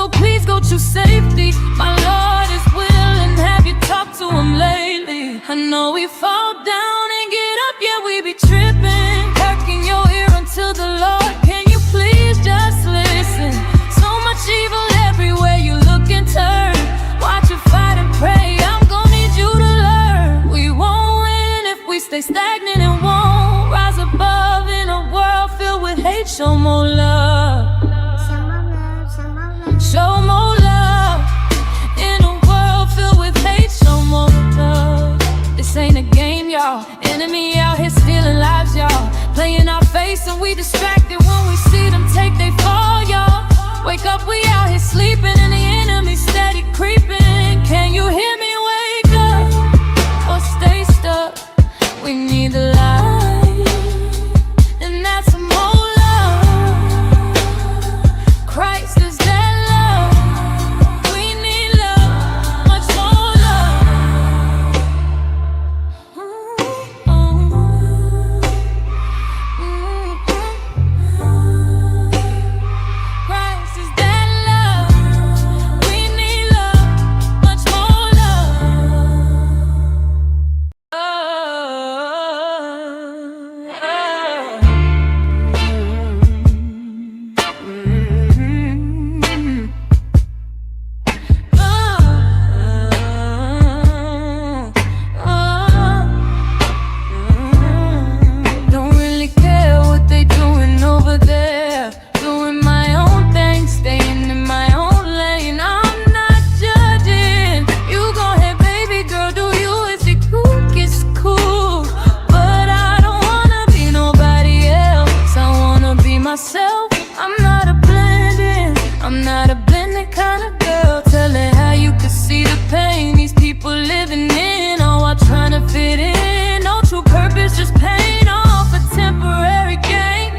so please go to safety. My Lord is willing, have you talked to him lately? I know we fall down and get up, yeah, we be tripping. Perking your ear until the Lord, can you please just listen? So much evil everywhere you look and turn. Watch you fight and pray, I'm gonna need you to learn. We won't win if we stay stagnant and won't rise above in a world filled with hate. Show more love. Show more love. In a world filled with hate, show more love. This ain't a game, y'all. Enemy out here stealing lives, y'all. Playing our face and we distracted when we see them take they fall, y'all. Wake up, we out here sleeping and the enemy steady creeping. Can you hear me? Wake up or stay stuck. We need the light, and that's more love. Christ is that love. We need love, much more love. Christ is that love. We need love, much more love. Don't really care what they doing over there. Doing my own thing, staying in my own lane. I'm not judging. You go ahead, baby girl, do you? Is it cool? It's cool. But I don't wanna be nobody else. I wanna be myself. I'm not a blending. I'm not a blended kind of girl. Telling how you could see the pain these people living in, all while trying to fit in. No true purpose, just paying off a temporary gain.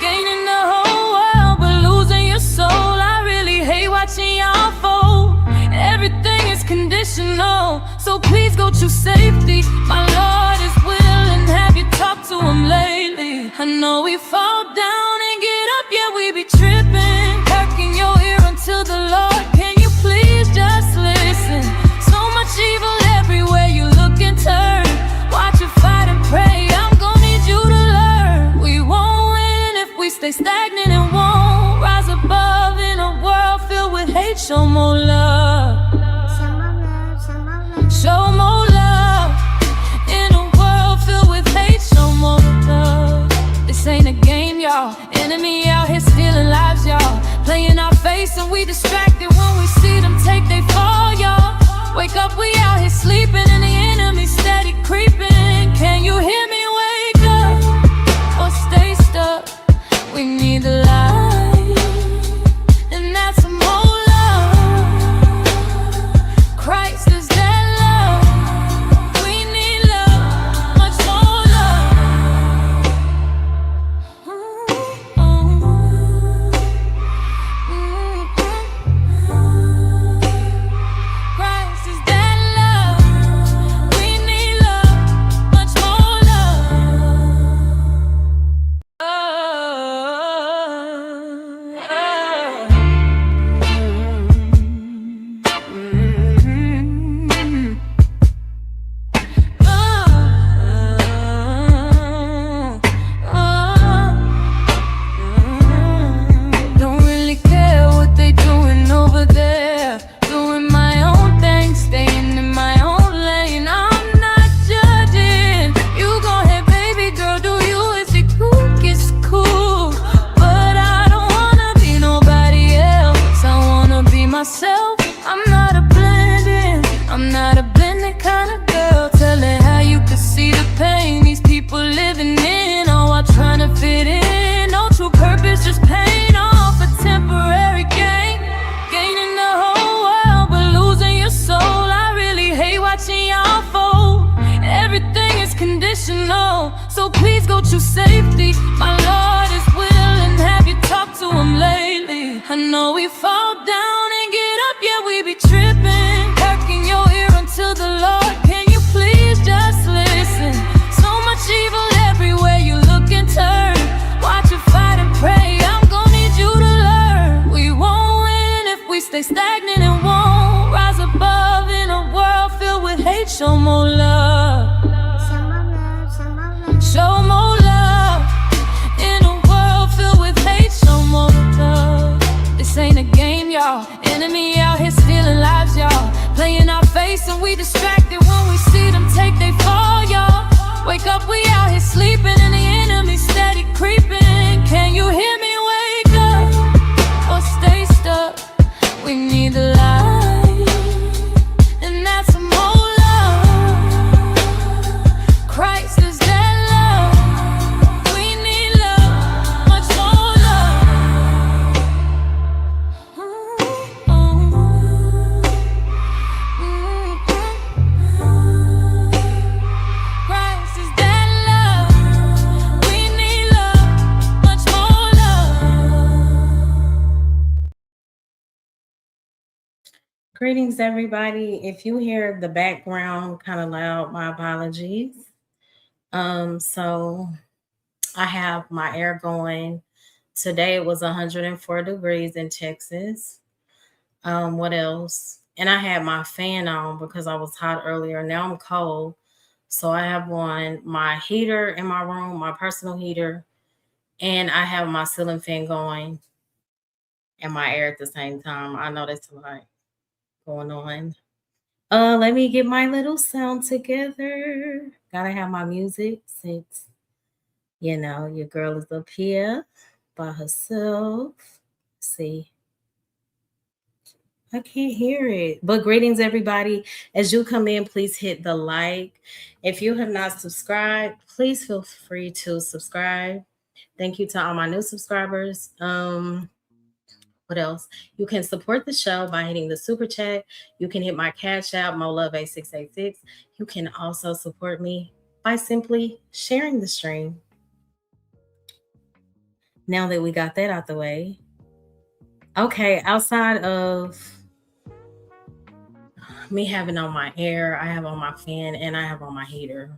Gaining the whole world, but losing your soul. I really hate watching y'all fold. Everything is conditional, so please go to safety. My Lord is willing, have you talked to him lately? I know we fall down and get up, yeah, we be tripping. Perking your ear until the Lord, can you please just listen? So much evil everywhere you look and turn. Watch you fight and pray, I'm gonna need you to learn. We won't win if we stay stagnant and won't rise above in a world filled with hate. Show more love. Show more love. In a world filled with hate, show more love. This ain't a game, y'all. Enemy out here stealing lives, y'all. Playing our face and we distracted when we see them take they fall, y'all. Wake up, we out here sleeping and the enemy steady creeping. Can you hear me? Wake up or stay stuck. We need the light, and that's more love. Christ is that love. We need love, much more love. Christ is that love. We need love, much more Don't really care what they doing over there. Doing my own thing, staying in my own lane. I'm not judging. You go ahead, baby girl, do you? Is it cool? It's cool. But I don't wanna be nobody else. I wanna be myself. I'm not a blending. I'm not a blended kind of girl. Telling how you could see the pain these people living in, all while trying to fit in. No true purpose, just paying off a temporary gain. Gaining the whole world, but losing your soul. I really hate watching y'all fold. Everything is conditional, so please go to safety. My Lord is willing, have you talked to him lately? I know we fall down and get up, yeah, we be tripping. Perking your ear until the Lord, can you please just listen? So much evil everywhere you look and turn. Watch you fight and pray, I'm gonna need you to learn. We won't win if we stay chasing, we distracted when we see them take they fall, y'all. Wake up, we out here sleeping, and the enemy steady creeping. Can you hear me? Wake up or stay stuck. We need the light, and that's some more love. Christ is that love. We need love, much more love. Christ is that love. We need love, much more love. Greetings, everybody. If you hear the background kind of loud, my apologies. So I have my air going. Today it was 104 degrees in Texas. What else? And I had my fan on because I was hot earlier. Now I'm cold. So I have on my heater in my room, my personal heater, and I have my ceiling fan going and my air at the same time. I know that's a lot going on. Let me get my little sound together. Gotta have my music since your girl is up here by herself. See, I can't hear it. But greetings, everybody. As you come in, please hit the like. If you have not subscribed, please feel free to subscribe. Thank you to all my new subscribers. What else? You can support the show by hitting the super chat. You can hit my cash out, MoLove8686. You can also support me by simply sharing the stream. Now that we got that out the way. Okay, outside of me having on my air, I have on my fan, and I have on my heater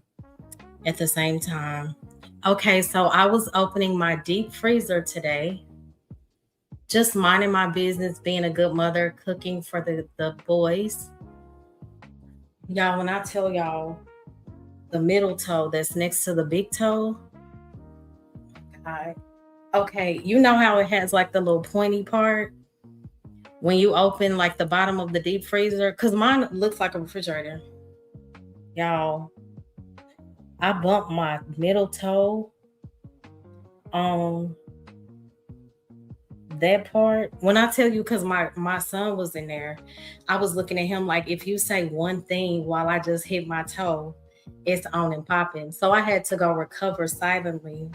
at the same time. Okay, so I was opening my deep freezer today. Just minding my business, being a good mother, cooking for the boys. Y'all, when I tell y'all the middle toe that's next to the big toe, okay, you know how it has like the little pointy part when you open like the bottom of the deep freezer? Because mine looks like a refrigerator. Y'all, I bumped my middle toe on that part. When I tell you, because my son was in there, I was looking at him like, if you say one thing while I just hit my toe, it's on and popping. So I had to go recover silently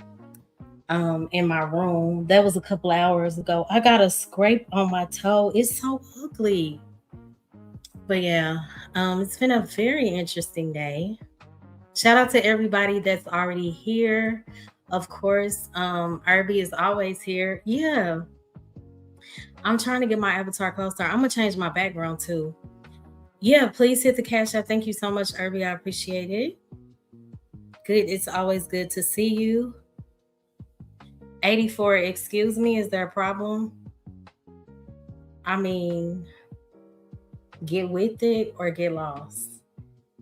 in my room. That was a couple hours ago. I got a scrape on my toe. It's so ugly. But yeah, it's been a very interesting day. Shout out to everybody that's already here. Of course, Irby is always here. Yeah. I'm trying to get my avatar closer. I'm going to change my background too. Yeah, please hit the cash app. Thank you so much, Irby. I appreciate it. Good. It's always good to see you. 84, excuse me. Is there a problem? I mean, get with it or get lost.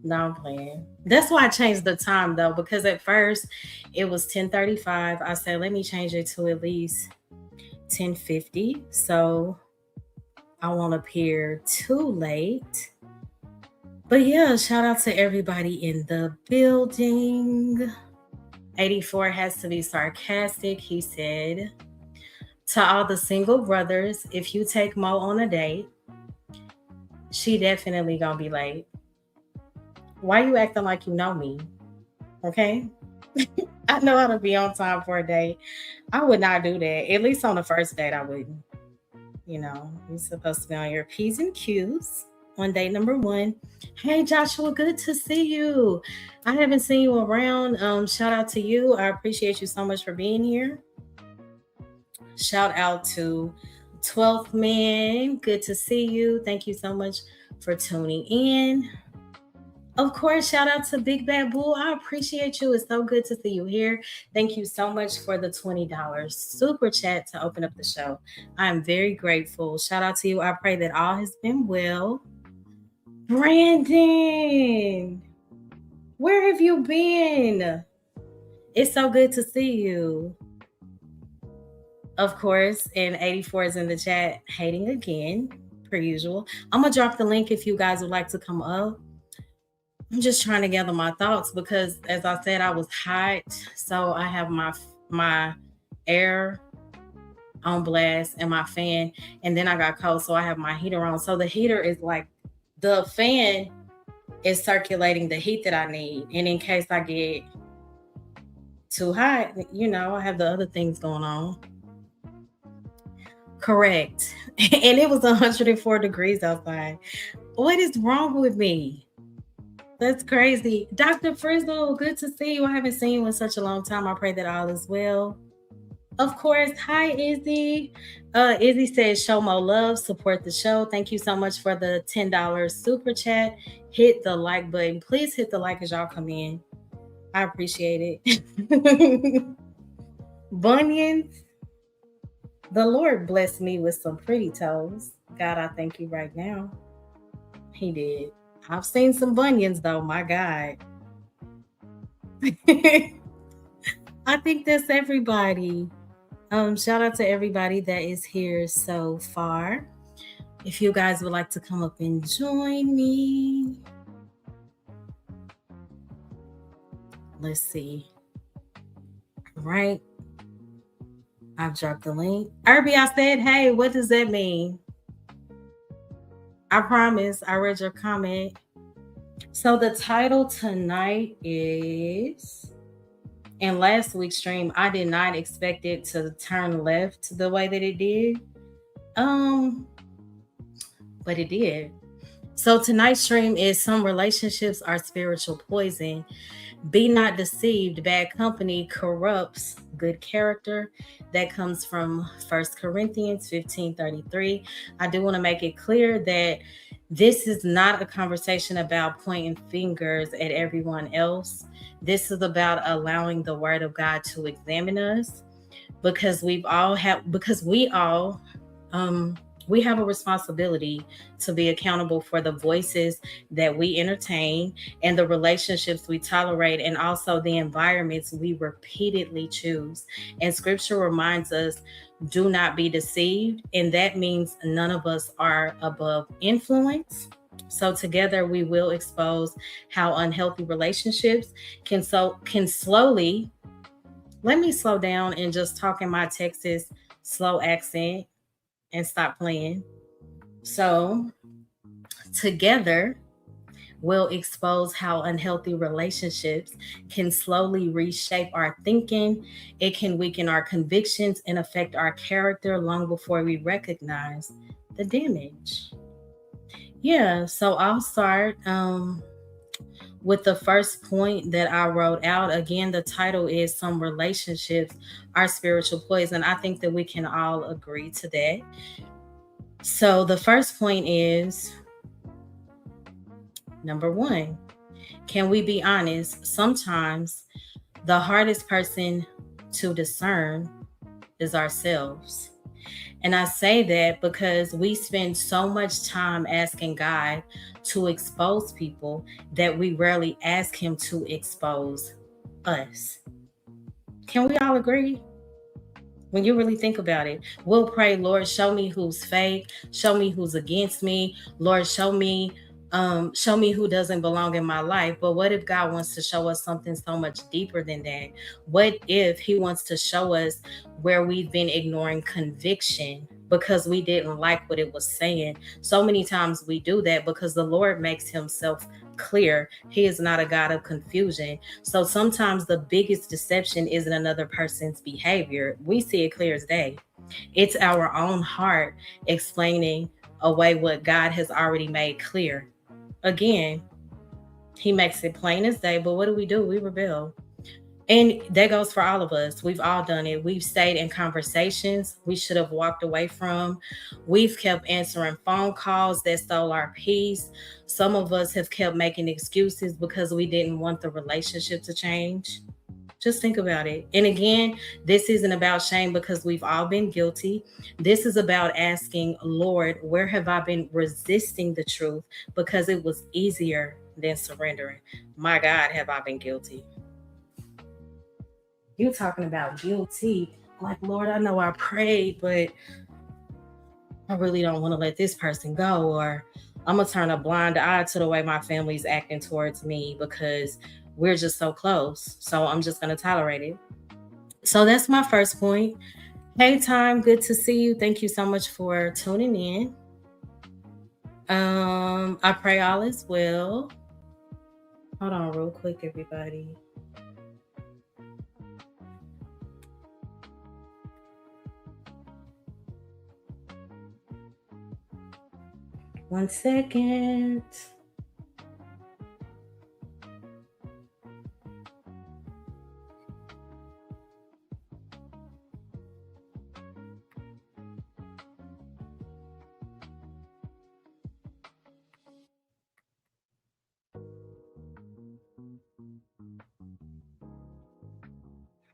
No, I'm playing. That's why I changed the time though, because at first it was 10:35. I said, let me change it to at least 10:50. So I won't appear too late. But yeah, shout out to everybody in the building. 84 has to be sarcastic. He said, to all the single brothers, if you take Mo on a date, she definitely gonna be late. Why you acting like you know me? Okay? I know how to be on time for a date. I would not do that. At least on the first date, I wouldn't. You're supposed to be on your P's and Q's on date number 1. Hey, Joshua, good to see you. I haven't seen you around. Shout out to you. I appreciate you so much for being here. Shout out to 12th Man. Good to see you. Thank you so much for tuning in. Of course, shout out to Big Bad Bull. I appreciate you. It's so good to see you here. Thank you so much for the $20 super chat to open up the show. I am very grateful. Shout out to you. I pray that all has been well. Brandon, where have you been? It's so good to see you. Of course, and 84 is in the chat, hating again. per usual. I'm gonna drop the link if you guys would like to come up. I'm just trying to gather my thoughts because, as I said, I was hot, so I have my air on blast and my fan, and then I got cold, so I have my heater on. So the heater is like the fan is circulating the heat that I need, and in case I get too hot, I have the other things going on. Correct. And it was 104 degrees outside. What is wrong with me? That's crazy. Dr. Frizzle, good to see you. I haven't seen you in such a long time. I pray that all is well. Of course. Hi, Izzy. Izzy says, show more love, support the show. Thank you so much for the $10 super chat. Hit the like button. Please hit the like as y'all come in. I appreciate it. Bunions. The Lord blessed me with some pretty toes. God, I thank you right now. He did. I've seen some bunions though, my God. I think that's everybody. Shout out to everybody that is here so far. If you guys would like to come up and join me. Let's see. Right. I've dropped the link. Irby, I said, hey, what does that mean? I promise I read your comment. So the title tonight is, in last week's stream, I did not expect it to turn left the way that it did. But it did. So tonight's stream is Some Relationships Are Spiritual Poison. Be not deceived, bad company corrupts good character. That comes from 1 Corinthians 15:33. I do want to make it clear that this is not a conversation about pointing fingers at everyone else. This is about allowing the word of God to examine us, because we have a responsibility to be accountable for the voices that we entertain and the relationships we tolerate, and also the environments we repeatedly choose. And scripture reminds us, do not be deceived. And that means none of us are above influence. So together we will expose how unhealthy relationships can slowly, let me slow down and just talk in my Texas slow accent and stop playing. So together we'll expose how unhealthy relationships can slowly reshape our thinking. It can weaken our convictions and affect our character long before we recognize the damage. Yeah, so I'll start with the first point that I wrote out. Again, the title is Some Relationships Are Spiritual Poison. I think that we can all agree to that. So the first point is, number one, can we be honest? Sometimes the hardest person to discern is ourselves. And I say that because we spend so much time asking God to expose people that we rarely ask him to expose us. Can we all agree? When you really think about it, we'll pray, Lord, show me who's fake, show me who's against me, Lord, show me who doesn't belong in my life. But what if God wants to show us something so much deeper than that? What if he wants to show us where we've been ignoring conviction because we didn't like what it was saying? So many times we do that because the Lord makes himself clear. He is not a God of confusion. So sometimes the biggest deception isn't another person's behavior. We see it clear as day. It's our own heart explaining away what God has already made clear. Again, he makes it plain as day, but what do? We rebel. And that goes for all of us. We've all done it. We've stayed in conversations we should have walked away from. We've kept answering phone calls that stole our peace. Some of us have kept making excuses because we didn't want the relationship to change. Just think about it. And again, this isn't about shame because we've all been guilty. This is about asking, Lord, where have I been resisting the truth because it was easier than surrendering? My God, have I been guilty? You talking about guilty. Like, Lord, I know I prayed, but I really don't want to let this person go, or I'm gonna turn a blind eye to the way my family's acting towards me because we're just so close. So I'm just gonna tolerate it. So that's my first point. Hey, Time, good to see you. Thank you so much for tuning in. I pray all is well. Hold on, real quick, everybody. One second.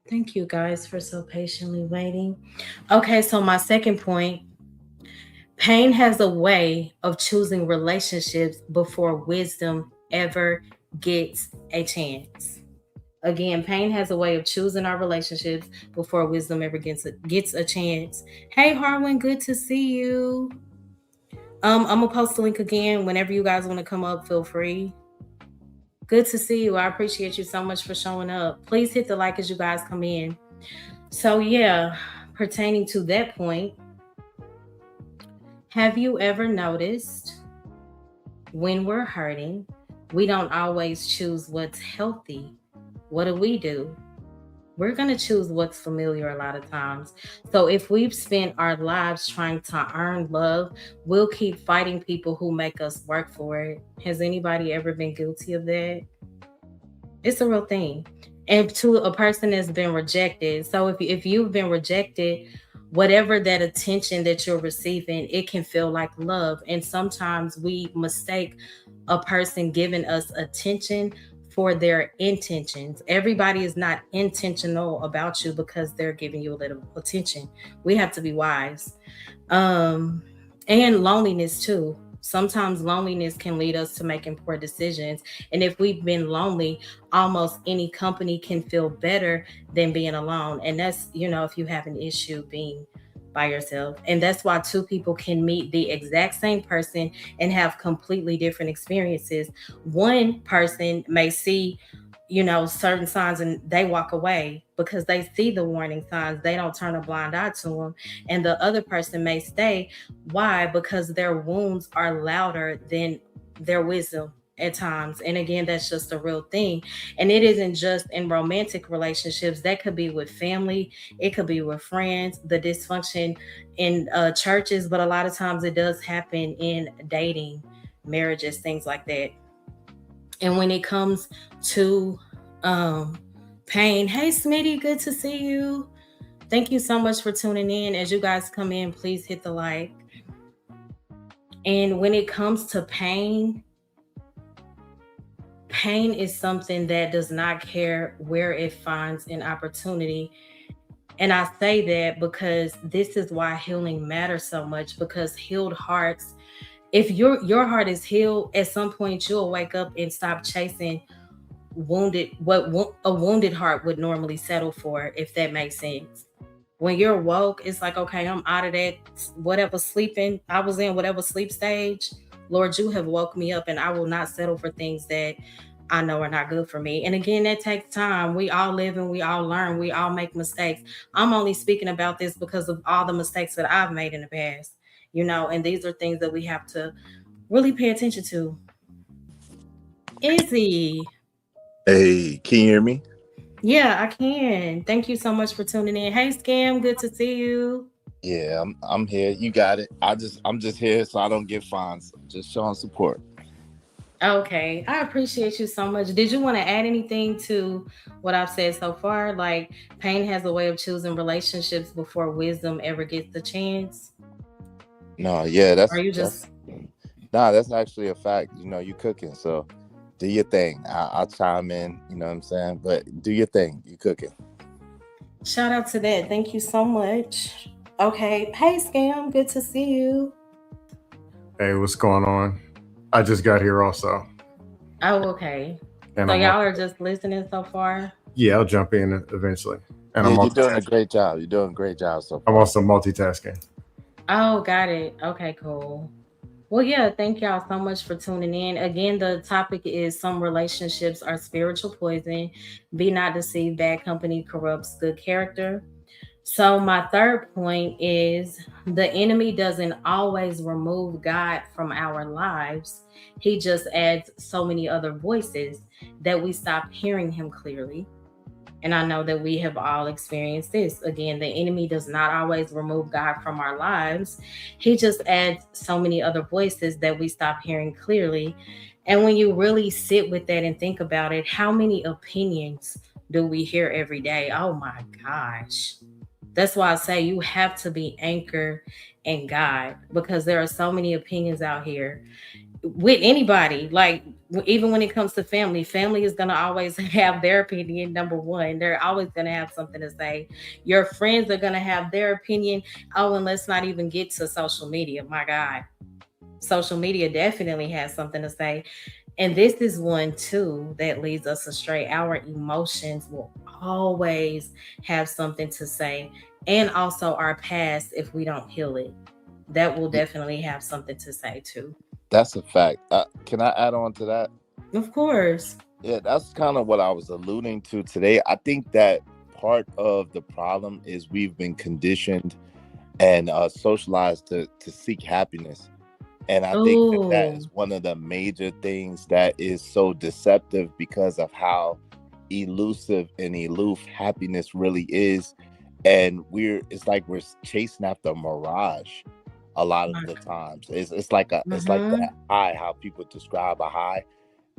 Thank you guys for so patiently waiting. Okay, so my second point, pain has a way of choosing relationships before wisdom ever gets a chance. Again, pain has a way of choosing our relationships before wisdom ever gets a chance. Hey, Harwin, good to see you. I'm gonna post the link again. Whenever you guys want to come up, feel free. Good to see you. I appreciate you so much for showing up. Please hit the like as you guys come in. So yeah, pertaining to that point, have you ever noticed when we're hurting, we don't always choose what's healthy? What do? We're going to choose what's familiar a lot of times. So if we've spent our lives trying to earn love, we'll keep fighting people who make us work for it. Has anybody ever been guilty of that? It's a real thing. And to a person that's been rejected. So if you've been rejected, whatever that attention that you're receiving, it can feel like love. And sometimes we mistake a person giving us attention for their intentions. Everybody is not intentional about you because they're giving you a little attention. We have to be wise. And loneliness too. Sometimes loneliness can lead us to making poor decisions. And if we've been lonely, almost any company can feel better than being alone. And that's, if you have an issue being by yourself. And that's why two people can meet the exact same person and have completely different experiences. One person may see, certain signs and they walk away because they see the warning signs. They don't turn a blind eye to them. And the other person may stay. Why? Because their wounds are louder than their wisdom at times. And again, that's just a real thing. And it isn't just in romantic relationships. That could be with family. It could be with friends, the dysfunction in churches, but a lot of times it does happen in dating, marriages, things like that. And when it comes to pain, hey Smitty, good to see you. Thank you so much for tuning in. As you guys come in, please hit the like. And when it comes to pain is something that does not care where it finds an opportunity. And I say that because this is why healing matters so much, because healed hearts, if your heart is healed, at some point you'll wake up and stop chasing what a wounded heart would normally settle for, if that makes sense. When you're woke, it's like, okay, I'm out of that whatever sleeping I was in, whatever sleep stage. Lord, you have woke me up, and I will not settle for things that I know are not good for me. And again, that takes time. We all live and we all learn. We all make mistakes. I'm only speaking about this because of all the mistakes that I've made in the past, and these are things that we have to really pay attention to. Izzy. Hey, can you hear me? Yeah, I can. Thank you so much for tuning in. Hey, Scam, good to see you. Yeah, I'm here. You got it. I'm just here so I don't get fines. Just showing support. Okay, I appreciate you so much. Did you want to add anything to what I've said so far? Like, pain has a way of choosing relationships before wisdom ever gets the chance. No, yeah, Are you just? that's actually a fact. You cooking, so do your thing. I'll chime in. You know what I'm saying? But do your thing. You cooking. Shout out to that. Thank you so much. Okay, hey Scam, good to see you. Hey, what's going on? I just got here also. Oh, okay. And so y'all are just listening so far? Yeah, I'll jump in eventually. And you're doing a great job. You're doing a great job so far. I'm also multitasking. Oh, got it. Okay, cool. Well, yeah, thank y'all so much for tuning in. Again, the topic is some relationships are spiritual poison. Be not deceived, bad company corrupts good character. So, my third point is the enemy doesn't always remove God from our lives. He just adds so many other voices that we stop hearing him clearly. And I know that we have all experienced this. Again, the enemy does not always remove God from our lives. He just adds so many other voices that we stop hearing clearly. And when you really sit with that and think about it, how many opinions do we hear every day? Oh my gosh. That's why I say you have to be anchored in God, because there are so many opinions out here with anybody. Like, even when it comes to family, family is going to always have their opinion. Number one, they're always going to have something to say. Your friends are going to have their opinion. Oh, and let's not even get to social media. My God, social media definitely has something to say. And this is one too that leads us astray. Our emotions will always have something to say, and also our past, if we don't heal it, that will definitely have something to say too. That's a fact. Can I add on to that? Of course. Yeah, that's kind of what I was alluding to today. I think that part of the problem is we've been conditioned and socialized to seek happiness. And I think that Oh, is one of the major things that is so deceptive because of how elusive and aloof happiness really is. And it's like we're chasing after a mirage a lot of my the times. It's like mm-hmm. that high, how people describe a high,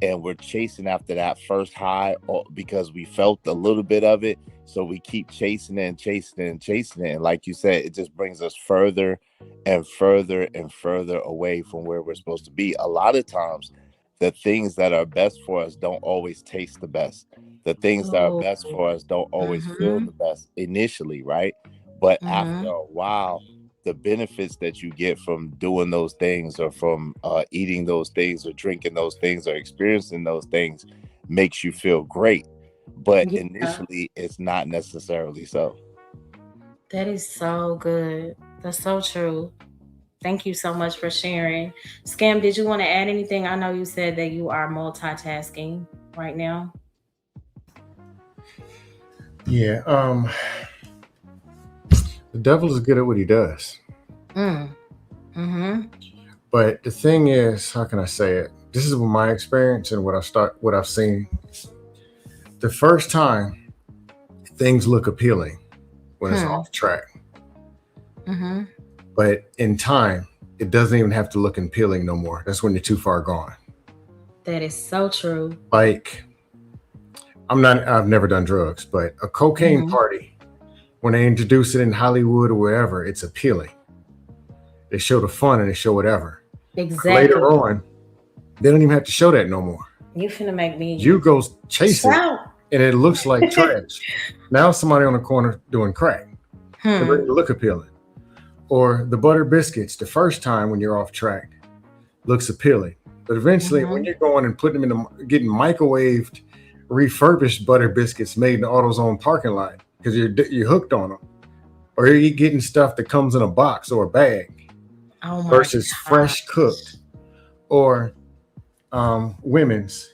and we're chasing after that first high because we felt a little bit of it. So we keep chasing it and chasing it and chasing it. And like you said, it just brings us further and further and further away from where we're supposed to be. A lot of times, the things that are best for us don't always taste the best. The things that are Oh, best for us don't always feel mm-hmm. the best initially, right? But after Mm-hmm. a while, the benefits that you get from doing those things, or from eating those things, or drinking those things, or experiencing those things, makes you feel great. But Yeah, initially, it's not necessarily so. that is so good. That's so true. Thank you so much for sharing. Scam, did you want to add anything? I know you said that you are multitasking right now. Yeah. The devil is good at what he does. Mm. Mm-hmm. But the thing is, how can I say it? This is my experience and what I've seen. The first time things look appealing when it's Hmm. off track. Mm-hmm. But in time, it doesn't even have to look appealing no more. That's when you're too far gone. That is so true. Like, I've never done drugs, but a cocaine Mm-hmm. party, when they introduce it in Hollywood or wherever, it's appealing. They show the fun and they show whatever. But later Exactly. on, they don't even have to show that no more. You finna make me You go chase it shout. and it looks like trash. Now somebody on the corner doing crack to Hmm. make it look appealing. Or the butter biscuits, the first time when you're off track, looks appealing. But eventually, when Mm-hmm. you're going and putting them in getting microwaved, refurbished butter biscuits made in the AutoZone parking lot because you're hooked on them, or you're getting stuff that comes in a box or a bag Oh my versus God. fresh cooked, or women's.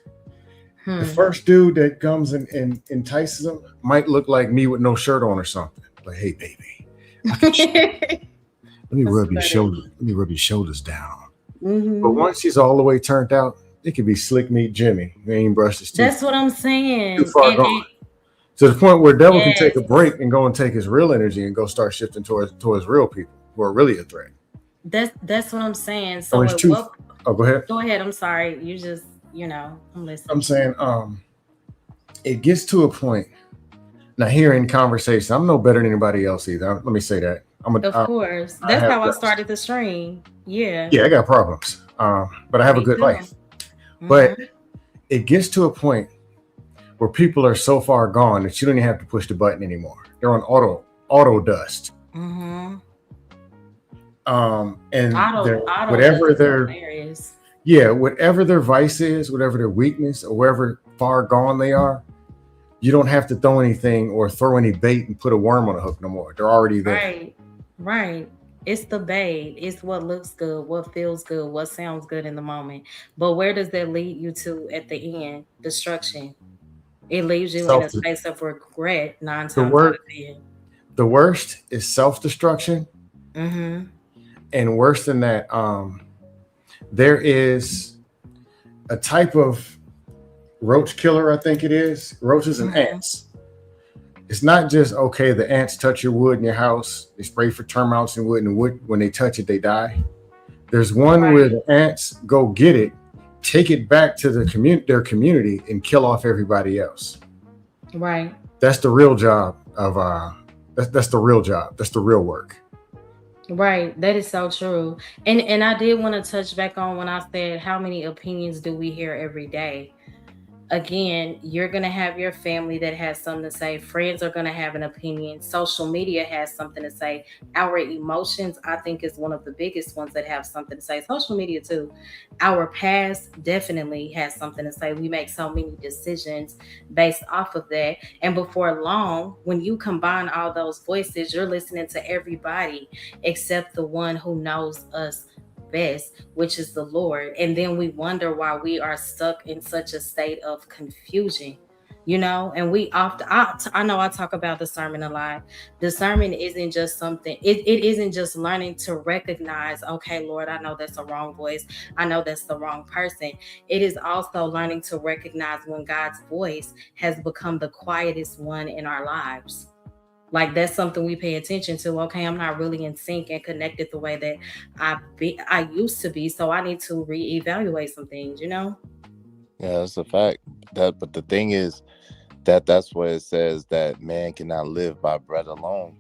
The Hmm. first dude that comes and entices them might look like me with no shirt on or something. Like, hey, baby, I can let me That's rub your funny. shoulder. Let me rub your shoulders down. But Mm-hmm. once he's all the way turned out, it could be slick meat Jimmy. He ain't brushed his teeth. That's what I'm Too saying. far And gone. To the point where devil can take yes, a break and go and take his real energy and go start shifting towards real people who are really a threat. that's what I'm saying. So So it's at too. what Oh, go ahead. go ahead. I'm sorry. You just, I'm I'm listening. saying, it gets to a point now here in conversation. I'm no better than anybody else either. Let me say that. Of course. I That's have how I guts. started the stream. Yeah. Yeah, I got problems, but I have a Me good too. life. Mm-hmm. But it gets to a point where people are so far gone that you don't even have to push the button anymore. They're on auto dust. Mm-hmm. And they're Auto dust whatever is their hilarious. yeah, whatever their vice is, whatever their weakness, or wherever far gone they are, you don't have to throw anything or throw any bait and put a worm on a hook no more. They're already there. Right. Right. It's the bait. It's what looks good, what feels good, what sounds good in the moment. But where does that lead you to at the end? Destruction. It leaves you in Self a space of regret nine the times out word of 10. the worst is self-destruction, Mm-hmm. and worse than that, there is a type of roach killer, I think it is. Roaches and Mm-hmm. ants. It's not just okay, the ants touch your wood in your house, they spray for termites and wood, and wood, when they touch it, they die. There's one where Right. the ants go get it, take it back to their community, and kill off everybody else. Right. That's the real job of that's the real job. That's the real work. Right. That is so true. And I did want to touch back on when I said how many opinions do we hear every day? Again, you're going to have your family that has something to say. Friends are going to have an opinion. Social media has something to say. Our emotions, I think, is one of the biggest ones that have something to say. Social media, too. Our past definitely has something to say. We make so many decisions based off of that. And before long, when you combine all those voices, you're listening to everybody except the one who knows us best, which is the Lord. And then we wonder why we are stuck in such a state of confusion. And we often, I know I talk about discernment a lot. Discernment isn't just something, it isn't just learning to recognize, okay, Lord, I know that's a wrong voice. I know that's the wrong person. It is also learning to recognize when God's voice has become the quietest one in our lives. Like that's something we pay attention to. Okay, I'm not really in sync and connected the way that I used to be, so I need to reevaluate some things. Yeah, that's a fact. But the thing is that's what it says, that man cannot live by bread alone,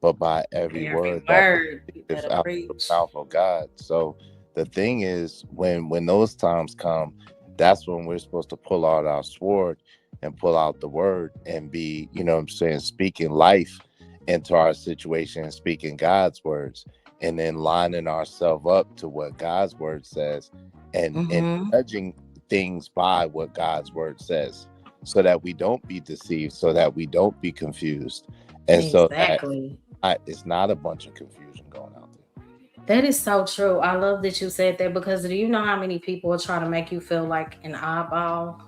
but by every Every word that word you proceedeth better out of preach. the mouth of God. So the thing is, when those times come, that's when we're supposed to pull out our sword and pull out the word and be, what I'm saying, speaking life into our situation, speaking God's words, and then lining ourselves up to what God's word says, and Mm-hmm. judging things by what God's word says, so that we don't be deceived, so that we don't be confused, and so that Exactly. it's not a bunch of confusion going out there. That is so true. I love that you said that because do you know how many people are trying to make you feel like an oddball?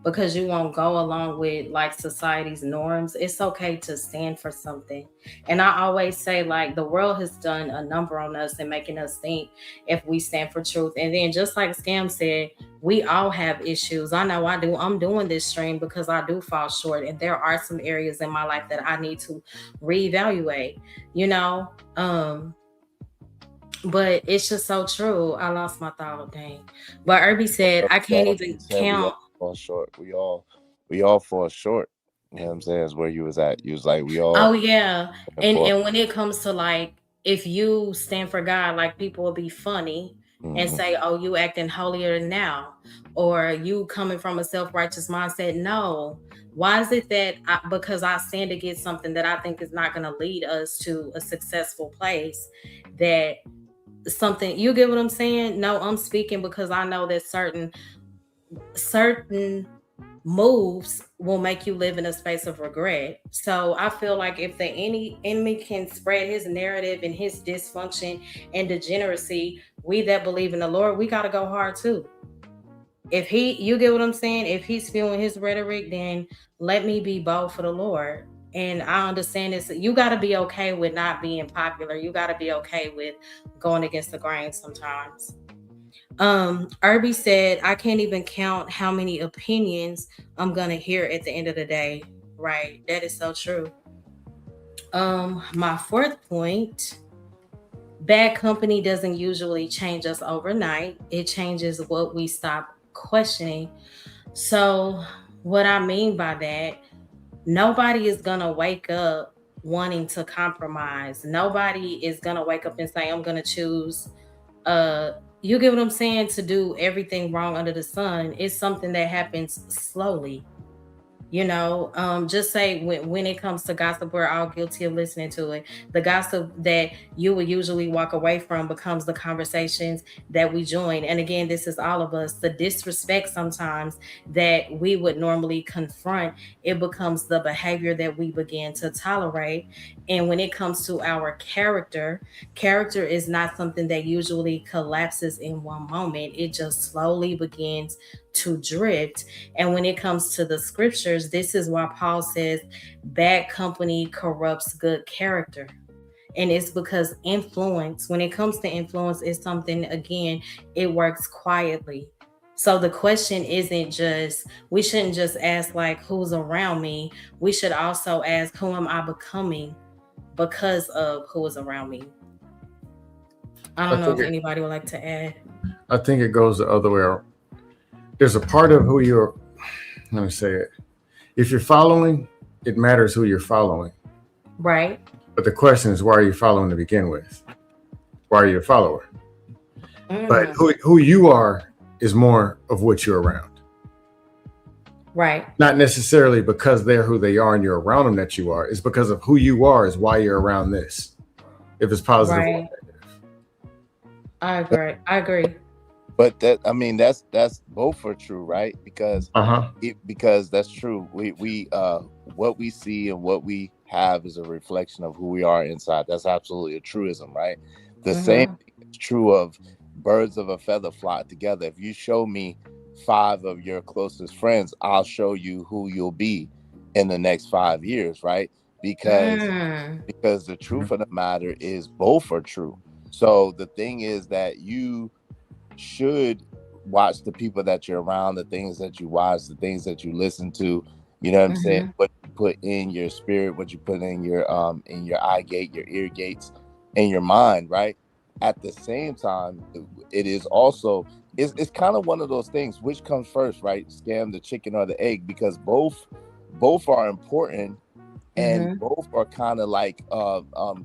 Because you won't go along with like society's norms. It's okay to stand for something. And I always say, like, the world has done a number on us and making us think if we stand for truth. And then, just like Scam said, we all have issues. I know I do. I'm doing this stream because I do fall short. And there are some areas in my life that I need to reevaluate, you know? But it's just so true. I lost my thought, dang. But Irby said, I can't He even said we count. all fall short. We all fall short. You know what I'm saying? Is where you was at. You was like, we all Oh yeah. And fall. and when it comes to like if you stand for God, like people will be funny and Mhm. say, "Oh, you acting holier than now," or you coming from a self-righteous mindset. No. Why is it that because I stand against something that I think is not going to lead us to a successful place, that something you get what I'm saying? No, I'm speaking because I know that certain moves will make you live in a space of regret. So I feel like if the enemy can spread his narrative and his dysfunction and degeneracy, we that believe in the Lord, we gotta go hard too. If you get what I'm saying? If he's spewing his rhetoric, then let me be bold for the Lord. And I understand this. You got to be okay with not being popular. You got to be okay with going against the grain sometimes. Irby said, I can't even count how many opinions I'm gonna hear at the end of the day. Right. That is so true. My fourth point, bad company doesn't usually change us overnight. It changes what we stop questioning. So what I mean by that, nobody is gonna wake up wanting to compromise. Nobody is gonna wake up and say, I'm gonna choose uh you get what I'm saying, to do everything wrong under the sun. It's something that happens slowly. Just say when it comes to gossip, we're all guilty of listening to it. The gossip that you would usually walk away from becomes the conversations that we join. And again, this is all of us. The disrespect sometimes that we would normally confront, it becomes the behavior that we begin to tolerate. And when it comes to our character is not something that usually collapses in one moment. It just slowly begins to drift. And when it comes to the scriptures, this is why Paul says bad company corrupts good character. And it's because influence, when it comes to influence, is something, again, it works quietly. So the question isn't just, we shouldn't just ask, like, who's around me. We should also ask, who am I becoming because of who is around me? I I don't know think if it, anybody would like to add. I think it goes the other way around. There's a part of who you're, let me say it. If you're following, it matters who you're following. Right. But the question is, why are you following to begin with? Why are you a follower? But Mm, who you are is more of what you're around. right. Not necessarily because they're who they are and you're around them that you are. It's because of who you are is why you're around this. If it's positive or Right. negative. I agree. I agree. But that's both are true, right? Because Uh-huh. because that's true. We what we see and what we have is a reflection of who we are inside. That's absolutely a truism, right? The same Mm-hmm. thing is true of birds of a feather flock together. If you show me five of your closest friends, I'll show you who you'll be in the next 5 years, right? Because Mm, because the truth Mhm. of the matter is both are true. So the thing is that you should watch the people that you're around, the things that you watch, the things that you listen to. You know what I'm saying? mm-hmm. What you put in your spirit, what you put in your eye gate, your ear gates, and your mind, right? At the same time, it is also it's kind of one of those things. Which comes first, right? Scam, the chicken or the egg? Because both are important and Mm-hmm. both are kind of like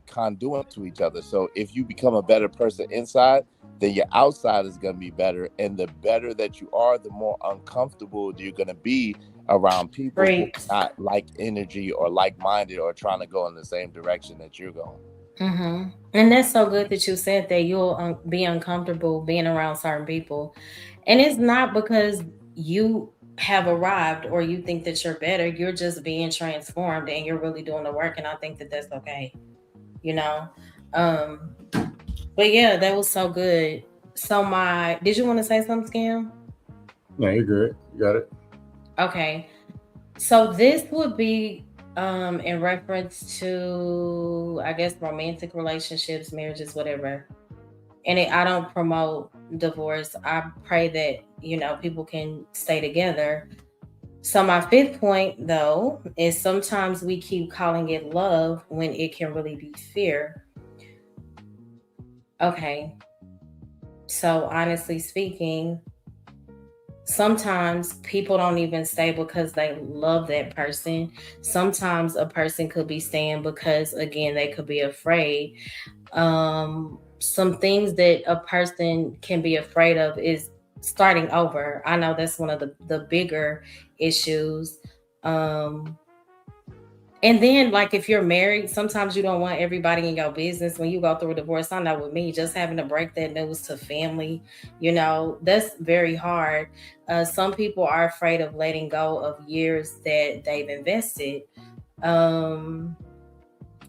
conduit to each other. So if you become a better person inside, then your outside is going to be better, and the better that you are, the more uncomfortable you're going to be around people who Great. are not like energy or like-minded or trying to go in the same direction that you're going. Mm-hmm. And that's so good that you said that you'll be uncomfortable being around certain people. And it's not because you have arrived or you think that you're better. You're just being transformed and you're really doing the work. And I think that that's okay, you know? Um, but yeah, that was so good. So did you want to say something, Scam? No, you're good. You got it. Okay. So this would be in reference to, I guess, romantic relationships, marriages, whatever. And I don't promote divorce. I pray that, people can stay together. So my fifth point though is sometimes we keep calling it love when it can really be fear. Okay. So honestly speaking, sometimes people don't even stay because they love that person. Sometimes a person could be staying because, again, they could be afraid. Some things that a person can be afraid of is starting over. I know that's one of the bigger issues. Um, and then, like, if you're married, sometimes you don't want everybody in your business when you go through a divorce. I know with me, just having to break that news to family, that's very hard. Some people are afraid of letting go of years that they've invested. Um,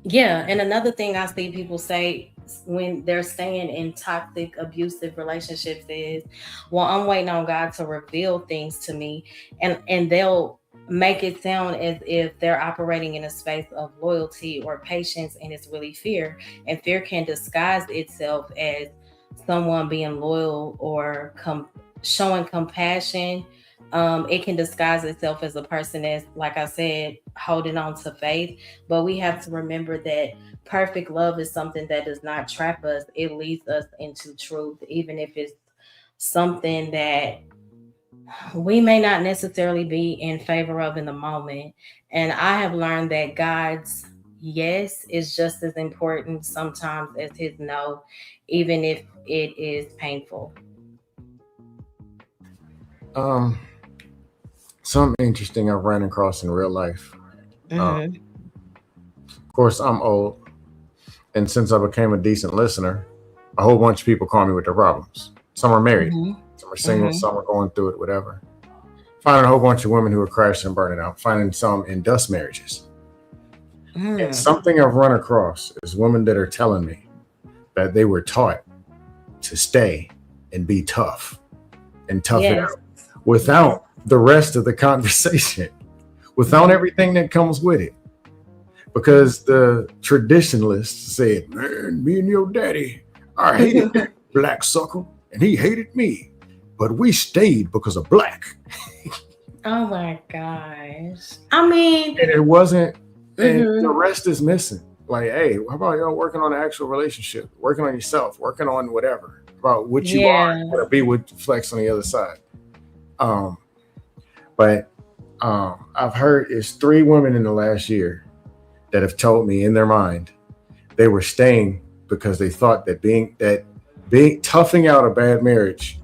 yeah. And another thing I see people say when they're staying in toxic, abusive relationships is, well, I'm waiting on God to reveal things to me. And they'll make it sound as if they're operating in a space of loyalty or patience, and it's really fear. And fear can disguise itself as someone being loyal or showing compassion. It can disguise itself as a person that's, like I said, holding on to faith. But we have to remember that perfect love is something that does not trap us. It leads us into truth, even if it's something that we may not necessarily be in favor of in the moment. And I have learned that God's yes is just as important sometimes as his no, even if it is painful. Um, something interesting I've ran across in real life. Mhm. Of course, I'm old, and since I became a decent listener, a whole bunch of people call me with their problems. Some are married, Mhm. some are single, Mhm. some are going through it, whatever. Finding a whole bunch of women who are crashing and burning out, finding some in dust marriages. And Mm. something I've run across is women that are telling me that they were taught to stay and be tough and tough it Yes. out without the rest of the conversation, without Mhm. everything that comes with it. Because the traditionalists said, man, me and your daddy, I hated that black sucker, and he hated me. But we stayed because of black. Oh my gosh. I mean, And it wasn't, and the mhm. rest is missing. Like, hey, how about y'all working on the actual relationship, working on yourself, working on whatever about what you are Yeah. going to be with Flex on the other side. Um, but I've heard it's 3 women in the last year that have told me in their mind they were staying because they thought that being toughing out a bad marriage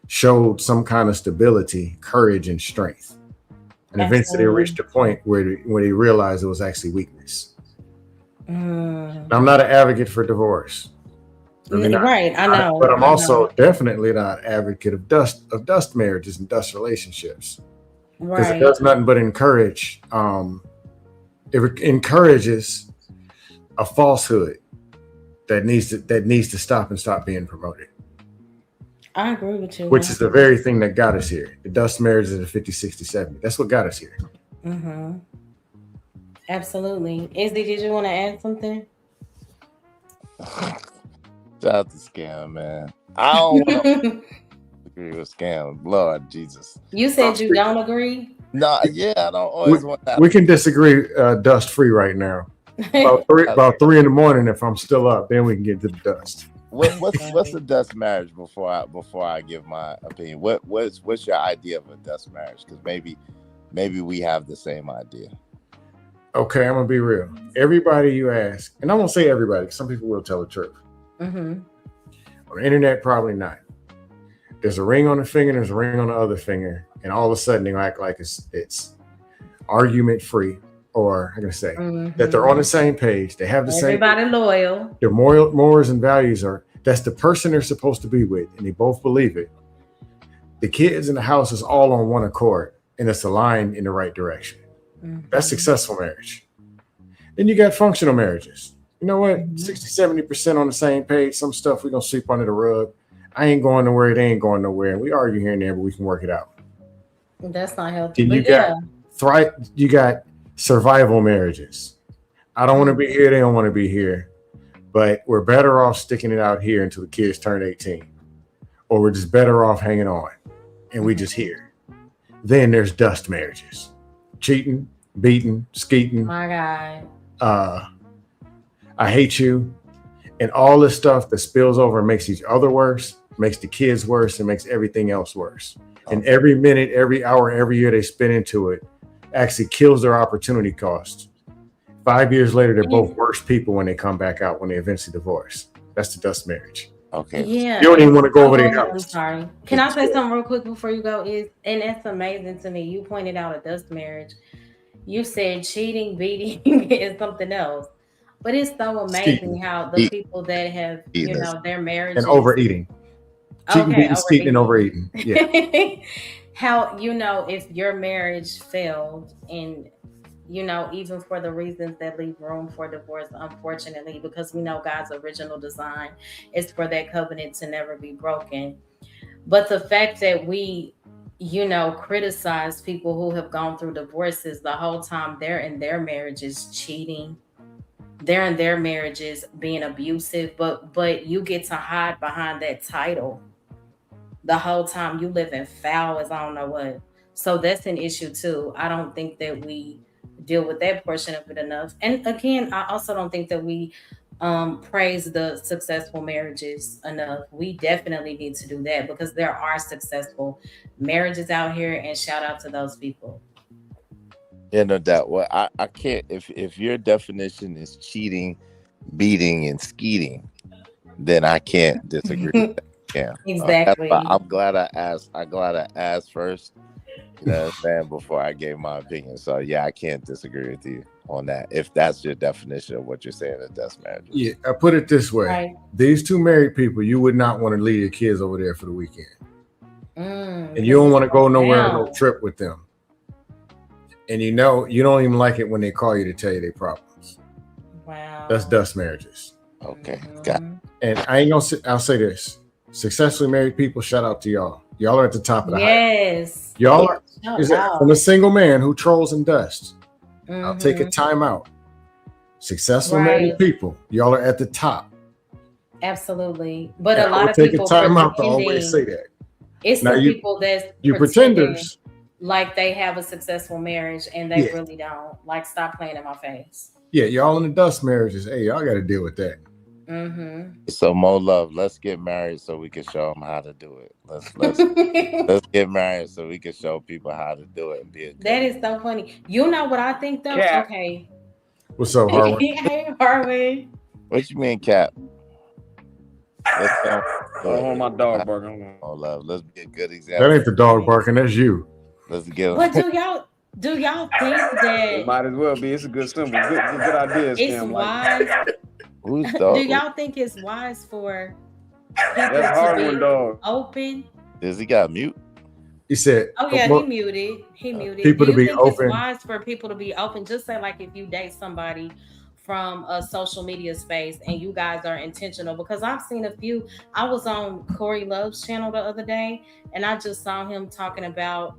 showed some kind of stability, courage, and strength. And eventually they reached Absolutely. a point where they realized it was actually weakness. Mm. Now, I'm not an advocate for divorce. Really not. Right. I know. But I'm I know. also definitely not an advocate of dust marriages and dust relationships. Because it Right. does nothing but encourage it encourages a falsehood that needs to stop being promoted. I agree with you. Which is the very thing that got us here. The dust marriages of the 50, 60, 70. That's what got us here. Mm-hmm. Absolutely. Izzy, did you want to add something? Shout out to Scam, man. I don't want to agree with Scam. Lord Jesus. You said you don't agree? No, yeah, I don't always want that. We can disagree dust free right now. About 3 in the morning, if I'm still up, then we can get to the dust. What's a dust marriage before I give my opinion? What's your idea of a dust marriage? Because maybe we have the same idea. Okay, I'm gonna be real. Everybody you ask, and I'm gonna say everybody, because some people will tell the truth. Mm-hmm. On the internet, probably not. There's a ring on the finger, there's a ring on the other finger, and all of a sudden they act like it's argument free, or I'm gonna say that they're on the same page. They have the same. Everybody loyal. Their morals and values that's the person they're supposed to be with, and they both believe it. The kids in the house is all on one accord, and it's aligned in the right direction. Mm-hmm. That's successful marriage. Then you got functional marriages. You know what? 60-70% on the same page. Some stuff we're gonna sweep under the rug. I ain't going nowhere. They ain't going nowhere. And we argue here and there, but we can work it out. That's not healthy. Then But you got survival marriages. I don't want to be here. They don't want to be here. But we're better off sticking it out here until the kids turn 18. Or we're just better off hanging on. And we just here. Then there's dust marriages. Cheating, beating, skeeting. My God. I hate you. And all this stuff that spills over and makes each other worse, makes the kids worse, and makes everything else worse. And every minute, every hour, every year they spend into it actually kills their opportunity cost. 5 years later, they're both worse people when they come back out, when they eventually divorce. That's the dust marriage. Okay. Yeah. You don't even want to go over their house. I'm sorry. Can I say something real quick before you go? And that's amazing to me. You pointed out a dust marriage. You said cheating, beating is something else. But it's so amazing how the people that have, their marriages. And overeating. Cheating, beating, skeeting, and overeating. Yeah. How, if your marriage failed and, even for the reasons that leave room for divorce, unfortunately, because we know God's original design is for that covenant to never be broken. But the fact that we, criticize people who have gone through divorces the whole time they're in their marriages cheating, they're in their marriages being abusive, but you get to hide behind that title the whole time you live in foul as I don't know what. So that's an issue too. I don't think that we deal with that portion of it enough. And again, I also don't think that we praise the successful marriages enough. We definitely need to do that because there are successful marriages out here, and shout out to those people. Yeah, no doubt. Well, I can't, if your definition is cheating, beating, and skeeting, then I can't disagree with that. Yeah, Exactly. I'm glad I asked first, You know what I'm saying? Before I gave my opinion. So yeah, I can't disagree with you on that. If that's your definition of what you're saying of death marriage. Yeah, I put it this way: Right. these two married people, you would not want to leave your kids over there for the weekend, and you don't want to go nowhere on no trip with them. And you know you don't even like it when they call you to tell you their problems. Wow. That's dust marriages. Okay. Got it. And I ain't gonna say, I'll say this: successfully married people, shout out to y'all. Y'all are at the top of the hype. Yes. Y'all are Shout is that out. from a single man who trolls and dusts. I'll take a Mhm. time out. Successful Right. married people, y'all are at the top. Absolutely. But And a I lot will of take people a time out to pretending- always say that. It's Now the you- people that's You pretending pretenders, like they have a successful marriage and they Yeah. really don't. Like, stop playing in my face. yeah, y'all in the dust marriages. Hey, y'all got to deal with that. Mm-hmm. So Mo Love, let's get married so we can show them how to do it. Let's get married so we can show people how to do it and be a good. That is so funny. You know what I think though? Cap. Okay. What's up, Harvard? Hey, Harvard. What you mean, Cap? Let's go. Hold on, my dog barking. Hold on. Mo Love, let's be a good example. That ain't the dog barking. That's you. Let's get But do y'all think It that might as well be. It's a good symbol. Good ideas, it's Cam. wise? who's Do dog? y'all think it's wise for people That's hard to one, be dog. open? Does he got mute? He said, Oh yeah, well, he muted. He muted. people Do to you be think it's open. wise for people to be open? Just say like if you date somebody from a social media space and you guys are intentional, because I've seen a few. I was on Corey Love's channel the other day and I just saw him talking about,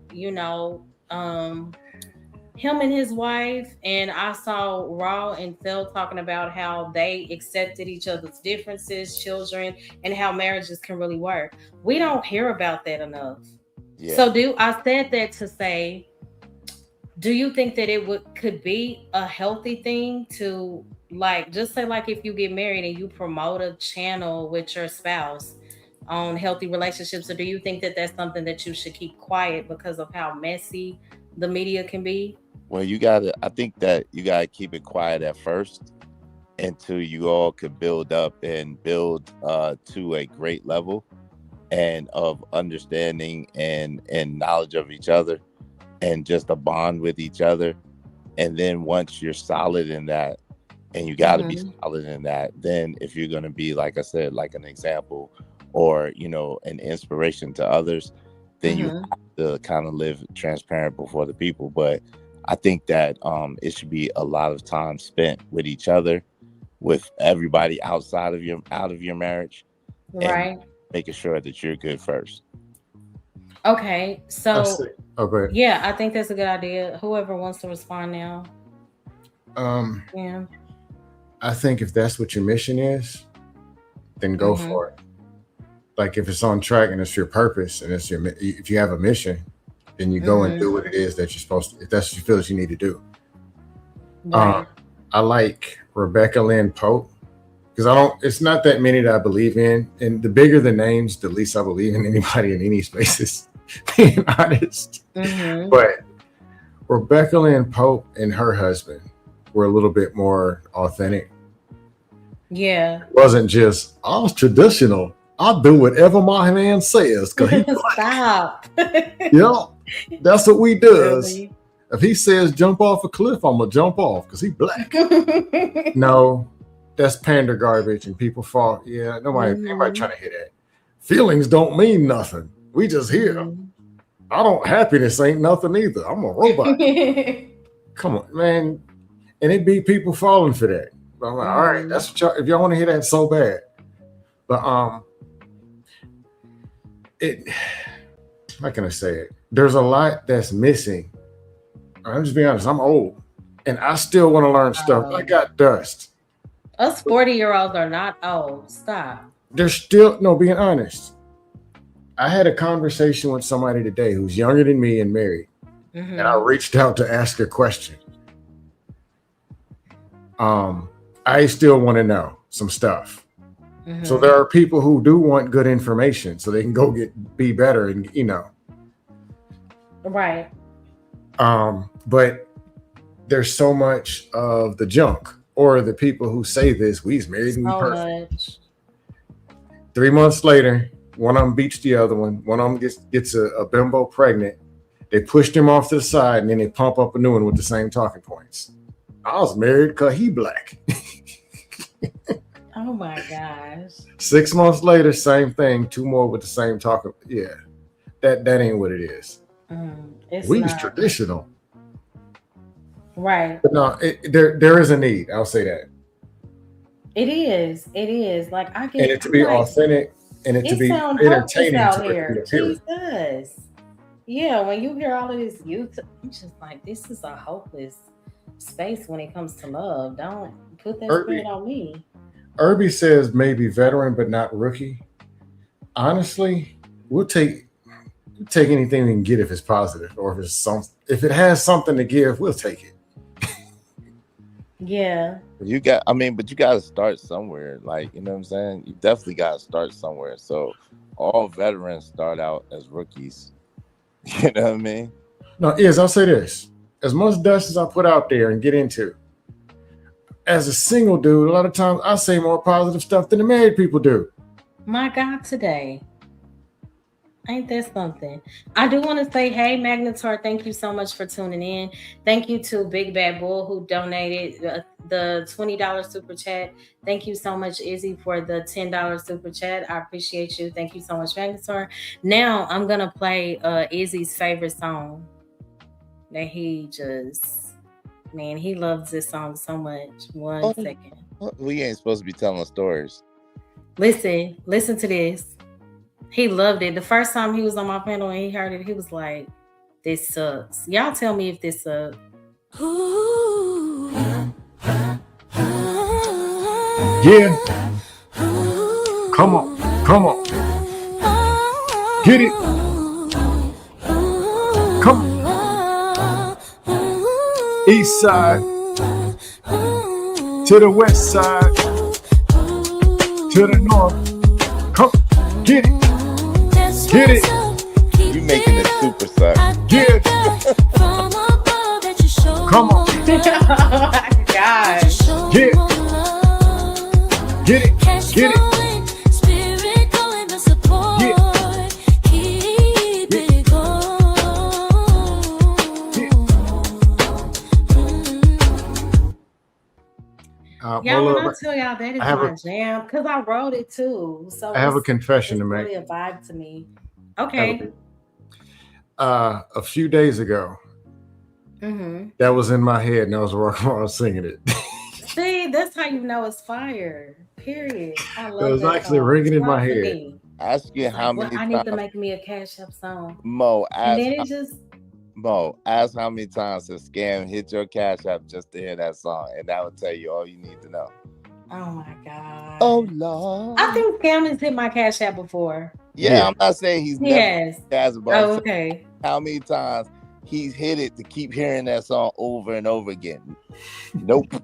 him and his wife, and I saw Raw and Phil talking about how they accepted each other's differences, children, and how marriages can really work. We don't hear about that enough. Yeah. So I said that to say, do you think that could be a healthy thing to like just say like if you get married and you promote a channel with your spouse on healthy relationships, or do you think that that's something that you should keep quiet because of how messy the media can be? Well, I think that you gotta keep it quiet at first until you all could build up and build to a great level and of understanding and knowledge of each other and just a bond with each other. And then once you're solid in that, and you got to be solid in that, then if you're going to be, like I said, like an example or, an inspiration to others, then you have to kind of live transparent before the people. But I think that it should be a lot of time spent with each other, with everybody out of your marriage, Right. making sure that you're good first. Okay. So go ahead. yeah, I think that's a good idea. Whoever wants to respond now. Yeah. I think if that's what your mission is, then go for it. Like if it's on track and it's your purpose and it's if you have a mission, then you go and do what it is that you're supposed to, if that's what you feel that you need to do. Right. I like Rebecca Lynn Pope because it's not that many that I believe in. And the bigger the names, the least I believe in anybody in any spaces, being honest. But Rebecca Lynn Pope and her husband were a little bit more authentic. Yeah. It wasn't just, I was traditional. I'll do whatever my man says. Cause he Stop. that's what we does. Really? If he says jump off a cliff, I'm gonna jump off because he black. No, that's pander garbage and people fall. Yeah, nobody trying to hear that. Feelings don't mean nothing. We just hear. Happiness ain't nothing either. I'm a robot. Come on, man. And it be people falling for that. But I'm like, all right, that's what y'all, if y'all want to hear that so bad. But how can I say it? There's a lot that's missing. I'm just being honest, I'm old and I still want to learn stuff. I got dust. Us 40-year-olds are not old. Stop. There's still, no, being honest. I had a conversation with somebody today who's younger than me and married. And I reached out to ask a question. I still want to know some stuff. So there are people who do want good information so they can go be better and Right. But there's so much of the junk or the people who say this, we's married and we perfect. Much. 3 months later, one of them beats the other one. One of them gets a bimbo pregnant. They pushed him off to the side, and then they pump up a new one with the same talking points. I was married because he black. Oh my gosh. 6 months later, same thing. 2 more with the same talking. Yeah, that ain't what it is. It's We was not. traditional, Right. but no, there is a need. I'll say that, It is. It is. Like I get and it to be like, authentic, and it to it be sounds hopeless entertaining out to here. the hearer. Jesus. Yeah, when you hear all of this youth, I'm just like, this is a hopeless space when it comes to love. Don't put that Irby. spirit on me. Irby says maybe veteran, but not rookie. Honestly, we'll take anything we can get if it's positive, or if it has something to give, we'll take it. Yeah. But you got to start somewhere. Like, you know what I'm saying? You definitely got to start somewhere. So all veterans start out as rookies. You know what I mean? No, I'll say this. As much dust as I put out there and get into, as a single dude, a lot of times I say more positive stuff than the married people do. My God, today. Ain't that something? I do want to say, hey, Magnetar, thank you so much for tuning in. Thank you to Big Bad Bull who donated the $20 super chat. Thank you so much, Izzy, for the $10 super chat. I appreciate you. Thank you so much, Magnetar. Now I'm going to play Izzy's favorite song that he just, man, he loves this song so much. One second. We ain't supposed to be telling stories. Listen to this. He loved it. The first time he was on my panel and he heard it, he was like, this sucks. Y'all tell me if this sucks. Yeah. Come on. Get it. Come on. East side to the west side to the north. Come, get it. Get it. You making it super suck. Get it. Come on. Oh my gosh. Get it. Get it. Get it. Y'all, well, when I tell y'all that is my jam, because I wrote it too. So I have a confession to make. Really a vibe to me. Okay. A few days ago, that was in my head, and I was walking around singing it. See, that's how you know it's fire. Period. I love it. It was actually ringing in my head. Ask you how many times. I need to make me a Cash App song. Mo, and then it just. Mo, ask how many times the scam hit your Cash App just to hear that song, and that will tell you all you need to know. Oh my God. Oh Lord. I think Scam has hit my Cash App before. Yeah, I'm not saying he's never. Yes. Oh, okay. How many times he's hit it to keep hearing that song over and over again? Nope.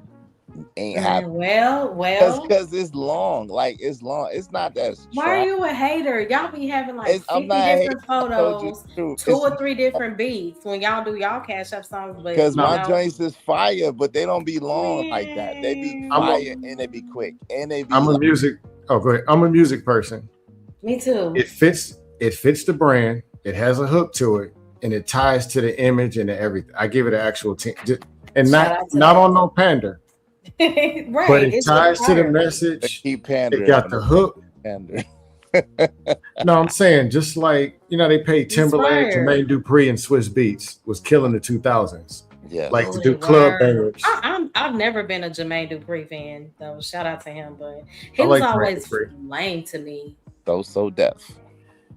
Ain't happening. Well. Because it's long. Like, it's long. It's not that strong. Why are you a hater? Y'all be having like 50 different photos, 2 or 3 different beats when y'all do y'all Cash App songs. Because my joints is fire, but they don't be long like that. They be fire and they be quick. And they be I'm a music. Oh, go ahead. I'm a music person. Me too. It fits the brand. It has a hook to it, and it ties to the image and everything. I give it an actual and not on no pander. Right, but it ties to the message. Keep pandering. It got the hook. No, I'm saying just like they paid Timberlake, Jermaine Dupri, and Swiss Beats was killing the 2000s. Yeah, like to do club bangers. I've never been a Jermaine Dupri fan, though. Shout out to him, but he was always lame to me. So deaf.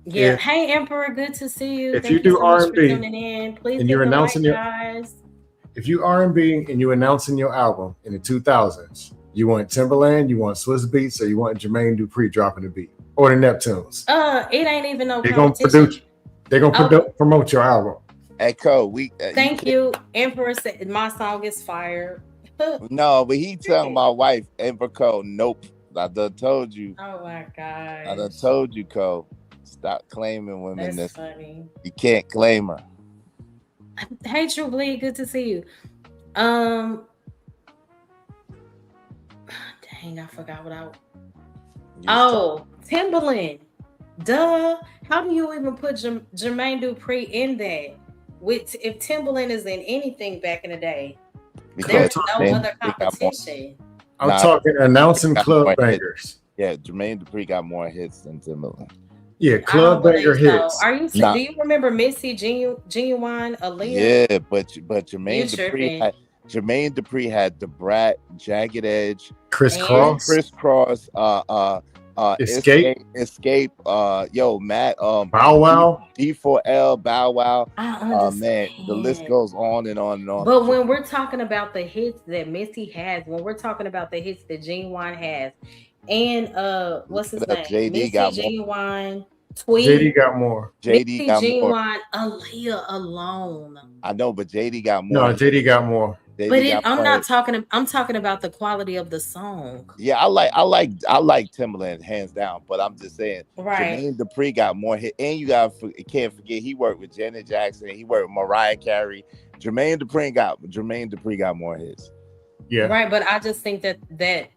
Yeah. Hey, Emperor, good to see you. If you do R&B and you're announcing if you R&B and you announcing your album in the 2000s, you want Timberland, you want Swiss Beats, or you want Jermaine Dupri dropping the beat, or the Neptunes. It ain't even no. They're gonna promote your album. Echo, thank you. Emperor said my song is fire. No, but he telling my wife, Emperor Cole, nope. I done told you. Oh my God. I done told you, Cole. Stop claiming women. That's funny. You can't claim her. Hey, True Bleed, good to see you. Dang, I forgot what Timberland. Duh. How do you even put Jermaine Dupri in that? with if Timberland is in anything back in the day, because there's no Jermaine other Dupri got more. competition. I'm Nah, talking announcing got club more hits. bangers. Yeah, Jermaine Dupri got more hits than Timberland. Yeah, I club don't banger believe so. hits. Are you? Nah. Do you remember Missy, Genuine, Aaliyah? Yeah, but You Jermaine tripping? Dupri had the Brat, Jagged Edge, Criss And Cross, Crisscross, Escape, Escape, Matt, Bow Wow. D4L, Bow Wow. I Man, the list understand. goes on and on and on. But when we're talking about the hits that Missy has, when we're talking about the hits that Genuine has, and what's his name? JD Missy, got more. Genuine, JD Tweet, got more. JD Missy, got more. Genuine, Aaliyah alone. I know, but JD got No, more. JD got more. JD But got I'm more not hits. talking. I'm talking about the quality of the song. Yeah, I like Timberland hands down, but I'm just saying Right. Jermaine Dupri got more hit, and you can't forget he worked with Janet Jackson, he worked with Mariah Carey. Jermaine Dupri got more hits. Yeah. Right, but I just think that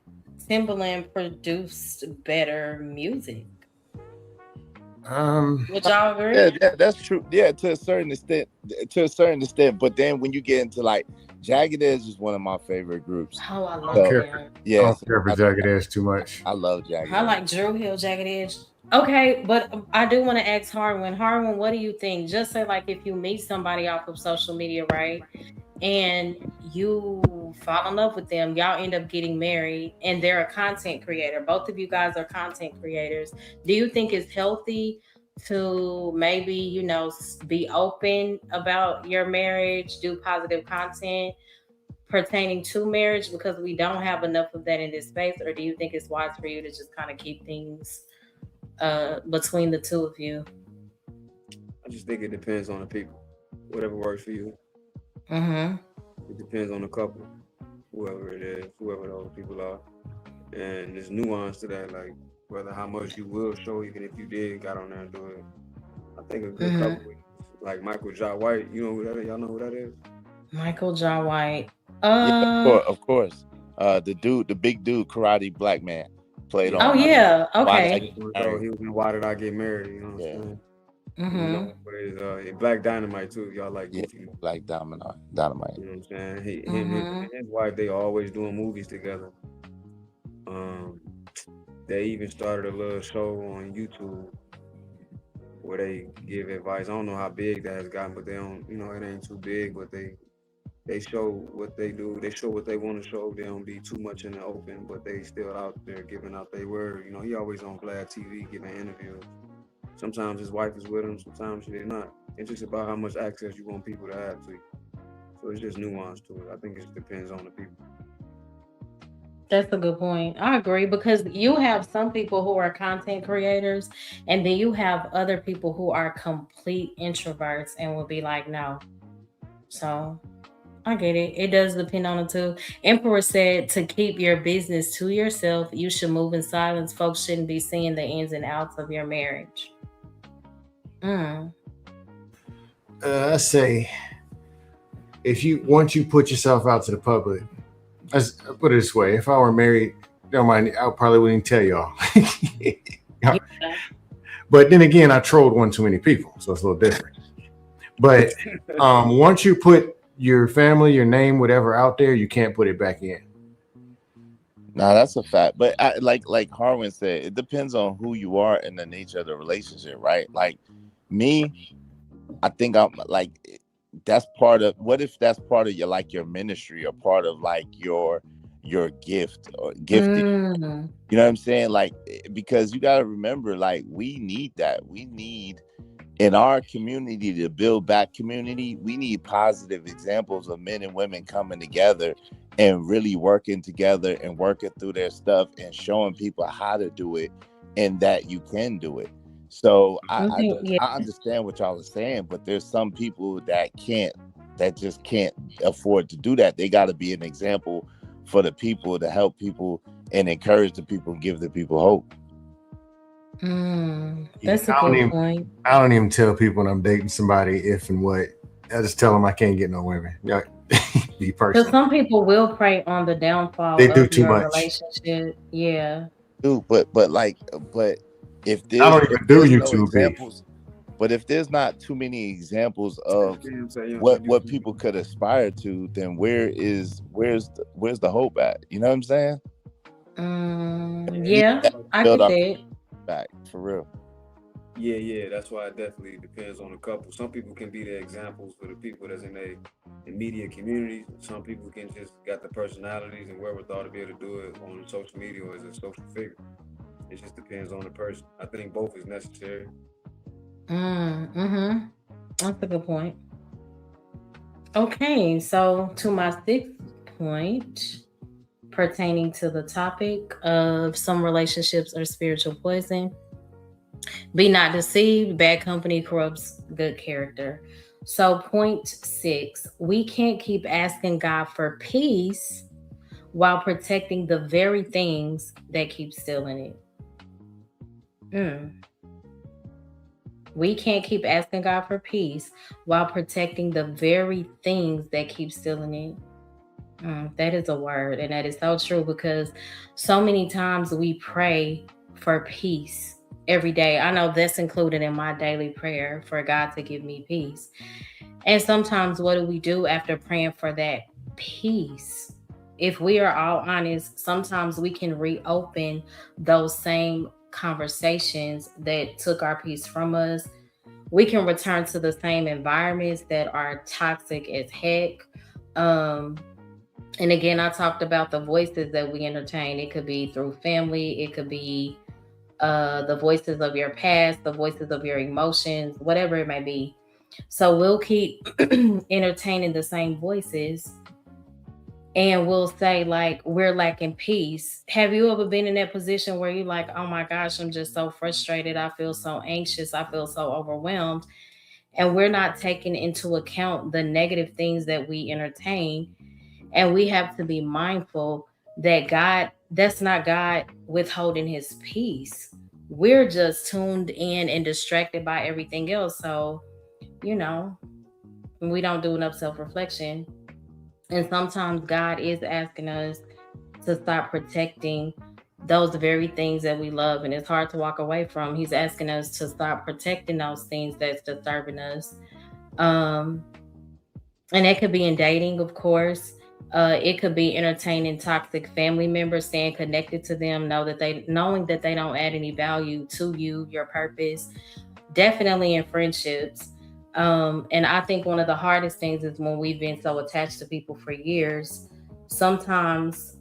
Timberland produced better music. Would y'all agree? Yeah, that's true. Yeah, to a certain extent. But then when you get into like Jagged Edge is one of my favorite groups. Oh, I love So, him. I Yeah, don't care for Jagged Edge too much. I love Jagged I Edge. like Drew Hill, Jagged Edge. Okay, but I do want to ask Harwin. Harwin, what do you think? Just say like if you meet somebody off of social media, right? And you fall in love with them, y'all end up getting married, and they're a content creator. Both of you guys are content creators. Do you think it's healthy to maybe, be open about your marriage, do positive content pertaining to marriage, because we don't have enough of that in this space? Or do you think it's wise for you to just kind of keep things between the two of you? I just think it depends on the people. Whatever works for you. Mm-hmm. It depends on the couple, whoever it is, whoever those people are. And there's nuance to that, like whether how much you will show, even if you did got on there and do it. I think a good couple, like Michael Jai White, you know who that is? Y'all know who that is? Michael Jai White. Yeah, of course. The big dude, karate black man, played on. Oh yeah, okay. He was in Why Did I Get Married? You know what I'm saying? Mm-hmm. But it's Black Dynamite too. Y'all like goofy. Black Dynamite. You know what I'm saying? Him and his wife, they always doing movies together. They even started a little show on YouTube where they give advice. I don't know how big that has gotten, but they don't, it ain't too big, but they show what they do. They show what they want to show. They don't be too much in the open, but they still out there giving out their word. He always on Glad TV giving interviews. Sometimes his wife is with him, sometimes she's not. It's just about how much access you want people to have to you. So it's just nuance to it. I think it just depends on the people. That's a good point. I agree, because you have some people who are content creators, and then you have other people who are complete introverts and will be like, no. So I get it. It does depend on the two. Emperor said to keep your business to yourself, you should move in silence. Folks shouldn't be seeing the ins and outs of your marriage. I say, once you put yourself out to the public, I put it this way: if I were married, don't mind, I probably wouldn't tell y'all. But then again, I trolled one too many people, so it's a little different. But once you put your family, your name, whatever out there, you can't put it back in. Nah, that's a fact. But like Harwin said, it depends on who you are and the nature of the relationship, right? Like me, I think I'm like, that's part of, what if that's part of your ministry, or part of like your gift or gifting? You know what I'm saying? Like, because you got to remember, like, we need that. We need, in our community, to build back community, we need positive examples of men and women coming together and really working together and working through their stuff and showing people how to do it and that you can do it. So I understand what y'all are saying, but there's some people that just can't afford to do that. They got to be an example for the people, to help people and encourage the people, give the people hope. That's a good point. I don't even tell people when I'm dating somebody if and what. I just tell them I can't get no women. Be personal. Because some people will prey on the downfall They do of too your much. relationship. Yeah. Dude, but if there's, I don't even do YouTube examples, But if there's not too many examples of Scam say, what people could aspire to, then where's the hope at? You know what I'm saying? Yeah, I Build get up that. back for real. Yeah, that's why it definitely depends on the couple. Some people can be the examples for the people that's in their immediate communities. Some people can just got the personalities and wherewithal to be able to do it on social media or as a social figure. It just depends on the person. I think both is necessary. That's a good point. Okay, so to my sixth point pertaining to the topic of some relationships are spiritual poison. Be not deceived, bad company corrupts good character. So, point 6, we can't keep asking God for peace while protecting the very things that keep stealing it. We can't keep asking God for peace while protecting the very things that keep stealing it. That is a word, and that is so true, because so many times we pray for peace every day. I know that's included in my daily prayer for God to give me peace. And sometimes what do we do after praying for that peace? If we are all honest, sometimes we can reopen those same conversations that took our peace from us. We can return to the same environments that are toxic as heck. And again, I talked about the voices that we entertain. It could be through family. It could be the voices of your past, the voices of your emotions, whatever it may be. So we'll keep entertaining the same voices, and we'll say like we're lacking peace. Have you ever been in that position where you're like, oh my gosh, I'm just so frustrated. I feel so anxious. I feel so overwhelmed. And we're not taking into account the negative things that we entertain. And we have to be mindful that that's not God withholding his peace. We're just tuned in and distracted by everything else. So, we don't do enough self-reflection. And sometimes God is asking us to stop protecting those very things that we love, and it's hard to walk away from. He's asking us to stop protecting those things that's disturbing us. And that could be in dating, of course. It could be entertaining toxic family members, staying connected to them, knowing that they don't add any value to you, your purpose. Definitely in friendships. And I think one of the hardest things is when we've been so attached to people for years. Sometimes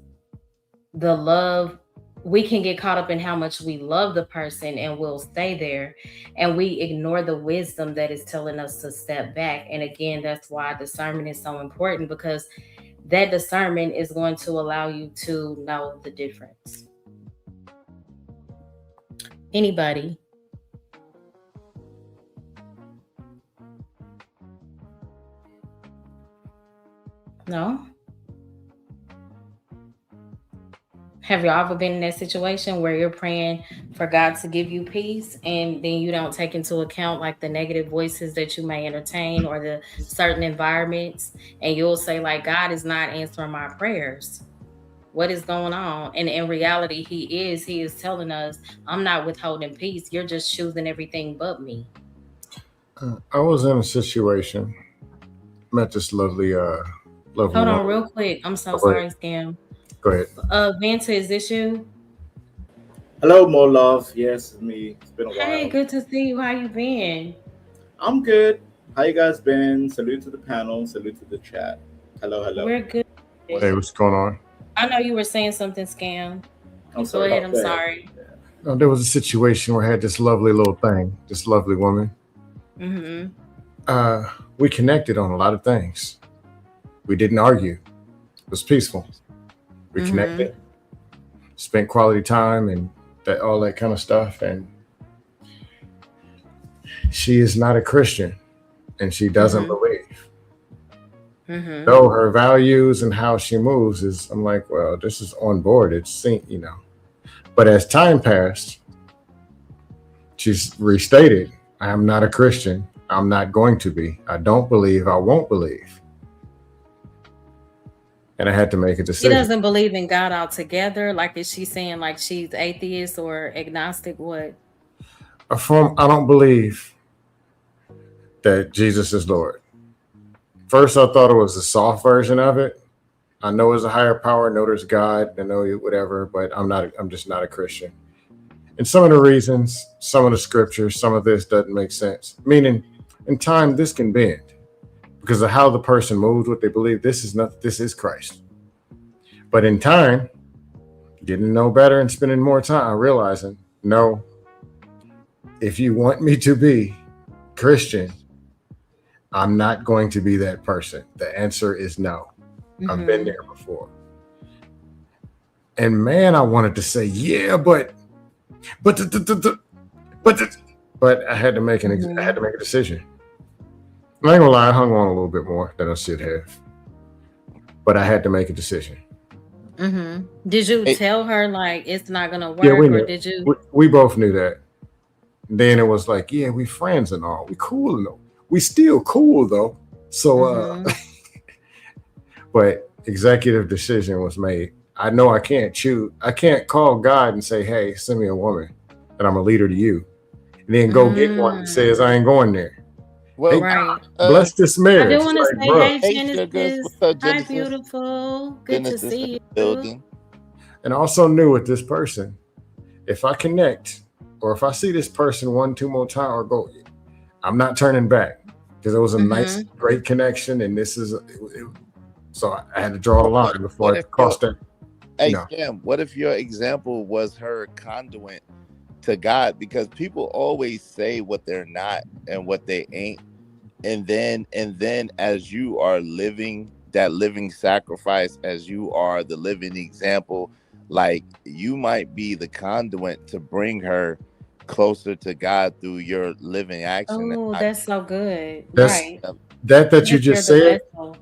we can get caught up in how much we love the person, and we'll stay there, and we ignore the wisdom that is telling us to step back. And again, that's why discernment is so important, because that discernment is going to allow you to know the difference. Anybody? No? Have you ever been in that situation where you're praying for God to give you peace, and then you don't take into account like the negative voices that you may entertain or the certain environments, and you'll say like, God is not answering my prayers. What is going on? And in reality, he is telling us, I'm not withholding peace. You're just choosing everything but me. I was in a situation, met this lovely Hold on real quick. I'm so sorry, Scam. Go ahead. Vanta, is this you? Hello, More Love. Yes, it's me. It's been a while. Hey, good to see you. How you been? I'm good. How you guys been? Salute to the panel. Salute to the chat. Hello. We're good. Hey, what's going on? I know you were saying something, Scam. I'm Go sorry. ahead. I'm sorry. There was a situation where I had this lovely little thing, this lovely woman. Mm-hmm. We connected on a lot of things. We didn't argue. It was peaceful. We connected, spent quality time, and all that kind of stuff. And she is not a Christian, and she doesn't believe. Though her values and how she moves is, I'm like, well, this is on board. It's, But as time passed, she's restated, I am not a Christian. I'm not going to be. I don't believe. I won't believe. And I had to make a decision. She doesn't believe in God altogether. Like, is she saying like she's atheist or agnostic? What? I don't believe that Jesus is Lord. First, I thought it was a soft version of it. I know there's a higher power, I know there's God, I know whatever, but I'm just not a Christian. And some of the reasons, some of the scriptures, some of this doesn't make sense. Meaning, in time, this can bend because of how the person moves, what they believe. This is Christ. But in time, getting to know better and spending more time, realizing, no, if you want me to be Christian, I'm not going to be that person. The answer is no. I've been there before. And man, I wanted to say, yeah, but I had to make I had to make a decision. I'm not gonna lie, I hung on a little bit more than I should have. But I had to make a decision. Did you tell her like it's not gonna work, Yeah, we or knew. did you? We both knew that. Then it was like, yeah, we friends and all. We cool and all. We still cool though. So but executive decision was made. I know I can't choose. I can't call God and say, hey, send me a woman that I'm a leader to you. And then go get one that says I ain't going there. Well, Hey, Right. bless this I marriage. do want to Like, say, bro. hey, Hey, Genesis. Sugars, what's up, Hi, Genesis? beautiful. Good to Genesis see in you. the building. And I also knew with this person, if I connect or if I see this person 1-2 more times or go, I'm not turning back because it was a nice, great connection. And this is, so I had to draw the line before I crossed that. Hey, No. Sam, what if your example was her conduit to God? Because people always say what they're not and what they ain't. And then as you are living that living sacrifice, as you are the living example, like you might be the conduit to bring her closer to God through your living action. Oh, that's so good. That's Right. that you If just you're the said. vessel.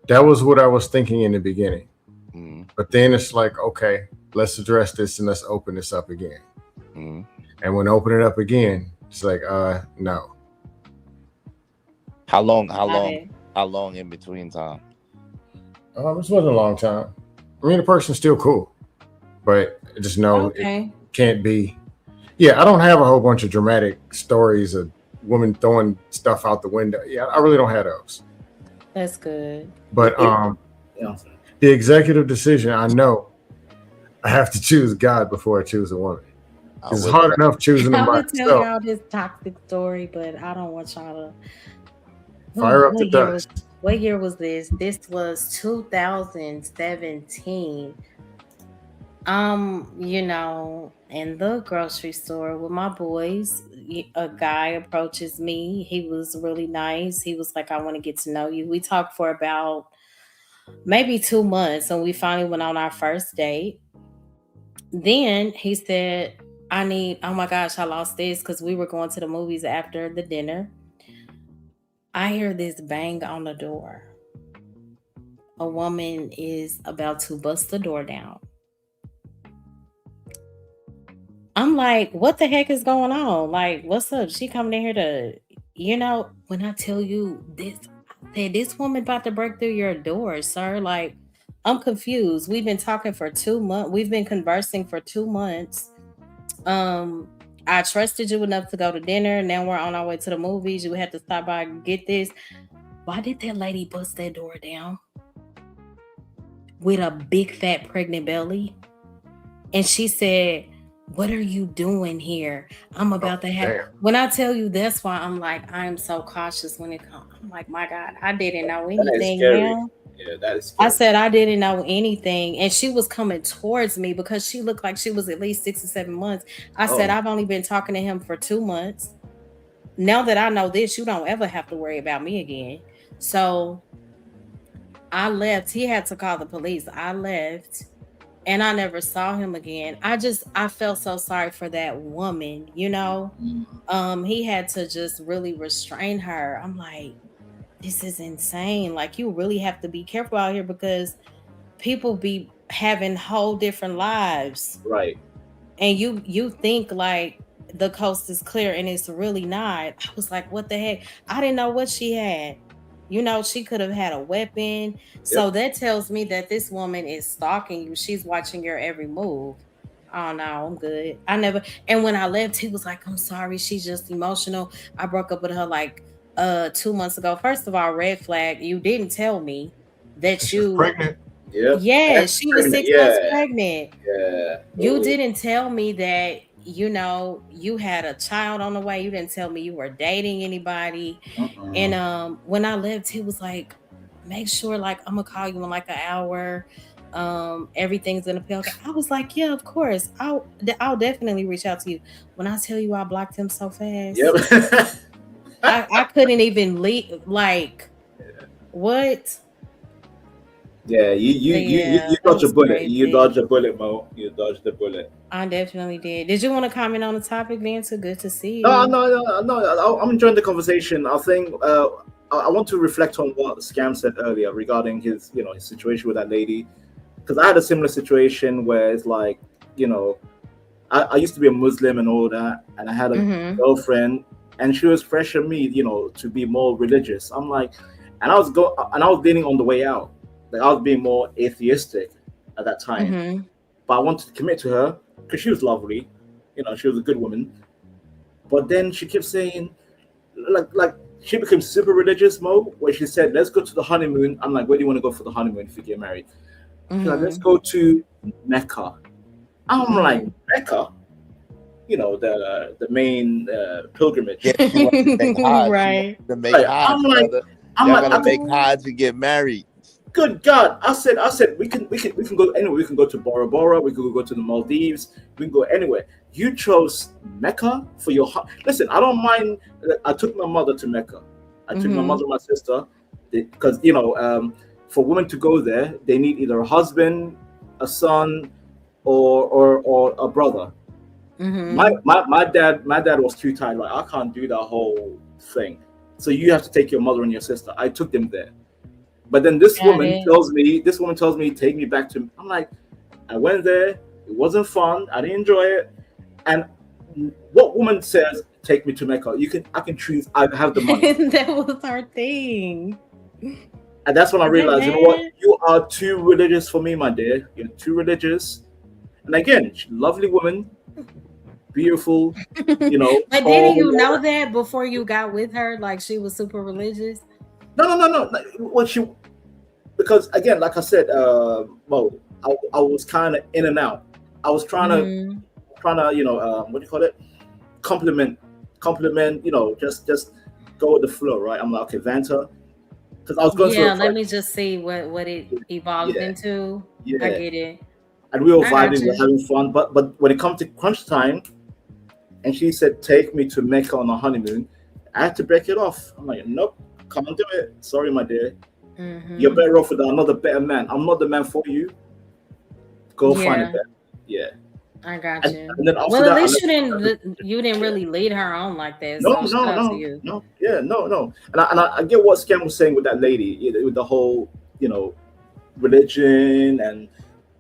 That was what I was thinking in the beginning. Mhm, But then it's like, okay, let's address this and let's open this up again. mhm. And when I open it up again, it's like, no. How long in between time? This wasn't a long time. I mean, the person's still cool, but I just know it Okay. can't be. Yeah, I don't have a whole bunch of dramatic stories of women throwing stuff out the window. Yeah, I really don't have those. That's good. But Yeah. the executive decision, I know I have to choose God before I choose a woman. I It's would- hard enough choosing them I by would tell myself. y'all this toxic story, but I don't want y'all to. Fire up the What year was- dust. What year was this? This was 2017. In the grocery store with my boys, a guy approaches me. He was really nice. He was like, I want to get to know you. We talked for about maybe 2 months, and we finally went on our first date. Then he said, oh my gosh, I lost this because we were going to the movies after the dinner. I hear this bang on the door. A woman is about to bust the door down. I'm like, what the heck is going on? Like, what's up? She coming in here to, when I tell you this, this woman about to break through your door, sir. Like, I'm confused. We've been talking for 2 months. We've been conversing for 2 months. I trusted you enough to go to dinner. Now we're on our way to the movies. You had to stop by and get this. Why did that lady bust that door down with a big fat pregnant belly? And she said, what are you doing here? I'm about to have. Damn. When I tell you, that's why I'm like, I'm so cautious when it comes. I'm like, my God, I didn't know That is anything. scary. Now. Yeah, that is scary. I said I didn't know anything, and she was coming towards me because she looked like she was at least 6 or 7 months. I said, I've only been talking to him for 2 months. Now that I know this, you don't ever have to worry about me again. So I left. He had to call the police. I left, and I never saw him again. I felt so sorry for that woman, He had to just really restrain her. I'm like, this is insane. Like, you really have to be careful out here because people be having whole different lives. Right. And you think like the coast is clear and it's really not. I was like, what the heck? I didn't know what she had. She could have had a weapon. So that tells me that this woman is stalking you. She's watching your every move. Oh no, I'm good. And when I left, he was like, I'm sorry, she's just emotional. I broke up with her like 2 months ago. First of all, red flag, you didn't tell me that She's you pregnant. Yep. yeah, That's she was pregnant. 6 months Yeah. pregnant. Yeah. You Ooh. didn't tell me that, you know, you had a child on the way. You didn't tell me you were dating anybody. Mm-mm. And when I left, he was like, make sure like I'm gonna call you in like an hour. Everything's gonna be okay. I was like, yeah, of course. I'll definitely reach out to you. When I tell you I blocked him so fast, Yep. I couldn't even leave. Like, what? Yeah, you Yeah, that dodged a was bullet. You crazy. dodged a bullet, Mo. You dodged a bullet. I definitely did. Did you want to comment on the topic, Vanta? Good to see you. No. I'm enjoying the conversation. I think I want to reflect on what Scam said earlier regarding his his situation with that lady, because I had a similar situation where it's like I used to be a Muslim and all that, and I had a Mhm. girlfriend, and she was pressuring me to be more religious. I'm like, and I was dating on the way out. Like I was being more atheistic at that time, Mhm. but I wanted to commit to her because she was lovely, she was a good woman. But then she kept saying, like she became super religious, Mo, where she said, "Let's go to the honeymoon." I'm like, "Where do you want to go for the honeymoon if you get married?" She's like, "Let's Mhm. go to Mecca." I'm like, Mhm. "Mecca?" The main pilgrimage. Yeah, she wants to make Hajj. She wants Right. to make Right. Hajj, brother. I'm Y'all like, gonna make Hajj and get married. good God! I said we can go anywhere. We can go to Bora Bora. We could go to the Maldives. We can go anywhere. You chose Mecca for your listen. I don't mind. I took my mother to Mecca. I took my Mhm. mother and my sister because for women to go there, they need either a husband, a son, or a brother. Mhm. My dad was too tired. Like, I can't do that whole thing. So you have to take your mother and your sister. I took them there. But then this Got woman it. tells me, take me back to. I'm like, I went there. It wasn't fun. I didn't enjoy it. And what woman says, take me to Mecca? I can choose. I have the money. That was our thing. And that's when I Is that realized, you know what? bad? You are too religious for me, my dear. You're too religious. And again, she's a lovely woman, beautiful, But didn't tall. you know that before you got with her? Like she was super religious. No. Well, because again, like I said, Mo, I was kind of in and out. I was trying to, Mhm. what do you call it? Compliment, just go with the flow, right? I'm like, okay, Vanta, because I was going through Yeah, a let project. me just see what it evolved Yeah, into. I yeah, get it. and we were I got vibing, we were you. having fun. But when it comes to crunch time, and she said, take me to Mecca on a honeymoon, I had to break it off. I'm like, nope, can't do it. Sorry, my dear. You're Mhm. better off with another better man. I'm not the man for you. Go find a Yeah, better. Yeah. I got And, you. and then after Well, at that, I least left. you didn't Yeah. really lead her on like that. No, So shout no, out to no, you. no. Yeah, no. And I get what Scam was saying with that lady, with the whole, religion and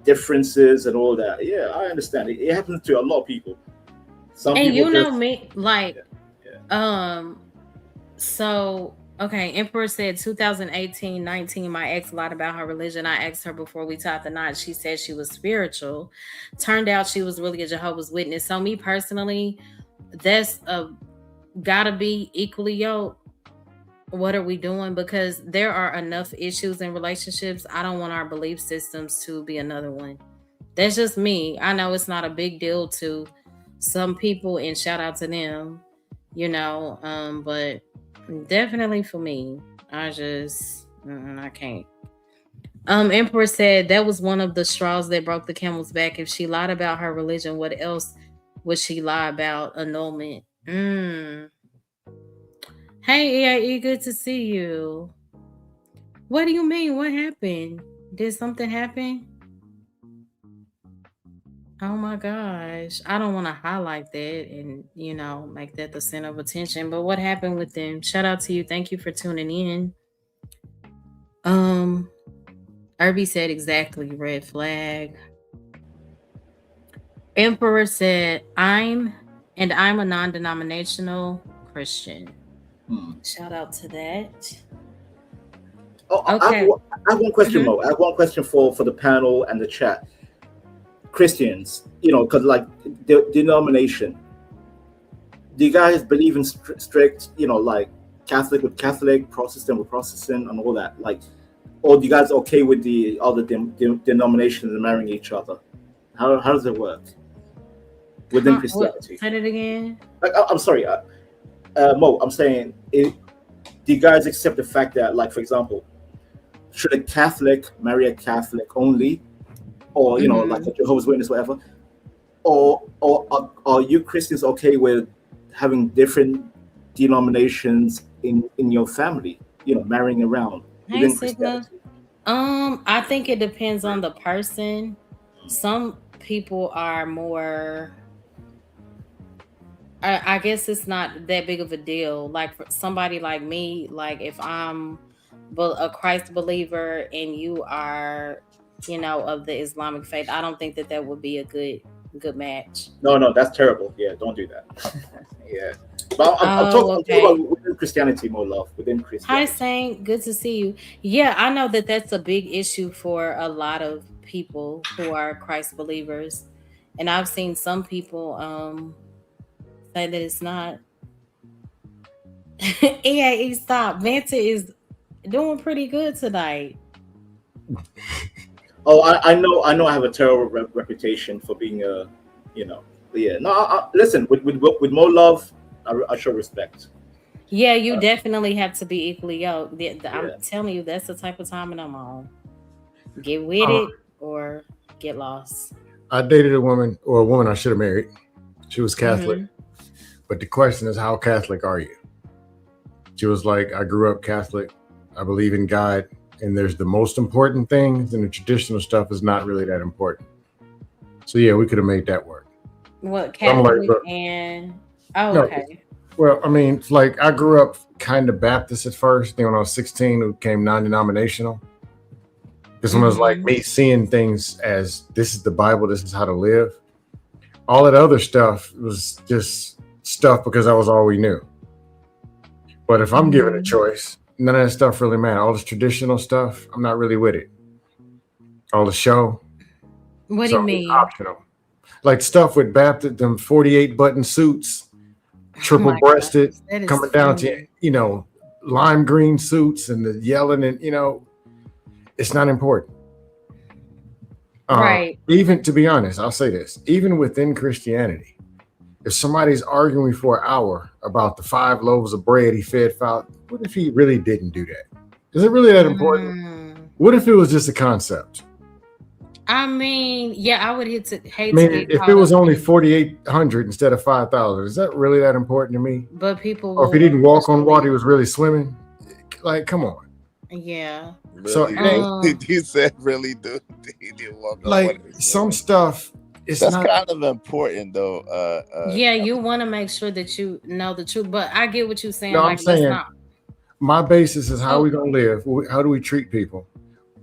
differences and all that. Yeah, I understand. It happens to a lot of people. Some And people you know just me, like, yeah. so okay, Emperor said 2018-19, my ex lied about her religion. I asked her before we tied the knot. She said she was spiritual. Turned out she was really a Jehovah's Witness. So me personally, that's gotta be equally yoked. What are we doing? Because there are enough issues in relationships. I don't want our belief systems to be another one. That's just me. I know it's not a big deal to some people, and shout out to them, but definitely for me, I just I can't. Emperor said that was one of the straws that broke the camel's back. If she lied about her religion, what else would she lie about? Annulment. Hey, EAE, good to see you. What do you mean? What happened? Did something happen? Oh my gosh. I don't want to highlight that and, make that the center of attention. But what happened with them? Shout out to you. Thank you for tuning in. Irby said exactly, red flag. Emperor said, I'm a non-denominational Christian. Shout out to that. Oh, Okay. I have one question, Mhm. Mo. I have one question for the panel and the chat. Christians, because like the denomination, do you guys believe in strict, like Catholic with Catholic, Protestant with Protestant, and all that? Like, or you guys okay with the other denominations marrying each other? How does it work within Christianity? Say it again. Like, I'm sorry, Mo. I'm saying, do you guys accept the fact that, like, for example, should a Catholic marry a Catholic only, or like a Jehovah's Witness, whatever, or are you Christians okay with having different denominations in your family? Marrying around within Christianity. I think it depends on the person. Some people are more. I guess it's not that big of a deal. Like for somebody like me, like if I'm a Christ believer and you are, of the Islamic faith, I don't think that would be a good match. No, that's terrible. Yeah, don't do that. Yeah. But I'm talking about within Christianity, more love within Christianity. Hi, Saint. Good to see you. Yeah, I know that's a big issue for a lot of people who are Christ believers, and I've seen some people say that it's not. EAE, stop. Vanta is doing pretty good tonight. Oh, I know. I have a terrible reputation for being yeah. No, listen. With more love, I show respect. Yeah, you definitely have to be equally yoked. I'm telling you, that's the type of time that I'm on. Get with it or get lost. I dated a woman I should have married. She was Catholic. But the question is, how Catholic are you? She was like, I grew up Catholic. I believe in God. And there's the most important things, and the traditional stuff is not really that important. So yeah, we could have made that work. What, Catholic and... Oh, no, okay. Well, I mean, like I grew up kind of Baptist at first. Then when I was 16, it became non-denominational. Because when it was like me seeing things as this is the Bible, this is how to live. All that other stuff was just stuff because that was all we knew. But if I'm given a choice, none of that stuff really matters. All this traditional stuff, I'm not really with it. All the show. What do you mean? Optional. Like stuff with Baptist, them 48 button suits, triple breasted, coming down to, lime green suits and the yelling and, it's not important. Right. Even to be honest, I'll say this, even within Christianity, if somebody's arguing for an hour about the 5 loaves of bread he fed, what if he really didn't do that? Is it really that important? What if it was just a concept? I mean, yeah, I would hate to if it was only 4,800 instead of 5,000, is that really that important to me? But people, or if he didn't walk on water, he was really swimming. Like, come on. Yeah. Really? So you said really, dude? He didn't walk on like water. Some stuff. That's not kind of important, though. Yeah, you want to make sure that you know the truth, but I get what you're saying. No, I'm saying my basis is how we gonna live. How do we treat people?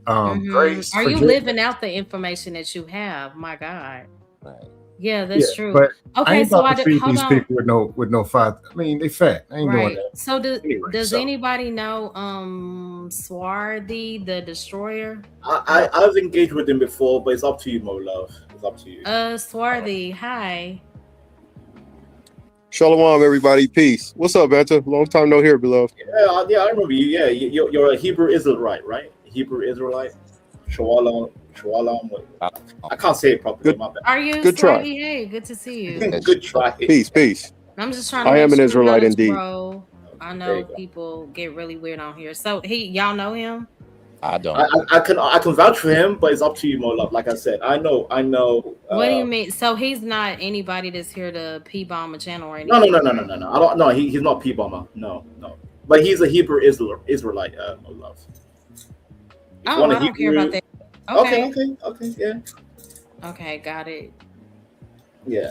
Grace. Are you living out the information that you have? My God. Right. Yeah, that's true. But okay, I ain't about to feed these people with no fat. I mean, they fat. I ain't doing that. So does anybody know Swarthy the Destroyer? I've engaged with him before, but it's up to you, Mo Love. It's up to you. Swarthy, hi. Shalom, everybody. Peace. What's up, Vanta? Long time no hear, beloved. Yeah, I remember you. Yeah, you're a Hebrew Israelite, right? Hebrew Israelite. Shalom. I can't say it properly. Good. Are you? Good try. Hey, good to see you. Good try. Peace. I'm just trying to. I am an Israelite indeed. Bro. I know people get really weird on here. So y'all know him? I don't. I can vouch for him, but it's up to you, Mo Love. Like I said, I know. What do you mean? So he's not anybody that's here to P-bomb a channel or anything? No. I don't. No, he's not P-bomber. No. But he's a Hebrew Israelite, Mo Love. I don't care about that. Okay, yeah. Okay, got it. Yeah.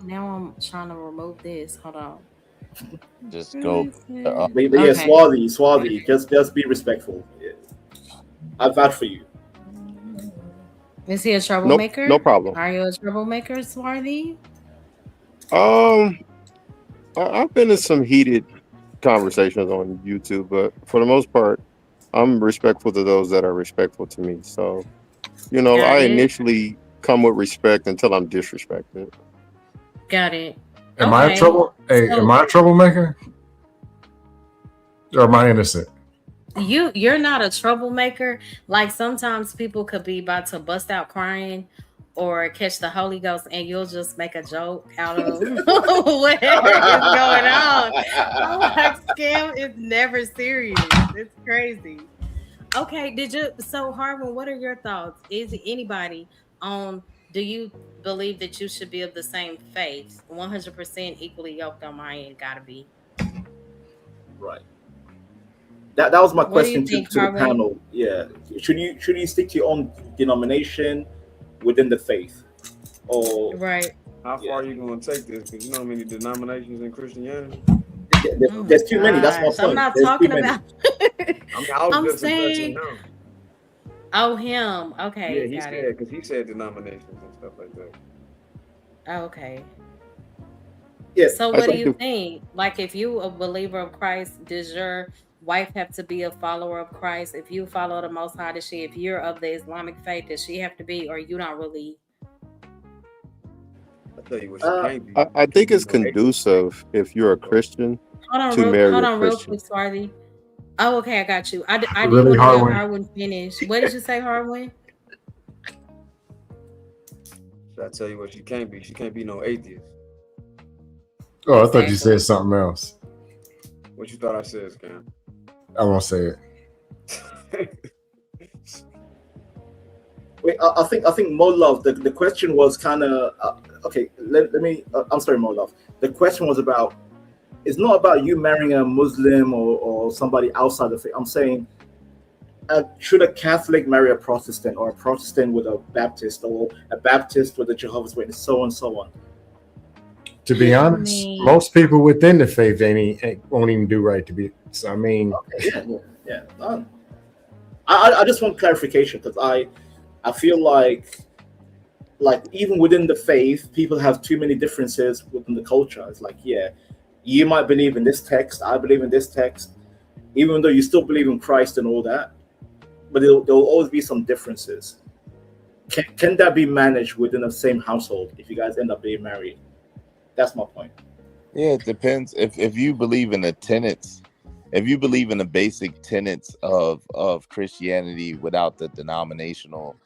Now I'm trying to remove this. Hold on. Just go. Yeah, Swarthy. Just be respectful. Yeah. I vouch for you. Is he a troublemaker? No problem. Are you a troublemaker, Swarthy? I've been in some heated conversations on YouTube, but for the most part, I'm respectful to those that are respectful to me. So, I initially come with respect until I'm disrespected. Got it. Am I a troublemaker? Or am I innocent? You're not a troublemaker. Like sometimes people could be about to bust out crying or catch the Holy Ghost and you'll just make a joke out of whatever is going on. I'm like, scam is never serious. It's crazy. Okay, so Harvin, what are your thoughts? Is anybody on do you believe that you should be of the same faith? 100% equally yoked on my end, gotta be. Right. That was my What do you question think, to the Harvin? panel. Yeah. Should you stick to your own denomination within the faith? Or Right. How far are you going to take this? Because you know how many denominations in Christianity? Oh there's my too many. That's my gosh. I'm point. not There's too talking many. about I mean, I was I'm just addressing saying him. oh him. Yeah, Okay, he got said, it. because he said denominations and stuff like that. Okay. Yeah. So I what do think you if, think? Like if you a believer of Christ, does your wife have to be a follower of Christ? If you follow the Most High, does she? If you're of the Islamic faith, does she have to be? Or you don't really? I tell you what, she Uh, can't be. I She think can't it's be no atheist. conducive if you're a Christian to marry Hold a on, real Christian. quick, Swarthy. Oh, okay, I got you. I did Really, want to let Harwin? Harwin finish. What did you say, Harwin? So I tell you what, she can't be. She can't be no atheist. Oh, I thought you Exactly. said something else. What you thought I said, Scam? I won't say it. Wait, I think Mo Love. The question was kind of okay. Let me. I'm sorry, Mo Love. The question was about. It's not about you marrying a Muslim or somebody outside the faith. I'm saying, should a Catholic marry a Protestant, or a Protestant with a Baptist, or a Baptist with a Jehovah's Witness, so on and so on? To be I honest, mean, most people within the faith won't even do right to be. So I mean, Yeah. I just want clarification because I feel like even within the faith, people have too many differences within the culture. It's like, yeah, you might believe in this text, I believe in this text, even though you still believe in Christ and all that, but there will always be some differences. Can that be managed within the same household if you guys end up being married? That's my point. Yeah, it depends. If you believe in the tenets, if you believe in the basic tenets of Christianity without the denominational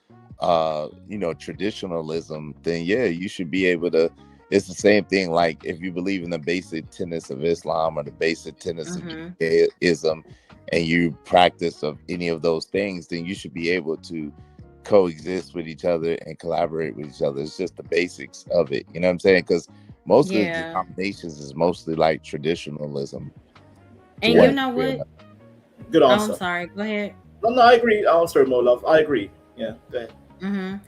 traditionalism, then yeah, you should be able to. It's the same thing. Like if you believe in the basic tenets of Islam or the basic tenets of Judaism, and you practice of any of those things, then you should be able to coexist with each other and collaborate with each other. It's just the basics of it. You know what I'm saying? Because most of the yeah. denominations is mostly like traditionalism. And one you know degree or what? Good Oh, I'm answer. sorry. Go ahead. No, I agree. I'm sorry, Mo Love. I agree. Yeah, go ahead.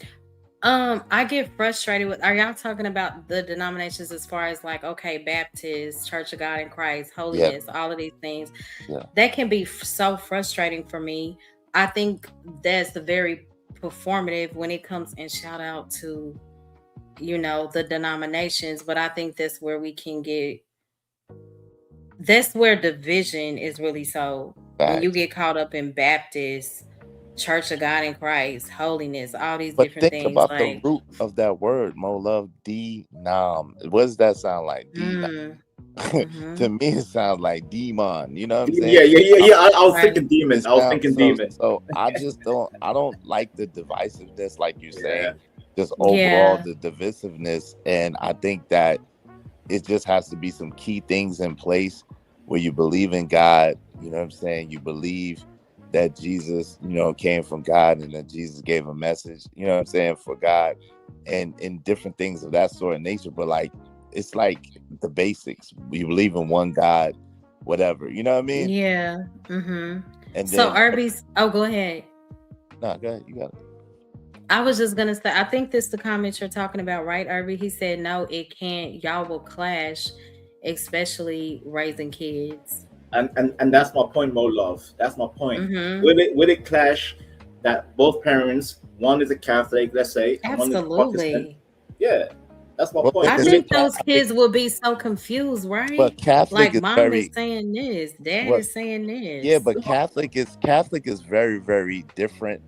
I get frustrated with. Are y'all talking about the denominations as far as like, okay, Baptist, Church of God in Christ, Yeah, holiness, all of these things? yeah. That can be so frustrating for me. I think that's the very performative when it comes, and shout out to the denominations, but I think that's where we can get. That's where division is really so. When you Facts. get caught up in Baptist, Church of God in Christ, holiness, all these But different think things, about the like, root of that word, Mo Love, denom. What does that sound like? Denom. mm, To me, it sounds like demon. You know what I'm Yeah, saying? I was right. thinking demon. It I was sounds thinking so. demon. So I don't like the divisiveness, like you're Yeah. saying. Just overall Yeah. the divisiveness, and I think that it just has to be some key things in place where you believe in God. You know what I'm saying? You believe that Jesus, came from God and that Jesus gave a message, you know what I'm saying, for God and different things of that sort of nature. But like, it's like the basics. You believe in one God, whatever, you know what I mean? Yeah. And So then, Irby's. Oh, go ahead. no, go ahead. You got it. I was just gonna say. I think this the comment you're talking about, right, Irby? He said, "No, it can't. Y'all will clash, especially raising kids." And that's my point, Mo Love. That's my point. Mm-hmm. Will it clash that both parents, one is a Catholic, let's say, and one is a Protestant? Absolutely. Yeah, that's my Well, point. I it's Will think it? those I think, kids will be so confused, but right? Catholic Like, is mom is very, saying this, dad what, is saying yeah, this. but Catholic is very, very different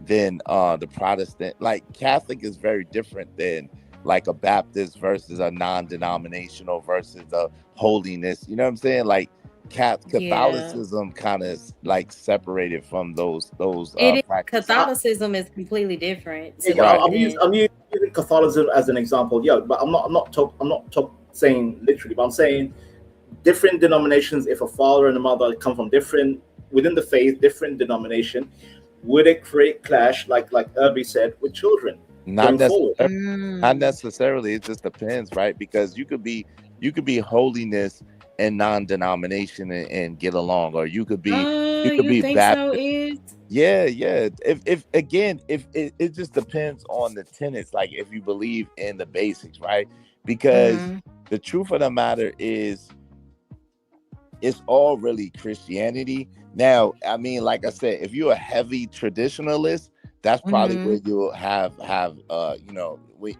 than the Protestant. Like Catholic is very different than like a Baptist versus a non-denominational versus a holiness. You know what I'm saying? Like Yeah. Catholicism kind of like separated from those It is. practices. Catholicism is completely different Yeah, to but Right. I'm using Catholicism as an example. Yeah, but I'm not saying literally, but I'm saying different denominations. If a father and a mother come from different within the faith, different denomination, would it create clash, like Irby said, with children Not going forward? necessarily. Not Mm. necessarily. It just depends, right? Because you could be holiness and non-denomination and get along, or you could You be think so? Baptist. Is Yeah, yeah. If again, if it just depends on the tenets, like if you believe in the basics, right? Because mm-hmm. the truth of the matter is it's all really Christianity. Now, I mean, like I said, if you're a heavy traditionalist, that's probably Mm-hmm. where you'll have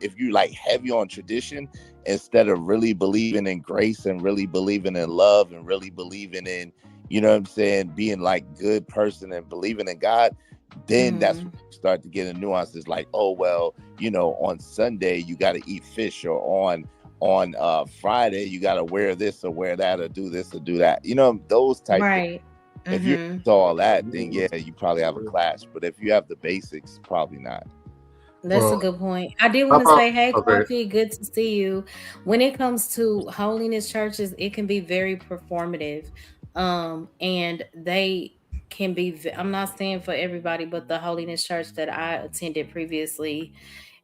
if you like heavy on tradition instead of really believing in grace and really believing in love and really believing in, you know what I'm saying, being like good person and believing in God, then that's Mm-hmm. when you start to get a nuances like, oh well, on Sunday you got to eat fish, or on Friday you got to wear this or wear that or do this or do that, those type things. Right. If you're Mm-hmm. into all that, then yeah, you probably have a clash, but if you have the basics, probably not. That's a Well, good point. I did how want to about say, hey, okay? Coffee, good to see you. When it comes to holiness churches, it can be very performative. And they can be, I'm not saying for everybody, but the holiness church that I attended previously,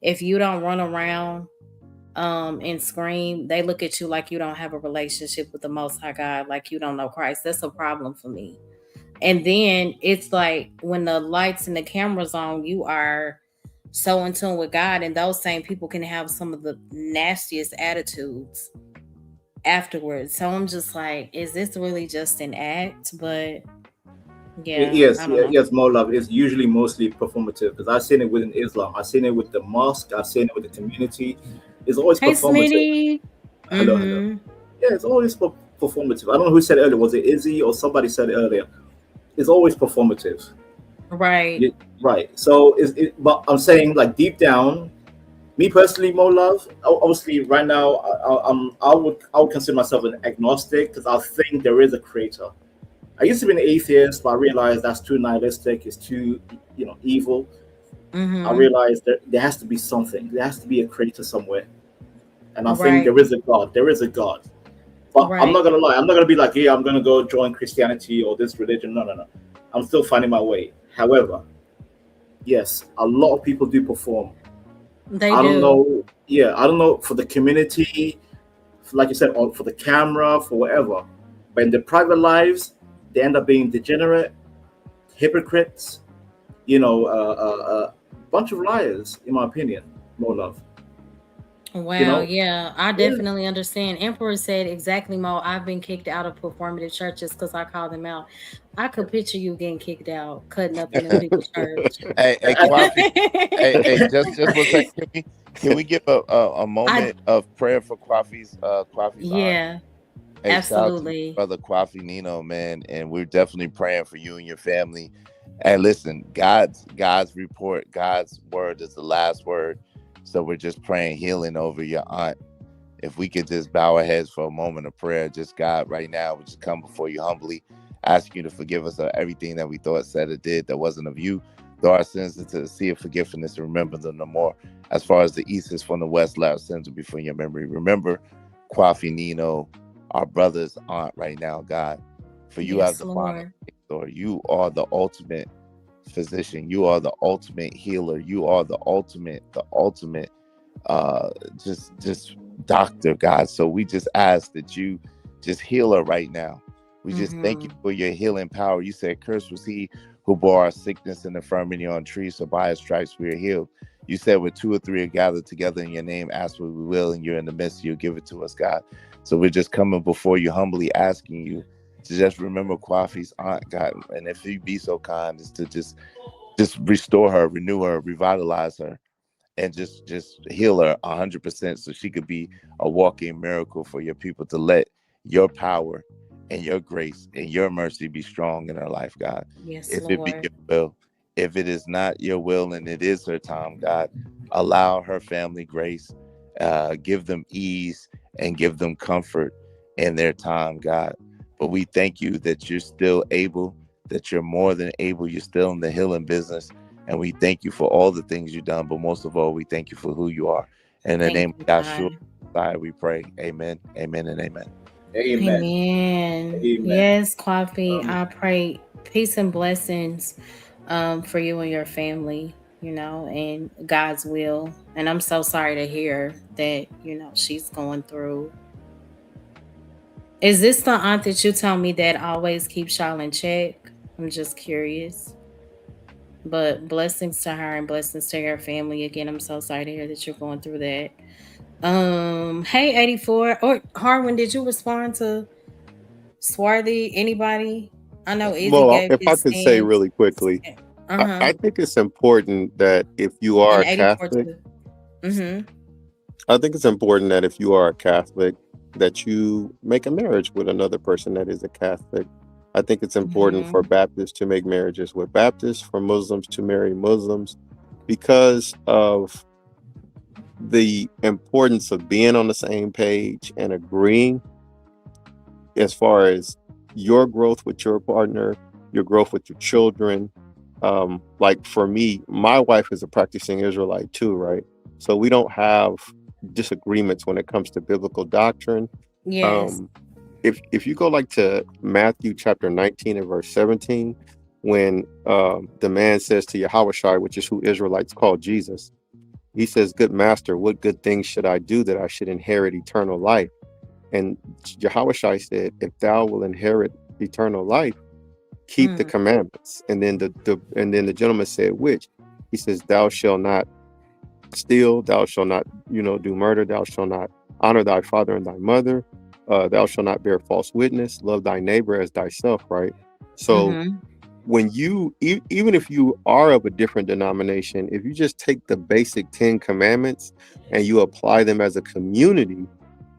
if you don't run around and scream, they look at you like you don't have a relationship with the Most High God, like you don't know Christ. That's a problem for me. And then it's like when the lights and the cameras on, you are so in tune with God, and those same people can have some of the nastiest attitudes afterwards. So I'm just like, is this really just an act? But yeah, I don't know. Yes, more love is usually mostly performative because I've seen it within Islam. I've seen it with the mosque. I've seen it with the community. It's always Hey, performative. Smitty. Hello, hello. Mm-hmm. Yeah, it's always performative. I don't know who said it earlier. Was it Izzy or somebody said it earlier? It's always performative. Right. Yeah, right. So but I'm saying like deep down, me personally, more love. Obviously, right now, I would consider myself an agnostic because I think there is a creator. I used to be an atheist, but I realized that's too nihilistic. It's too, evil. I Mm-hmm. realized that there has to be something. There has to be a creator somewhere, and I think Right. there is a God. There is a God. But I'm not Right. gonna lie. I'm not gonna be like, yeah, I'm gonna go join Christianity or this religion. No, no, no. I'm still finding my way. However, yes, a lot of people do perform. They I don't do. know. Yeah, I don't know for the community, like you said, or for the camera, for whatever. But in their private lives, they end up being degenerate, hypocrites. Bunch of liars, in my opinion. More love. You Wow, know. yeah, I Yeah. definitely understand. Emperor said exactly, Mo. I've been kicked out of performative churches because I called them out. I could picture you getting kicked out, cutting up in them people's church. Hey, Kwafi. Hey, just one second. Can we give a I moment of prayer for Kwafi's aunt? yeah, Hey, shout out to my absolutely. brother Kwafi Nino, man, and we're definitely praying for you and your family. And listen, God's report, God's word is the last word. So we're just praying healing over your aunt. If we could just bow our heads for a moment of prayer, just God, right now, we just come before you humbly, ask you to forgive us of everything that we thought, said, or did that wasn't of you. Throw our sins into the sea of forgiveness and remember them no more. As far as the east is from the west, let our sins will be from your memory. Remember Kwafi Nino, our brother's aunt right now, God. For you have Yes, the final Lord. say, Lord. You are the ultimate physician. You are the ultimate healer. You are the ultimate uh just doctor, God. So we just ask that you just heal her right now. We just thank you Mm-hmm. for your healing power. You said, cursed was he who bore our sickness and infirmity on trees, so by his stripes we are healed. You said, where two or three are gathered together in your name, ask what we will, and you're in the midst, you'll give it to us, God. So we're just coming before you humbly asking you to just remember Kwafi's aunt, God. And if you be so kind as to just restore her, renew her, revitalize her, and just heal her 100% so she could be a walking miracle for your people, to let your power and your grace and your mercy be strong in her life, God. Yes, If it be Lord. your will, if it is not your will and it is her time, God, allow her family grace, give them ease and give them comfort in their time, God. but we thank you that you're still able, that you're more than able. You're still in the healing business. And we thank you for all the things you've done. But most of all, we thank you for who you are. In the Thank name you, of Yahshua, God. Messiah, we pray. Amen, amen, and amen. Amen. Amen. Amen. Yes, Coffee. Um, I pray peace and blessings for you and your family, and God's will. And I'm so sorry to hear that, she's going through. Is this the aunt that you tell me that always keeps y'all in check? I'm just curious. But blessings to her and blessings to your family. Again, I'm so sorry to hear that you're going through that. Hey 84. Or Harwin, did you respond to Swarthy? Anybody? I know Izzy Well, gave if I his could say stance. really quickly, Uh-huh. I think it's important that if you are And a 84 Catholic, too. Mm-hmm. I think it's important that if you are a Catholic, that you make a marriage with another person that is a Catholic. I think it's important for Baptists to make marriages with Baptists, for Muslims to marry Muslims, because of the importance of being on the same page and agreeing as far as your growth with your partner, your growth with your children. Like for me, my wife is a practicing Israelite too, right? So we don't have disagreements when it comes to biblical doctrine. Yes. If you go like to Matthew chapter 19 and verse 17, when the man says to Yahushua, which is who Israelites call Jesus, he says, "Good master, what good things should I do that I should inherit eternal life?" And Yahushua said, "If thou will inherit eternal life, keep the commandments." And then the gentleman said, "Which?" He says, "Thou shalt not steal, thou shalt not, do murder, thou shalt not honor thy father and thy mother, thou shalt not bear false witness, love thy neighbor as thyself," right? So when you even if you are of a different denomination, if you just take the basic 10 commandments and you apply them as a community,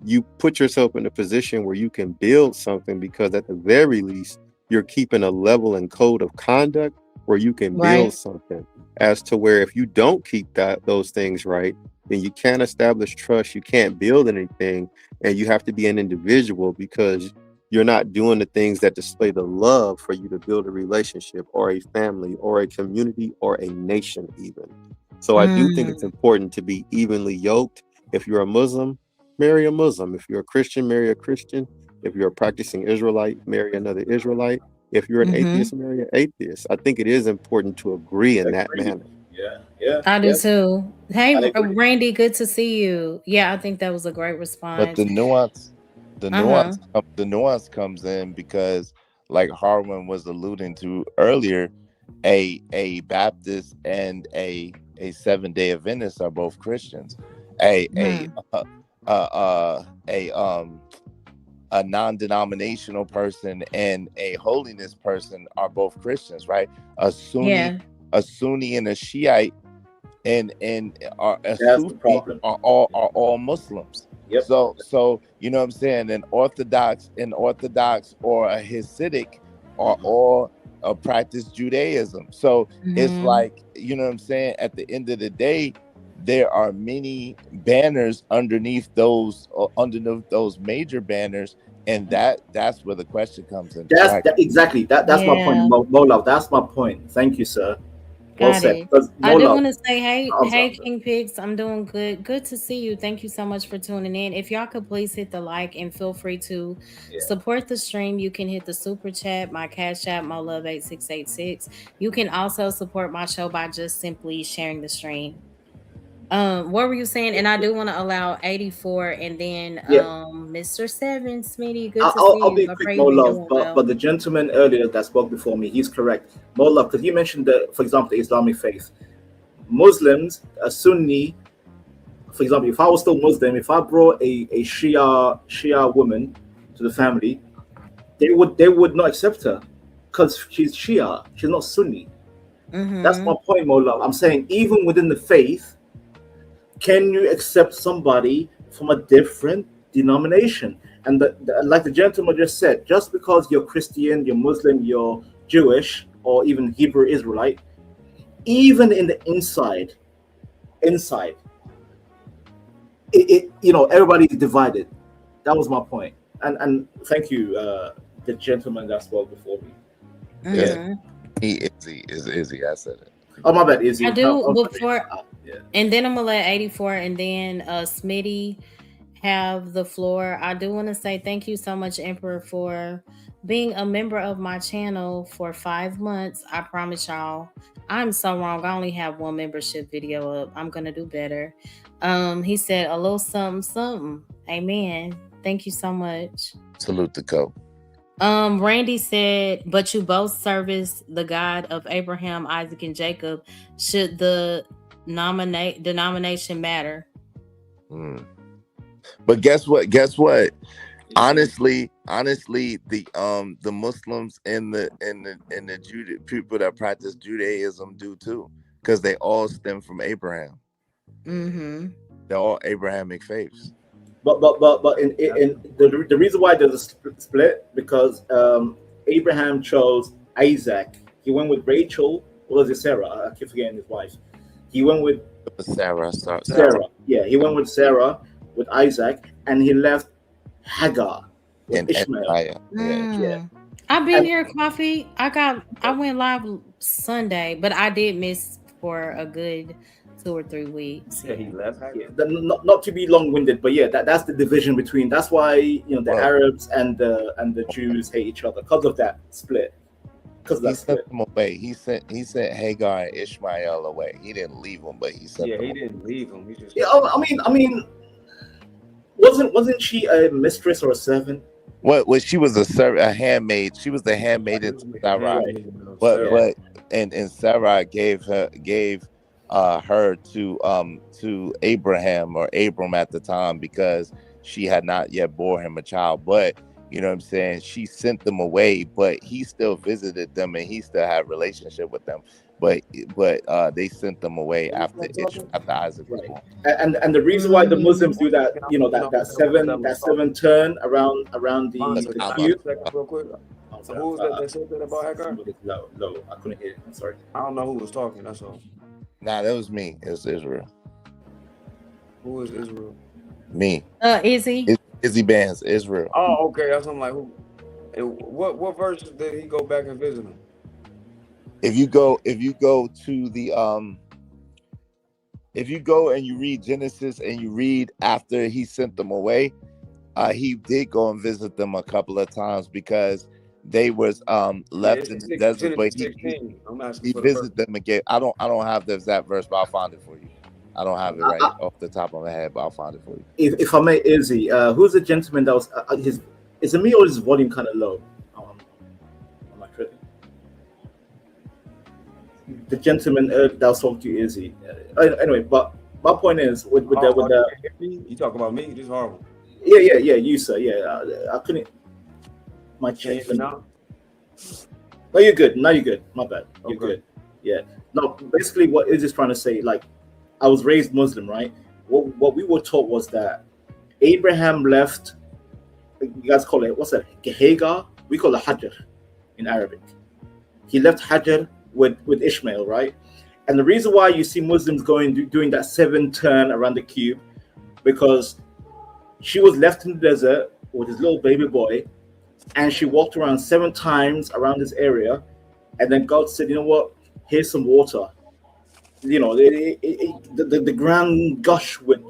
you put yourself in a position where you can build something, because at the very least you're keeping a level and code of conduct where you can build something. As to where if you don't keep those things right, then you can't establish trust, you can't build anything, and you have to be an individual, because you're not doing the things that display the love for you to build a relationship or a family or a community or a nation even. So I do think it's important to be evenly yoked. If you're a Muslim, marry a Muslim. If you're a Christian, marry a Christian. If you're a practicing Israelite, marry another Israelite. If you're an atheist, marry an atheist. I think it is important to agree in that manner. Yeah. I do too. Hey, I agree. Randy, good to see you. Yeah, I think that was a great response. But the nuance comes in because, like Harwin was alluding to earlier, a Baptist and a 7-day Adventist are both Christians. A non-denominational person and a holiness person are both Christians, right? A Sunni and a Shiite and a Sufi are all Muslims. Yep. So you know what I'm saying? An Orthodox or a Hasidic are all practice Judaism. So it's like, you know what I'm saying? At the end of the day, there are many banners underneath those major banners, and that's where the question comes in. Exactly. That's my point, Molov. That's my point. Thank you, sir. Well said. I do want to say, hey, King Pigs, I'm doing good. Good to see you. Thank you so much for tuning in. If y'all could please hit the like and feel free to support the stream. You can hit the super chat, my cash app, MoLove8686. You can also support my show by just simply sharing the stream. What were you saying? And I do want to allow 84 and then Mr. 7, Smitty. Good to see you. I'll be quick, Molov, but the gentleman earlier that spoke before me, he's correct. Molov, because you mentioned for example, the Islamic faith. Muslims, a Sunni, for example, if I was still Muslim, if I brought a Shia woman to the family, they would not accept her because she's Shia, she's not Sunni. That's my point, Molov. I'm saying even within the faith, can you accept somebody from a different denomination? And like the gentleman just said, just because you're Christian, you're Muslim, you're Jewish, or even Hebrew Israelite, even in the inside, everybody's divided. That was my point. And thank you, the gentleman that spoke before me. Mhm. Izzy. I said it. Oh, my bad, Izzy. I do Oh, before, yeah. and then I'm gonna let 84 and then Smitty have the floor. I do want to say thank you so much, Emperor, for being a member of my channel for 5 months. I promise y'all, I'm so wrong. I only have one membership video up. I'm gonna do better. He said a little something, something. Amen. Thank you so much. Salute the co. Randy said, but you both service the God of Abraham, Isaac, and Jacob. Should the denomination matter? But guess what? Honestly, the Muslims and the people that practice Judaism do too, because they all stem from Abraham. Mm-hmm. They're all Abrahamic faiths. But in the reason why there's a split because Abraham chose Isaac. He went with Rachel. Or was it Sarah? I keep forgetting his wife. He went with Sarah. Yeah, he went with Sarah with Isaac, and he left Hagar with And Ishmael. Yeah. I've been here, Coffee. I went live Sunday, but I did miss for a good 2 or 3 weeks. Yeah, he left. Yeah, not to be long-winded, but yeah, that's the division between. That's why the Arabs and the Jews hate each other because of that split. Because he sent them away. He sent Hagar and Ishmael away. He didn't leave them, but he sent them. Yeah, he didn't leave them. He just. Yeah, I mean, wasn't she a mistress or a servant? What she was a handmaid. She was the handmaiden to Sarai. But Sarai gave her to Abraham or Abram at the time because she had not yet bore him a child. But you know what I'm saying? She sent them away, but he still visited them and he still had a relationship with them. But they sent them away after Isaac was born. And the reason why the Muslims do that, that seven turn around the cube. Real quick. So who was that said that about Hagar? No, I couldn't hear it. I'm sorry. I don't know who was talking. That's all. Nah, that was me. It was Israel. Who is Israel? Me. Izzy. Izzy Bands, Israel. Oh, okay. That's I'm like who. What verse did he go back and visit him? If you go to the if you go and you read Genesis and you read after he sent them away, he did go and visit them a couple of times because they was left in the desert. But he visited them again. I don't have the exact verse, but I'll find it for you. I don't have it right off the top of my head, but I'll find it for you. If I may, Izzy, who's the gentleman that was is it me or is his volume kind of low? On my credit. The gentleman that was talking to Izzy. Anyway, but my point is with the you talk about me, this is horrible. Yeah, you sir. Yeah, I couldn't. My change now. No, you're good. Now you're good. My bad. You're good. Yeah. No, basically, what Izzy's trying to say, like, I was raised Muslim, right? What we were taught was that Abraham left. You guys call it what's that? Hagar. We call it Hajar in Arabic. He left Hajar with Ishmael, right? And the reason why you see Muslims doing that 7 turn around the cube, because she was left in the desert with his little baby boy, and she walked around 7 times around this area, and then God said, "You know what? Here's some water." The ground gush with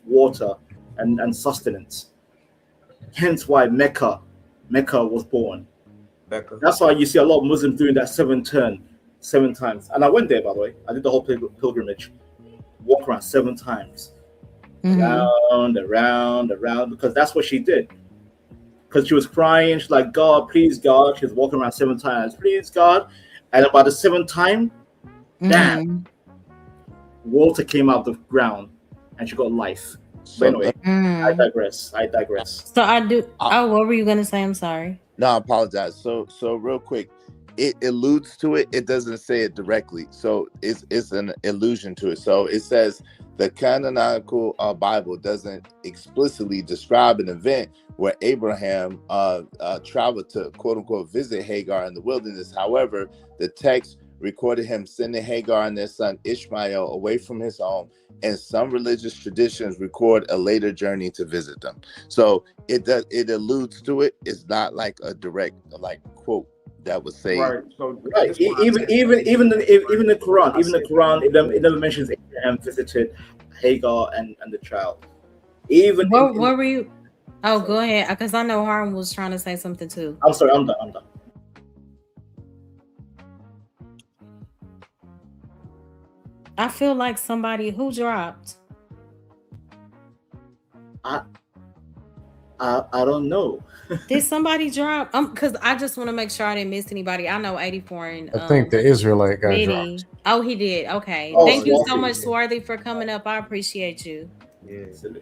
water and sustenance. Hence why Mecca was born. Mecca. That's why you see a lot of Muslims doing that 7 turn 7 times. And I went there, by the way. I did the whole pilgrimage. Walk around 7 times. Around, because that's what she did. Because she was crying. She's like, "God, please, God." She was walking around 7 times. "Please, God." And about the 7th time, damn, water came out of the ground and she got life. But anyway, I digress. So I do. What were you gonna say? I'm sorry. No, I apologize. So real quick, it alludes to it. It doesn't say it directly. So it's an allusion to it. So it says the canonical Bible doesn't explicitly describe an event where Abraham traveled to quote unquote visit Hagar in the wilderness. However, the text recorded him sending Hagar and their son Ishmael away from his home, and some religious traditions record a later journey to visit them. So it alludes to it. It's not like a direct like quote that would say Right. So Right. this one I Even said- even the Quran, it never mentions Abraham visited Hagar and the child. Even What in- were you? Oh, go ahead, because I know Harm was trying to say something too. I'm sorry, I'm done. I feel like somebody who dropped. I don't know. Did somebody drop? Because I just want to make sure I didn't miss anybody. I know 84 and I think the Israelite got Mitty. dropped. Oh, he did. Okay. Oh, Thank you so Swarthy. much, Swarthy, for coming up. I appreciate you. Yeah. Silly.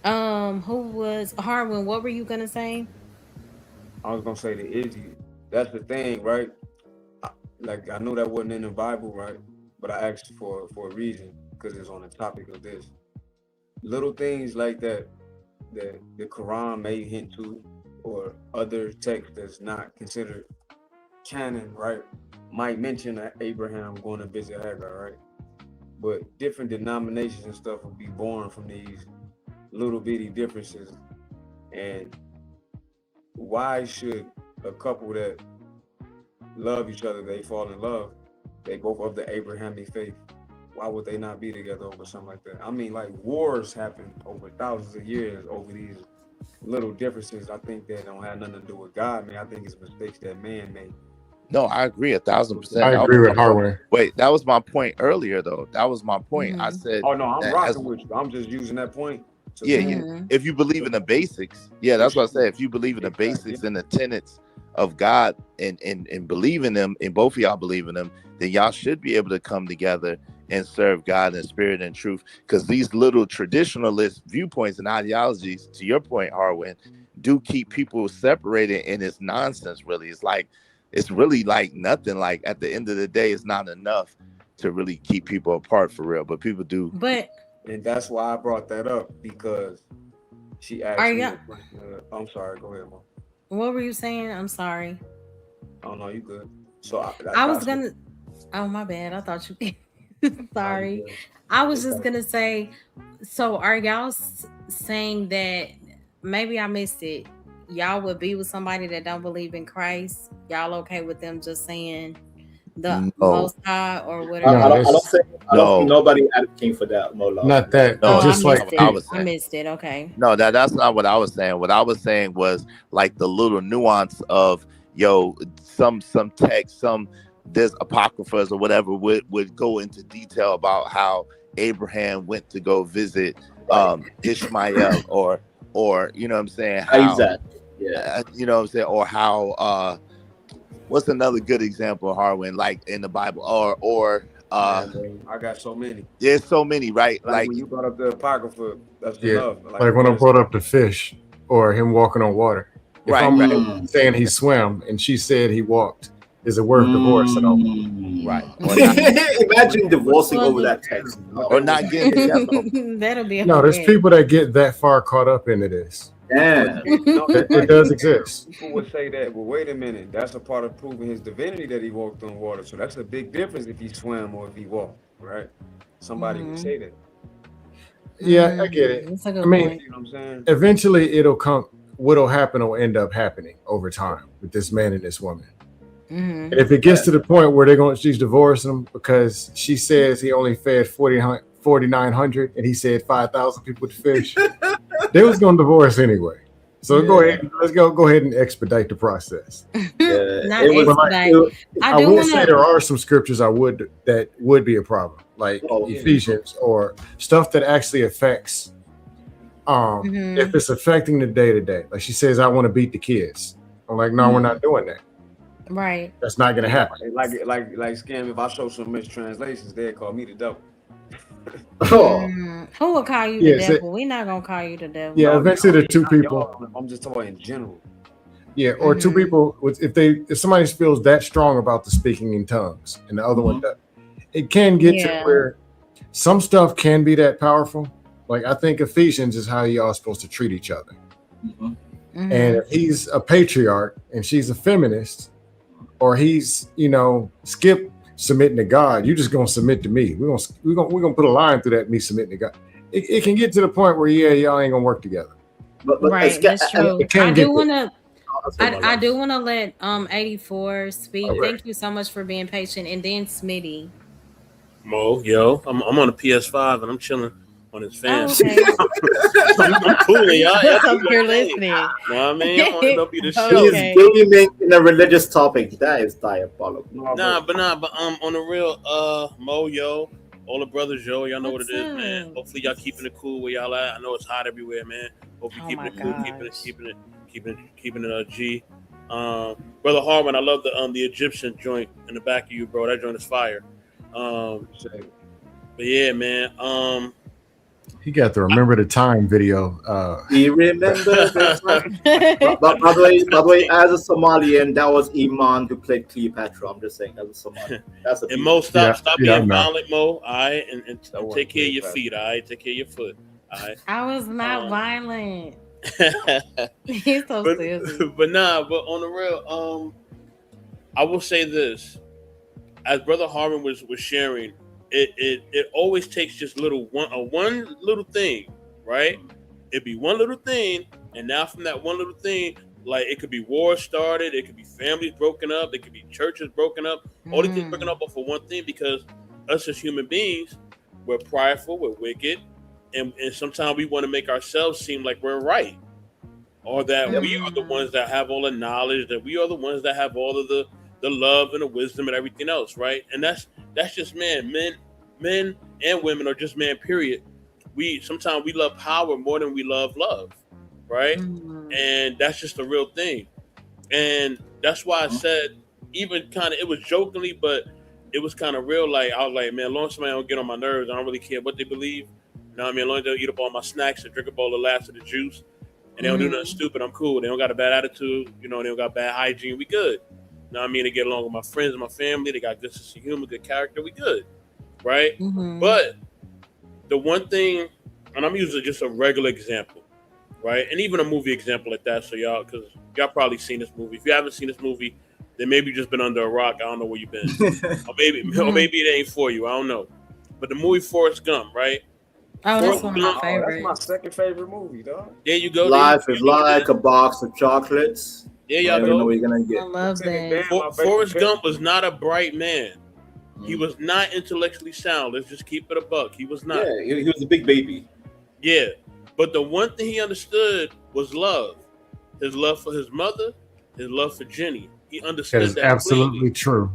Who was Harwin? What were you gonna say? I was gonna say the Izzy. That's the thing, right? I know that wasn't in the Bible, right? But I asked for a reason, because it's on the topic of this. Little things like that the Quran may hint to, or other text that's not considered canon, right? Might mention that Abraham going to visit Hagar, right? But different denominations and stuff will be born from these little bitty differences. And why should a couple that love each other, they fall in love, they both of the Abrahamic faith, why would they not be together over something like that? I mean, like, wars happen over thousands of years over these little differences. I think that don't have nothing to do with God, man. I think it's mistakes that man made. no, I agree 1,000%. I agree with Harwin. Wait, that was my point earlier, though. That was my point. I said, Oh no, I'm that rocking as- with you. I'm just using that point. to- Yeah, Mhm. if you believe in the basics, yeah, that's what I said. If you believe in the Exactly. basics and the tenets of God and believe in them, and both of y'all believe in them, then y'all should be able to come together and serve God in spirit and truth. Because these little traditionalist viewpoints and ideologies, to your point, Harwin, do keep people separated, and it's nonsense, really. It's really like nothing. Like, at the end of the day, it's not enough to really keep people apart for real. But people do. But And that's why I brought that up, because she asked Are me. ya- a question. I'm sorry. Go ahead, Mom. what were you saying? I'm sorry. Oh no, you good. So I was gonna. Oh, my bad. I thought you. Sorry. I was just gonna say. So, are y'all saying that? Maybe I missed it. Y'all would be with somebody that don't believe in Christ. Y'all okay with them just saying the No. Most High or I, whatever? I don't think No. nobody advocating for that, Mola. Not that, No, but just I like missed I it. was I saying. missed it. Okay. No, that's not what I was saying. What I was saying was like the little nuance of some text, there's apocryphas or whatever would go into detail about how Abraham went to go visit Ishmael or you know what I'm saying, how Exactly. Yeah. you know what I'm saying, or how what's another good example, Harwin, like in the Bible, or I got so many. there's so many, right? Like Like when you brought up the apocrypha, that's Yeah, enough. like when I brought up the fish or him walking on water. If Right, I'm right. saying he swam and she said he walked, is it worth divorcing over? right, or not, Imagine divorcing over that text. or not getting together. That'll be No, there's okay. people that get that far caught up into this. Yeah. It does exist. People would say that, well, wait a minute, that's a part of proving his divinity that he walked on water. So that's a big difference if he swam or if he walked, right? Somebody would say that. Yeah, I get it. That's a good I mean, point. You know what I'm saying? Eventually it'll come, what'll happen will end up happening over time with this man and this woman. Mhm. And if it gets to the point where she's divorcing him because she says he only fed 4,900 and he said 5,000 people to fish, they was going to divorce anyway. So let's go ahead and expedite the process. Not It was expedite. I I do will want say to. there are some scriptures that would be a problem, like Oh, yeah. Ephesians or stuff that actually affects. Mhm. If it's affecting the day to day, like she says, I want to beat the kids. I'm like, no, we're not doing that. Right. That's not going to happen. Like Scam, if I show some mistranslations, they'd call me the devil. Oh, Who will call you Yeah, the so- devil? We're not gonna call you the devil. Yeah, eventually there are two Not people. y'all, I'm just talking in general. Yeah, or two Mhm. people. If somebody feels that strong about the speaking in tongues, and the other one doesn't, it can get to Yeah. where some stuff can be that powerful. Like I think Ephesians is how y'all supposed to treat each other. Mhm. And if he's a patriarch and she's a feminist, or he's, Skip submitting to God, you just gonna submit to me. We're gonna put a line through that, me submitting to God. It can get to the point where y'all ain't gonna work together. But Right, that's true. it can I get do there. want to. I'll say my I last. do want to let 84 speak. Okay. Thank you so much for being patient, and then Smitty. Mo, yo, I'm on a PS5 and I'm chilling on his fam. Oh, okay. I'm cooling, y'all. Just Y'all up do here your thing. listening. Know what I mean? I'm on don't be the Okay. show. He's gaming in a religious topic. That is diabolical. Nah, but on the real, Mo, yo, all the brothers, yo, y'all know What's what it is, man. up? Hopefully y'all keeping it cool where y'all at. I know it's hot everywhere, man. Hope you Oh keeping my it cool, gosh. keeping it G. Brother Harmon, I love the Egyptian joint in the back of you, bro. That joint is fire. But yeah, man. He got the Remember the Time video. We remember the time. But by the way, as a Somalian, that was Iman who played Cleopatra. I'm just saying, as a Somalian. That's a And Mo, stop Yeah, I being know. violent, Mo. All right, and That wasn't take care of your Cleopatra. feet. All right, take care of your foot. All right. I was not violent. He's so but, silly. but on the real, I will say this: as Brother Harmon was sharing, it always takes just one little thing, right? It'd be one little thing, and now from that one little thing, like it could be war started, it could be families broken up, it could be churches broken up, all these things broken up for one thing, because us as human beings, we're prideful, we're wicked, and sometimes we want to make ourselves seem like we're right, or that we are the ones that have all the knowledge, that we are the ones that have all of the love and the wisdom and everything else, right? And that's just men and women, or just man, period. Sometimes we love power more than we love love, right? And that's just the real thing. And that's why I said, even kind of, it was jokingly, but it was kind of real. Like, I was like, man, as long as somebody don't get on my nerves, I don't really care what they believe. You know what I mean? As long as they don't eat up all my snacks and drink up all the last of the juice, and they don't do nothing stupid, I'm cool. They don't got a bad attitude, they don't got bad hygiene, we good. You know what I mean? They get along with my friends and my family, they got good sense of humor, good character, we good, right? But the one thing, and I'm using just a regular example, right? And even a movie example at that, so y'all, because y'all probably seen this movie. If you haven't seen this movie, then maybe you just been under a rock. I don't know where you've been. or maybe it ain't for you. I don't know. But the movie Forrest Gump, right? Oh, that's Forrest one of Gump, my favorites. That's my second favorite movie, dog. There you go. Life there is you go. like a box of chocolates. There You y'all never know go. what you're gonna I get. love that. Forrest Gump was not a bright man. He was not intellectually sound. Let's just keep it a buck. He was not. Yeah, he was a big baby. Yeah. But the one thing he understood was love. His love for his mother, his love for Jenny. He That understood is that absolutely clearly. true.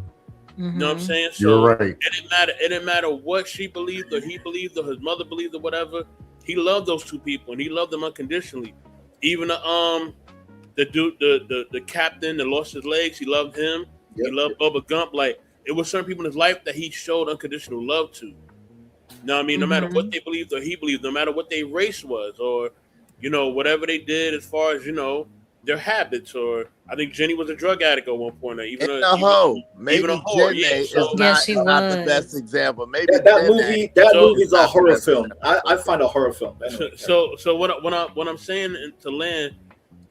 You know what I'm saying? You're right. It didn't matter what she believed or he believed or his mother believed or whatever. He loved those two people and he loved them unconditionally. Even the dude, the captain that lost his legs, he loved him. Yep. He loved Bubba Gump. Like, it was certain people in his life that he showed unconditional love to. You know what I mean? No matter what they believed or he believed, no matter what their race was, or whatever they did as far as their habits. Or I think Jenny was a drug addict at one point. Or even Maybe a whore. Jenny Yeah, is so- not she the was. best example. Maybe That Jenny- movie is a not the horror best film. example. I find a horror film. Anyway, So what I'm saying to land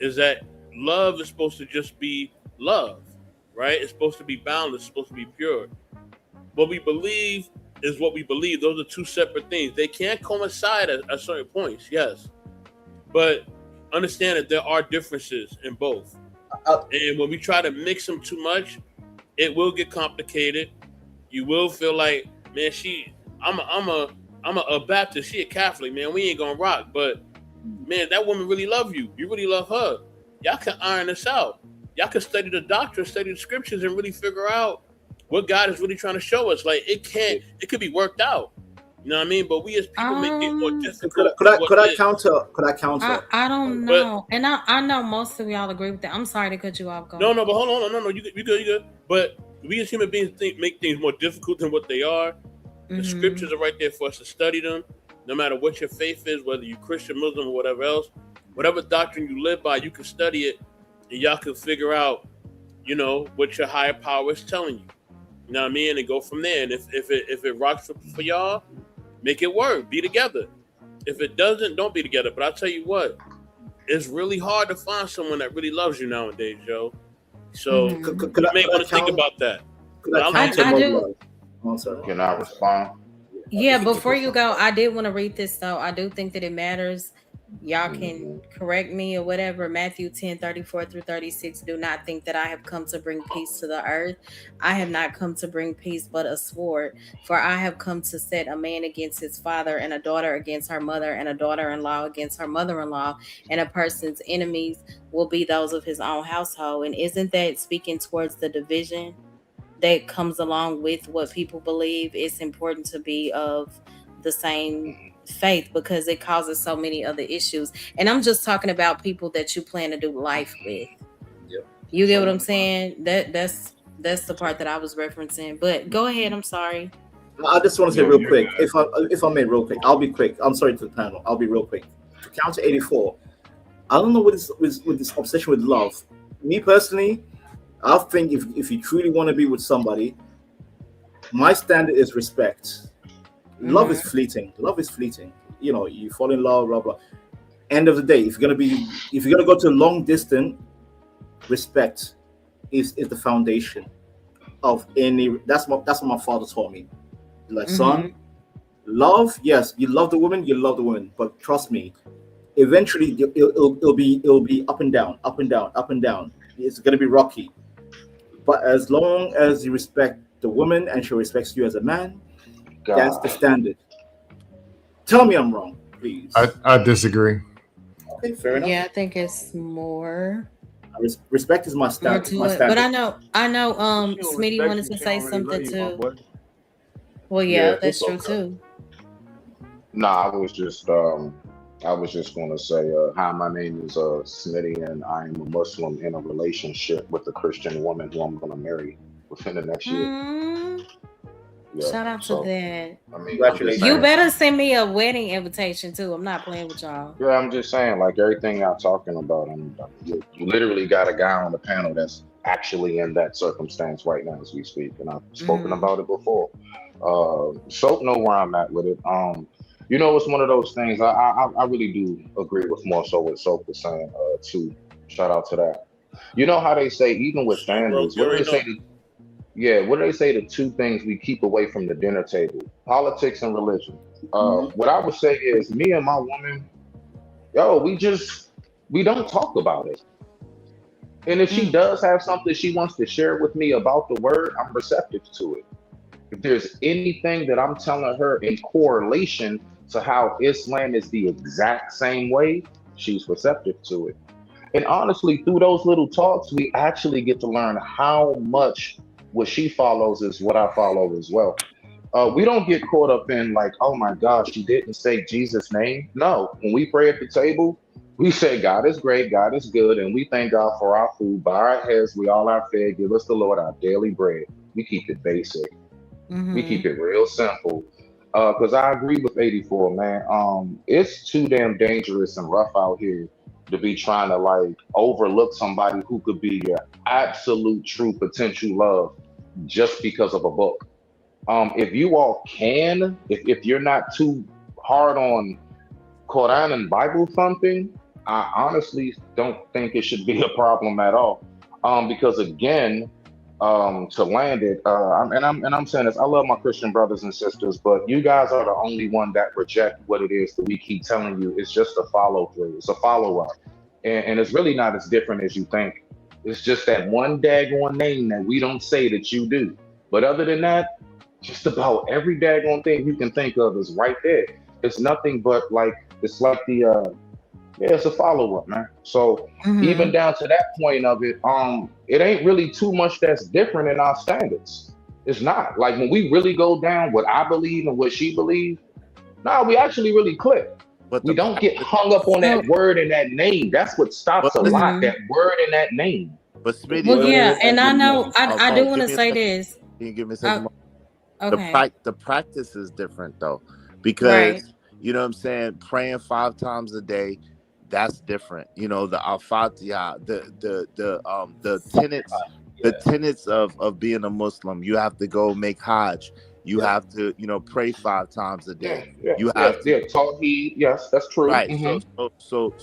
is that love is supposed to just be love, right? It's supposed to be balanced. It's supposed to be pure. What we believe is what we believe. Those are two separate things. They can't coincide at certain points, yes, but understand that there are differences in both. And when we try to mix them too much, it will get complicated. You will feel like, man, I'm a Baptist, she a Catholic, man. We ain't gonna rock. But man, that woman really love you. You really love her. Y'all can iron this out. Y'all can study the doctrine, study the scriptures, and really figure out what God is really trying to show us. Like, it could be worked out. You know what I mean? But we as people make it more difficult. could I counter? I don't know. And I know most of y'all agree with that. I'm sorry to cut you off. No, but hold on. No, you good. But we as human beings make things more difficult than what they are. The scriptures are right there for us to study them. No matter what your faith is, whether you're Christian, Muslim, or whatever else, whatever doctrine you live by, you can study it, and y'all can figure out, what your higher power is telling you. You know what I mean? And go from there. And if it rocks for y'all, make it work. Be together. If it doesn't, don't be together. But I'll tell you what, it's really hard to find someone that really loves you nowadays, Joe. So Mhm. Could you I, may could I want to think count? about that. Could I I'm- counter I do. Mobile? Oh, sorry. Can I respond? Yeah, before you go, I did want to read this though. I do think that it matters. Y'all can correct me or whatever. Matthew 10:34-36. Do not think that I have come to bring peace to the earth. I have not come to bring peace, but a sword. For I have come to set a man against his father, and a daughter against her mother, and a daughter-in-law against her mother-in-law, and a person's enemies will be those of his own household. And isn't that speaking towards the division that comes along with what people believe? It's important to be of the same faith because it causes so many other issues. And I'm just talking about people that you plan to do life with. Yep. You get what I'm saying? That's the part that I was referencing. But go ahead. I'm sorry. I just want to say real quick, if I may, real quick, I'll be quick. I'm sorry to the panel. I'll be real quick. To counter 84, I don't know what is with this obsession with love. Me personally, I think if you truly want to be with somebody, my standard is respect. Love is fleeting. Love is fleeting. You know, you fall in love, blah blah. End of the day, if you're gonna go to long distance, respect is the foundation of any. That's what my father taught me. Like, son, love. Yes, you love the woman, but trust me, eventually it'll be up and down, up and down, up and down. It's gonna be rocky. But as long as you respect the woman and she respects you as a man, that's the standard. Tell me I'm wrong, please. I disagree. Okay, fair enough. Yeah, I think it's more Respect is my more standard. to My it. standard. But I know Smitty wanted to say something too. Well, yeah, that's true too. Nah, I was just going to say, hi, my name is Smitty, and I am a Muslim in a relationship with a Christian woman who I'm going to marry within the next year. Mm, Yeah, shout out so, to that. I mean, Congratulations. You better send me a wedding invitation too. I'm not playing with y'all. Yeah, I'm just saying, like everything y'all talking about, you literally got a guy on the panel that's actually in that circumstance right now as we speak, and I've spoken about it before. Soap know where I'm at with it. You know, it's one of those things. I really do agree with more so what Soap was saying too. Shout out to that. You know how they say even with families, what do they say? What do they say? The two things we keep away from the dinner table: politics and religion. What I would say is, me and my woman, we don't talk about it. And if she does have something she wants to share with me about the word, I'm receptive to it. If there's anything that I'm telling her in correlation to how Islam is the exact same way, she's receptive to it. And honestly, through those little talks, we actually get to learn how much what she follows is what I follow as well. We don't get caught up in like, oh my gosh, she didn't say Jesus' name. No, when we pray at the table, we say God is great, God is good, and we thank God for our food. Bow our heads, we all are fed. Give us the Lord our daily bread. We keep it basic. We keep it real simple. Because I agree with 84, man. It's too damn dangerous and rough out here to be trying to like overlook somebody who could be your absolute true potential love just because of a book. If you all can, if you're not too hard on Quran and Bible thumping, I honestly don't think it should be a problem at all. Because again, to land it, I'm saying this, I love my Christian brothers and sisters, but you guys are the only one that reject what it is that we keep telling you. It's just a follow through, it's a follow up, and it's really not as different as you think. It's just that one daggone name that we don't say that you do. But other than that, just about every daggone thing you can think of is right there. It's nothing but like, it's like it's a follow-up, man. So even down to that point of it, it ain't really too much that's different in our standards. It's not. Like when we really go down what I believe and what she believes, we actually really click. But we don't get hung up on that word and that name. That's what stops a lot, that word and that name. But Smitty, Well, yeah, and I know I do want to say this. Can you give me a second? Okay. The practice is different though, because you know what I'm saying, praying 5 times a day, that's different. You know, the Al-Fatiha, the tenets of being a Muslim. You have to go make Hajj. You have to, pray 5 times a day. You have to. Tawheed. Yes, that's true. Right. So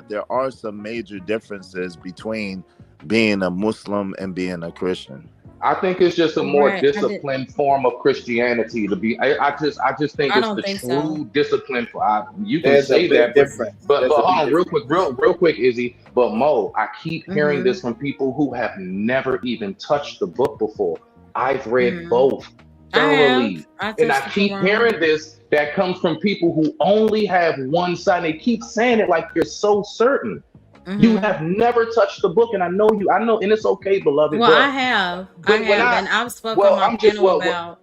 there are some major differences between being a Muslim and being a Christian. I think it's just a more Right. I did. disciplined form of Christianity to be. I just think I it's don't the think true so. discipline. You can There's a say big that, difference. but There's a hold big on, real difference. quick, real quick, Izzy. But Mo, I keep hearing Mhm. this from people who have never even touched the book before. I've read Mhm. both I have. thoroughly, I and I touched the keep Quran. hearing this that comes from people who only have one side. They keep saying it like you're so certain. You Mhm. have never touched the book, and I know, and it's okay, beloved. Well, I But have. but when And I've spoken well, on my I'm just panel about.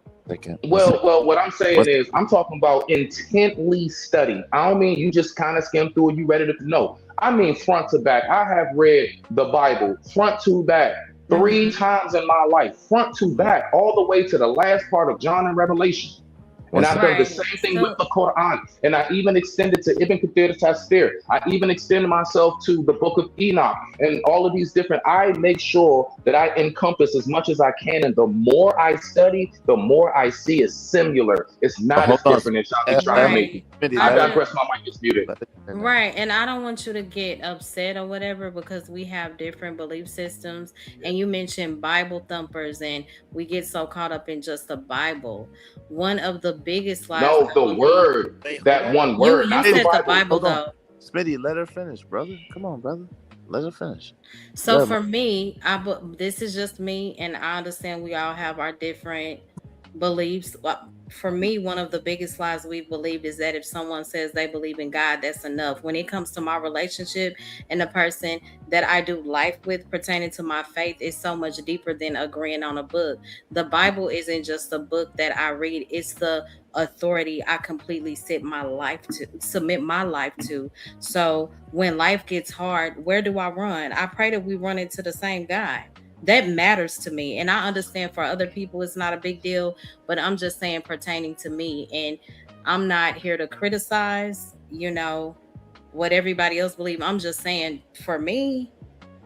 what I'm saying What's- is, I'm talking about intently study. I don't mean you just kind of skim through and you read it. No, I mean front to back. I have read the Bible front to back 3 times in my life, front to back, all the way to the last part of John and Revelation. And I've done the Right. same thing So with the Quran. And I even extended to Ibn Kathir Tafsir. I even extended myself to the book of Enoch and all of these different. I make sure that I encompass as much as I can. And the more I study, the more I see it's similar. It's not hold as on. different as y'all be trying to make it. Smitty, I I digress. My mic is muted. Right. And I don't want you to get upset or whatever because we have different belief systems. And you mentioned Bible thumpers, and we get so caught up in just the Bible. One of the biggest lies. No, I the believe- word, Wait, that hold on. one word, You not said the the Bible. Bible Hold on. though. Smitty, let her finish, brother. Come on, brother. Let her finish. So Yeah, for me, this is just me, and I understand we all have our different beliefs. For me, one of the biggest lies we've believed is that if someone says they believe in God, that's enough. When it comes to my relationship and the person that I do life with pertaining to my faith, is so much deeper than agreeing on a book. The Bible isn't just a book that I read, it's the authority I completely submit my life to. So when life gets hard, where do I run? I pray that we run into the same God. That matters to me. And I understand for other people it's not a big deal, but I'm just saying pertaining to me. And I'm not here to criticize, what everybody else believes. I'm just saying for me,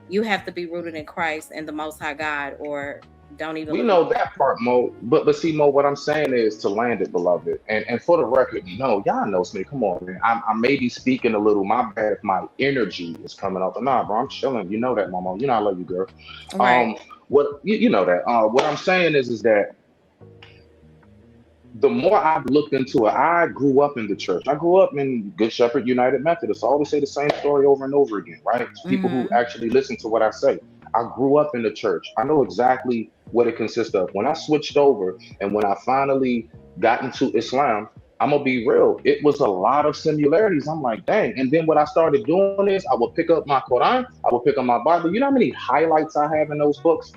you have to be rooted in Christ and the Most High God, or don't even We look know at that part, Mo. But see, Mo, what I'm saying is to land it, beloved. And for the record, no, y'all know me. Come on, man. I may be speaking a little. My bad if my energy is coming up. But nah, bro, I'm chilling. You know that, Momo. You know I love you, girl. right. What you know that. What I'm saying is that the more I've looked into it, I grew up in the church. I grew up in Good Shepherd United Methodist. I always say the same story over and over again, right? People who actually listen to what I say. I grew up in the church. I know exactly what it consists of. When I switched over and when I finally got into Islam, I'm gonna be real. It was a lot of similarities. I'm like, dang. And then what I started doing is I would pick up my Quran, I would pick up my Bible. You know how many highlights I have in those books?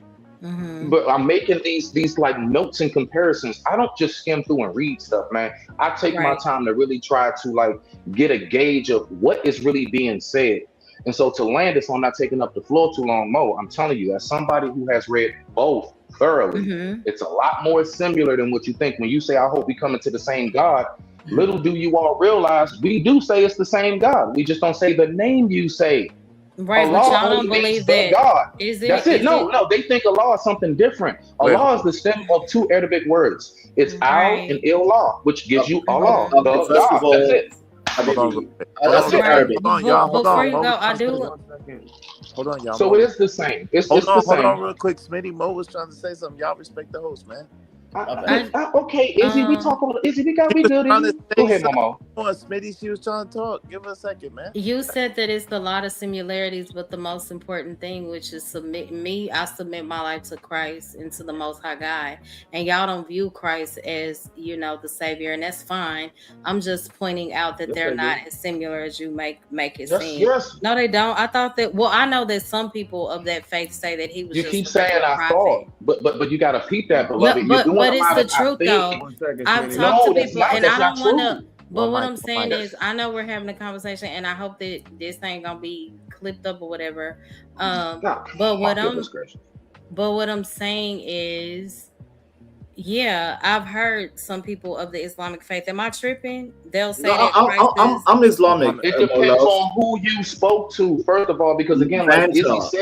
But I'm making these like notes and comparisons. I don't just skim through and read stuff, man. I take my Right. time to really try to like get a gauge of what is really being said. And so to land this, I'm not taking up the floor too long, Mo. I'm telling you, as somebody who has read both thoroughly, it's a lot more similar than what you think. When you say, I hope we come into the same God, little do you all realize we do say it's the same God. We just don't say the name you say. Right, but Allah y'all only don't means believe the that. God. Is it? That's it. is No, they think Allah is something different. Wait. Allah is the stem of 2 Arabic words. It's Al Right. and Ilah, which gives you Allah, Okay, the first God. of all, That's it. Hold on. Habibi, Hold I on, speak Right. Arabic. Hold on, y'all. Hold Before on. you Mo go, was I trying to say do. 1 second. Hold on, y'all. So Mo it was- is the same. It's Hold the on same. real quick. Smitty, Mo was trying to say something. Y'all respect the host, man. Okay, Izzy, we talk. Izzy, we He was good. trying to Izzy, say go ahead, something. Momo. Come on, Smitty, she was trying to talk. Give her a second, man. You said that it's a lot of similarities, but the most important thing, which is I submit my life to Christ and to the Most High God. And y'all don't view Christ as, the Savior, and that's fine. I'm just pointing out that Yes, they're they not do. as similar as you make it Yes, seem. yes. No, they don't. I thought that. Well, I know that some people of that faith say that he was You just keep a saying regular I prophet. thought, but you gotta peep that, beloved. No, You're doing but a it's lot the of I truth think. though. 1 second, I've Smitty. talked No, to that's people, not. and That's I not don't want to. true. But what mic, I'm saying mic. is, I know we're having a conversation, and I hope that this ain't gonna be clipped up or whatever. Nah, But what my I'm goodness gracious. saying is, yeah, I've heard some people of the Islamic faith. Am I tripping? They'll say No, that Christ is. I'm Islamic. It Mo depends Love. on who you spoke to, first of all, because again, like Izzy Banter. said,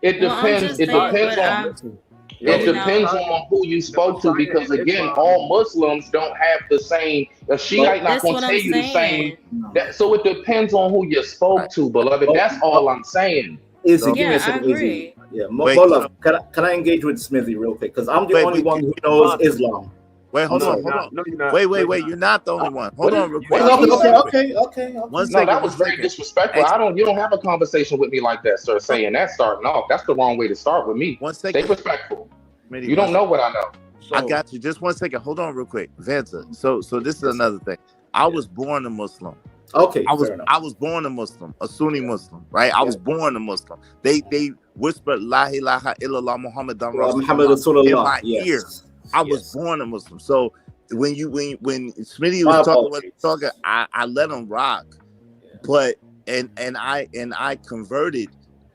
it Well, I'm depends. just It saying, depends but on. Listen. It You depends know. on who you spoke to, because again, all Muslims don't have the same. A Shiite not That's gonna what tell I'm you the same. saying. So it depends on who you spoke to, beloved. That's all I'm saying. Izzy, Yeah, give me a I second, Izzy. agree. Yeah, Wait, Mola, can I engage with Smithy real quick? Because I'm the Wait, only wait, one who knows Islam. Wait, hold No, on, hold on. No, you're not. Wait. You're not the only one. Hold on, real quick. What did he say? Okay. One No, second. that was very disrespectful. You don't have a conversation with me like that, sir. Saying that starting off, that's the wrong way to start with me. One Stay second. respectful. You don't know what I know. I got you. Just 1 second. Hold on, real quick, Vanta. So this is another thing. I was born a Muslim. Okay, I was born a Muslim, a Sunni Muslim, right? I was born a Muslim. They whispered La ilaha illallah Muhammadan Rasulullah in my ear. I was born a Muslim. So when Smitty was talking, I let him rock. But and I converted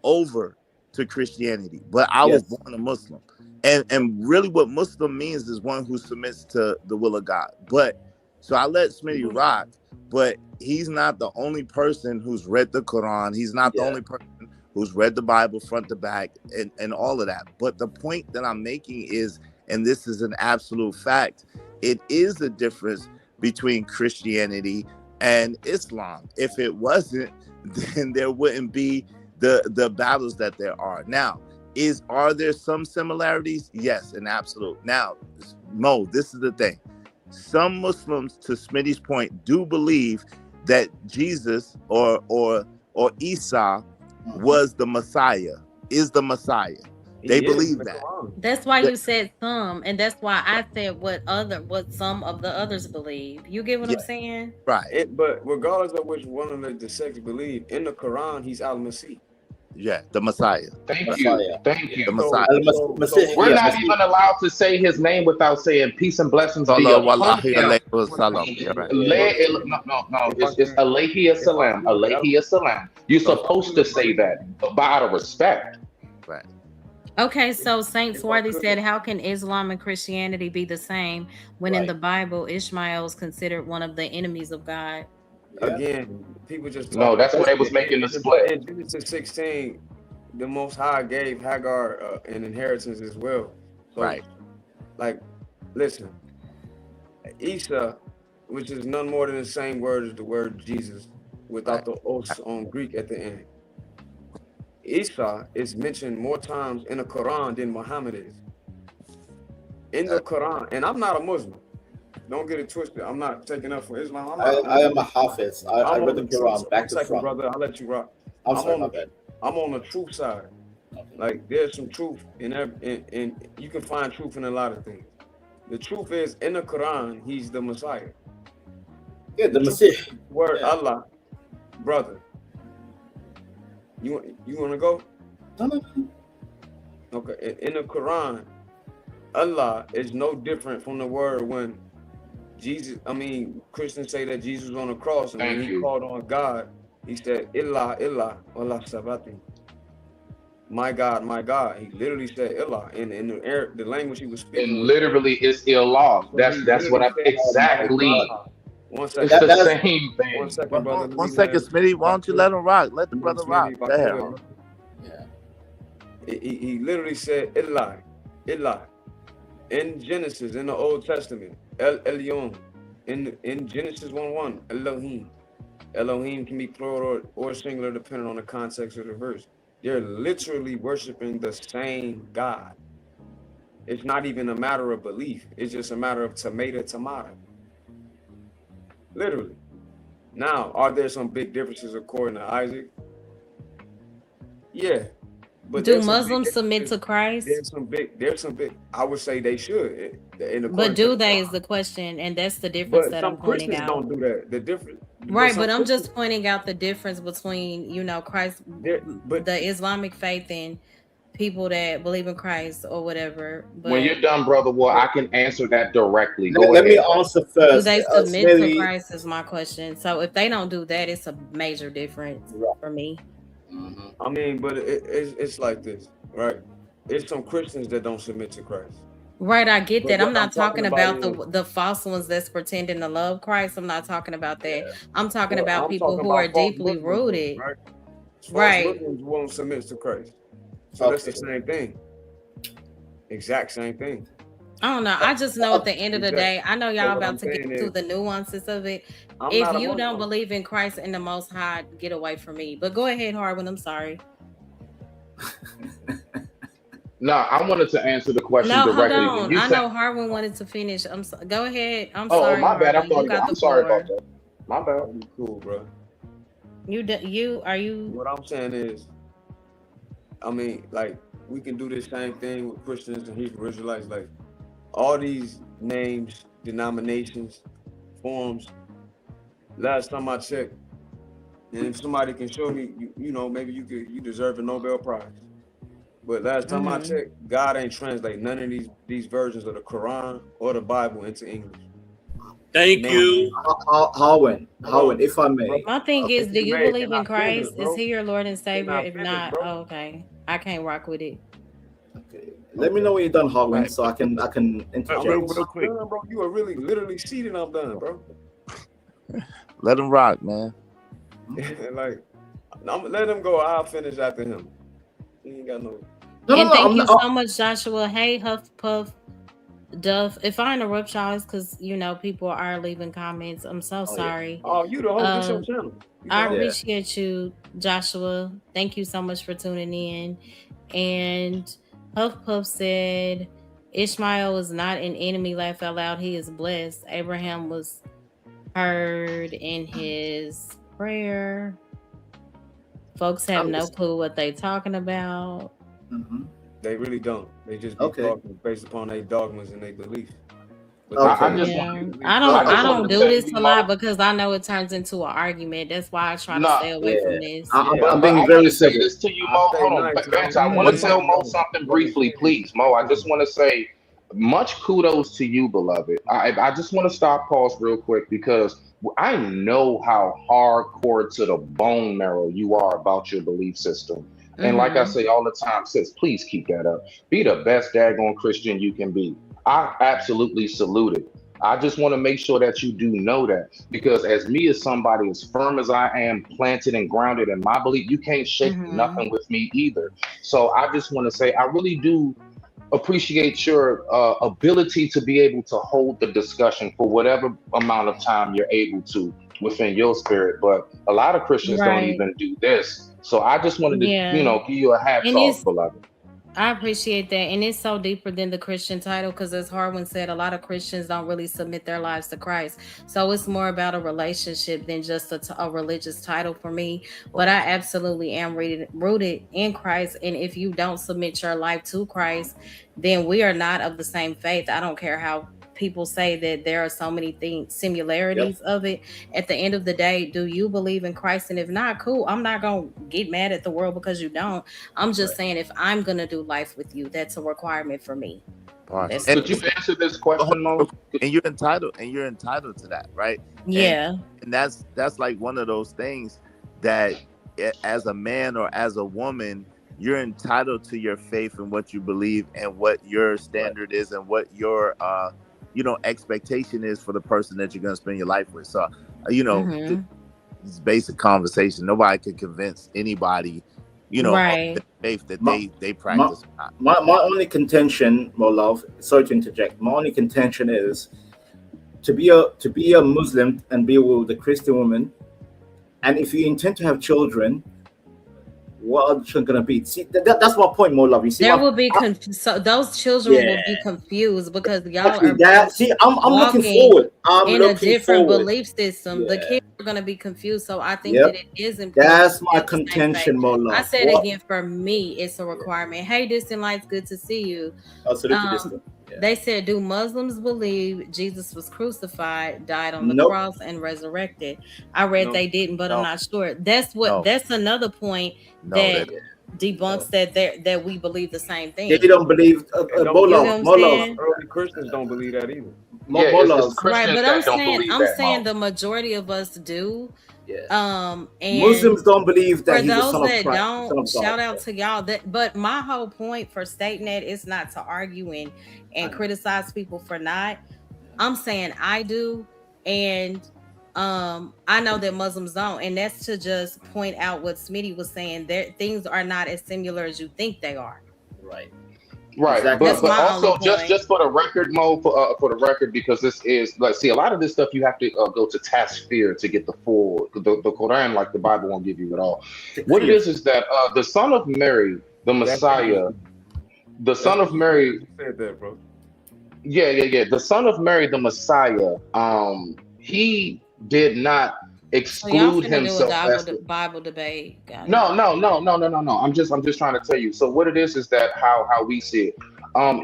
over to Christianity, but I was born a Muslim. And really what Muslim means is one who submits to the will of God. But so I let Smitty rock, but he's not the only person who's read the Quran. He's not the only person who's read the Bible front to back and all of that. But the point that I'm making is, and this is an absolute fact, it is a difference between Christianity and Islam. If it wasn't, then there wouldn't be the battles that there are. Now, are there some similarities? Yes, and absolute. Now, Mo, this is the thing. Some Muslims, to Smitty's point, do believe that Jesus or Isa was the Messiah, is the Messiah. They believe that. That's why you said some, and that's why I said what some of the others believe. You get what I'm saying? Right. But regardless of which one of the sects believe, in the Quran, he's Al-Masih. Yeah, the Messiah. Thank you. The Messiah. We're not even allowed to say his name without saying peace and blessings be upon him. No, it's alayhi salam. Alayhi salam. You're supposed to say that, but out of respect. Right. Okay, so Saint Swarthy said, how can Islam and Christianity be the same when in the Bible Ishmael is considered one of the enemies of God? Again, people just no. That's what they was making the split. In Genesis 16, the Most High gave Hagar an inheritance as well. So, right. Like, listen, Isa, which is none more than the same word as the word Jesus, without the os on Greek at the end. Isa is mentioned more times in the Quran than Muhammad is. In the Quran, and I'm not a Muslim. Don't get it twisted. I'm not taking up for Islam. I am a Hafiz. I read the Quran back to front. Brother, I'll let you rock. I'm on the truth side. Like, there's some truth in you can find truth in a lot of things. The truth is, in the Quran, he's the Messiah. Yeah, the Messiah. Word Allah, brother. You want to go? No. Okay. In the Quran, Allah is no different from the word when Christians say that Jesus was on the cross, and when he called on God, he said, Illah, Allah sabati. My God. He literally said Illah in the language he was speaking. And literally it's Illah. That's what exactly. One second. It's the same thing. 1 second, brother. 1 second, Smitty. Why don't you let him rock? Let the brother rock. Go ahead. Yeah. He literally said Illah. In Genesis, in the Old Testament, El Elyon. In Genesis 1:1, Elohim. Elohim can be plural or singular depending on the context of the verse. They're literally worshiping the same God. It's not even a matter of belief. It's just a matter of tomato. Literally. Now, are there some big differences according to Isaac? Yeah. But do Muslims submit to Christ? There's some big. I would say they should. But do they is the question, and that's the difference that I'm pointing out. Don't do that. The difference. Right, but I'm just pointing out the difference between Christ, the Islamic faith, and people that believe in Christ or whatever. But when you're done, brother, I can answer that directly. Let me answer first. Do they submit to Christ is my question. So if they don't do that, it's a major difference for me. I mean, but it's like this, right? It's some Christians that don't submit to Christ. Right, I get that. I'm not talking about the false ones that's pretending to love Christ. I'm not talking about that. I'm talking about people who are deeply rooted. Right. Muslims won't submit to Christ. So that's the same thing. Exact same thing. I don't know. I just know at the end of the day, I know y'all about to get to the nuances of it. If you don't believe in Christ and the Most High, get away from me. But go ahead, Harwin. I'm sorry. Now, I wanted to answer the question No, hold directly. When on. you I said, know Harwin wanted to finish. Go ahead. I'm "Oh, sorry, my bad," I Harwin. thought You got I'm the sorry floor. about that. My bad. You cool, bro. Are you? What I'm saying is, I mean, like, we can do this same thing with Christians and Hebrew Israelites. Like, all these names, denominations, forms. Last time I checked, and if somebody can show me, you know, maybe you deserve a Nobel Prize. But last time I Mhm. checked, God ain't translate none of these versions of the Quran or the Bible into English. Thank None. you. Harwin, Hold on, if I bro. may. My thing is, do you Can believe I in finish, Christ? bro? Is he your Lord and Can Savior? I If finish, not, bro? oh, okay, I can't rock with it. Okay. Let me know when you're done, Harwin, Right. so I can I'm interject. real quick. done, bro. You are really literally seated. I'm done, bro. Let him rock, man. Like, let him go. I'll finish after him. He ain't got no. And thank I'm you not. so much, Joshua. Hey, Huff Puff Duff. If I interrupt y'all, it's because people are leaving comments. I'm so Oh, yeah. sorry. Oh, you the host. This your channel. You the I host. Yeah. appreciate you, Joshua. Thank you so much for tuning in. And Huff Puff said, Ishmael is not an enemy. Laugh out loud. He is blessed. Abraham was heard in his prayer. Folks have no clue what they talking about. Mhm. They really don't. They just be Okay. talking based upon their dogmas and their beliefs. But Okay. I just Yeah, wanted, I I don't just wanted to do tell this you, a lot Mo. because I know it turns into an argument. That's why I try to Nah, stay away from this. I'm Yeah, I'm but I being want very to say civil. this to you, I Mo. stay Hold on, nice. Banks. I I don't want do to tell nothing, Mo bro. something Brother briefly, King. please, Mo. I just want to say much kudos to you, beloved. I just want to stop, pause real quick because I know how hardcore to the bone marrow you are about your belief system. And like I Mhm. say all the time, sis, please keep that up. Be the best daggone Christian you can be. I absolutely salute it. I just want to make sure that you do know that because as me as somebody as firm as I am, planted and grounded in my belief, you can't shake Mhm. nothing with me either. So I just want to say I really do appreciate your ability to be able to hold the discussion for whatever amount of time you're able to within your spirit. But a lot of Christians don't Right. even do this. So I just wanted to, Yeah. give you a hats And off, it's beloved. I appreciate that. And it's so deeper than the Christian title because, as Harwin said, a lot of Christians don't really submit their lives to Christ. So it's more about a relationship than just a religious title for me. But I absolutely am rooted in Christ. And if you don't submit your life to Christ, then we are not of the same faith. I don't care how people say that there are so many things, similarities of it. At the end of the day, do you believe in Christ? And if not, cool. I'm not going to get mad at the world because you don't. I'm just saying, if I'm gonna do life with you, that's a requirement for me. Boss. That's And, Could you answer this hold question, on, Mo? and you're entitled to that, right? yeah, And that's like one of those things that as a man or as a woman, you're entitled to your faith and what you believe and what your standard is and what your expectation is for the person that you're going to spend your life with. So it's basic conversation. Nobody could convince anybody of right. the faith that My, they my, practice or not. my only contention, my love, sorry to interject. My only contention is to be a Muslim and be with a Christian woman, and if you intend to have children, what are the children gonna be? See, that's my point, more love. You see, There will be so those children will be confused because y'all are that. See, I'm looking walking forward. I'm in a looking different forward. belief system. Yeah. The kids are going to be confused. So I think Yep. that it is important. That's to my have the same faith. contention, more love. I said again, for me, it's a requirement. Hey, Distant Lights, good to see you. Absolutely distant. Yeah. They said, do Muslims believe Jesus was crucified, died on the Nope. cross, and resurrected? I read they didn't, but I'm not sure. That's No. that's another point No, that they- debunks that we believe the same thing. They don't believe. And don't More You know love. what I'm More love. saying? early Christians don't believe that either. More It's love. Christians Right, but that don't believe I'm that, saying Mo. the majority of us do. Yeah. And Muslims don't believe that for he's the those son of that Christ. don't, Son of God. shout out to y'all. But my whole point for stating that is not to argue and criticize people for not. I'm saying I do, and I know that Muslims don't, and that's to just point out what Smitty was saying. That things are not as similar as you think they are. Right. Right, Exactly. That's but my also only point. just for the record, Mo, for the record, because this is like, see, a lot of this stuff you have to go to Tafsir to get the full the Quran, like the Bible won't give you it all. What it is that the Son of Mary, the Messiah, the son of Mary. You said that, bro. Yeah. The son of Mary, the Messiah. He did not So y'all exclude finna do a himself as Bible debate. Got it. no. I'm just trying to tell you. So what it is that how we see it.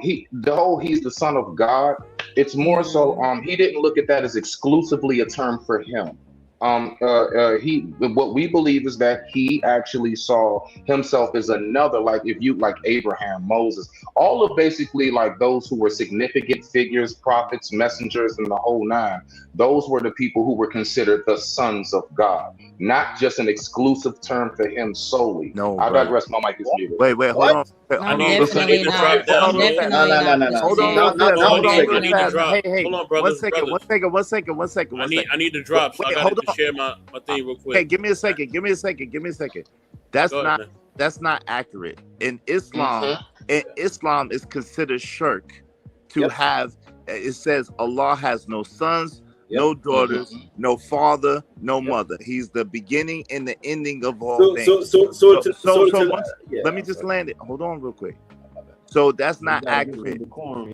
He's the son of God. It's more so he didn't look at that as exclusively a term for him. What we believe is that he actually saw himself as another, like if you like Abraham, Moses, all of basically like those who were significant figures, prophets, messengers, and the whole nine. Those were the people who were considered the sons of God, not just an exclusive term for him solely. No, I bro. digress. My mic is muted. Wait, hold What? on. No, Hold on. definitely need to not. drop down. I'm Hold on. definitely No, not. no. Hold on, Now- real now- fast. now Hold I'm on, saying- real I need to fast. drop. Hey, Hold on, brothers. one second. I need to drop, so I Wait, got hold to on. share my thing real Okay, quick. give me a second. That's Go ahead, not man. that's not accurate. In Islam, is considered shirk to Yep. have. It says Allah has no sons, Yep. no daughters, no father, no mother. He's the beginning and the ending of all So, things. yeah, Let me just land it. Hold on, real quick. So that's not accurate.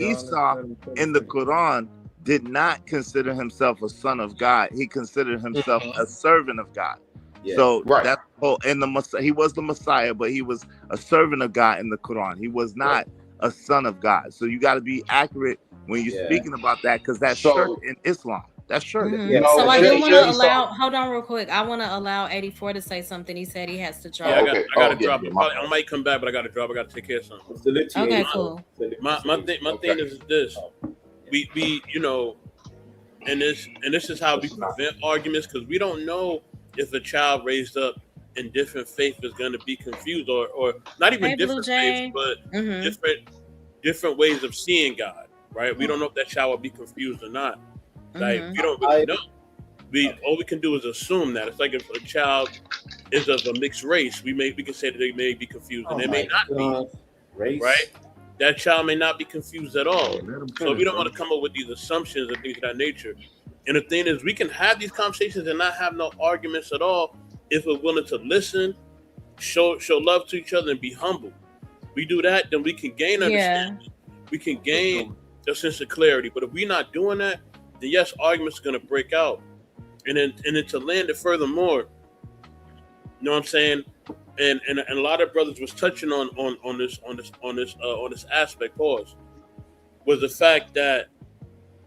Esau in the Quran did not consider himself a son of God. He considered himself a servant of God. Yeah. So Right. that's he was the Messiah, but he was a servant of God in the Quran. He was not a son of God. So you got to be accurate when you're Yeah. speaking about that, because that's So- shirk in Islam. That's shirk. Yeah. No, So I Jay- do want to Jay, allow. Hold on, real quick. I want to allow 84 to say something. He said he has to drop. Yeah, I okay. got to Oh, drop. yeah, my I might come back, but I got to drop. I got to take care of something. Salute to you, Okay, 84. cool. My thing is this: we and this is how we prevent arguments, because we don't know if a child raised up in different faith is going to be confused, or not even Hey, Blue different Jay. faiths, but Mm-hmm. different ways of seeing God. Right? We don't know if that child will be confused or not. Like Mm-hmm. we don't really know. All we can do is assume that. It's like if a child is of a mixed race, we can say that they may be confused, and they may not be. Race. Right? That child may not be confused at all. So we don't want to come up with these assumptions and things of that nature. And the thing is, we can have these conversations and not have no arguments at all if we're willing to listen, show love to each other, and be humble. We do that, then we can gain understanding. We can gain a sense of clarity. But if we're not doing that, then yes, arguments are going to break out. And then to land it furthermore, you know what I'm saying? And a lot of brothers was touching on this aspect. Pause. Was the fact that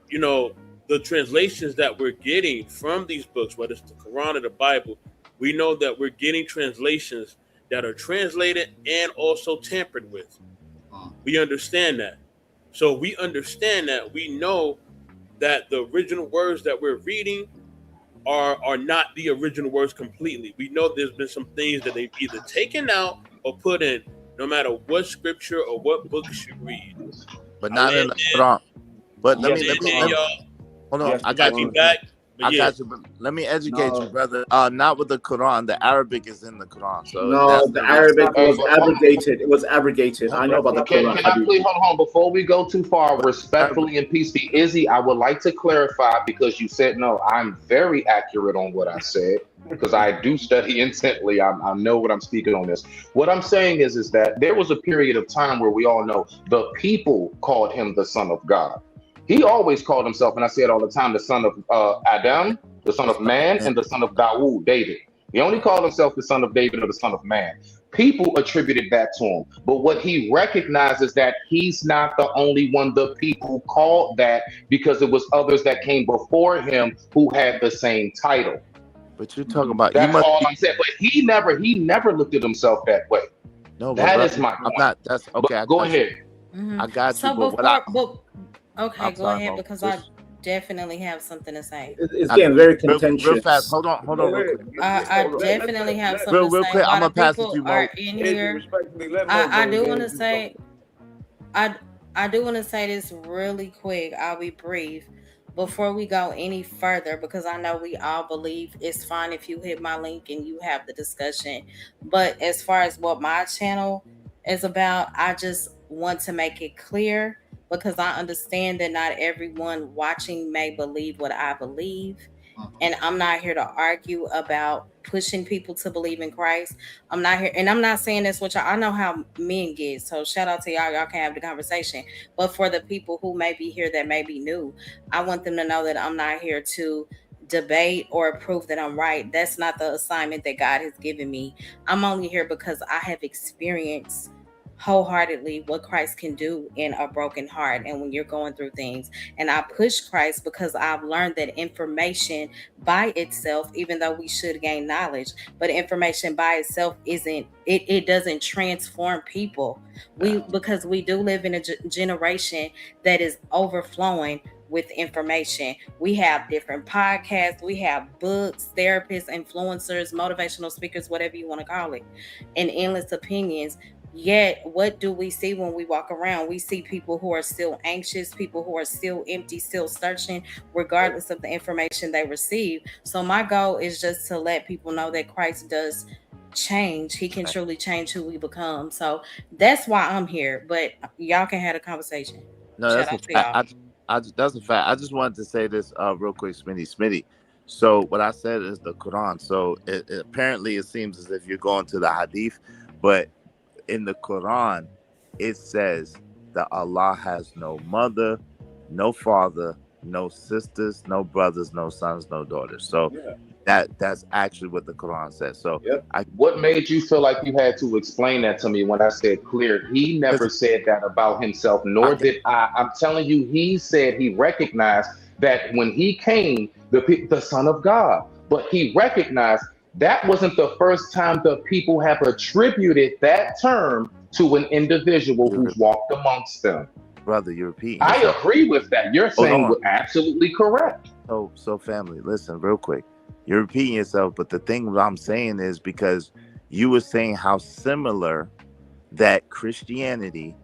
the translations that we're getting from these books, whether it's the Quran or the Bible, we know that we're getting translations that are translated and also tampered with. We understand that. So we understand that. We know that the original words that we're reading are not the original words completely. We know there's been some things that they've either taken out or put in, no matter what scripture or what books you read. But not in the Quran. But let me y'all. hold on. Yes, I got I'll be you. back. But I yeah, got you, but let me educate you, brother. Not with the Quran. The Arabic is in the Quran. So No, that's the Arabic Hey, was but- abrogated. It was abrogated. I know about the Can Quran. I please hold on before we go too far? Respectfully and peacefully, Izzy, I would like to clarify, because you said no. I'm very accurate on what I said, because I do study intently. I know what I'm speaking on this. What I'm saying is that there was a period of time where we all know the people called him the Son of God. He always called himself, and I say it all the time, the son of Adam, the son of man, and the son of Dawood, David. He only called himself the son of David or the son of man. People attributed that to him. But what he recognizes that he's not the only one the people called that, because it was others that came before him who had the same title. But you're talking about That's all I'm saying. But he never looked at himself that way. No, That but is my I'm point. not. That's okay. But go ahead. Mm-hmm. I got So you. But what I, okay, I'm go sorry, ahead, Mo. because Just- I definitely have something to say. It's getting very contentious. real fast. Hold on, real quick. I definitely have something Real to say. quick, A lot I'ma of pass it people to you, Mo. are in here. I do want to say, I do want to say this really quick. I'll be brief before we go any further, because I know we all believe it's fine if you hit my link and you have the discussion. But as far as what my channel is about, I just want to make it clear, because I understand that not everyone watching may believe what I believe. And I'm not here to argue about pushing people to believe in Christ. I'm not here, and I'm not saying this with y'all. I know how men get. So shout out to y'all. Y'all can have the conversation. But for the people who may be here that may be new, I want them to know that I'm not here to debate or prove that I'm right. That's not the assignment that God has given me. I'm only here because I have experienced wholeheartedly what Christ can do in a broken heart and when you're going through things. And I push Christ because I've learned that information by itself, even though we should gain knowledge, but information by itself it doesn't transform people. Because we do live in a generation that is overflowing with information. We have different podcasts, we have books, therapists, influencers, motivational speakers, whatever you want to call it, and endless opinions. Yet, what do we see when we walk around? We see people who are still anxious, people who are still empty, still searching, regardless of the information they receive. So, my goal is just to let people know that Christ does change. He can truly change who we become. So, that's why I'm here. But y'all can have a conversation. No, that's a fact. That's a fact. I just wanted to say this real quick, Smitty. So, what I said is the Quran. So, apparently, it seems as if you're going to the Hadith, but in the Quran, it says that Allah has no mother, no father, no sisters, no brothers, no sons, no daughters. So that's actually what the Quran says. So what made you feel like you had to explain that to me when I said clear? He never said that about himself, nor did I. I'm telling you, he said he recognized that when he came, the Son of God, but he recognized that wasn't the first time the people have attributed that term to an individual who's walked amongst them. Brother, you're repeating. I agree with that. You're saying we're absolutely correct. So family, listen real quick. You're repeating yourself, but the thing I'm saying is because you were saying how similar that Christianity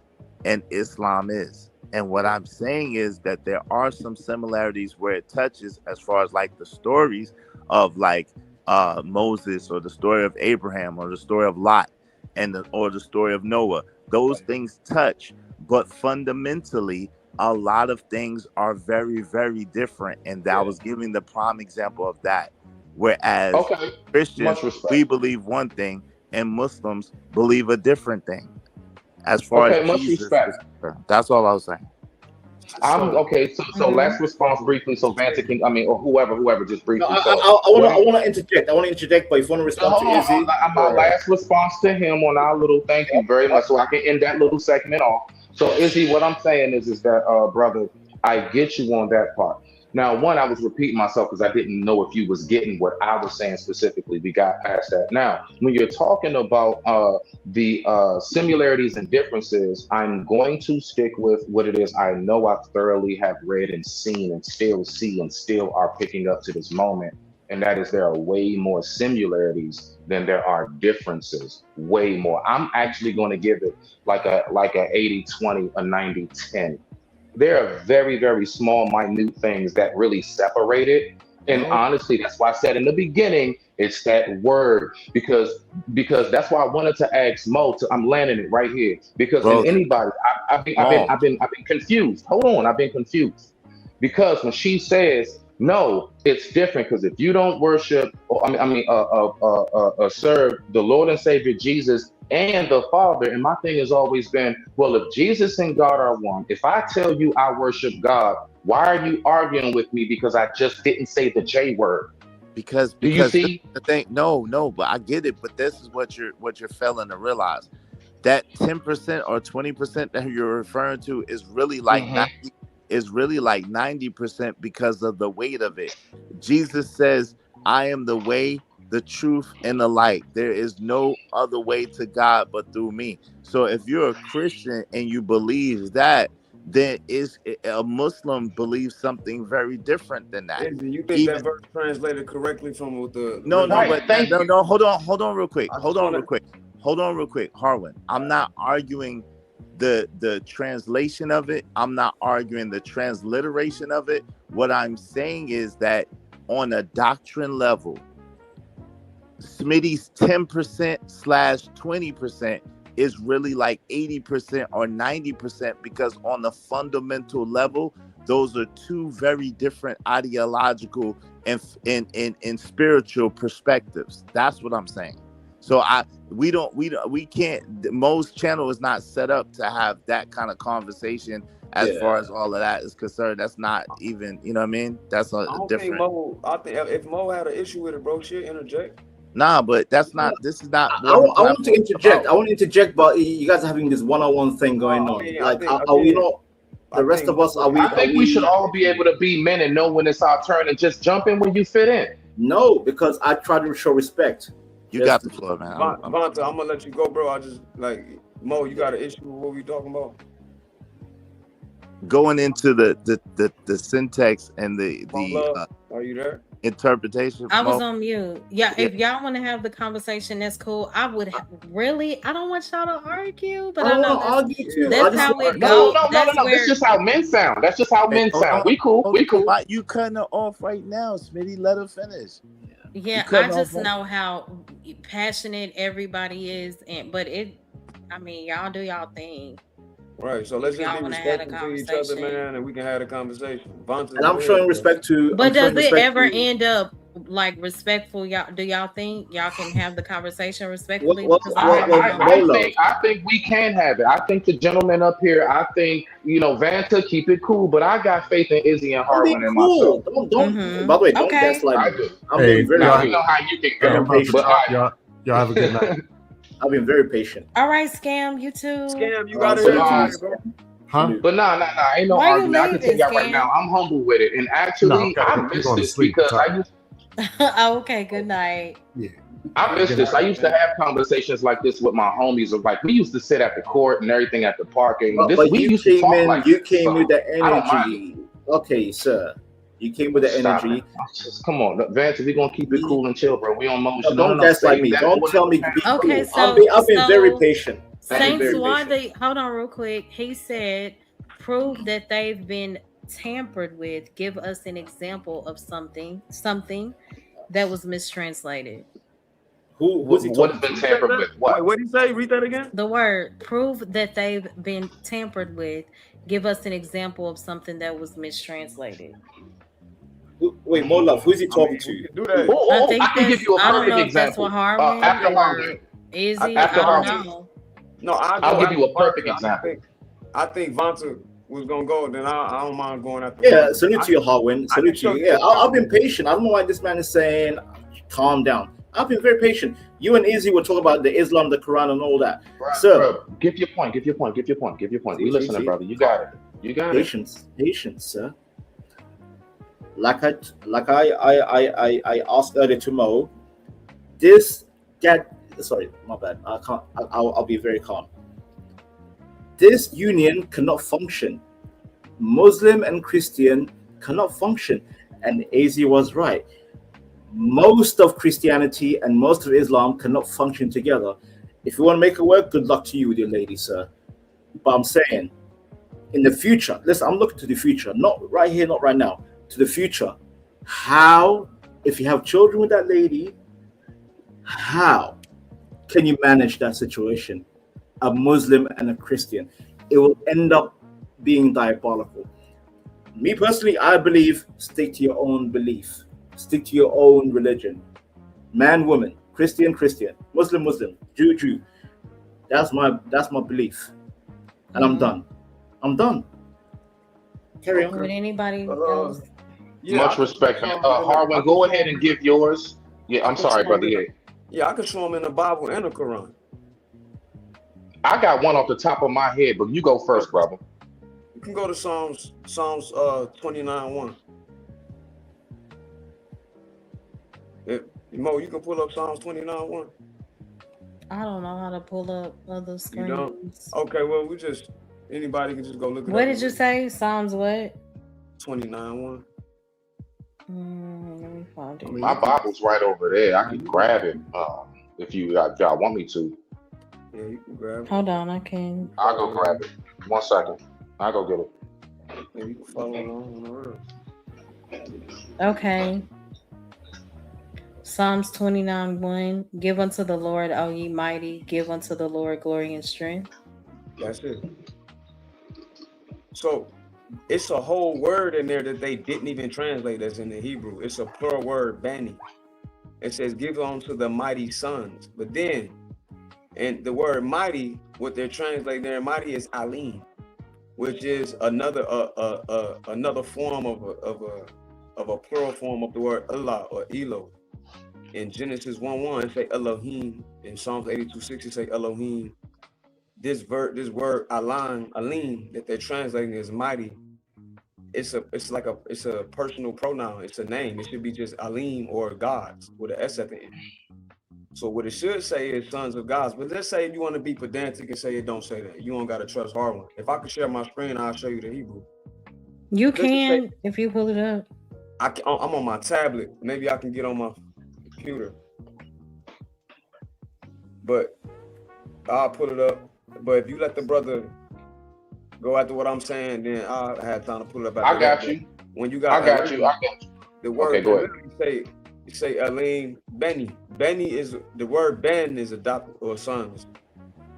and Islam is. And what I'm saying is that there are some similarities where it touches as far as like the stories of like Moses, or the story of Abraham, or the story of Lot, or the story of Noah. Those things touch, but fundamentally a lot of things are very, very different. And I was giving the prime example of that. Whereas Christians, we believe one thing and Muslims believe a different thing. As far as Jesus, that's all I was saying. So last response briefly, so Vanta can, or whoever, just briefly. No, I want to interject. But if you want to respond to Izzy, my last response to him on our little thank you very much, so I can end that little segment off. So Izzy, what I'm saying is that brother, I get you on that part. Now, one, I was repeating myself because I didn't know if you was getting what I was saying specifically. We got past that. Now, when you're talking about the similarities and differences, I'm going to stick with what it is I know I thoroughly have read and seen and still see and still are picking up to this moment. And that is there are way more similarities than there are differences, way more. I'm actually going to give it like a 80-20, a 90-10. There are very, very small, minute things that really separate it. And honestly, that's why I said in the beginning, it's that word, because that's why I wanted to ask Mo. I'm landing it right here because in anybody, I've been confused. Hold on, I've been confused because when she says no, it's different because if you don't worship, serve the Lord and Savior Jesus and the Father, and my thing has always been, well, if Jesus and God are one, if I tell you I worship God, why are you arguing with me because I just didn't say the J word? Because do you see the thing? No, but I get it. But this is what you're failing to realize. That 10% or 20% that you're referring to is really like 90% because of the weight of it. Jesus says, I am the way, the truth, and the light. There is no other way to God but through me. So if you're a Christian and you believe that, then a Muslim believes something very different than that. Do you think that verse translated correctly from what the No, hold on real quick. Hold on real quick, Harwin. I'm not arguing the translation of it. I'm not arguing the transliteration of it. What I'm saying is that on a doctrine level, Smitty's 10%/20% is really like 80% or 90% because on the fundamental level, those are two very different ideological and spiritual perspectives. That's what I'm saying. So we can't. Mo's channel is not set up to have that kind of conversation as far as all of that is concerned. That's not even, you know what I mean? That's a I don't different. think Mo. I think if Mo had an issue with it, bro, she'll interject. Nah, but that's not. This is not. I want to interject. I want to interject, but you guys are having this one-on-one thing going on. Are we not? The rest of us, are we? I think we should all be able to be men and know when it's our turn and just jump in when you fit in. No, because I try to show respect. You got the floor, man. Vonta, I'm gonna let you go, bro. I just like Mo. You got an issue with what we talking about? Going into the syntax and the are you there? Interpretation. I was on mute. Yeah, if y'all want to have the conversation, that's cool. I would really. I don't want y'all to argue, but I know that's how it goes. No. That's just how men sound. That's just how men sound. We cool. Why you cutting her off right now, Smitty? Let her finish. Yeah, I just know how passionate everybody is, but I mean, y'all do y'all thing. Right, so let's just be respectful to each other, man, and we can have a conversation. Vonta, and I'm showing respect to. But does it ever end up like respectful? Y'all, do y'all think y'all can have the conversation respectfully? I think we can have it. I think the gentleman up here. I think Vanta, keep it cool. But I got faith in Izzy and Harwin and myself. Don't. By the way, don't gaslight me. I know how you can go. Y'all have a good night. I've been very patient. All right, Scam, you too. Scam, you got it. Huh? But nah, ain't no argument. I can tell y'all right now, I'm humble with it. And actually, I miss this because I used. Okay, good night. Yeah. I miss this. I used to have conversations like this with my homies. Of like, we used to sit at the court and everything at the park. And you came with the energy. Okay, sir. You came with the energy. Come on, Vance, we're going to keep it cool and chill, bro. We on motion. Don't gaslight me. Don't tell me to be okay, cool. I've been very patient. Saints Wadi, hold on real quick. He said, prove that they've been tampered with. Give us an example of something that was mistranslated. Who's he what has been tampered with? What did he say? Read that again. The word, prove that they've been tampered with. Give us an example of something that was mistranslated. Wait, more love. Who's he talking to? Do that. I can give you a perfect example. After Harwin. Izzy, after I don't Harwin. know. No, I'll give you a perfect example. I think Vonta was gonna go. Then I don't mind going after. Yeah, salute to you, Harwin. Salute to you. Yeah, I've been patient. I don't know why this man is saying, calm down. I've been very patient. You and Izzy were talking about the Islam, the Quran, and all that. Right, so, bro, give your point. We listening, brother. You got it. Patience, sir. Like I asked earlier to Mo, sorry, my bad. I'll be very calm. This union cannot function. Muslim and Christian cannot function. And AZ was right. Most of Christianity and most of Islam cannot function together. If you want to make it work, good luck to you with your lady, sir. But I'm saying, in the future, listen, I'm looking to the future, not right here, not right now, to the future. How, if you have children with that lady, how can you manage that situation? A Muslim and a Christian. It will end up being diabolical. Me personally, I believe stick to your own belief. Stick to your own religion. Man, woman, Christian, Muslim, Jew. That's my belief. And I'm done. Carry on. Would anybody else? Much respect. Harwin, go ahead and give yours. Yeah, I'm sorry, brother. Yeah, I could show them in the Bible and the Quran. I got one off the top of my head, but you go first, brother. You can go to Psalms 29:1. Mo, you can pull up Psalms 29:1. I don't know how to pull up other screens. You don't? Okay, well, anybody can just go look at it. What did you say? Psalms what? 29:1. Let me find it. My Bible's right over there. I can grab it if y'all want me to. Yeah, you can grab it. Hold on, I can. I'll go grab it. 1 second. I'll go get it. Yeah, you can follow along on the road. Okay. Psalms 29:1. Give unto the Lord, O ye mighty. Give unto the Lord glory and strength. That's it. So it's a whole word in there that they didn't even translate that's in the Hebrew. It's a plural word, bani. It says, give unto the mighty sons. But then, and the word mighty, what they're translating there, mighty is alim, which is another another form of a plural form of the word Allah or Elo. In Genesis 1:1, it say Elohim. In Psalms 82:6, it say Elohim. This word alim that they're translating as mighty. It's a personal pronoun. It's a name. It should be just Alim or gods with an S at the end. So what it should say is sons of gods. But let's say if you want to be pedantic and say it don't say that. You don't got to trust Harlan. If I could share my screen, I'll show you the Hebrew. You can if you pull it up. I'm on my tablet. Maybe I can get on my computer. But I'll pull it up. But if you let the brother go after what I'm saying, then I'll have time to pull it up. I got you. When you got, I got you. The word Okay, go ahead. say Alim Beni. Beni is the word Ben is adopted or sons.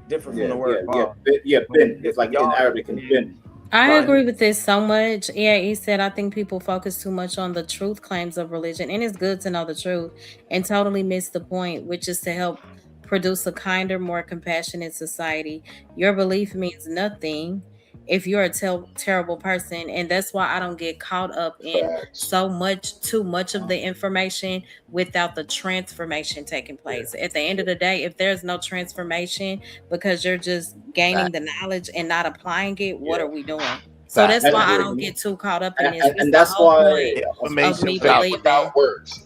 Different from the word Ben. It's like in Arabic and Ben. I agree with this so much. Yeah, he said, I think people focus too much on the truth claims of religion, and it's good to know the truth, and totally miss the point, which is to help produce a kinder, more compassionate society. Your belief means nothing if you're a terrible person, and that's why I don't get caught up in too much of the information without the transformation taking place. At the end of the day, if there's no transformation because you're just gaining the knowledge and not applying it, what are we doing? So that's why I don't get too caught up in this. And that's why information without words,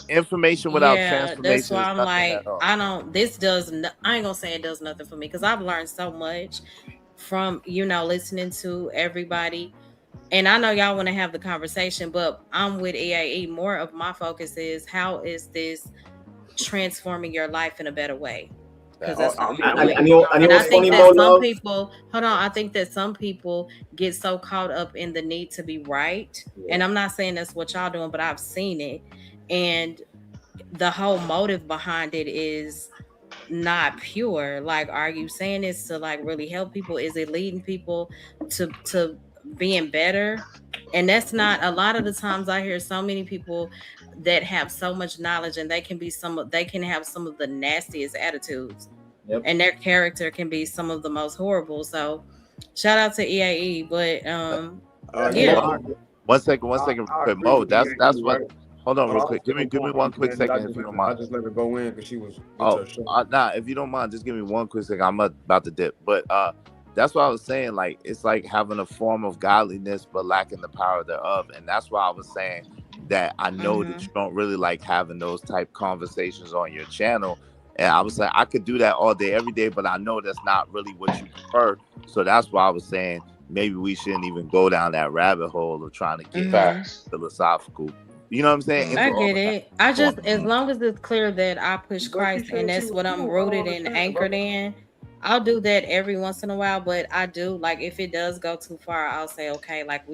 information without transformation. That's why I'm like, I ain't gonna say it does nothing for me, because I've learned so much from listening to everybody, and I know y'all want to have the conversation, but I'm with EAE. More of my focus is how is this transforming your life in a better way? Because that's what I think that some people I think that some people get so caught up in the need to be right, and I'm not saying that's what y'all doing, but I've seen it, and the whole motive behind it is not pure. Like, are you saying this to like really help people? Is it leading people to being better? And that's not, a lot of the times I hear so many people that have so much knowledge, and they can have some of the nastiest attitudes, and their character can be some of the most horrible. So shout out to EAE. But one second, Mo, that's what. Hold on, real quick. Give me 1 quick second, if you don't mind. I just let her go in because she was. If you don't mind, just give me 1 quick second. I'm about to dip, but that's what I was saying. Like, it's like having a form of godliness but lacking the power thereof, and that's why I was saying that I know that you don't really like having those type conversations on your channel. And I was like, I could do that all day, every day, but I know that's not really what you prefer. So that's why I was saying maybe we shouldn't even go down that rabbit hole of trying to get philosophical. You know what I'm saying? I get it. I just, as long as it's clear that I push Christ and that's what I'm rooted and anchored in, I'll do that every once in a while. But I do, like, if it does go too far, I'll say, okay, like,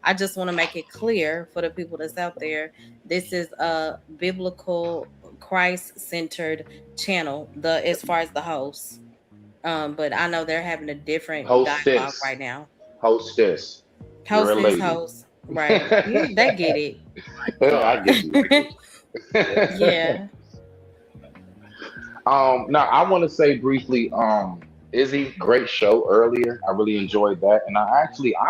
I just want to make it clear for the people that's out there, this is a biblical, Christ-centered channel, as far as the hosts. But I know they're having a different dialogue right now. Hostess. Right. They get it. I get you. Yeah. Now I want to say briefly, Izzy, great show earlier. I really enjoyed that. And I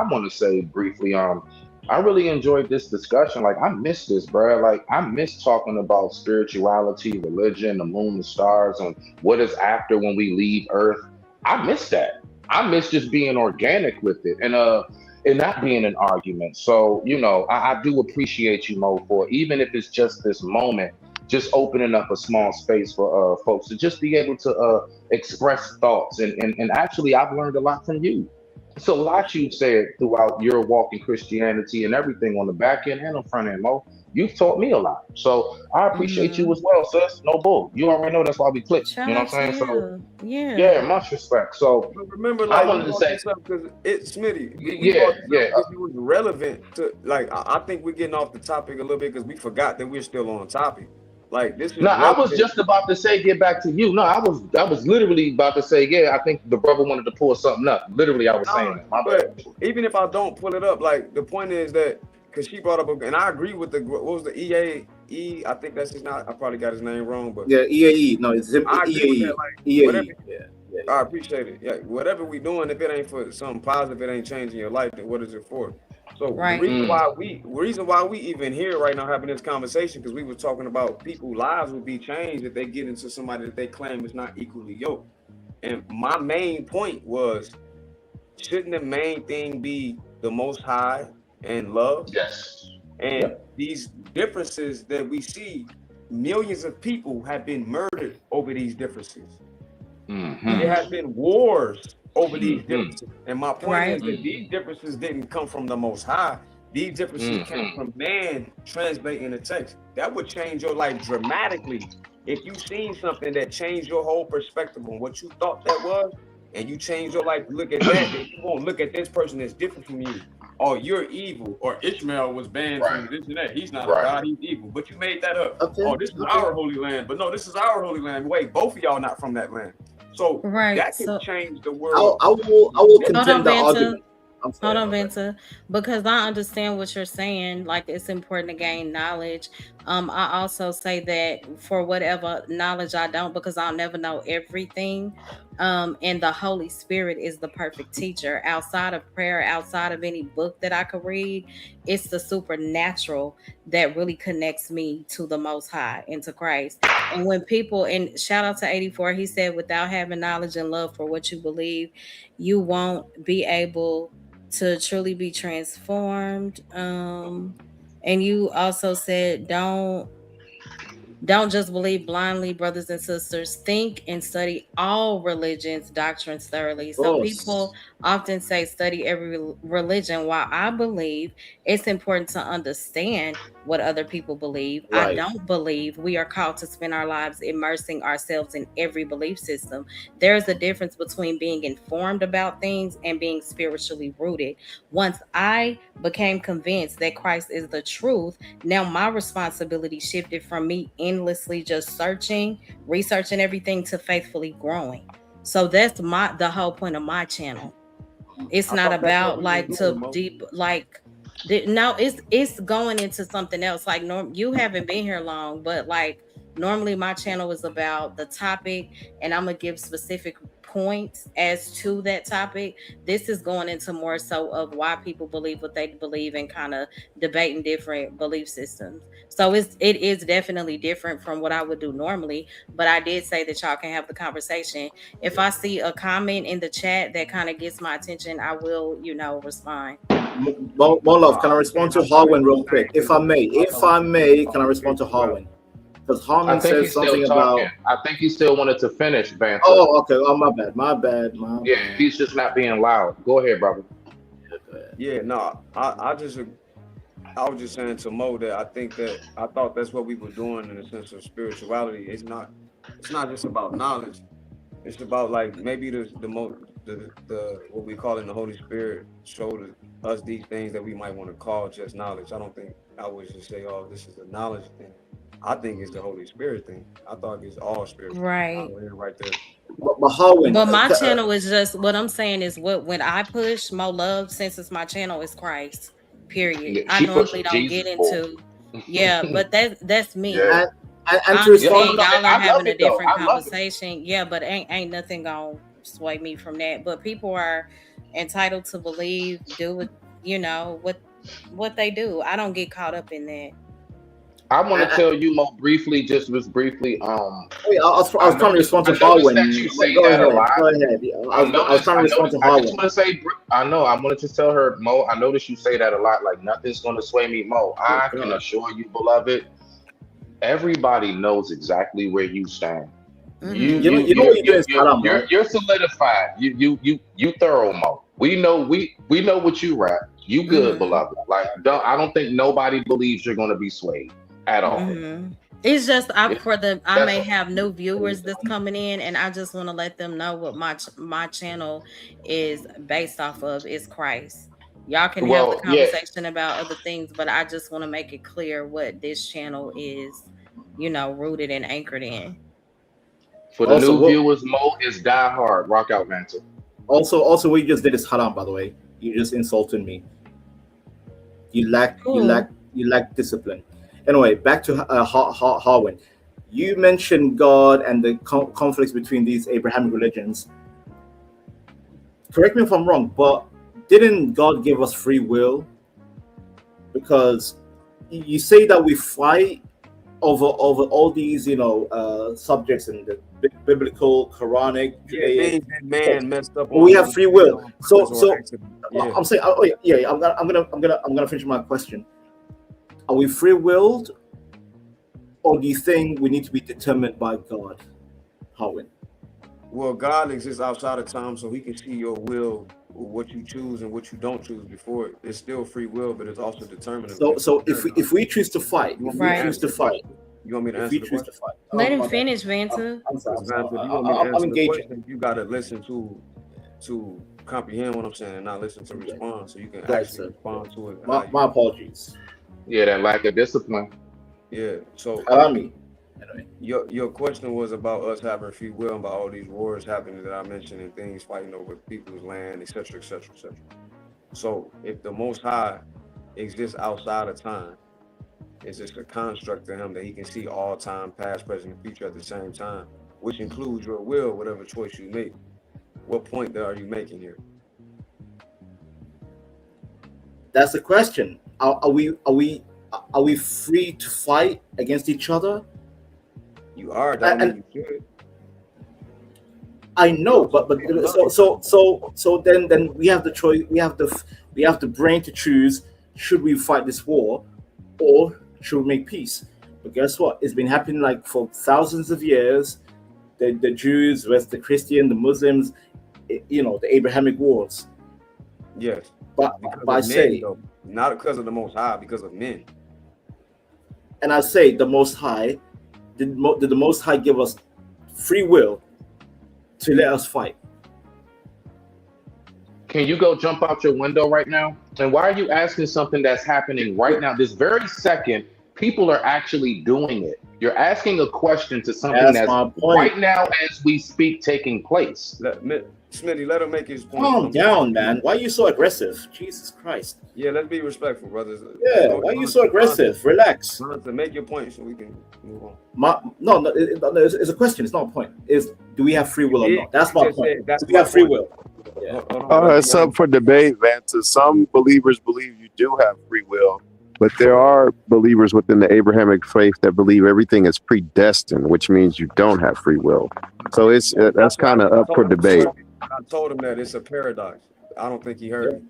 want to say briefly, I really enjoyed this discussion. Like, I miss this, bro. Like, I miss talking about spirituality, religion, the moon, the stars, and what is after when we leave Earth. I miss that. I miss just being organic with it. And not being an argument. So, I do appreciate you, Mo, for, even if it's just this moment, just opening up a small space for folks to just be able to express thoughts. And actually, I've learned a lot from you. It's a lot you've said throughout your walk in Christianity and everything on the back end and on front end, Mo. You've taught me a lot. So I appreciate you as well, sis. No bull. You already know that's why we click. You know what I'm saying? So yeah, much respect. So remember, like, I wanted to say because it's Smitty. It was relevant to, like, I think we're getting off the topic a little bit because we forgot that we're still on topic. Like this is No, I was relevant. just about to say get back to you. No, I was literally about to say, yeah, I think the brother wanted to pull something up. Literally, I was saying No, that. My but bad. even if I don't pull it up, like the point is that because she brought up, and I agree with what was the EAE? I think that's his not. I probably got his name wrong, but Yeah, EAE. No, it's I agree with that. EAE. Like whatever, EAE. Yeah. I appreciate it. Yeah, whatever we doing, if it ain't for something positive, it ain't changing your life. Then what is it for? So Right. the reason why we even here right now having this conversation because we were talking about people's lives would be changed if they get into somebody that they claim is not equally yoked. And my main point was, shouldn't the main thing be the Most High and love? Yes. And these differences that we see, millions of people have been murdered over these differences. Mm-hmm. There have been wars over these Mhm. differences. And my point Right. is that these differences didn't come from the Most High. These differences came from man translating the text. That would change your life dramatically if you seen something that changed your whole perspective on what you thought that was, and you change your life to look at that, then you won't look at this person that's different from you. Oh, you're evil. Or Ishmael was banned from Right. this and that. He's not Right. a god, he's evil. But you made that up. Okay. Oh, this is Okay. our holy land. But no, this is our holy land. Wait, both of y'all not from that land. So Right. that can So change the I world. will hold contend on, the Vanta. argument. I'm sorry. Hold on, okay. Venta, because I understand what you're saying. Like, it's important to gain knowledge. I also say that for whatever knowledge I don't, because I'll never know everything. And the Holy Spirit is the perfect teacher. Outside of prayer, outside of any book that I could read, it's the supernatural that really connects me to the Most High and to Christ. And when people, and shout out to 84, he said, without having knowledge and love for what you believe, you won't be able to truly be transformed. And you also said, don't just believe blindly, brothers and sisters. Think and study all religions, doctrines thoroughly. Of So course. people often say study every religion. While I believe it's important to understand what other people believe, I Right. don't believe we are called to spend our lives immersing ourselves in every belief system. There's a difference between being informed about things and being spiritually rooted. Once I became convinced that Christ is the truth, now my responsibility shifted from me endlessly just searching, researching everything, to faithfully growing. So that's the whole point of my channel. It's I not thought that's what about we like was to doing, Mo. deep like no, it's going into something else. Like you haven't been here long, but like normally my channel is about the topic and I'm gonna give specific points as to that topic. This is going into more so of why people believe what they believe and kind of debating different belief systems. So it is definitely different from what I would do normally, but I did say that y'all can have the conversation. If I see a comment in the chat that kind of gets my attention, I will, respond. More love. Can I respond to Harwin real quick, if I may? Can I respond to Harwin? Because I Harwin think said he's still something talking. about. I think he still wanted to finish, Vanta. Oh, okay. Oh, my bad. Yeah, he's just not being loud. Go ahead, brother. Yeah, no, I was just saying to Mo that I thought that's what we were doing in the sense of spirituality. It's not just about knowledge. It's about like maybe the what we call in the Holy Spirit showed us these things that we might want to call just knowledge. I don't think I would just say, oh, this is a knowledge thing. I think it's the Holy Spirit thing. I thought it's all spiritual. Right. Right there. But Harwin. But my channel is just what I'm saying is when I push Mo Love, since it's my channel, is Christ. Period. I normally don't get into. Yeah, but that's me. Yeah. And to respond, y'all are having a different I love it. conversation. Yeah, but ain't nothing gonna sway me from that. But people are entitled to believe, do what they do. I don't get caught up in that. I want to tell you, Mo, briefly. Wait, I was trying to respond to I noticed Harwin. that you say Go that a ahead. lot. Go ahead. I was trying to respond to I just Harwin. want to say, I wanted to tell her, Mo, I noticed you say that a lot, like nothing's going to sway me, Mo. I can assure you, beloved, everybody knows exactly where you stand. Mhm. You know what you're doing, Mo. You're solidified. You thorough, Mo. We know what you rap. You good, Mhm. beloved. Like, I don't think nobody believes you're going to be swayed at all. Mhm. It's just I That's may all. have new viewers that's coming in, and I just want to let them know what my channel is based off of is Christ. Y'all can have the Well, yeah. conversation about other things, but I just want to make it clear what this channel is rooted and anchored in. For the Also, new what, viewers, Mo is die hard. Rock out, Vanta. also, what you just did is haram. By the way, you just insulted me. You lack discipline. Anyway, back to Harwin. You mentioned God and the conflicts between these Abrahamic religions. Correct me if I'm wrong, but didn't God give us free will? Because you say that we fight over all these, subjects in the biblical, Quranic, Things that man messed up on. we have free will. So Yeah. I'm saying, I'm gonna finish my question. Are we free willed, or do you think we need to be determined by God, Harwin? Well, God exists outside of time, so He can see your will, what you choose and what you don't choose. Before it's still free will, but it's also determined. So if we choose to fight, You want me to choose to fight, you want me to if answer we the choose to question? fight, Let him my bad. finish, Vanta. I'm sorry. Vanta, if you want me to I'm answer the engaging. question, you gotta listen to comprehend what I'm saying and not listen to respond, so you can Right, actually sir. respond to it. My apologies. Yeah, that lack of discipline. Yeah. So Allow me. Anyway, your question was about us having free will and about all these wars happening that I mentioned and things fighting over people's land, etc., etc., etc. So if the Most High exists outside of time, it's just a construct to Him that He can see all time, past, present, and future at the same time, which includes your will, whatever choice you make. What point are you making here? that's the question. Are we free to fight against each other? You are. That And- means you should. I know, but so then we have the choice. We have the brain to choose: should we fight this war, or should we make peace? But guess what? It's been happening like for thousands of years. The Jews, the Christian, the Muslims, the Abrahamic wars. Yes. But Because I of say, men, though. Not because of the Most High, because of men. and I say, the Most High did the Most High give us free will to let us fight? Can you go jump out your window right now? And why are you asking something that's happening right now? This very second, people are actually doing it. You're asking a question to something that's my point. right now as we speak taking place. Smitty, let him make his point. Calm down, man. Why are you so aggressive? Jesus Christ. Yeah, let's be respectful, brothers. Yeah, why are you so aggressive? Relax. To make your point so we can move on. No, it's a question. It's not a point. Do we have free will or not? That's my point. That's Do we have free point. will? Yeah. It's up for debate, Vanta. Some believers believe you do have free will, but there are believers within the Abrahamic faith that believe everything is predestined, which means you don't have free will. So that's kind of up for debate. I told him that it's a paradox. I don't think he heard me.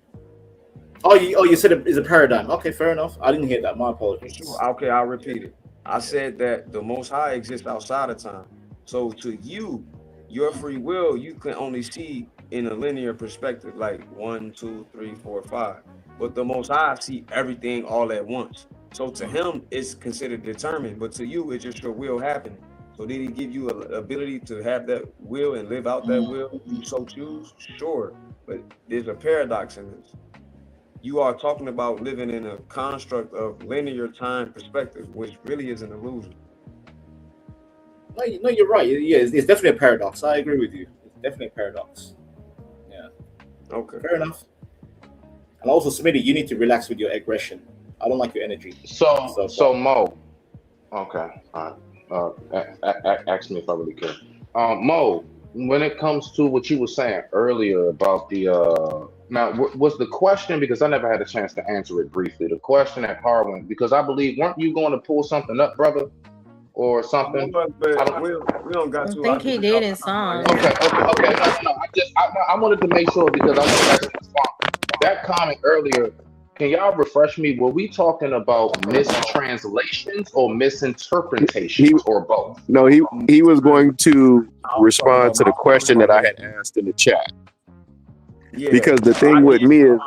Oh, you said it's a paradigm. Okay, fair enough. I didn't hear that. My apologies. Sure. Okay, I'll repeat it. I said that the Most High exists outside of time. So to you, your free will, you can only see in a linear perspective, like 1, 2, 3, 4, 5. But the Most High see everything all at once. So to Him, it's considered determined. But to you, it's just your will happening. So did He give you an ability to have that will and live out that will if you so choose? Sure. But there's a paradox in this. You are talking about living in a construct of linear time perspective, which really is an illusion. No, you're right. Yeah, it's definitely a paradox. I agree with you. It's definitely a paradox. Yeah. Okay. Fair enough. And also, Smitty, you need to relax with your aggression. I don't like your energy. So Mo, okay, all right. Ask me if I really care. Mo, when it comes to what you were saying earlier about the now was the question, because I never had a chance to answer it briefly. The question at Harwin, because I believe weren't you going to pull something up, brother, or something? We don't got to. I think he did in song. Okay. No. I wanted to make sure because I want to actually respond. That comment earlier, can y'all refresh me? Were we talking about mistranslations or misinterpretations or both? No, he was going to respond to the question that I had asked in the chat. Yeah. Because the thing with me is,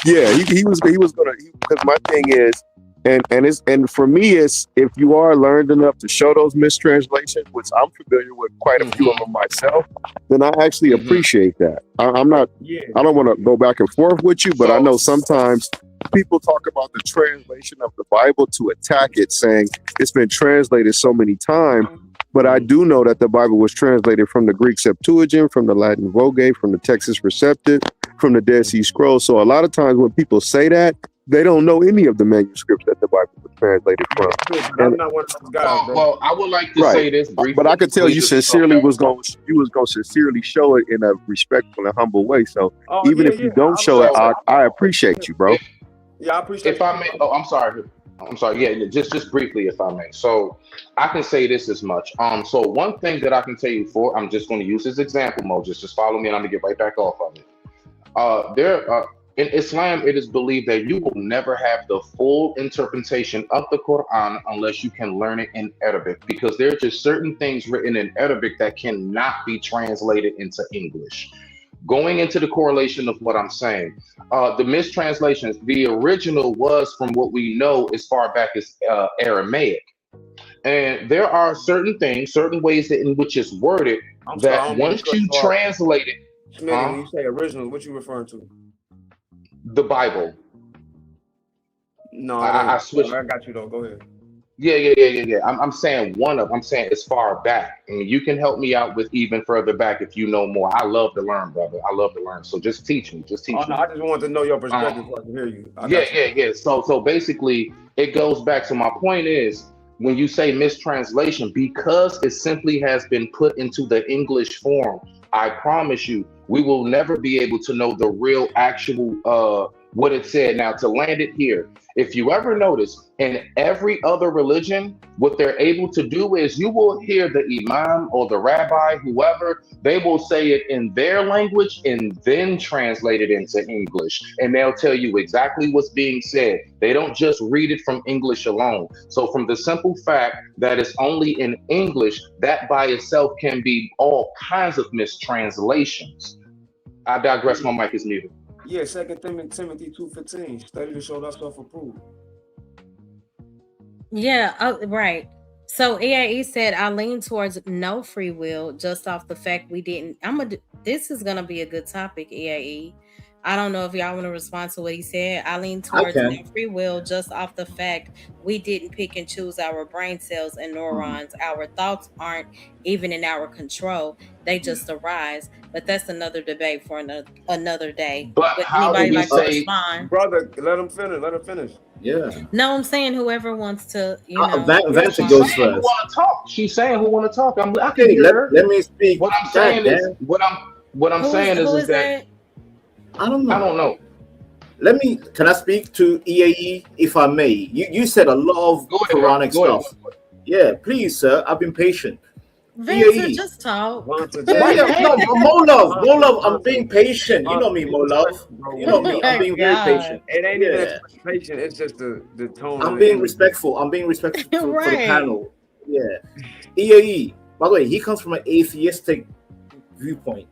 he was gonna, because my thing is, and for me it's, if you are learned enough to show those mistranslations, which I'm familiar with quite a few of them myself, then I actually appreciate that. I'm not, I don't want to go back and forth with you, but I know sometimes people talk about the translation of the Bible to attack it, saying it's been translated so many times. But I do know that the Bible was translated from the Greek Septuagint, from the Latin Vulgate, from the Texas Receptus, from the Dead Sea Scrolls. So a lot of times when people say that, they don't know any of the manuscripts that the Bible was translated from. I'm not one of those guys, bro. Well, I would like to say this briefly. But I could tell you sincerely Okay. was going to sincerely show it in a respectful and humble way. So even if you don't show it, I appreciate you, bro. Yeah, I appreciate If I may, I'm sorry. Yeah, just briefly, if I may. So I can say this as much. So one thing that I can tell you I'm just going to use this example, Mo. Just follow me, and I'm gonna get right back off of it. In Islam, it is believed that you will never have the full interpretation of the Quran unless you can learn it in Arabic, because there are just certain things written in Arabic that cannot be translated into English. Going into the correlation of what I'm saying, the mistranslations, the original was, from what we know, as far back as Aramaic. And there are certain things, certain ways in which it's worded that once you translate it. Smitty, when you say original, what you referring to? The Bible. No, I switched. I got you though. Go ahead. Yeah. I'm saying I'm saying as far back. And you can help me out with even further back if you know more. I love to learn, brother. I love to learn. So just teach me. No, I just wanted to know your perspective so I can hear you. Yeah. So basically, it goes back to my point is, when you say mistranslation, because it simply has been put into the English form, I promise you, we will never be able to know the real actual what it said. Now, to land it here, if you ever notice, in every other religion, what they're able to do is you will hear the imam or the rabbi, whoever, they will say it in their language and then translate it into English. And they'll tell you exactly what's being said. They don't just read it from English alone. So from the simple fact that it's only in English, that by itself can be all kinds of mistranslations. I digress. My mic is muted. Yeah, 2 Timothy 2:15. Study to show thyself approved. Yeah, right. So EAE said, I lean towards no free will just off the fact we didn't. This is gonna be a good topic, EAE. I don't know if y'all want to respond to what he said. I lean towards no free will just off the fact we didn't pick and choose our brain cells and neurons. Our thoughts aren't even in our control. They just arise. But that's another debate for another day. But how do we say, brother? Let him finish. Yeah. No, I'm saying whoever wants to, Vanessa goes first. Who want to talk? She's saying who want to talk. I can Okay, hear her. let me speak. What I'm saying is, what I'm saying is that I don't know. I don't know. Can I speak to EAE if I may? You said a lot of Quranic stuff. Yeah, please, sir. I've been patient. Vincent, just talk. No, more love. I'm being patient. You know me, more love. You know me. I'm being very patient. It ain't even patient. It's just the tone. I'm being respectful. I'm being respectful for the panel. Yeah. EAE. By the way, he comes from an atheistic viewpoint,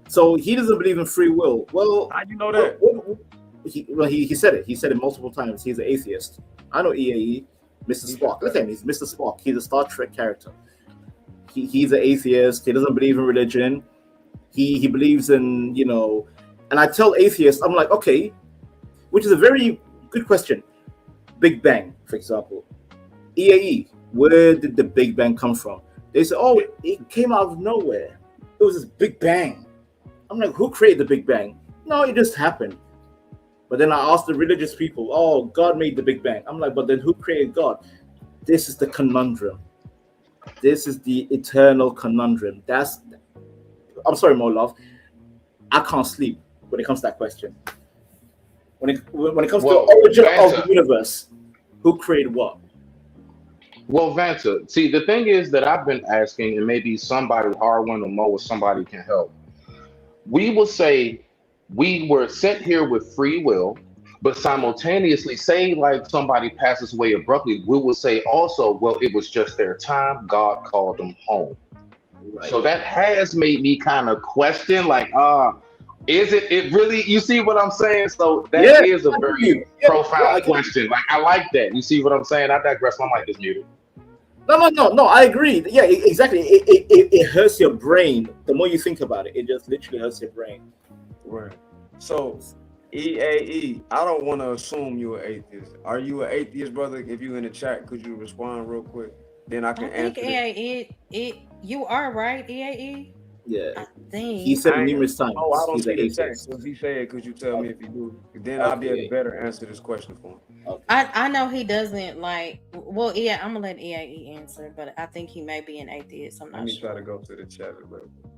so he doesn't believe in free will. Well, how you know that? He said it. He said it multiple times. He's an atheist. I know EAE. Mr. Spock. Look at him. He's Mr. Spock. He's a Star Trek character. He's an atheist. He doesn't believe in religion. He believes in, and I tell atheists, I'm like, okay, which is a very good question. Big Bang, for example. EAE, where did the Big Bang come from? They say, oh, it came out of nowhere. It was this Big Bang. I'm like, who created the Big Bang? No, it just happened. But then I asked the religious people, oh, God made the Big Bang. I'm like, but then who created God? This is the conundrum. This is the eternal conundrum. I'm sorry, Molov. I can't sleep when it comes to that question. When it comes to the origin of the universe, who created what? Well, Vanta, see, the thing is that I've been asking, and maybe somebody, Harwin or Mo or somebody can help. We will say we were sent here with free will, but simultaneously, say like somebody passes away abruptly, we will say also, well, it was just their time. God called them home. Right. So that has made me kind of question, like, is it really? You see what I'm saying? So that is a very profound question. Like, I like that. You see what I'm saying? I digress. My mic is muted. No. I agree. Yeah, exactly. It hurts your brain. The more you think about it, it just literally hurts your brain. Right. So EAE, I don't want to assume you're an atheist. Are you an atheist, brother? If you in the chat, could you respond real quick? Then I I can think answer it. EAE, you are right, EAE. Yeah, I he think. said I it ain't, numerous I times. don't He's an see the chat. atheist. So if he say it, could you tell me Okay, if you do? Then I'll be able to okay, better answer this question for him. okay. I know he doesn't like. Well, yeah, I'm gonna let EAE answer, but I think he may be an atheist. I'm Let not me try to sure. go to the chat a little bit.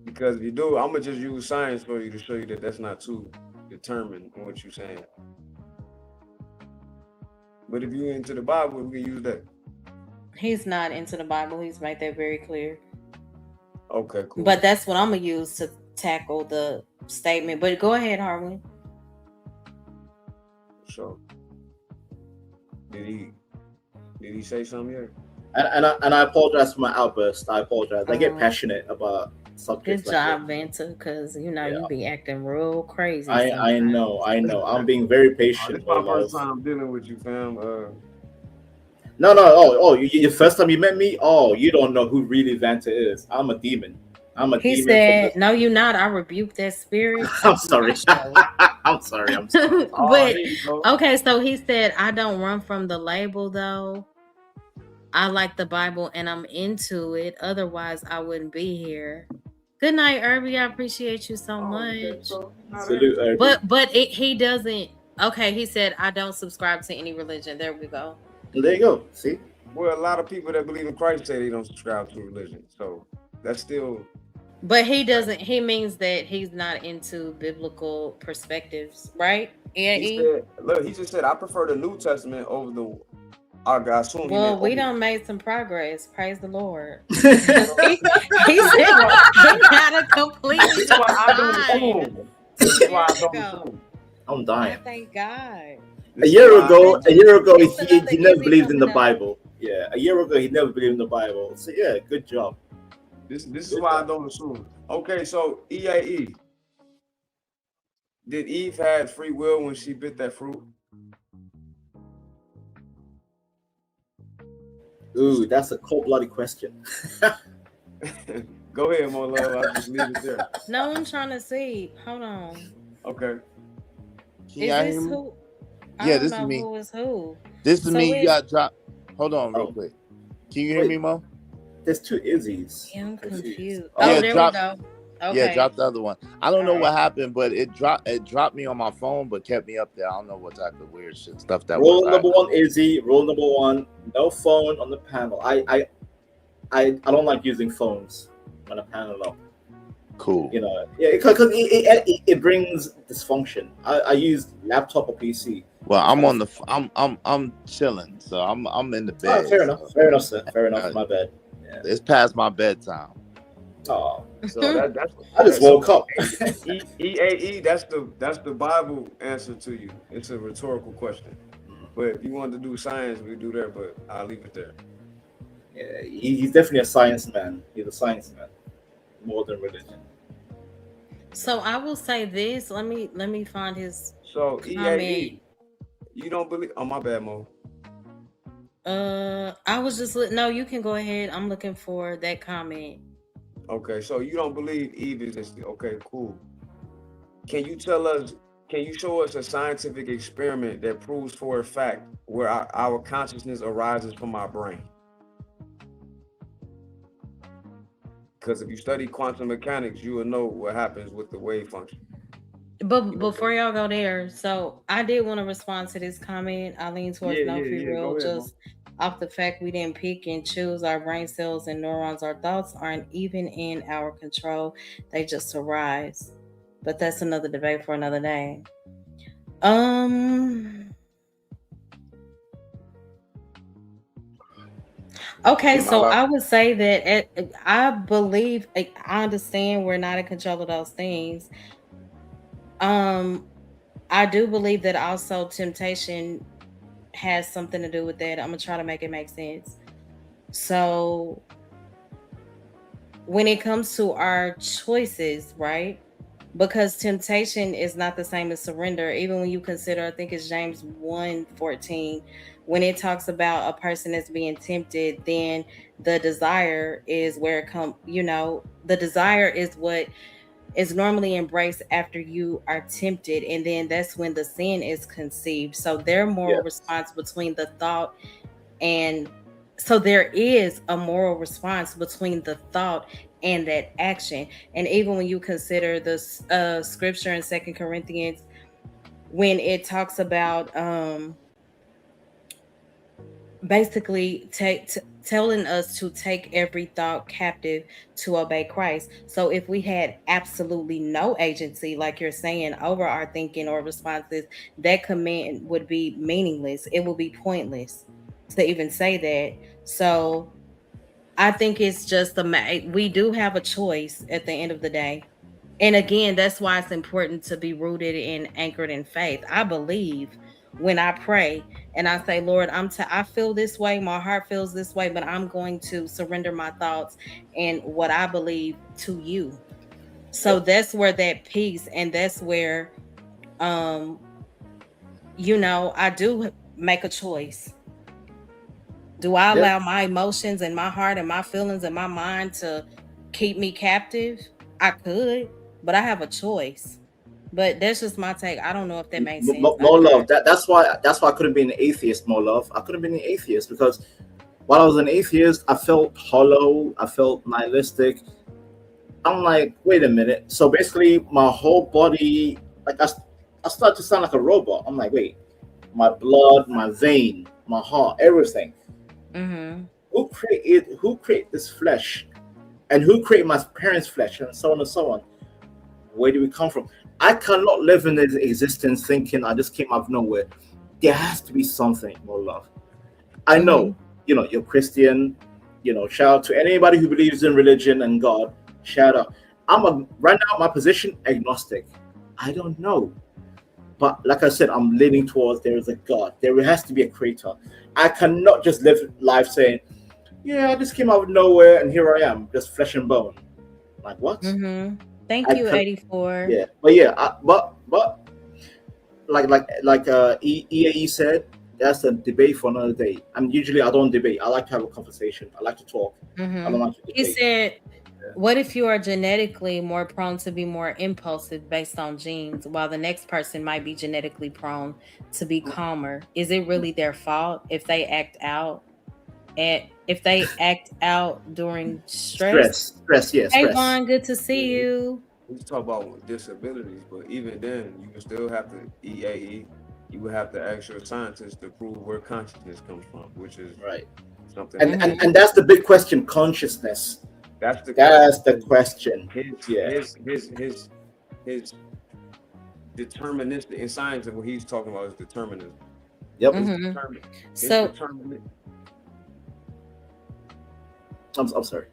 Because if you do, I'm gonna just use science for you to show you that that's not too determined in what you're saying. But if you're into the Bible, we can use that. He's not into the Bible. He's made that very clear. Okay, cool. But that's what I'm gonna use to tackle the statement. But go ahead, Harwin. So, did he say something yet? And I apologize for my outburst. I apologize. I get passionate about Good subjects like job, this. Vanta, because you know Yeah. you be acting real crazy. I know. I'm being very This patient. is my Love. first time dealing with you, fam. No. The first time you met me, you don't know who really Vanta is. I'm a demon. I'm a He demon. said, "No, you're not. I rebuke that spirit." I'm sorry. I'm sorry. But okay, so he said, "I don't run from the label, though. I like the Bible and I'm into it. Otherwise, I wouldn't be here." Good night, Irby. I appreciate you so much. Salute, Irby. But he doesn't. Okay, he said, "I don't subscribe to any religion." There we go. There you go. See? Well, a lot of people that believe in Christ say they don't subscribe to religion. So that's still. But he doesn't. He means that he's not into biblical perspectives, right? He said, look, he just said, I prefer the New Testament over the. I assume. Well, we done made some progress. Praise the Lord. he said he got a completely. This is why I don't assume. This is why I don't assume. I'm dying. Thank God. A year ago, he never believed in the Bible. Yeah, a year ago he never believed in the Bible. So yeah, good job. This is why I don't assume. Okay, so EAE. Did Eve have free will when she bit that fruit? Ooh, that's a cold-blooded question. Go ahead, my love. I'll just leave it there. No, I'm trying to see. Hold on. Okay. Is this who? Yeah, this is me. Who is who? This is me. You got drop. Hold on, real quick. Can you hear me, Mo? There's two Izzy's. Yeah, I'm confused. Yeah, there drop, we go. Okay. Yeah, drop the other one. I don't know what happened, but it dropped me on my phone, but kept me up there. I don't know what type of weird shit stuff that was. Rule number one, Izzy. Rule number one: no phone on the panel. I don't like using phones on a panel. No. Cool. You know, yeah, because it brings dysfunction. I use laptop or PC. Well, I'm on the. I'm chilling, so I'm in the bed. Oh, fair enough. Fair enough, sir. Fair enough. My bad. Yeah. It's past my bedtime. Oh, so that's. I just woke up. EAE. That's the Bible answer to you. It's a rhetorical question. But if you want to do science, we do that. But I'll leave it there. Yeah, he's definitely a science man. He's a science man, more than religion. So I will say this. Let me find his. So comment. EAE, you don't believe? Oh, my bad, Mo. I was just no. You can go ahead. I'm looking for that comment. Okay, so you don't believe Eve is okay? Cool. Can you tell us? Can you show us a scientific experiment that proves for a fact where our consciousness arises from our brain? Because if you study quantum mechanics, you will know what happens with the wave function. But before y'all go there, so I did want to respond to this comment. I lean towards no free will, just off the fact we didn't pick and choose. Our brain cells and neurons, our thoughts aren't even in our control. They just arise. But that's another debate for another day. Okay, so I would say that I believe, I understand we're not in control of those things. I do believe that also temptation has something to do with that. I'm gonna try to make it make sense. So when it comes to our choices, right? Because temptation is not the same as surrender. Even when you consider, I think it's James 1:14, when it talks about a person that's being tempted, then the desire is where it comes, the desire is what is normally embraced after you are tempted, and then that's when the sin is conceived. So their moral response between the thought and so there is a moral response between the thought and that action. And even when you consider this scripture in Second Corinthians, when it talks about basically telling us to take every thought captive to obey Christ. So if we had absolutely no agency, like you're saying, over our thinking or responses, that command would be meaningless. It would be pointless to even say that. So I think it's just we do have a choice at the end of the day. And again, that's why it's important to be rooted and anchored in faith. I believe when I pray and I say, Lord, I feel this way, my heart feels this way, but I'm going to surrender my thoughts and what I believe to you. So that's where that peace, and that's where I do make a choice. Do I allow my emotions and my heart and my feelings and my mind to keep me captive? I could, but I have a choice. But that's just my take. I don't know if that makes sense. More love. That's why I couldn't be an atheist. More love. I couldn't be an atheist because while I was an atheist, I felt hollow. I felt nihilistic. I'm like, wait a minute. So basically, my whole body, like I started to sound like a robot. I'm like, wait, my blood, my vein, my heart, everything. Mm-hmm. Who created this flesh, and who created my parents' flesh, and so on and so on. Where do we come from? I cannot live in this existence thinking I just came out of nowhere. There has to be something. More love. I know, you're Christian. Shout out to anybody who believes in religion and God. Shout out. Right now my position agnostic. I don't know, but like I said, I'm leaning towards there is a God. There has to be a creator. I cannot just live life saying, yeah, I just came out of nowhere and here I am, just flesh and bone. Like what? Mm-hmm. Thank you, 84. Yeah, but like EAE said, that's a debate for another day. Usually I don't debate. I like to have a conversation. I like to talk. Mm-hmm. I don't like to debate. He said, what if you are genetically more prone to be more impulsive based on genes, while the next person might be genetically prone to be calmer? Is it really their fault if they act out? And if they act out during stress? Stress, yes. Hey, Vaughn, good to see you. We talk about disabilities, but even then, you would still have to EAE. You would have to ask your scientists to prove where consciousness comes from, which is right. Something. And that's the big question: consciousness. That's the question. His deterministic in science, what he's talking about is determinism. Yep. Mm-hmm. I'm sorry.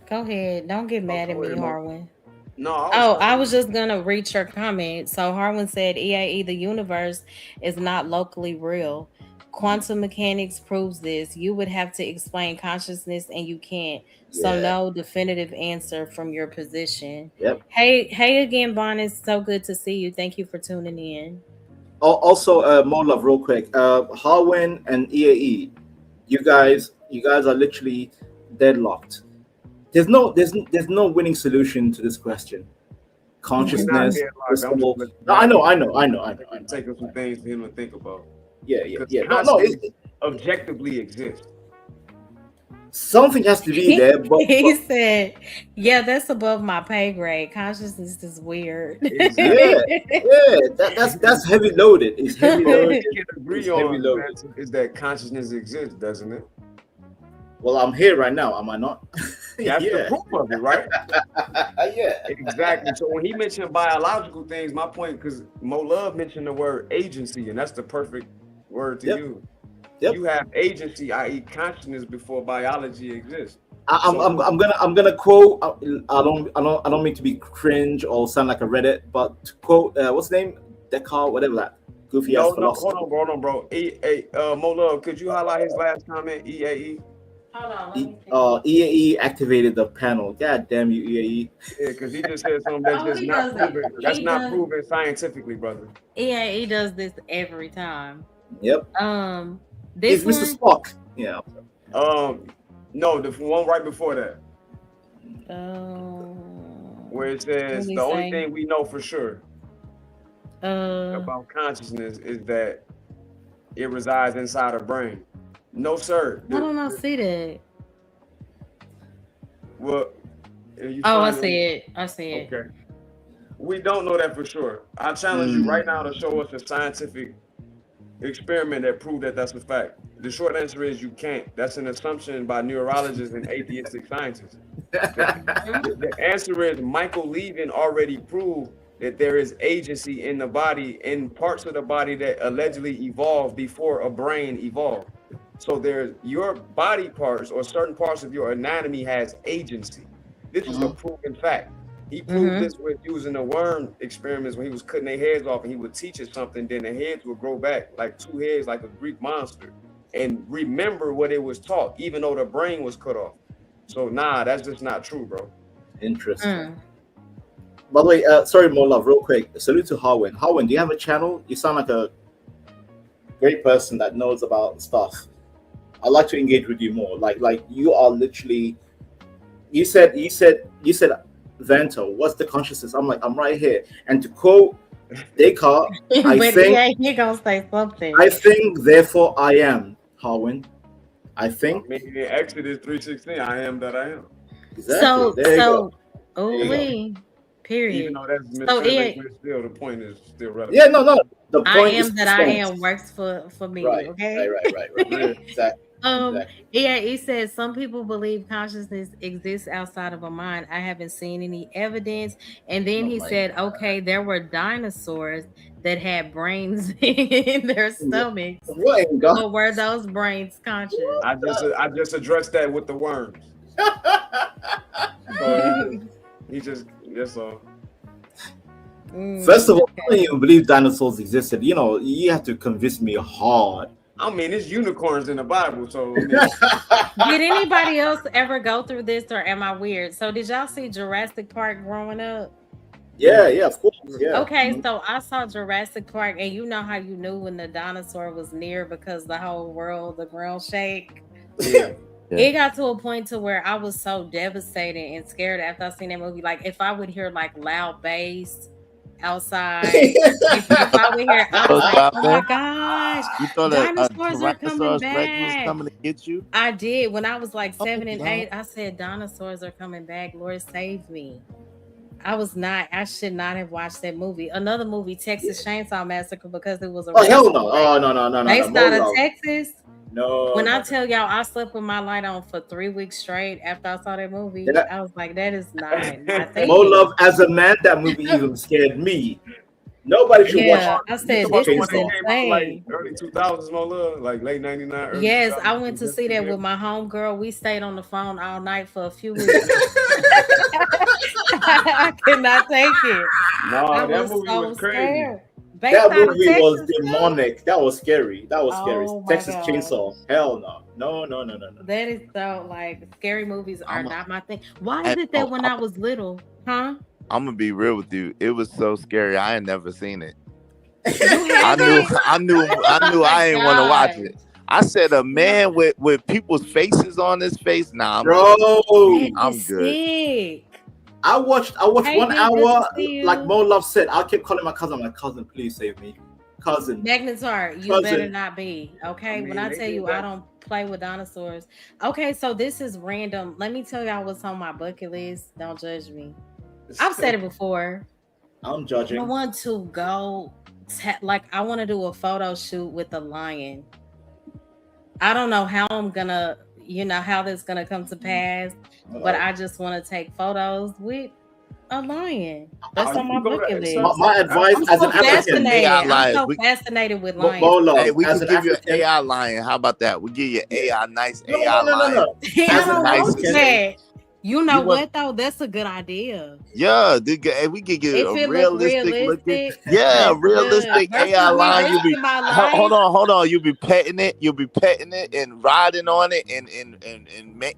Go ahead. Don't get mad at me, Harwin. No. I was just gonna read your comment. So Harwin said, EAE, the universe is not locally real. Quantum mechanics proves this. You would have to explain consciousness, and you can't. So no definitive answer from your position. Yep. Hey again, Vaughn. It's so good to see you. Thank you for tuning in. Also, more love, real quick. Harwin and EAE, you guys are literally deadlocked. There's no winning solution to this question. Consciousness. I know. Take some things for him to think about. Yeah. No, it objectively exists. Something has to be there. But he said, "Yeah, that's above my pay grade. Consciousness is weird." That's heavy loaded. It's heavy loaded. You can agree on is that consciousness exists, doesn't it? Well, I'm here right now, am I not? That's the proof of it, right? Yeah. Exactly. So when he mentioned biological things, my point, because Mo Love mentioned the word agency, and that's the perfect word to use. Yep. You have agency, i.e., consciousness, before biology exists. I'm gonna quote. I don't mean to be cringe or sound like a Reddit, but to quote what's the name? Descartes, whatever that goofy ass philosopher. Hold on, bro. Mo Love, could you highlight his last comment? EAE. Hold on. EAE activated the panel. God damn you, EAE. Yeah, because he just said something that's just not proven. That's not proven scientifically, brother. EAE does this every time. Yep. This Mr. Spock. Yeah. No, the one right before that. where it says What the we only say? thing we know for sure Uh, about consciousness is that it resides inside our brain. No, sir. I don't know. See that? Well, if you Oh, I find see it. I see it. Okay. We don't know that for sure. I challenge you right now to show us a scientific experiment that proved that that's a fact. The short answer is you can't. That's an assumption by neurologists and atheistic scientists. The answer is Michael Levin already proved that there is agency in the body, in parts of the body that allegedly evolved before a brain evolved. So there's your body parts or certain parts of your anatomy has agency. This is a proven fact. He proved this with using the worm experiments when he was cutting their heads off and he would teach us something, then the heads would grow back like two heads, like a Greek monster, and remember what it was taught, even though the brain was cut off. So nah, that's just not true, bro. Interesting. By the way, sorry, Mo Love, real quick. Salute to Harwin. Harwin, do you have a channel? You sound like a great person that knows about stuff. I'd like to engage with you more. Like you are literally. You said, Vento, what's the consciousness? I'm like, I'm right here. And to quote Descartes, But yeah, he gonna say something. I think, therefore I am, Harwin. I think. I mean, in Exodus 3:16, I am that I am. Exactly. There you go. Period. Even though that's So mistranslated, still the point is still relevant. Yeah, no. The point I is am that I am works for me. Right, Okay. right. Exactly. Yeah, he says some people believe consciousness exists outside of a mind. I haven't seen any evidence. And then he said, okay, there were dinosaurs that had brains in their stomachs. But were those brains conscious? I just addressed that with the worms. So he just that's all. First of all, I don't even believe dinosaurs existed. You know, you have to convince me hard. I mean, it's unicorns in the Bible, so. I mean, did anybody else ever go through this, or am I weird? So, did y'all see Jurassic Park growing up? Yeah, of course. Yeah. Okay, so I saw Jurassic Park, and you know how you knew when the dinosaur was near because the whole world, the ground shake. Yeah. It got to a point to where I was so devastated and scared after I seen that movie. Like, if I would hear like loud bass outside, if I would hear, I was like, oh my gosh, you thought dinosaurs are coming Rex was back. coming to get you? I did. When I was like 7 and 8, I said, dinosaurs are coming back. Lord, save me. I should not have watched that movie. Another movie, Texas Chainsaw Massacre, because it was a hell no. Oh, no. Based out of Texas. No. When I tell y'all I slept with my light on for 3 weeks straight after I saw that movie, Yeah. I was like, that is not Mo Love, as a man, that movie even scared me. Nobody should watch it. I said, this is like insane. early 2000s, Mo Love, like late 99. Yes, I went to see that with my homegirl. We stayed on the phone all night for a few weeks. I could not take it. No, that movie was crazy. Scared. That movie was demonic. That was scary. Texas God. Chainsaw. Hell no. No. That is so like scary movies are not my thing. Why is it that when I was little, huh? I'm gonna be real with you. It was so scary. I had never seen it. I knew I didn't want to watch it. I said a man with people's faces on his face. Nah, I'm good. Sick. I watched Hey, 1 good to hour. see you. Like Mo Love said, I kept calling my cousin. I'm like, cousin, please save me. Cousin. Magnetar, you Cousin. better not be. Okay. I mean, when I they tell did you that. I don't play with dinosaurs. Okay, so this is random. Let me tell y'all what's on my bucket list. Don't judge me. I've said it before. I'm judging. I want to go I want to do a photo shoot with a lion. I don't know how I'm gonna, how this gonna come to pass, but I just want to take photos with a lion. That's on my bucket list. My advice as an African. I'm so fascinated with lions. Mo Love, Hey, we as can an give you an African- AI lion. How about that? We give you an AI, nice No. AI lion. I As an don't want African- that. You know You what want- though? That's a good idea. Yeah, we could get If a it look realistic looking. realistic, Yeah, that's realistic good. AI Versus me lion. You be risking my life. hold on. You'll be petting it and riding on it and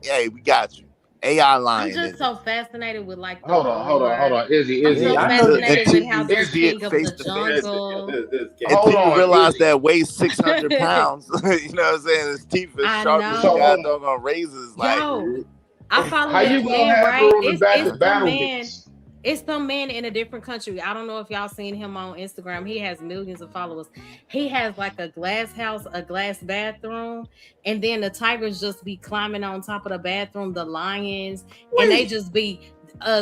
hey, we got you. AI I'm lion. just so fascinated with like the Hold on. Izzy. I'm so I fascinated know. with how they're Izzy, king of face the to face. jungle. Until Hold you on, realize Izzy. that weighs 600 pounds. You know what I'm saying? His teeth is I sharp as know. goddamn razors. Like, Yo, I follow How that you gonna man, have right? her on the It's back the of battle man. mix? It's some man in a different country. I don't know if y'all seen him on Instagram. He has millions of followers. He has like a glass house, a glass bathroom, and then the tigers just be climbing on top of the bathroom, the lions, and they just be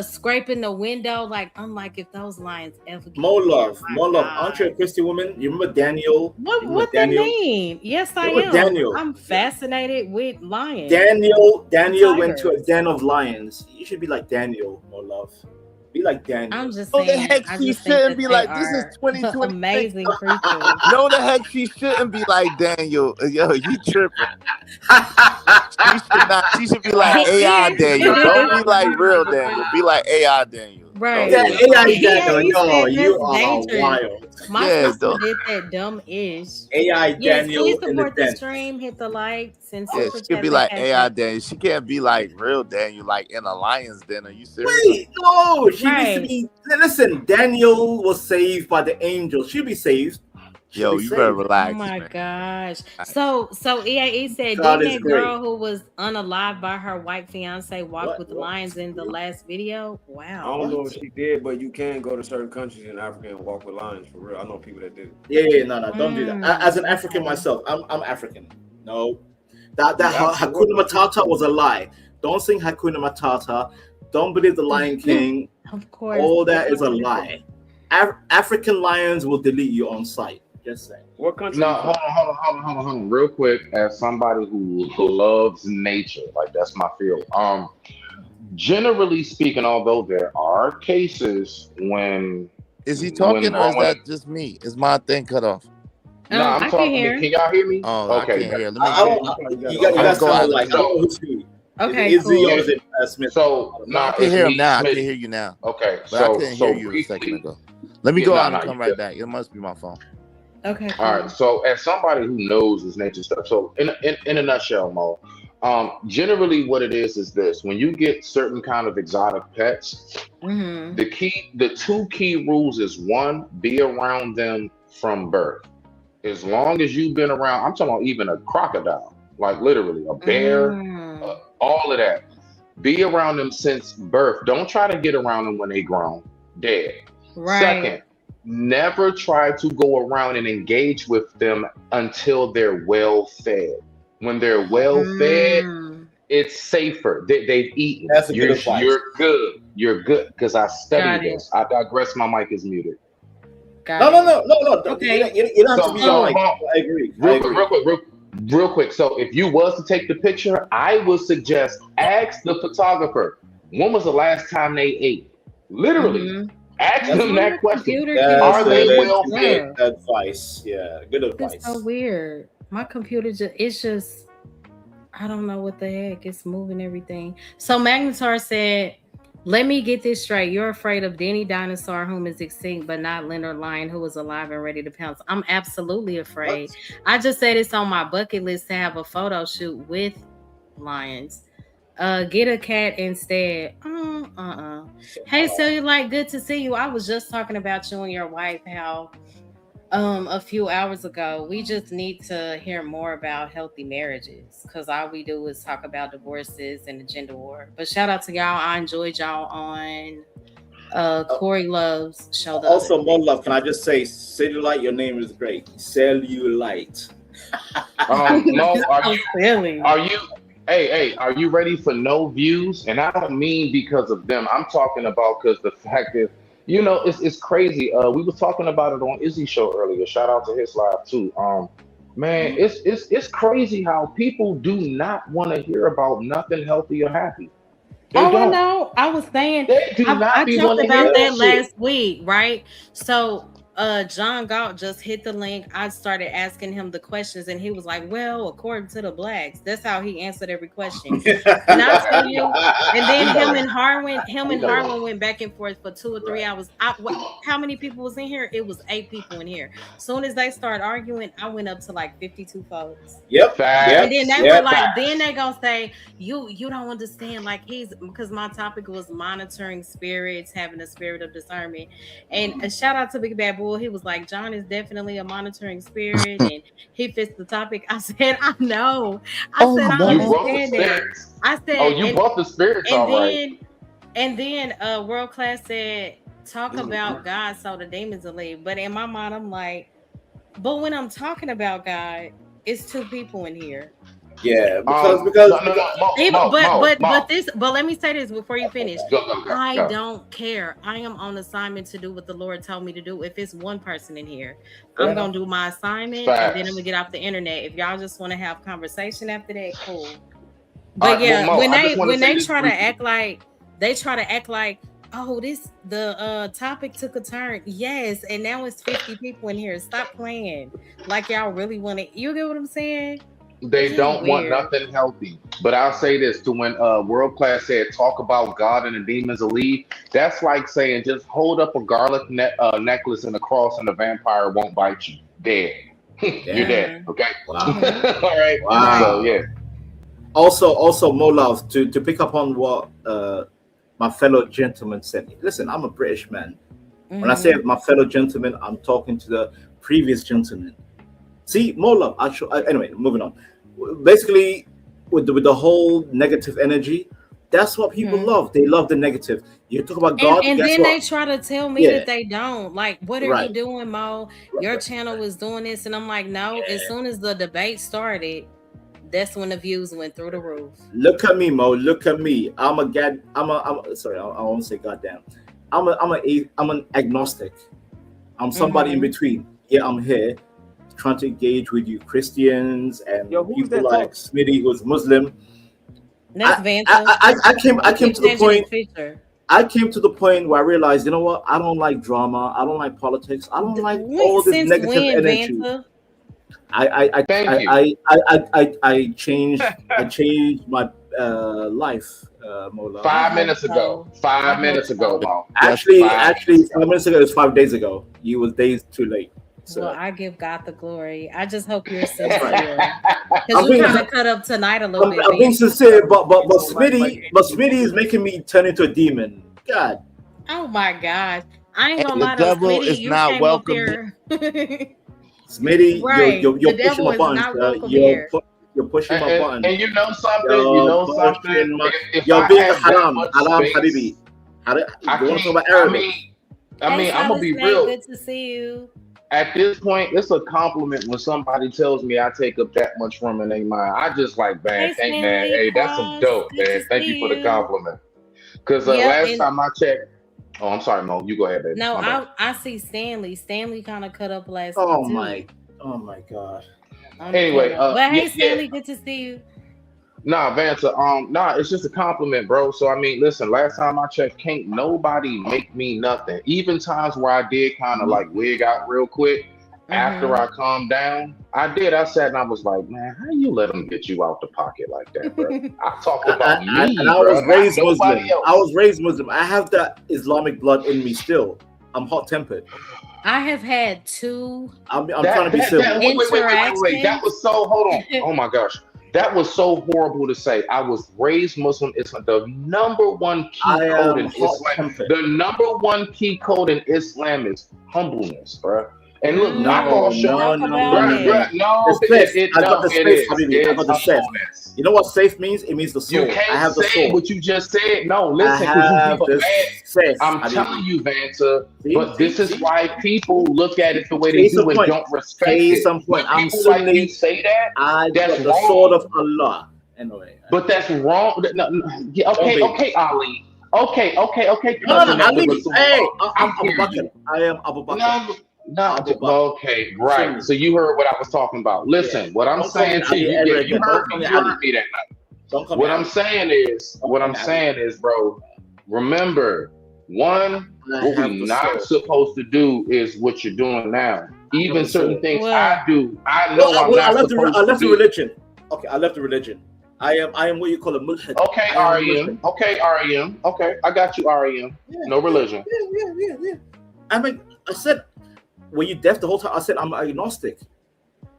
scraping the window. Like, I'm like, if those lions ever get More love, my more love. God. Aren't you a Christian woman? You remember Daniel? What You remember that Daniel? mean? Yes, I You remember am. Daniel? I'm fascinated with lions. Daniel went to a Tigers. den of lions. You should be like Daniel, more love. Be like Daniel. I'm just No, the saying. heck I she just think shouldn't that be they like. This is are 2026. amazing creatures. No, the heck she shouldn't be like Daniel. Yo, you tripping? She should be like AI Daniel. Don't be like real Daniel. Be like AI Daniel. Right. Yeah, Don't AI Yeah, Daniel. he Yo, said you that's are dangerous. wild. My Yeah, sister don't. did that dumb-ish. AI Yes, Daniel please in the support the den. stream. Hit the likes and Yeah, super she could chat be and like cash AI app. Daniel. She can't be like real Daniel, like in a lion's den. Are you serious? Wait, no, she needs to Right. be. Listen, Daniel was saved by the angel. She'll be saved. She'll Yo, be you better saved. Oh relax, my man. gosh. Right. So EAE said, God didn't is that great. girl who was unalived by her white fiance walk What? with the What? lions in the last video? I Wow. don't know What? if she did, but you can go to certain countries in Africa and walk with lions for real. I know people that do. Yeah, no, don't do that. As an African Okay. myself, I'm African. No, that Yeah, Hakuna Matata was a lie. Don't sing Hakuna Matata. Don't believe the Lion King. Of course. All that is a lie. African lions will delete you on sight. Just saying. What country? No, you from? hold on, real quick. As somebody who loves nature, like that's my field. Generally speaking, although there are cases when Is he talking or is growing, that just me? Is my thing cut off? no, I'm I can talking. hear. Can y'all hear me? Oh, I Okay, can't hear. Let me I get. don't. You You got guys go out sound of like I the don't know who's who. Okay, Is it cool. or is it Smith? So No, I no, can it's hear him me, now. I can Smith. hear you now. Okay, But I so couldn't hear you a briefly, second ago. Let me yeah, go no, out no, and you come right good. back. It must be my phone. Okay, All cool. right. So, as somebody who knows this nature stuff, so in a nutshell, Mo, generally what it is this: when you get certain kind of exotic pets, Mm-hmm. the two key rules is one, be around them from birth. As long as you've been around, I'm talking about even a crocodile, like literally a bear, Mm. all of that. Be around them since birth. Don't try to get around them when they grown, dead. Right. Second, never try to go around and engage with them until they're well fed. When they're well fed, Mm. it's safer. They've eaten. That's a good advice. You're good. You're good because I Got studied it. this. I digress. My mic is muted. Got No. it. Don't- Okay. You don't have to So, be so like. I agree. real quick. So, if you was to take the picture, I would suggest ask the photographer when was the last time they ate. Literally, Mhm. ask That's them that question. Computer That's Are they a well good advice. Yeah, good advice. It's so weird. My computer it's just I don't know what the heck. It's moving everything. So Magnetar said, let me get this straight. You're afraid of Denny Dinosaur, whom is extinct, but not Leonard Lion, who is alive and ready to pounce. I'm absolutely afraid. I just said it's on my bucket list to have a photo shoot with lions. Get a cat instead. Hey, Cellulite, good to see you. I was just talking about you and your wife, how a few hours ago. We just need to hear more about healthy marriages because all we do is talk about divorces and the gender war. But shout out to y'all. I enjoyed y'all on Corey Love's show. Also, more love. Can I just say, Cellulite, your name is great. Cellulite. Mo, silly. are you? Hey, are you ready for no views? And I don't mean because of them. I'm talking about because the fact is, you know, it's crazy. We were talking about it on Izzy show earlier. Shout out to his live too. Man, it's crazy how people do not want to hear about nothing healthy or happy. They I don't. know. I was saying They do not I be talked wanting to hear about that that shit. last week, right? So John Galt just hit the link. I started asking him the questions, and he was like, well, according to the blacks, that's how he answered every question. And I tell you, and then him and Harwin went back and forth for 2 or 3 hours. How many people was in here? It was 8 people in here. Soon as they started arguing, I went up to like 52 folks. Yep. And then they were like, then they gonna say, you don't understand, like because my topic was monitoring spirits, having a spirit of discernment. And a shout out to Big Bad Bull. He was like, John is definitely a monitoring spirit, and he fits the topic. I said, I know. I said, I You brought the understand that. spirits. I said, Oh, you brought the spirits, all right. And then World Class said, talk about God so the demons will leave. But in my mind, I'm like, but when I'm talking about God, it's two people in here. Yeah, No, But let me say this before you finish. Go. I don't care. I am on assignment to do what the Lord told me to do. If it's one person in here, I'm gonna do my assignment and then I'm gonna get off the internet. If y'all just want to have conversation after that, cool. But when they try to act like oh, the topic took a turn. Yes, and now it's 50 people in here. Stop playing. Like y'all really want to. You get what I'm saying? They don't want nothing healthy. But I'll say this to when World Class said talk about God and the demons will leave. That's like saying just hold up a garlic necklace and a cross and the vampire won't bite you. Dead. You're dead. Okay. Wow. All right. Wow. So yeah. Also, more love to pick up on what my fellow gentleman said. Listen, I'm a British man. When I say my fellow gentleman, I'm talking to the previous gentleman. See, more love. Anyway, moving on. Basically, with the whole negative energy, that's what people love. They love the negative. You talk about God, and then they try to tell me that they don't. Like, what are you doing, Mo? Your channel was doing this, and I'm like, no. As soon as the debate started, that's when the views went through the roof. Look at me, Mo. Look at me. Sorry, I won't say goddamn. I'm an agnostic. I'm somebody in between. Yeah, I'm here trying to engage with you Christians and people like Smitty, who's Muslim. That's Vanta. I came to the point. I came to the point where I realized, you know what? I don't like drama. I don't like politics. I don't like all this negative energy. I changed my life. Mola. 5 minutes ago. 5 minutes ago, Mo. Actually, 5 minutes ago. It was 5 days ago. You was days too late. So. Well, I give God the glory. I just hope you're sincere. Because we kind of cut up tonight a little bit. I'm being sincere, but Smitty is making me turn into a demon. God. Oh my gosh. I ain't gonna lie to to Smitty. Is not welcome. Smitty, right. you're pushing my buttons. You're pushing my buttons. And you know something? You're being haram habibi. You want to talk about Arabic? I mean, I'm gonna be real. Good to see you. At this point, it's a compliment when somebody tells me I take up that much room in their mind. I just like, man, hey, that's some dope, man. Thank you for the compliment. Because last time I checked, oh, I'm sorry, Mo. You go ahead, baby. No, I see Stanley. Stanley kind of cut up last Oh week, my God. Anyway, but hey, Stanley, good to see you. Nah, Vanta, it's just a compliment, bro. So I mean, listen, last time I checked, can't nobody make me nothing. Even times where I did kind of like wig out real quick after I calmed down, I sat and I was like, man, how you let them get you out the pocket like that, bro? I talk about me, and I was raised Muslim. I was raised Muslim. I have that Islamic blood in me still. I'm hot-tempered. I have had two. I'm trying to be civil. Wait. That was so. Hold on. Oh my gosh. That was so horrible to say. I was raised Muslim. It's the number one key code in Islam. The number one key code in Islam is humbleness, bro. And look, knock off I got the safe. You know what safe means? It means the soul. You can't I have the say soul. what you just said. No, listen, I'm telling you, Vanta, but this is why people look at it the way they do and don't respect it. I'm Sunni. Like you say that, that's the sword of Allah. Anyway, but that's wrong. Okay, Ali. Okay. No, Ali. Hey, I'm Abu Bakr. I am Abu Bakr. No, okay, right. So you heard what I was talking about. Listen, what I'm saying to you, you heard me that night. What I'm saying is, bro, remember, what we're not supposed to do is what you're doing now. Even certain things I do, I know I'm not supposed to do. I left the religion. Okay, I left the religion. I am what you call a mulhid. Okay, REM. Okay, REM. Okay, I got you, REM. No religion. Yeah. I said, were you deaf the whole time? I said I'm agnostic.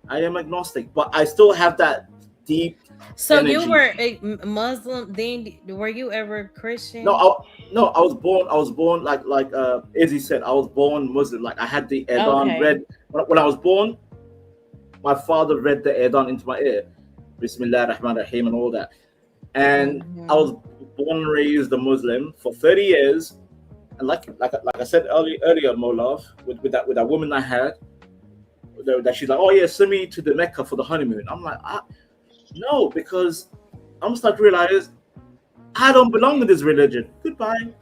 I am agnostic, but I still have that deep. So energy. You were a Muslim. Then were you ever Christian? No, I was born like Izzy said. I was born Muslim. Like I had the Adhan read when I was born. My father read the Adhan into my ear, Bismillah Rahman Rahim and all that. and I was born and raised a Muslim for 30 years. And like I said earlier, Molov, with that woman I had, that she's like, oh yeah, send me to the Mecca for the honeymoon. I'm like, no, because I'm starting to realize I don't belong in this religion. Goodbye.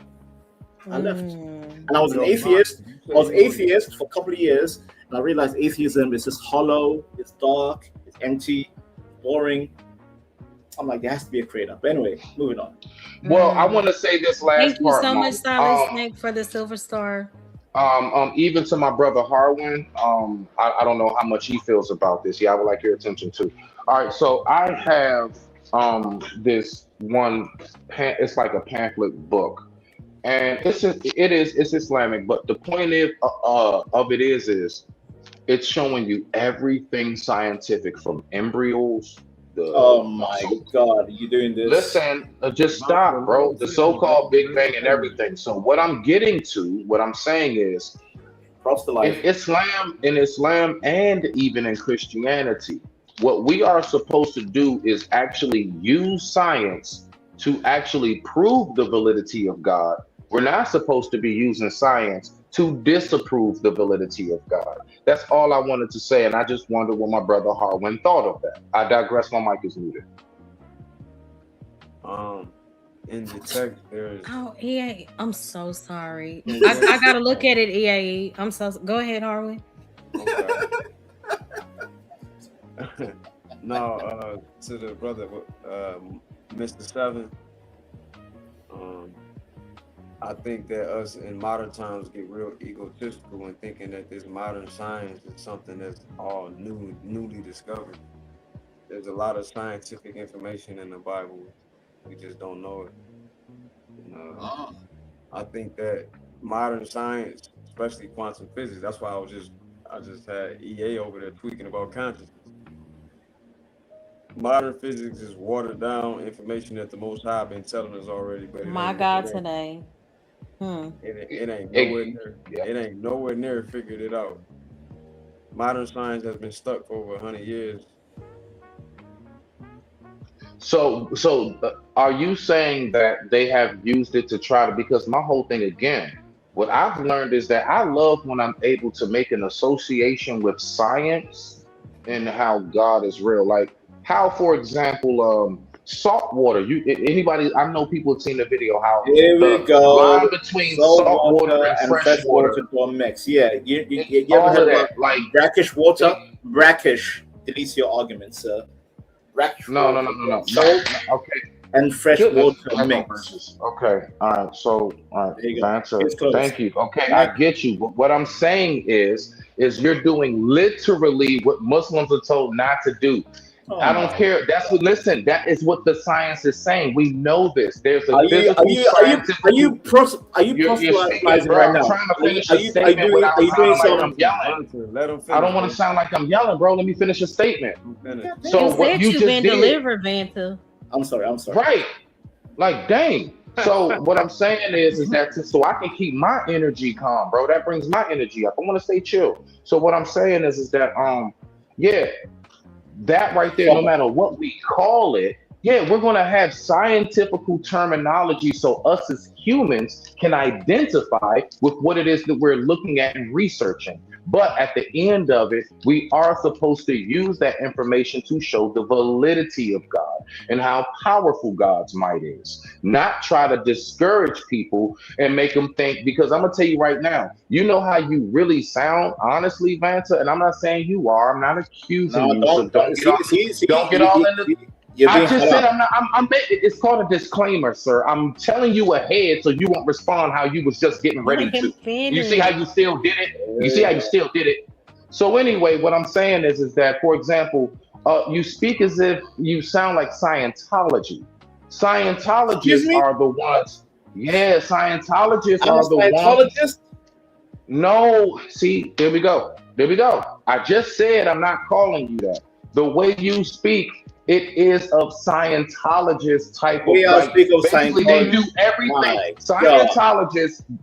I left, and I was an atheist. I was atheist for a couple of years, and I realized atheism is just hollow, it's dark, it's empty, boring. I'm like, there has to be a creator. But anyway, moving on. Well, I want to say this last Thank you part. so Mo. much, Silas Snake, for the silver star. Even to my brother Harwin, I don't know how much he feels about this. Yeah, I would like your attention too. All right, so I have this one. It's like a pamphlet book, and it's Islamic. But the point of it is it's showing you everything scientific from embryos. Oh my God, you doing this? Listen, just stop, bro. The so-called Big Bang and everything. So what I'm getting to, what I'm saying is, in Islam and even in Christianity, what we are supposed to do is actually use science to actually prove the validity of God. We're not supposed to be using science to disapprove the validity of God. That's all I wanted to say, and I just wondered what my brother Harwin thought of that. I digress. My mic is muted. In the text, there's Oh, EA, I'm so sorry. I gotta look at it, EAE. I'm so go ahead, Harwin. okay. No, to the brother, Mr. Seven. I think that us in modern times get real egotistical in thinking that this modern science is something that's all newly discovered. There's a lot of scientific information in the Bible. We just don't know it. I think that modern science, especially quantum physics, that's why I just had EA over there tweaking about consciousness. Modern physics is watered down information that the Most High been telling us already. But My God, today. It ain't nowhere near. It ain't nowhere near figured it out. Modern science has been stuck for over 100 years. So are you saying that they have used it to try to? Because my whole thing again, what I've learned is that I love when I'm able to make an association with science and how God is real. Like how, for example, salt water. Anybody? I know people have seen the video. How here we the go. line between salt water and fresh water don't mix. Yeah, you ever heard about like brackish water? Brackish deletes your argument, sir. Brackish no. Salt Okay. and fresh water mix. Okay. All right. So, all There you right. go. Thank you. Okay, I get you. But what I'm saying is you're doing literally what Muslims are told not to do. I don't care. That's what. Listen, that is what the science is saying. We know this. There's a physical scientific. Are you proselytizing right now? I'm trying to finish a Are you statement without doing sounding like some? I'm yelling. Let him finish. I don't want to sound like I'm yelling, bro. Let me finish a statement. You So what said you you've just been did, delivered, Vanta. I'm sorry. right? Like, dang. So what I'm saying is that so I can keep my energy calm, bro. That brings my energy up. I want to stay chill. So what I'm saying is that yeah. That right there, no matter what we call it, yeah, we're going to have scientific terminology so us as humans can identify with what it is that we're looking at and researching. But at the end of it, we are supposed to use that information to show the validity of God and how powerful God's might is, not try to discourage people and make them think, because I'm going to tell you right now, you know how you really sound, honestly, Vanta, and I'm not saying you are, I'm not accusing you, so don't get all into I just said I'm it's called a disclaimer, sir. I'm telling you ahead so you won't respond how you was just getting ready to. You see how you still did it? You see how you still did it? So anyway, what I'm saying is that, for example, you speak as if you sound like Scientology. Scientologists are the ones. Yeah, Scientologists are the ones. No, see, there we go. I just said I'm not calling you that. The way you speak It is of Scientologist type of We are like speaking of basically they do Scientology. everything. My God.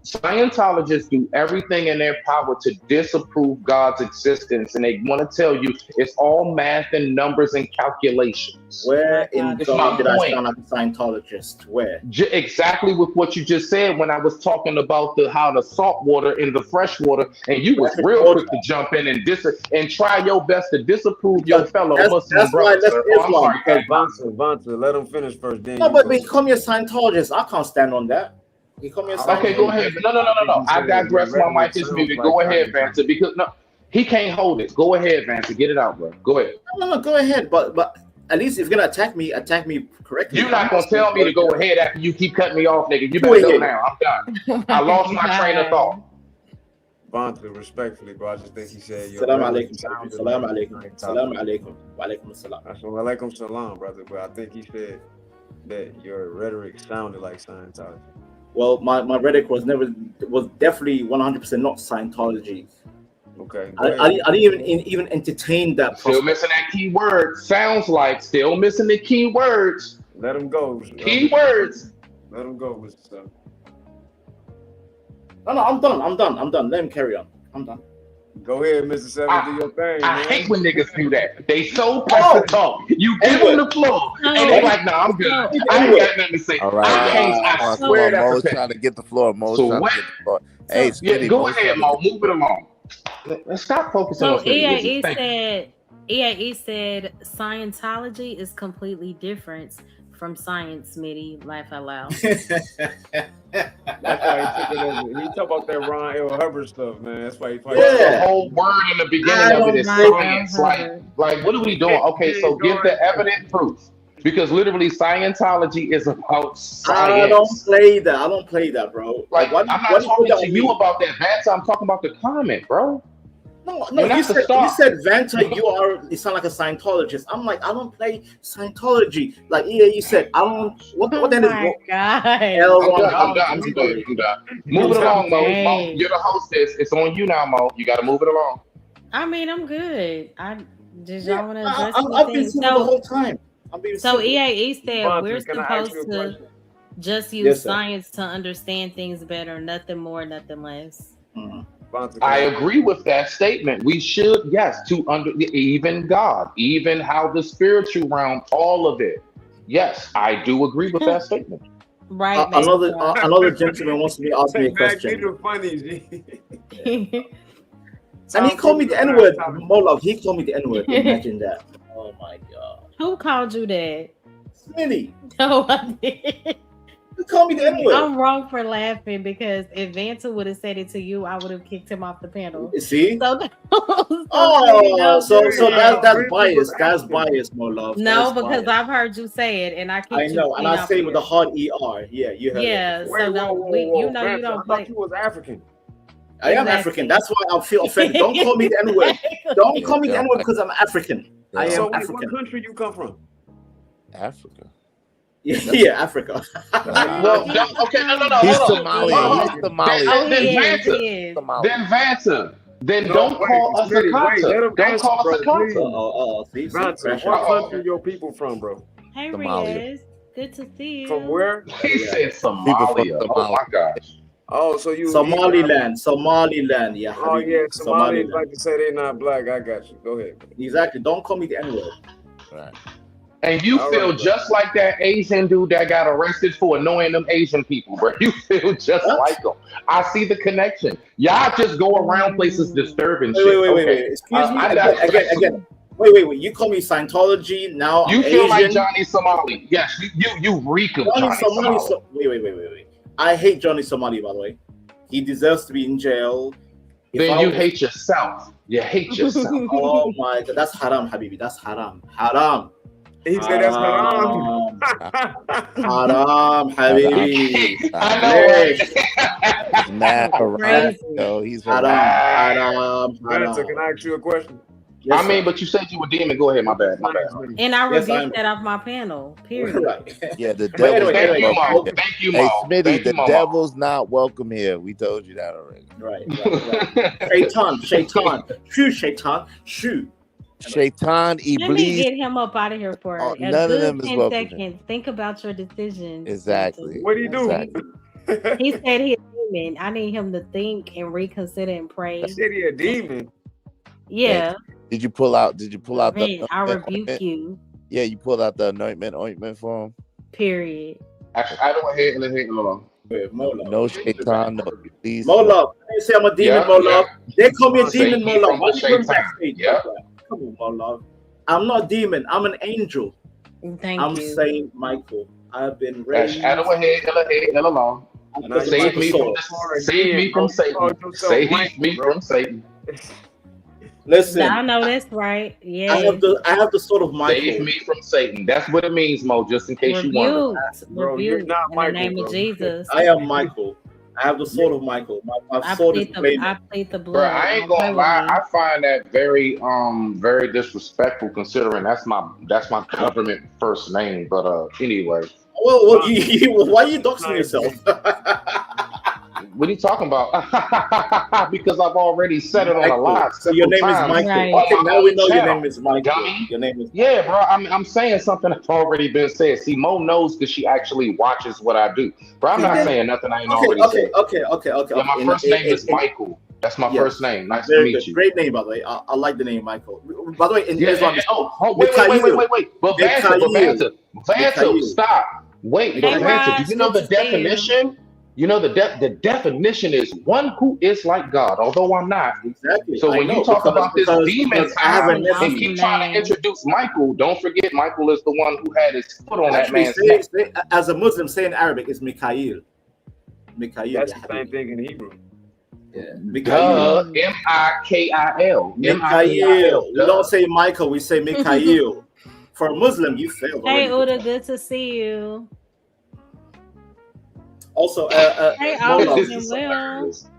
Scientologists do everything in their power to disapprove God's existence, and they want to tell you it's all math and numbers and calculations. Where in That's God my did I point. sound like a Scientologist? Where? Exactly with what you just said when I was talking about how the salt water in the fresh water, and you was real quick to jump in and try your best to disapprove your fellow Muslim That's why I brothers. left sir. Oh, I'm Islam. sorry, Because Vonta, let him finish first. Then no, you but go. he called me a Scientologist. I can't stand on that. He called me a Scientologist. Okay, go ahead. No. I digress. My mic is muted. Go ahead, Vanta, because no, he can't hold it. Go ahead, Vanta. Get it out, bro. Go ahead. No, go ahead. But at least if you're gonna attack me correctly. You're not gonna tell me to go ahead after you keep cutting me off, nigga. You Go better go ahead. now. I'm done. I lost my train of thought. Vonta, respectfully, bro. I just think he said your Salam rhetoric alaikum. sounded Salam like alaikum. Scientology. Salam alaikum. Wa alaikum salam. That's what alaikum salam, brother. But I think he said that your rhetoric sounded like Scientology. Well, my rhetoric was definitely 100% not Scientology. Okay. I didn't even entertain that. Still missing that key word. Sounds like still missing the key words. Let him go. Key words. Let him go, Mr. Sub. No, I'm done. Let him carry on. I'm done. Go ahead, Mr. Seven. Do your thing, I man. hate when niggas do that. They so pressed to talk. You give them the floor, and they like, "Nah, I'm good. I ain't got nothing to say." All right, I can't. y'all. I Come swear on, that's Mo's okay. trying to get the floor. Mo's So trying what? to get the floor. Hey, Yeah, Skinny, go Mo's ahead, trying Mo. Move it along. Let's stop focusing So on Smitty. EAE Thank you. said Scientology is completely different from science, Smitty. Laugh out loud. That's why he took it over. He talk about that Ron L. Hubbard stuff, man. That's why he But Yeah. the whole word in the I beginning of don't it is like science. Al Like, Hubbard. what are we doing? Okay, so give the evident proof. Because literally Scientology is about I don't science. play that, bro. Like, Why I'm not do you talking put that to on you me? about that. That's I'm talking about the comment, bro. No, You're not you the said star. Vanta, you sound like a Scientologist. I'm like, I don't play Scientology. Like you said, I don't. What Oh then my is God. I'm done. Move it along, Mo. Mo. Dang. You're the hostess. It's on you now, Mo. You got to move it along. I mean, I'm good. Did Yeah, y'all want to address I've been anything? civil the whole time. I'm being So civil. EAE said Vonta, we're can I ask supposed you a to question? just use Yes, sir. science to understand things better, nothing more, nothing less. Mhm. Vonta, can I agree with that statement. We should, yes, to under even God, even how the spiritual realm, all of it. Yes, I do agree with that statement. Right, Another gentleman wants me to ask me a Man, question. get the funny, G. And he called me the N-word. Molov, he called me the N-word. Imagine that. Oh my God. Who called you that? Smitty, No, I didn't. you called me the N-word. I'm wrong for laughing because if Vanta would have said it to you, I would have kicked him off the panel. See? So, So that's bias. That's bias, Molov. no, That's because bias. I've heard you say it, and I kicked I know, you and clean I off say here. with the hard ER. Yeah, you heard Yeah, it. so don't you know you don't I play. thought you was African. I am Exactly. African. That's why I feel offended. Don't call me the N-word. Don't call me the Yeah. N-word because I'm African. I Yeah. am So wait, African. what country you come from? Africa. Yeah, Africa. Well, okay, no. He's Hold on. Somali. Hold on. He's Somali. Oh, Then he Vanta. is. Somali. Then Vanta. Then No, don't wait, call us a Smitty, wait, let kata. him Don't answer, call us brother, a kata. please. See, Vonta, pressure. what country your people from, bro? Hey, Somalia. Riaz. Good to see you. From where? He said People from Somalia. Oh my gosh. Oh, so you Somaliland. Yeah. Oh Habibi. yeah, Somalis Somaliland. like to say they're not black. I got you. Go ahead. Exactly. Don't call me the N-word. Right. And you All feel right, bro. just like that Asian dude that got arrested for annoying them Asian people, bro. You feel just What? like them. I see the connection. Y'all just go around places disturbing shit. Wait. Okay. Excuse me. I got- Again. Wait. You call me Scientology now? You I'm feel like Asian. Johnny Somali. Yes, you reek of Johnny Somali. Wait. I hate Johnny Somali, by the way. He deserves to be in jail. Then you hate yourself. You hate yourself. Oh my God, that's haram, Habibi. That's haram. Haram. He said that's haram. Haram, Habibi. I know, right? He's mad around. Crazy. Yo, he's Haram. Vanessa, can I ask you a question? Yes, I mean, sir. but you said you were demon. Go ahead. My bad. And I Yes, rebuked that off my panel. Period. Right. Yeah, the But devil's anyway, Thank you, not Mo. welcome here. Thank you, Hey, Mo. Smitty, Thank the you, Mo. devil's not welcome here. We told you that already. Right. Shaitan. Shoo, Shaitan. Shoo. Shaitan, Let me Iblis, get him up out of here for a none of good them is 10 welcome. seconds. Think about your decisions. Exactly. What do you do? Exactly. He said he's a demon. I need him to think and reconsider and pray. He said he a demon. Yeah, Did you pull out the man, I anointment rebuke ointment? you. Yeah, you pulled out the anointment ointment for him. Period. I don't hear it. No Shaitan, no Iblis. Mo No, Love. They say I'm a demon, Yeah, Mo yeah. Love. They call me a Save demon, Mo me Love. from Why the you bring Shaitan. backstage Yeah. like that? Come on, Mo Love. I'm not a demon. I'm an angel. Thank I'm you. Saint Michael. I've been That's raised. I don't hear it alone. I'm Now you the Save might me go from too far save me again, from bro. You Satan. called yourself Save Michael, me bro. from Satan. Listen, I know that's right. I Yes. have the sword of Save Michael. me from Satan. That's what it means, Mo, just in case you wonder. Rebuked. Bro, you're Rebuked. not In the Michael, name of bro. Jesus. I am Michael. I have the sword of Michael. My I sword is plead the flaming. I plead the Bro, blood. I ain't Don't play gonna with lie. me. I find that very disrespectful considering that's my government first name. But anyway, Well, Nah, why are you it's doxing not yourself? what are you talking about? Because I've already said it on a Michael. live So your several name is times Michael. Right. on Okay, my now we own know your channel. name is Michael. Dummy. Your name is Yeah, bro. I'm saying something that's already been said. See, Mo knows because she actually watches what I do. Bro, I'm Okay, not then. saying nothing I ain't Okay, already okay, said. okay, okay, okay. Yeah, my okay. first name is Michael. That's my Yes. first name. Nice to Very meet good. you. Great name, by the way. I like the name Michael. By the way, in Yeah, Islam, and, it's oh, wait. But Mikhail. Vanta, stop. Wait, but Hey, Mikhail. Vanta, do Raj, you know good the to see you. definition? You know the definition is one who is like God, although I'm not. Exactly. So I when know you talk about this demon because I have That's a an time and nephew. keep awesome trying to name. introduce Michael, don't forget Michael is the one who had his foot on that Actually, man's neck. say as a Muslim, say in Arabic, it's Mikhail. Mikhail. that's ya the same habibi. thing in Hebrew. Yeah. Mikhail. Duh, Mikhail. Mikhail. We Duh. don't say Michael, we say Mikhail. For a Muslim, you failed Hey, already. Uda, good to see you. Also, Hey, Molov, Austin This is Will. hilarious.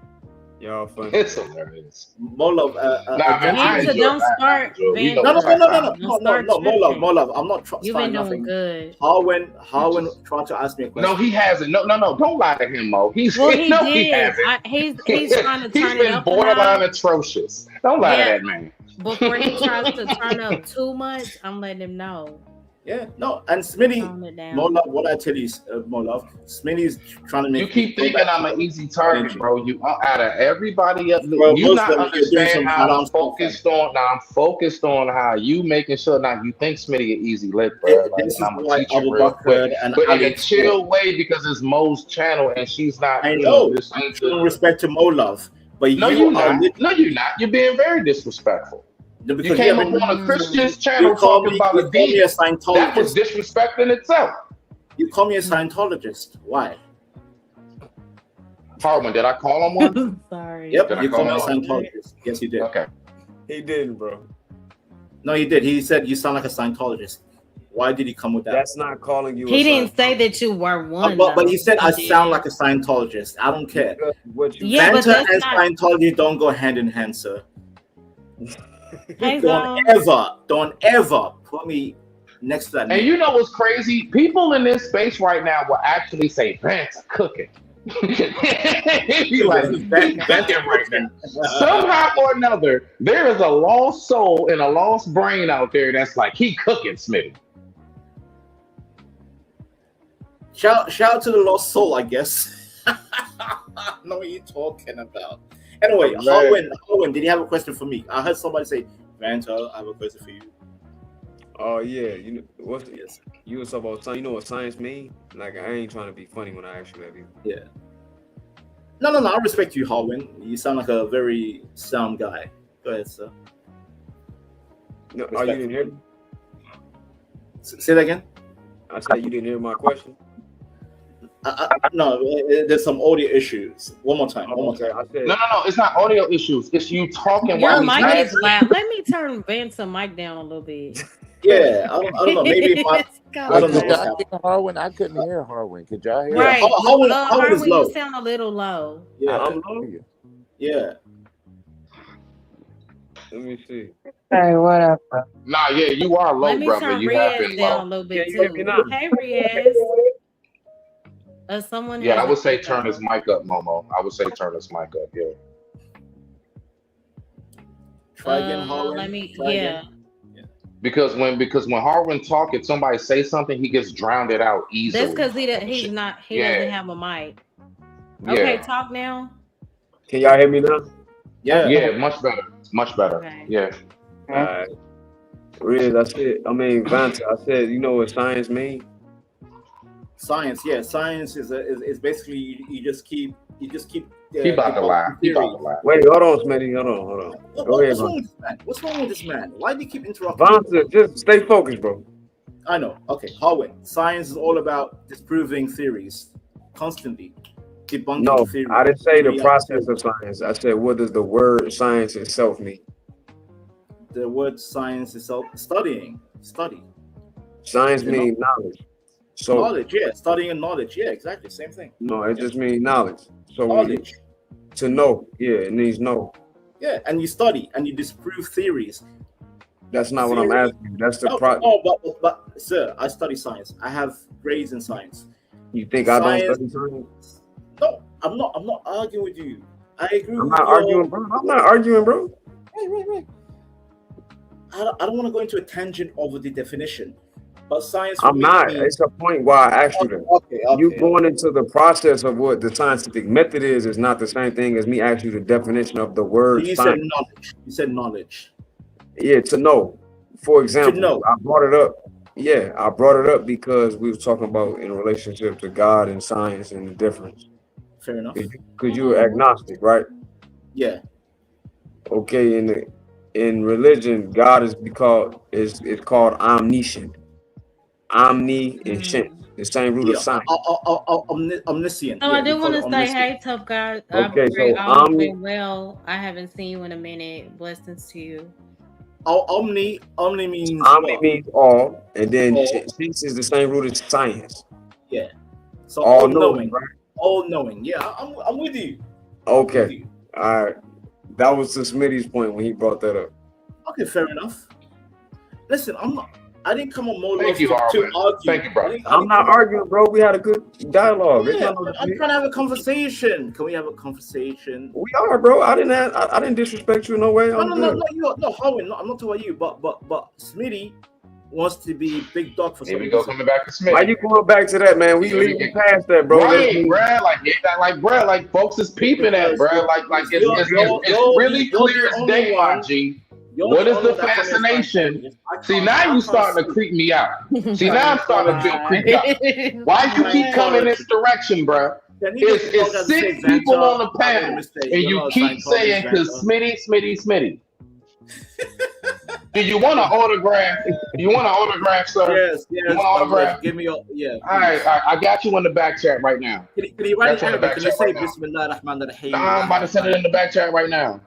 Y'all funny. It's hilarious. Molov, Nah, man, I Vanta, enjoy don't that. start. We know no, it's no, no, no, that no, time. Don't start Molov, tripping. Molov. I'm not You've starting been doing nothing. good. Harwin tried to ask me a question. No, he hasn't. No. Don't lie to him, Mo. He's Well, he no, he did. hasn't. He's trying to He's turn it been up a borderline notch. atrocious. Don't lie Yeah. to that man. Before he tries to turn up too much, I'm letting him know. Yeah, no, and Smitty, Tone it down. Molov, what I tell you, Molov, Smitty's trying to make You keep go thinking back I'm to an easy target, energy. bro. You out of everybody else. For a You not Muslim, you're doing understand some how I'm haram stuff. focused on. Now I'm focused on how you making sure. Now you think Smitty an easy lick, bro. Like, This and is I'm gonna why teach you Abu real quick, Bakr and but in Ali a chill way because it's Mo's channel and she's not. I You know, know, this I'm ain't showing the. respect to Molov, but No, you you're are not. No, you're not. You're being very disrespectful. You because came you up on a Mm. Christian's channel call talking me, about you a call me a demon. That was Scientologist. disrespect in itself. You call me a Scientologist. Why? Harwin, did I call him one? Sorry. Yep, Did I you call call me a him one? Scientologist. Yes, you did. Okay. He didn't, bro. No, he did. He said you sound like a Scientologist. Why did he come with that? That's not calling you. He a didn't say Scientologist. that you were one. But he said I did. sound like a Scientologist. I don't care. Because what you Yeah, but Fanta that's and not. Scientology don't go hand in hand, sir. Hey, Don't ever put me next to that And name. you know what's crazy? People in this space right now will actually say, Vance cooking. He like, "He's cooking right now." Somehow or another, there is a lost soul and a lost brain out there that's like, he cooking, Smitty. Shout out to the lost soul, I guess. I know what you're talking about. Anyway, Man. Harwin, did you have a question for me? I heard somebody say, Vanta, I have a question for you. Oh yeah, you know what's Yes. you was talking about science. You know what science mean? Like I ain't trying to be funny when I actually have you. Yeah. No, I respect you, Harwin. You sound like a very sound guy. Go ahead, sir. No, oh, you didn't hear me? Say that again. I said you didn't hear my question. No, there's some audio issues. One more time. I said No, it's not audio issues. It's you talking Your while he's mic is laughing. loud. Let me turn Vance's mic down a little bit. Yeah, I don't know. Maybe my It's I kinda don't know Could what's loud. y'all hear Harwin? I couldn't hear Harwin. Could y'all hear? Right. Harwin is Harwin, low. you sound a little low. Yeah, I'm couldn't low. hear you. yeah. Let me see. Hey, what up, bro? Nah, yeah, you are low, Let me brother. turn You have Riaz been down a low. little bit Yeah, you hear me too. now? Hey, Riaz. Someone Yeah, I has would a say mic turn on. his mic up, Momo. I would say turn his mic up, yeah. Try again, Harwin. Let me. Try Yeah. again. Because when Harwin talk, if somebody say something, he gets drowned it out That's easily. because he doesn't Yeah. have a mic. Okay, Yeah. talk now. Can y'all hear me now? Yeah. Yeah, much better. Much better. Okay. Yeah. Alright. Riz, I said, Vanta, I said, you know what science mean? Science, yeah. Science is basically you just keep He about to lie. He about to lie. Wait, hold on, Smitty. Hold on. Go ahead, What's wrong Vanta. with this man? What's wrong with this man? Why do you keep interrupting? Vanta, just stay focused, bro. I know. Okay, Harwin. Science is all about disproving theories, constantly debunking No, theories. I didn't say the Theory process after of science. I said, what does the word science itself mean? the word science is studying. Study. Science You know? means knowledge. So Knowledge, yeah. Studying and knowledge. Yeah, exactly. Same thing. no, it just means knowledge. So when you- Knowledge. to know, yeah, it means know. Yeah, and you study and you disprove theories. That's not what I'm Theory- asking. That's the No, pro. no, but sir, I study science. I have grades in science. You think I don't Science- study science? No, I'm not arguing with you. I agree I'm with not your- arguing, bro. I'm not arguing, bro. Right. I don't want to go into a tangent over the definition, but science. I'm not. means- It's a point why I asked you that. Okay. You going into the process of what the scientific method is not the same thing as me asking you the definition of the word You said science. knowledge. You said knowledge. Yeah, to know. For example, know. I brought it up. Yeah, I brought it up because we were talking about in relationship to God and science and the difference. Fair enough. Because you're agnostic, right? Yeah. Okay, in religion, God is called omniscient. Omni and shent, the same root Yeah. of science. Omniscient. So Yeah, I do we want to call it say, omniscient. hey, tough guy. Okay, so all omni- been well. I haven't seen you in a minute. Blessings to you. Omni means Omni what? means all, and then All. science is the same root as science. So All all knowing, knowing. right? All knowing. Yeah, I'm with you. Okay, With you. all right. That was to Smitty's point when he brought that up. Okay, fair enough. Listen, I didn't come on more Thank you, to Harwin. argue. Thank you, bro. I didn't I'm not come on- arguing, bro. We had a good dialogue. It's Yeah, not no I'm debate. trying to have a conversation. Can we have a conversation? We are, bro. I didn't disrespect you in no way. No, I'm no, good. Harwin. No, I'm not talking about you, but Smitty wants to be big dog for Here some we go, reason. coming back to Smith. Why you going back to that, man? We Yeah, leaving yeah. past that, bro. Let's Right, move- bruh. Like hit that, like bruh, like folks is peeping at, bruh. Like it's really you're clear the as only day, my one. G. You're What is only the one that comments fascination? like, See, now you starting to creep me out. See, now I'm starting to feel creeped out. Why you keep coming this direction, bruh? It's six people on the panel, and you keep saying because Smitty. Do you want an autograph? You want an autograph, sir? Yes, You want an autograph? Give me your All right, I got you in the back chat right now. Can you write That's it on the in back Arabic? Can you chat say right now. Bismillah ar-Rahman ar-Rahim? Nah, I'm about to send it in the back chat right now.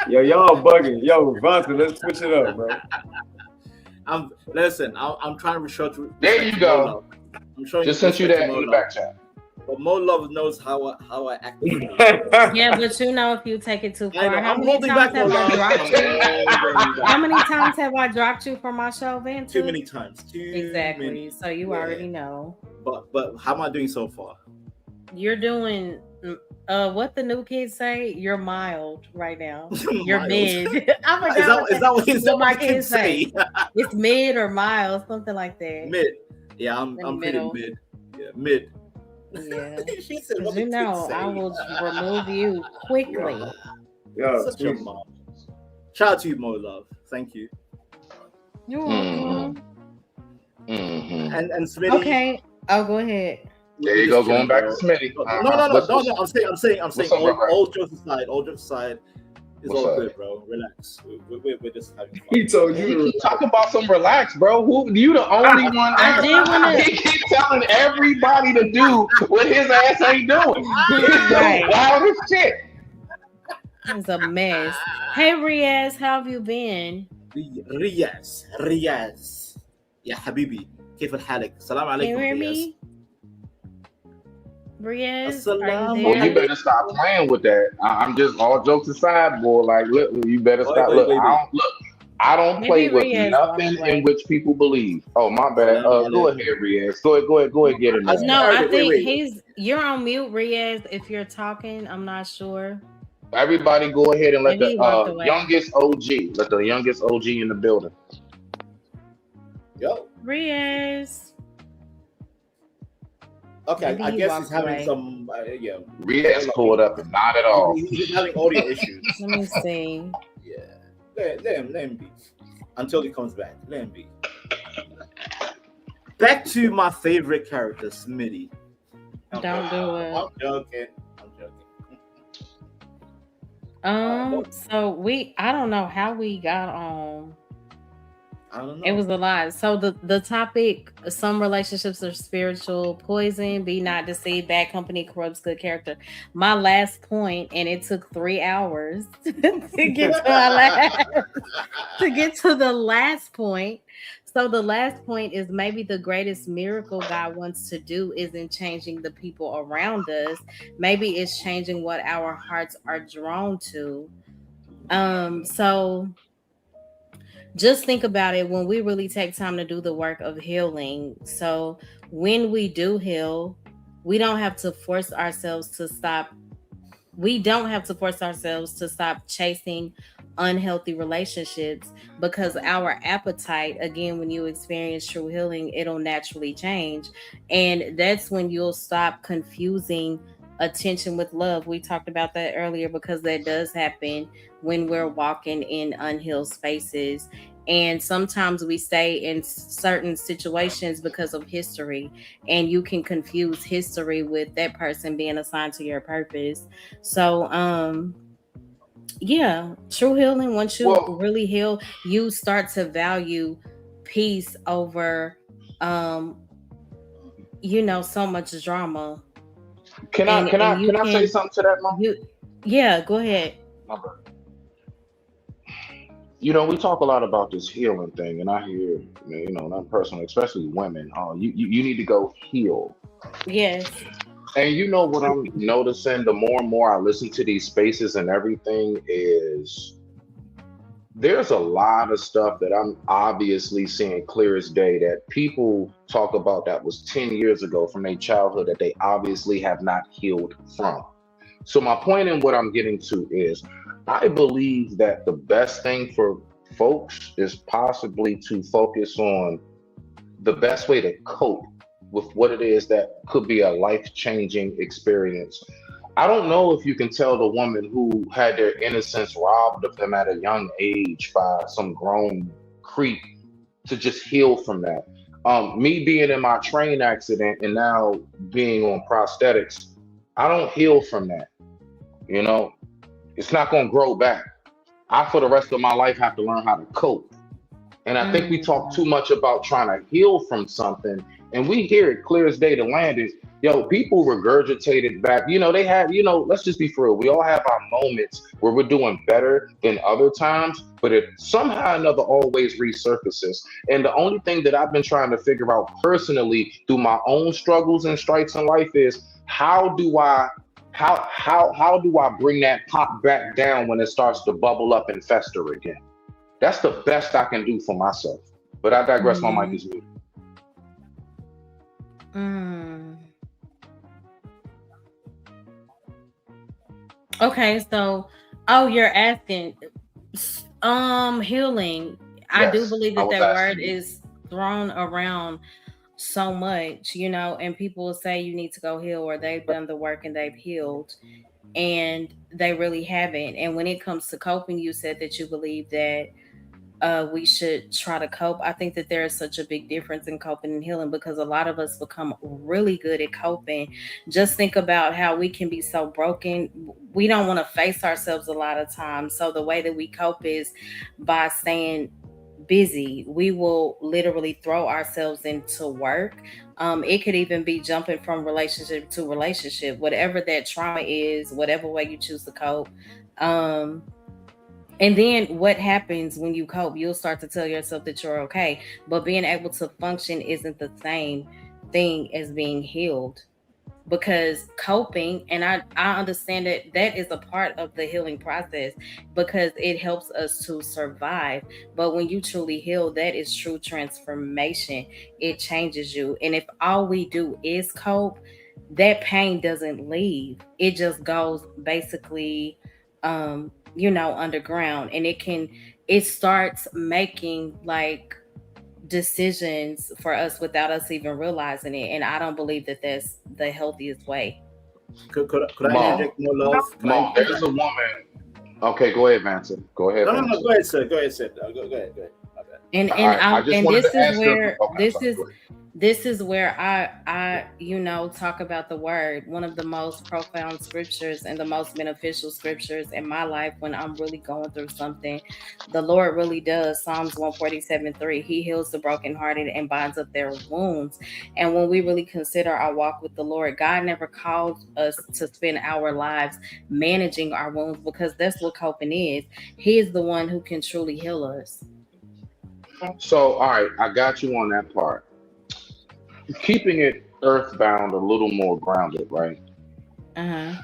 Yo, y'all bugging. Yo, Vontae, let's switch it up, bro. I'm trying to show to. There you go. I'm showing Just sent you respect that to in the Mo back Love. chat. But Mo Love knows how I act. Yeah, but you know, if you take it too I know, far, how I'm many holding times back Mo have I Love. dropped you? I'm How many times have I dropped you from my show, Van? Too many times. Exactly. Many. So you Yeah. already know. But how am I doing so far? You're doing what the new kids say. You're mild right now. You're Mild. mid. I Is forgot that what my the kids kids say? It's mid or mild, something like that. Mid. Yeah, I'm In the pretty middle. mid. Yeah, mid. Yeah. She said, 'Cause what you the know, kids say. I will remove you quickly. Yo, Such a mom. Shout out to you, Mo Love. Thank you. You're Mhm. welcome. Mhm. And Smitty. Okay. Oh, go ahead. There you go, going back to Smitty. No. What's I'm saying. What's up, bro? All jokes aside, it's What's all up? good, bro. Relax. We're just having fun. he told you to He relax. keep talking about some relax, bro. Who you the only one? I did wanna- He keep telling everybody to do what his ass ain't doing. Right. Wild as shit. It's a mess. Hey, Riaz, how have you been? رياز يا حبيبي كيف حالك؟ السلام Can you عليكم hear رياز. me? Riaz, Assalamu are you Well, there? you better stop playing with that. I'm just all jokes aside, boy. Like, look, you better stop. Look, I don't play Maybe with Riaz nothing won't play. in which people believe. Oh, my bad. Go ahead, Riaz. Go ahead, get in there. No, I Wait, think wait. you're on mute, Riaz. If you're talking, I'm not sure. Everybody go ahead and let Maybe the he walked away. youngest OG in the building. Yo. Riaz. Okay, Maybe I he guess walked he's having away. some. Riaz pulled up and not at all. He's having audio issues. Let me see. Yeah. Let him be. Until he comes back. Let him be. Back to my favorite character, Smitty. Don't do it. I'm joking. So I don't know how we got on. I don't know. It was a lot. So the topic, some relationships are spiritual poison, be not deceived, bad company corrupts good character. My last point, and it took 3 hours to get to the last point. So the last point is maybe the greatest miracle God wants to do isn't changing the people around us. Maybe it's changing what our hearts are drawn to. So just think about it when we really take time to do the work of healing. So when we do heal, we don't have to force ourselves to stop. We don't have to force ourselves to stop chasing unhealthy relationships, because our appetite, again, when you experience true healing, it'll naturally change. And that's when you'll stop confusing attention with love. We talked about that earlier, because that does happen when we're walking in unhealed spaces. And sometimes we stay in certain situations because of history, and you can confuse history with that person being assigned to your purpose. So yeah, true healing, once you really heal, you start to value peace over so much drama. Can I say something to that, Mom? Yeah, go ahead. We talk a lot about this healing thing, and I hear, not personally, especially women, you need to go heal. Yes. And what I'm noticing, the more and more I listen to these spaces and everything, is there's a lot of stuff that I'm obviously seeing clear as day that people talk about that was 10 years ago from their childhood that they obviously have not healed from. So my point in what I'm getting to is, I believe that the best thing for folks is possibly to focus on the best way to cope with what it is that could be a life-changing experience. I don't know if you can tell the woman who had their innocence robbed of them at a young age by some grown creep to just heal from that. Me being in my train accident and now being on prosthetics, I don't heal from that. It's not going to grow back. I, for the rest of my life, have to learn how to cope. And I think we talk too much about trying to heal from something, and we hear it clear as day. The land is, people regurgitate it back. They have, let's just be for real. We all have our moments where we're doing better than other times, but it somehow or another always resurfaces. And the only thing that I've been trying to figure out personally through my own struggles and strikes in life is, how do I bring that pop back down when it starts to bubble up and fester again? That's the best I can do for myself. But I digress. My mic is muted. Okay, so you're asking healing. I do believe that word is thrown around so much, and people will say you need to go heal, or they've done the work and they've healed, and they really haven't. And when it comes to coping, you said that you believe that we should try to cope. I think that there is such a big difference in coping and healing, because a lot of us become really good at coping. Just think about how we can be so broken. We don't want to face ourselves a lot of times. So the way that we cope is by staying busy. We will literally throw ourselves into work. It could even be jumping from relationship to relationship, whatever that trauma is, whatever way you choose to cope. And then what happens when you cope? You'll start to tell yourself that you're okay, but being able to function isn't the same thing as being healed. Because coping, and I understand that is a part of the healing process, because it helps us to survive. But when you truly heal, that is true transformation. It changes you. And if all we do is cope, that pain doesn't leave. It just goes basically underground, and it starts making like decisions for us without us even realizing it. And I don't believe that that's the healthiest way. Could I Mom, interject more love? Mom, there's a woman. Okay, go ahead, Manson. Go ahead, No, Manson. go ahead, sir. Go ahead, sir. Go ahead. My bad. And All right, I just wanted this to is ask her. where Okay, sorry, go ahead. this is where I talk about the word. One of the most profound scriptures and the most beneficial scriptures in my life when I'm really going through something. The Lord really does. Psalms 147:3. He heals the brokenhearted and binds up their wounds. And when we really consider our walk with the Lord, God never called us to spend our lives managing our wounds, because that's what coping is. He is the one who can truly heal us. So, all right, I got you on that part. Keeping it earthbound, a little more grounded, right? Uh-huh.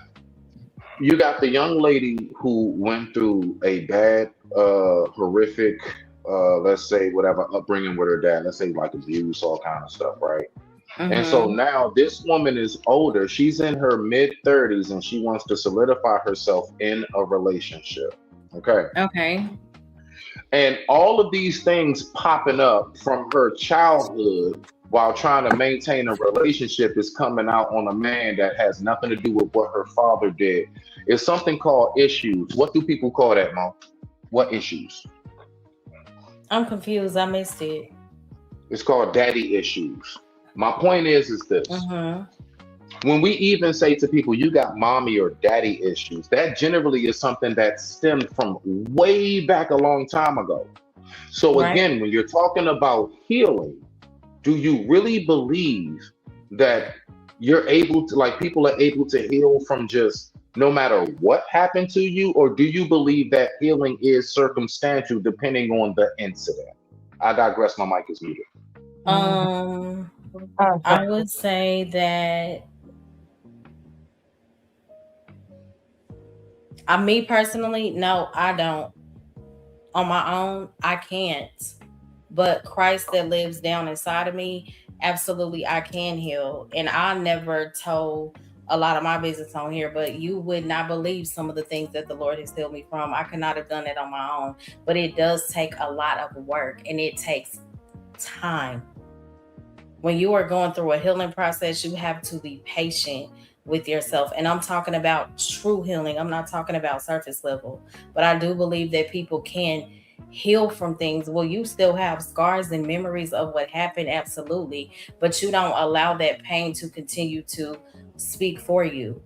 You got the young lady who went through a bad, horrific, let's say whatever upbringing with her dad. Let's say like abuse, all kind of stuff, right? And so Mm-hmm. now this woman is older. She's in her mid 30s, and she wants to solidify herself in a relationship. Okay. Okay. And all of these things popping up from her childhood while trying to maintain a relationship is coming out on a man that has nothing to do with what her father did. It's something called issues. What do people call that, Mo? What issues? I'm confused. I missed it. It's called daddy issues. My point is this. Mm-hmm. When we even say to people, you got mommy or daddy issues, that generally is something that stemmed from way back a long time ago. So Right. again, when you're talking about healing, do you really believe that you're able to, like, people are able to heal from just no matter what happened to you? Or do you believe that healing is circumstantial depending on the incident? I digress. My mic is muted. I would say that me personally, no, I don't. On my own, I can't. But Christ that lives down inside of me, absolutely I can heal. And I never told a lot of my business on here, but you would not believe some of the things that the Lord has healed me from. I could not have done it on my own. But it does take a lot of work, and it takes time. When you are going through a healing process, you have to be patient with yourself. And I'm talking about true healing. I'm not talking about surface level. But I do believe that people can heal from things. Well, you still have scars and memories of what happened, absolutely. But you don't allow that pain to continue to speak for you,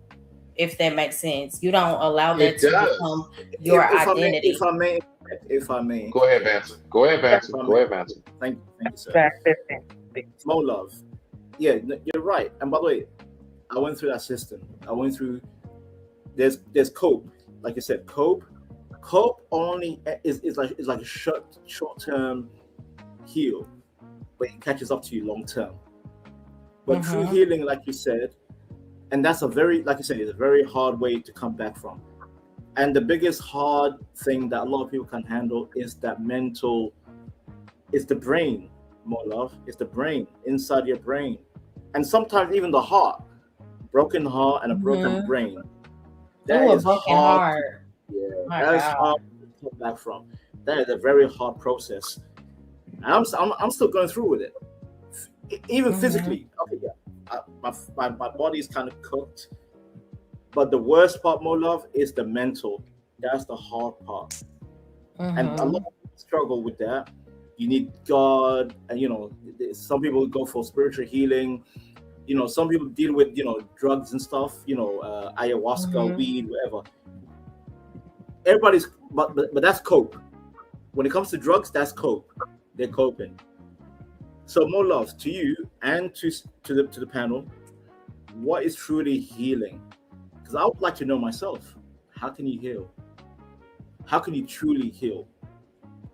if that makes sense. You don't allow that It to does. become your identity. If I may, Go ahead, Vance. Go ahead, Vance. if I Go may. ahead, Vance. Thank you, sir. More love. Yeah, you're right. And by the way, I went through that system. I went through. There's cope, like you said, cope. Cope only is like a short term heal, but it catches up to you long term. But true healing, like you said, and that's like you said, it's a very hard way to come back from. And the biggest hard thing that a lot of people can handle is that mental. It's the brain, more love. It's the brain, inside your brain, and sometimes even the heart. Broken heart and a broken brain. That Ooh, a is broken hard. heart. Yeah, My that's God. hard to come back from. That is a very hard process. And I'm still going through with it, even physically. Okay, yeah, my body's kind of cooked, but the worst part, more love, is the mental. That's the hard part, and a lot of people struggle with that. You need God, and some people go for spiritual healing. Some people deal with drugs and stuff. Ayahuasca, weed, whatever. Everybody's, but that's cope. When it comes to drugs, that's cope. They're coping. So more love to you and to the panel. What is truly healing? Because I would like to know myself. How can you heal? How can you truly heal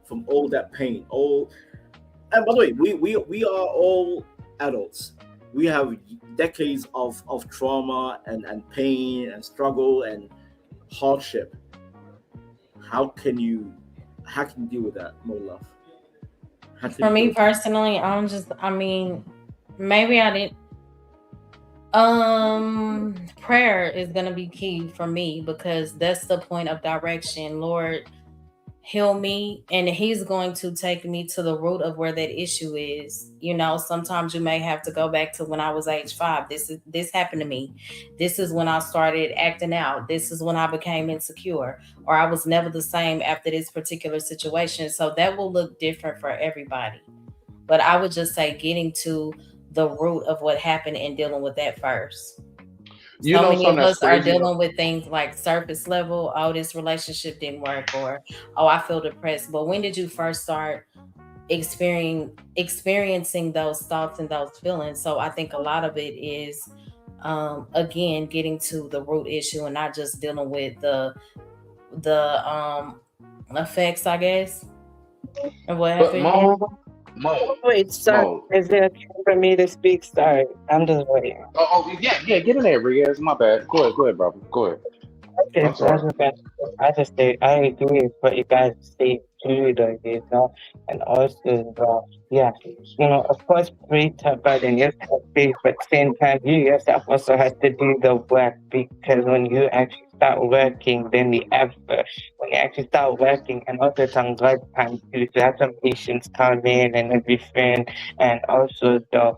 from all that pain? And by the way, we are all adults. We have decades of trauma and pain and struggle and hardship. How can you deal with that, more love? For me personally, maybe I didn't. Prayer is gonna be key for me because that's the point of direction. Lord, heal me, and he's going to take me to the root of where that issue is. Sometimes you may have to go back to when I was age 5. This happened to me. This is when I started acting out. This is when I became insecure, or I was never the same after this particular situation. So that will look different for everybody. But I would just say getting to the root of what happened and dealing with that first. You So know many of something that's us are crazy? dealing with things like surface level. Oh, this relationship didn't work, or oh, I feel depressed. But when did you first start experiencing those thoughts and those feelings? So I think a lot of it is, again, getting to the root issue and not just dealing with the effects, I guess, of what But happened. Mo, Wait, sorry. Mo. Is it okay for me to speak? Sorry, I'm just waiting. Yeah, yeah. Get in there, Riaz. My bad. Go ahead, brother. Go ahead. Okay, I'm so as sorry. a fan, I just say I agree with what you guys say too, though, and also, yeah, of course, pray to God and yes, have faith, but same time, you yourself also have to do the work because when you actually start working, then the effort, when you actually start working, and also it's on God's time too, so have some patience come in and everything, and also, though,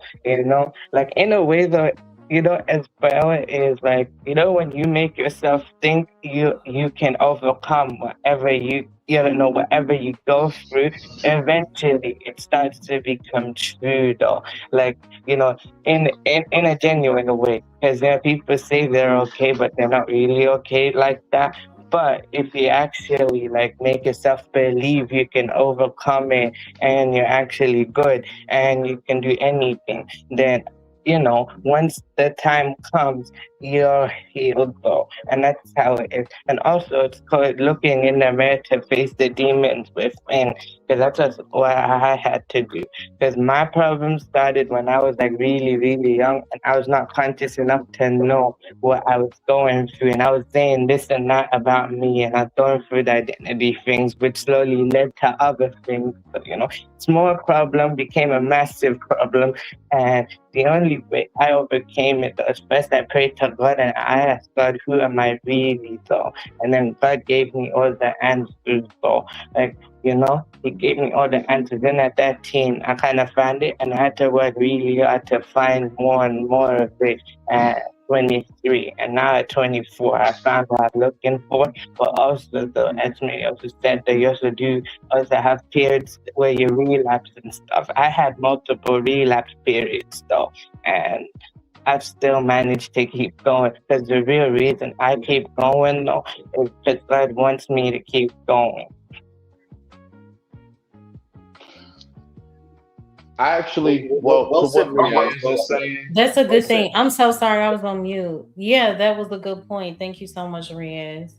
like in a way, though, as well is like, when you make yourself think you can overcome whatever you go through, eventually it starts to become true though. Like, in a genuine way. Because there are people say they're okay, but they're not really okay like that. But if you actually like make yourself believe you can overcome it and you're actually good and you can do anything, then once the time comes, you're healed though. And that's how it is. And also it's called looking in the mirror to face the demons within. Because that's just what I had to do. Because my problem started when I was like really, really young and I was not conscious enough to know what I was going through. And I was saying this and that about me and I was going through the identity things, which slowly led to other things. But, small problem became a massive problem. And the only way I overcame it was first I prayed to God and I asked God, who am I really though? And then God gave me all the answers though. Like, He gave me all the answers. Then at 13, I kind of found it and I had to work really hard to find more and more of it. At 23 and now at 24, I found what I'm looking for. But also, though, as many also said, that you also have periods where you relapse and stuff. I had multiple relapse periods though, and I've still managed to keep going because the real reason I keep going though is because God wants me to keep going. I actually, Well, well, to said, what Riaz. Riaz is saying, That's a Well good said. thing. I'm so sorry I was on mute. Yeah, that was a good point. Thank you so much, Riaz.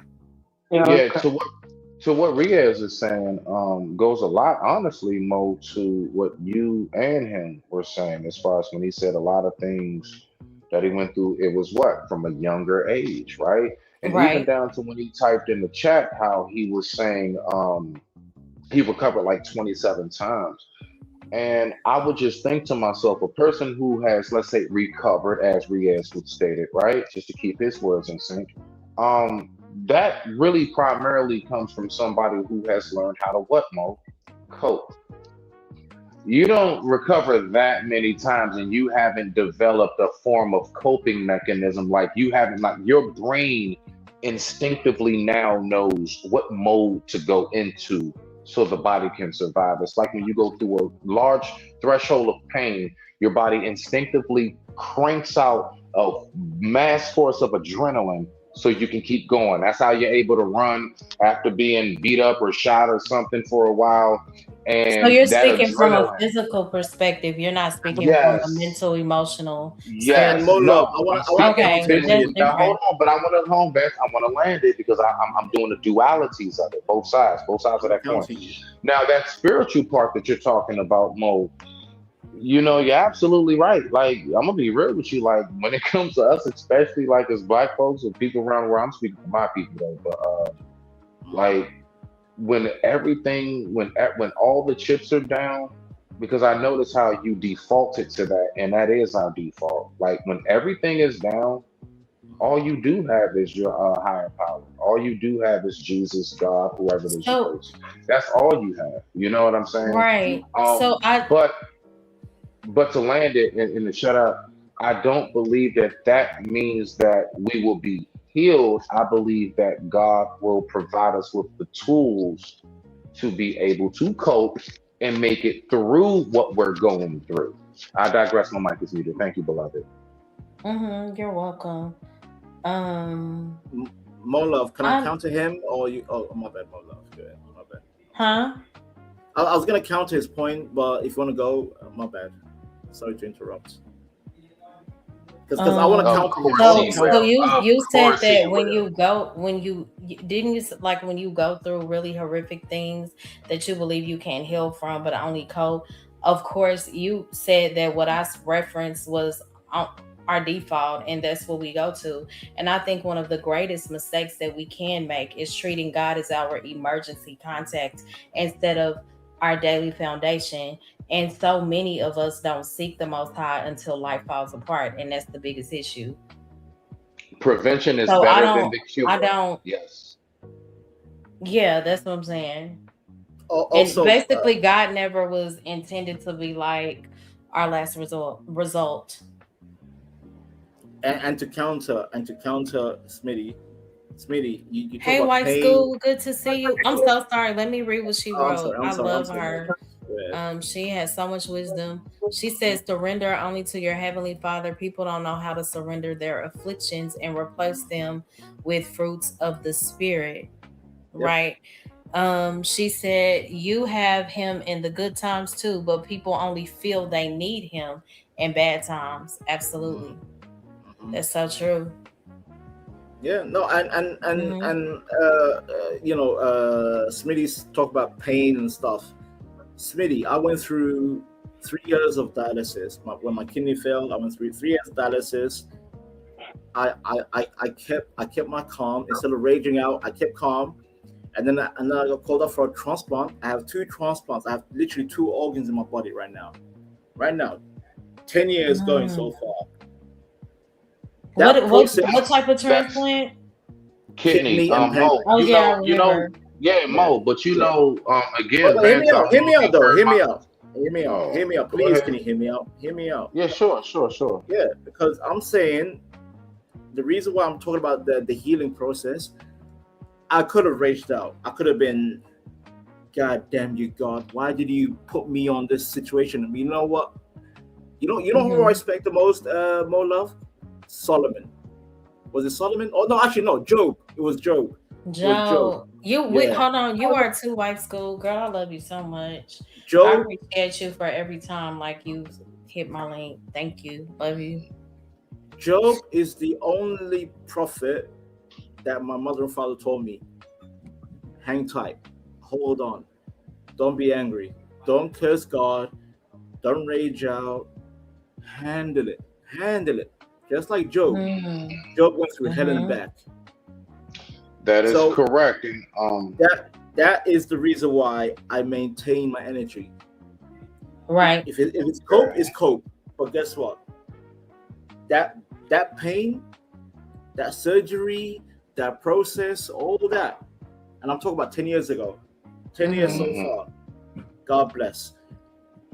yeah, to what Riaz is saying, goes a lot, honestly, Mo, to what you and him were saying, as far as when he said a lot of things that he went through, it was what, from a younger age, right? And even Right. down to when he typed in the chat how he was saying he recovered like 27 times. And I would just think to myself, a person who has, let's say, recovered, as Riaz would stated, right, just to keep his words in sync, um, that really primarily comes from somebody who has learned how to what, Mo? Cope. You don't recover that many times and you haven't developed a form of coping mechanism. Like you haven't, like your brain instinctively now knows what mode to go into so the body can survive. It's like when you go through a large threshold of pain, your body instinctively cranks out a mass force of adrenaline so you can keep going. That's how you're able to run after being beat up or shot or something for a while. So And you're that speaking from a adrenaline, physical perspective. You're not speaking from a yes, mental, emotional, And yes, spiritual. Molo, no, I'm I want to speaking get into Okay, it for that's you. physically. Now, hold different. on, but I want to home back. I want to land it because I'm doing the dualities of it, both sides of I'm that coin. counting you. Now, that spiritual part that you're talking about, Mo, you're absolutely right. Like, I'm gonna be real with you. Like, when it comes to us, especially like as black folks or people around where I'm speaking for my people, though, but like when everything, when all the chips are down because I notice how you defaulted to that, and that is our default. Like when everything is down, all you do have is your higher power. All you do have is Jesus, God, whoever it is you So pray to. That's all you have. You know what I'm saying? right. Um, So I but but to land it in the shut up, I don't believe that that means that we will be healed. I believe that God will provide us with the tools to be able to cope and make it through what we're going through. I digress. My mic is muted. Thank you, beloved. you're welcome. Um More love. Can I I counter him or you? Oh, my bad. More love. Go ahead. My bad. huh? I was gonna counter his point, but if you want to go, my bad. Sorry to interrupt. Because I want to Um Of counter him. course so he so will. you Of you said course he that when will. you go when didn't you like when you go through really horrific things that you believe you can't heal from but only cope. Of course, you said that what referenced was on our default, and that's what we go to. And I think one of the greatest mistakes that we can make is treating God as our emergency contact instead of our daily foundation. And so many of us don't seek the Most High until life falls apart, and that's the biggest issue. Prevention is So better than the I cure. don't, Yes. yeah, that's what I'm saying. And Also, basically, God never was intended to be like our last result. and to counter Smitty, you talk Hey, about White pain. School, good to see you. I'm so sorry. Let me read what she Oh, I'm wrote. sorry. I'm I sorry. I'm love sorry. her. Go ahead. She has so much wisdom. She says, surrender only to your heavenly Father. People don't know how to surrender their afflictions and replace them with fruits of the Spirit. Yep. Right. She said, you have him in the good times too, but people only feel they need him in bad times. Absolutely. Mhm. That's so true. Yeah. No. Mhm. Smitty's talk about pain and stuff. Smitty, I went through 3 years of dialysis. When my kidney failed, I went through 3 years of dialysis. I kept my calm instead of raging out. I kept calm, and then I got called up for a transplant. I have 2 transplants. I have literally 2 organs in my body right now. Right now, 10 years going so far. That What process, type of That's transplant? kidney. kidney and Mo, pancreas. Oh yeah, I remember. yeah, Yeah, Mo, but yeah. again, Hear me Vance, I out. don't Hear know me if out, you've though. heard Hear my. me out. Hear me out. Hear Oh, me out. go Please, can ahead. you hear me out? Hear me out. Yeah, sure. Yeah, because I'm saying the reason why I'm talking about the healing process, I could have raged out. I could have been, God damn you, God, why did you put me on this situation? You know what? You know who I respect the most, Mo Love? Solomon. Was it Solomon? Oh no, actually no, Job. It was Job. It was Job. Joe, Yeah. hold on. You are too White School, girl. I love you so much. I Job appreciate you for every time like you hit my link. Thank you. Love you. Job is the only prophet that my mother and father told me, hang tight, hold on, don't be angry, don't curse God, don't rage out, handle it, just like Job. Job went through hell and back. That is So correct. And that is the reason why I maintain my energy. Right. If it's cope, it's cope. But guess what? That pain, that surgery, that process, all that, and I'm talking about 10 years ago, 10 years so far. God bless.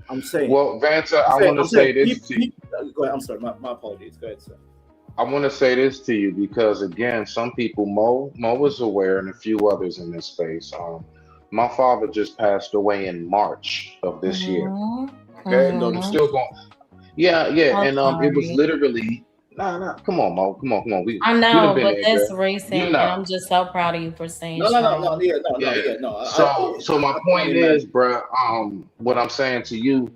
I'm saying. well, Vance, I want to say this to you. Go ahead. I'm sorry. My apologies. Go ahead, sir. I want to say this to you because again, some people, Mo is aware, and a few others in this space. My father just passed away in March of this year. Okay, no, I'm still going. Yeah, I'm and it was sorry. literally. Nah, come on, Mo, come on. We I done know, been but there, that's girl. recent, You and I'm know. just so proud of you for staying No. strong. No. So my I can't point is, imagine. bruh, what I'm saying to you,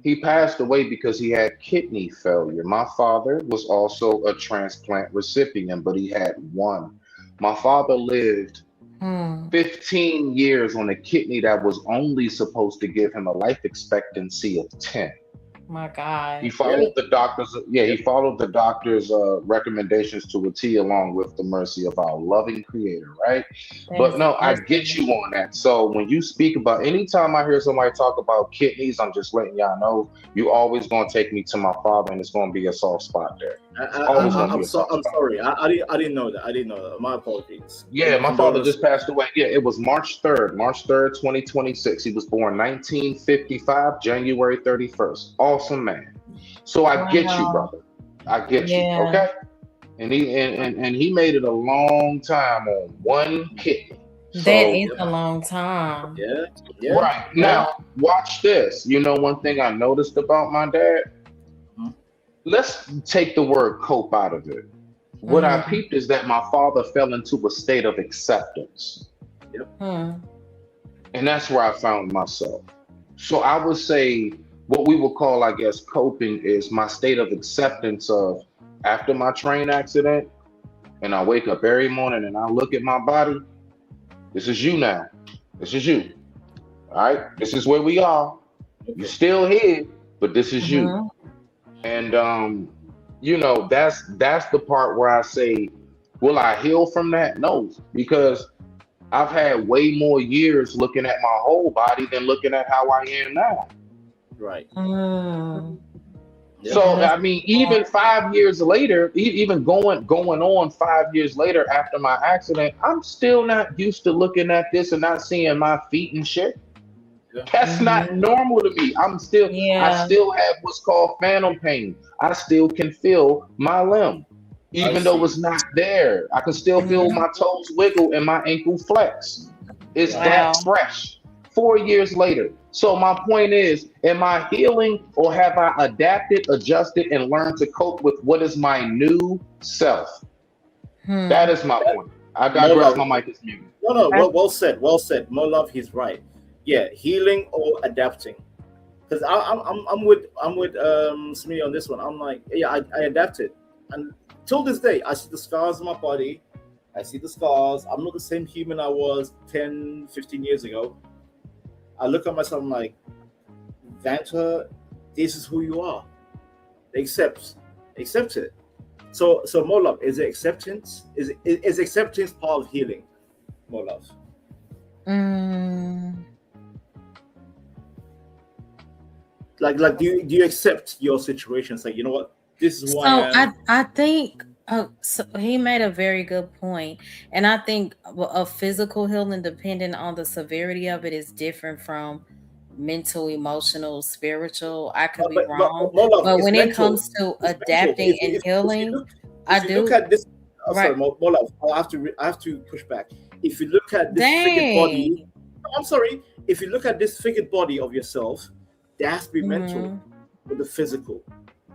he passed away because he had kidney failure. My father was also a transplant recipient, but he had one. My father lived 15 years on a kidney that was only supposed to give him a life expectancy of 10. My He God. followed the doctor's, he followed the doctor's recommendations to a T, along with the mercy of our loving creator, right? But That's no, I get awesome. you on that. So when you speak about, anytime I hear somebody talk about kidneys, I'm just letting y'all know you always gonna take me to my father, and it's gonna be a soft spot there. It's always gonna be a soft I'm spot. sorry. I didn't know that. I didn't know that. My apologies. Yeah, my father Condolences. just passed away. Yeah, it was March 3rd, 2026. He was born 1955, January 31st. Awesome man. So I get you, Wow. brother. I get you. Yeah. Okay. And he made it a long time on one kidney. That So is a long time. Yeah. right now, watch this. You know, one thing I noticed about my dad. Mhm. Let's take the word cope out of it. What I Mhm. peeped is that my father fell into a state of acceptance. Hmm. And that's where I found myself. So I would say what we would call, I guess, coping is my state of acceptance of, after my train accident, and I wake up every morning and I look at my body. This is you now. This is you. All right. This is where we are. You're still here, but this is you. Mhm. And you know, that's the part where I say, will I heal from that? No, because I've had way more years looking at my whole body than looking at how I am now. Right. Mm. So That's I mean, even 5 years later, even going on 5 years later after my accident, I'm still not used to looking at this and not seeing my feet and shit. That's not Mhm. normal to me. I Yeah. still have what's called phantom pain. I still can feel my limb, I even though see. it's not there. I can still feel Mhm. my toes wiggle and my ankle flex. It's Wow. that fresh. 4 years later. So my point is, am I healing, or have I adapted, adjusted, and learned to cope with what is my new self? That Hmm. is my point. I More digress. love. My mic is muted. No. Well said. Well said. More love. He's right. Yeah, healing or adapting. Because I'm with Smee on this one. I'm like, yeah, I adapted, and till this day, I see the scars on my body. I see the scars. I'm not the same human I was 10, 15 years ago. I look at myself, I'm like, Vanta, this is who you are. Accept it. So more love. Is it acceptance? Is acceptance part of healing? More love. Mm. Like do you accept your situation? Say, you know what, this is who I So am. I think so he made a very good point, and I think a physical healing, depending on the severity of it, is different from mental, emotional, spiritual. I could be But wrong, more love, but it's when it mental. comes to It's mental. adapting and If you healing, look, I if you look do. at this, sorry, Right. more love. I have to push back. If you look at this figured body, Dang. I'm sorry. If you look at this figured body of yourself, there has to be mental Mhm. with the physical.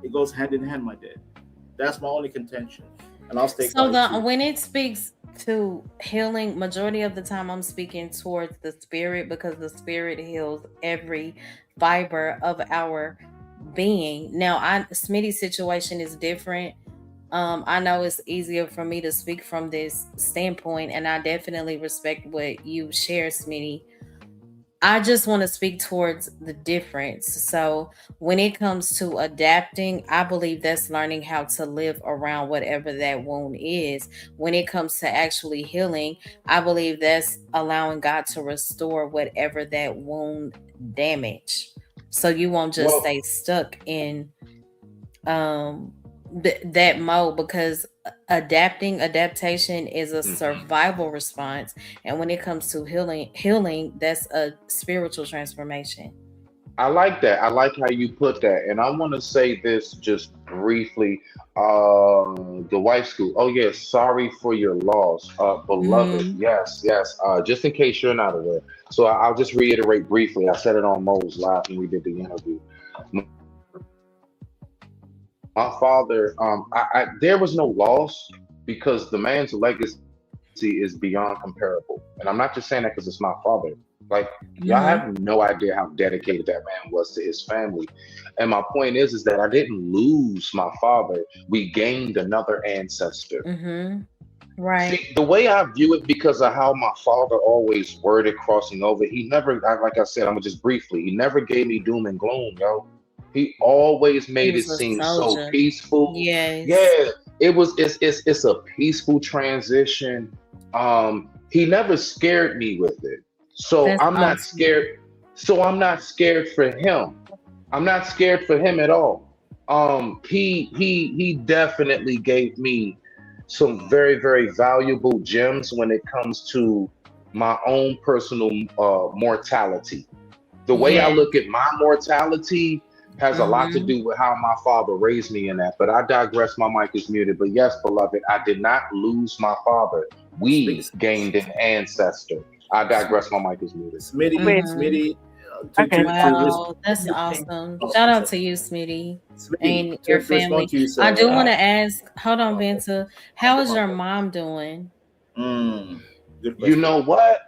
It goes hand in hand, my dear. That's my only contention, and I'll stay So quiet too. when it speaks to healing, majority of the time I'm speaking towards the spirit, because the spirit heals every fiber of our being. Now, Smitty's situation is different. I know it's easier for me to speak from this standpoint, and I definitely respect what you share, Smitty. I just want to speak towards the difference. So, when it comes to adapting, I believe that's learning how to live around whatever that wound is. When it comes to actually healing, I believe that's allowing God to restore whatever that wound damage. So you won't just Well, stay stuck in um that mode, because adaptation is a survival response, and when it comes to healing, that's a spiritual transformation. I like that. I like how you put that. And I want to say this just briefly. The wife school. Oh yes, sorry for your loss. Beloved. Hmm. Yes. Just in case you're not aware. So I'll just reiterate briefly. I said it on Mo's Live when we did the interview. My father, there was no loss because the man's legacy is beyond comparable. And I'm not just saying that because it's my father. Like, y'all Hmm. have no idea how dedicated that man was to his family. And my point is that I didn't lose my father. We gained another ancestor. Hmm. Right. See, the way I view it, because of how my father always worded crossing over, he never, like I said, I'm gonna just briefly, he never gave me doom and gloom, yo. He always He made it was a seem so soldier. peaceful. Yes. Yeah, it's a peaceful transition. He never scared me with it. So That's I'm not awesome. scared. So I'm not scared for him. I'm not scared for him at all. He definitely gave me some very, very valuable gems when it comes to my own personal mortality. The way I Yeah. look at my mortality has a lot to Mm-hmm. do with how my father raised me in that. But I digress. My mic is muted. But yes, beloved, I did not lose my father. We gained an ancestor. I digress. My mic is muted. Smitty, Wait. Mm-hmm. Smitty, Okay. Wow, that's Interesting. awesome. Oh, Shout out sorry. to you, Smitty, Smitty, and to your respond family. to you, I do sir. want to ask, hold on, Okay. Venta, how is Okay. your mom doing? Good You question. know what?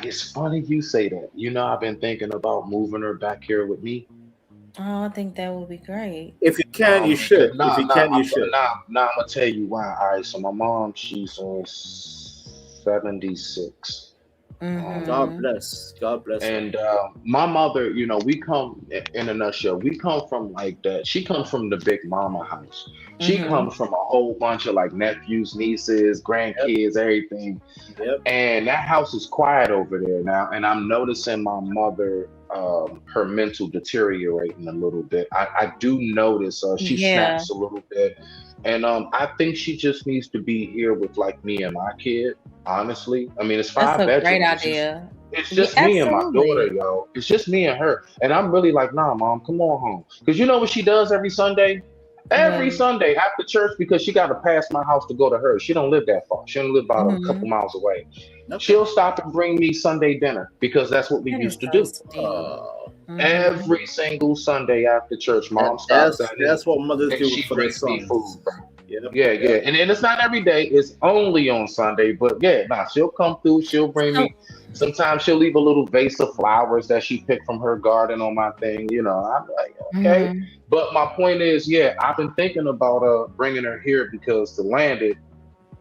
It's funny you say that. I've been thinking about moving her back here with me. Oh, I think that would be great. If you can, you should. Nah, If you nah, can, you I'm, should. nah, I'm gonna tell you why. All right, so my mom, she's 76. God Mm-hmm. bless. God bless her. And my mother, we come in a nutshell. We come from like that. She comes from the big mama house. She Mm-hmm. comes from a whole bunch of like nephews, nieces, Yep. grandkids, everything. Yep. And that house is quiet over there now. And I'm noticing my mother, her mental deteriorating a little bit. I do notice she Yeah, snaps a little bit. And I think she just needs to be here with like me and my kid. Honestly, I mean, it's that's 5 a great bedrooms. idea. It's Yeah, just me and my daughter, absolutely. yo. It's just me and her. And I'm really like, nah, mom, come on home. Because you know what she does every Sunday? Every Well, Sunday after church, because she got to pass my house to go to hers. She don't live that far. She don't live about a mm-hmm. couple miles away. Okay. She'll stop and bring me Sunday dinner because that's what we That is used to so do. sweet. Mm-hmm. Every single Sunday after church, mom stops That's at it what mothers and do she for their brings me sons. food, bro. Yep. Yeah, yeah. Yep. And it's not every day, it's only on Sunday. But yeah, nah, she'll come through, she'll bring So, me. Sometimes she'll leave a little vase of flowers that she picked from her garden on my thing. I'm like, okay. mm-hmm. But my point is, yeah, I've been thinking about bringing her here because to land it,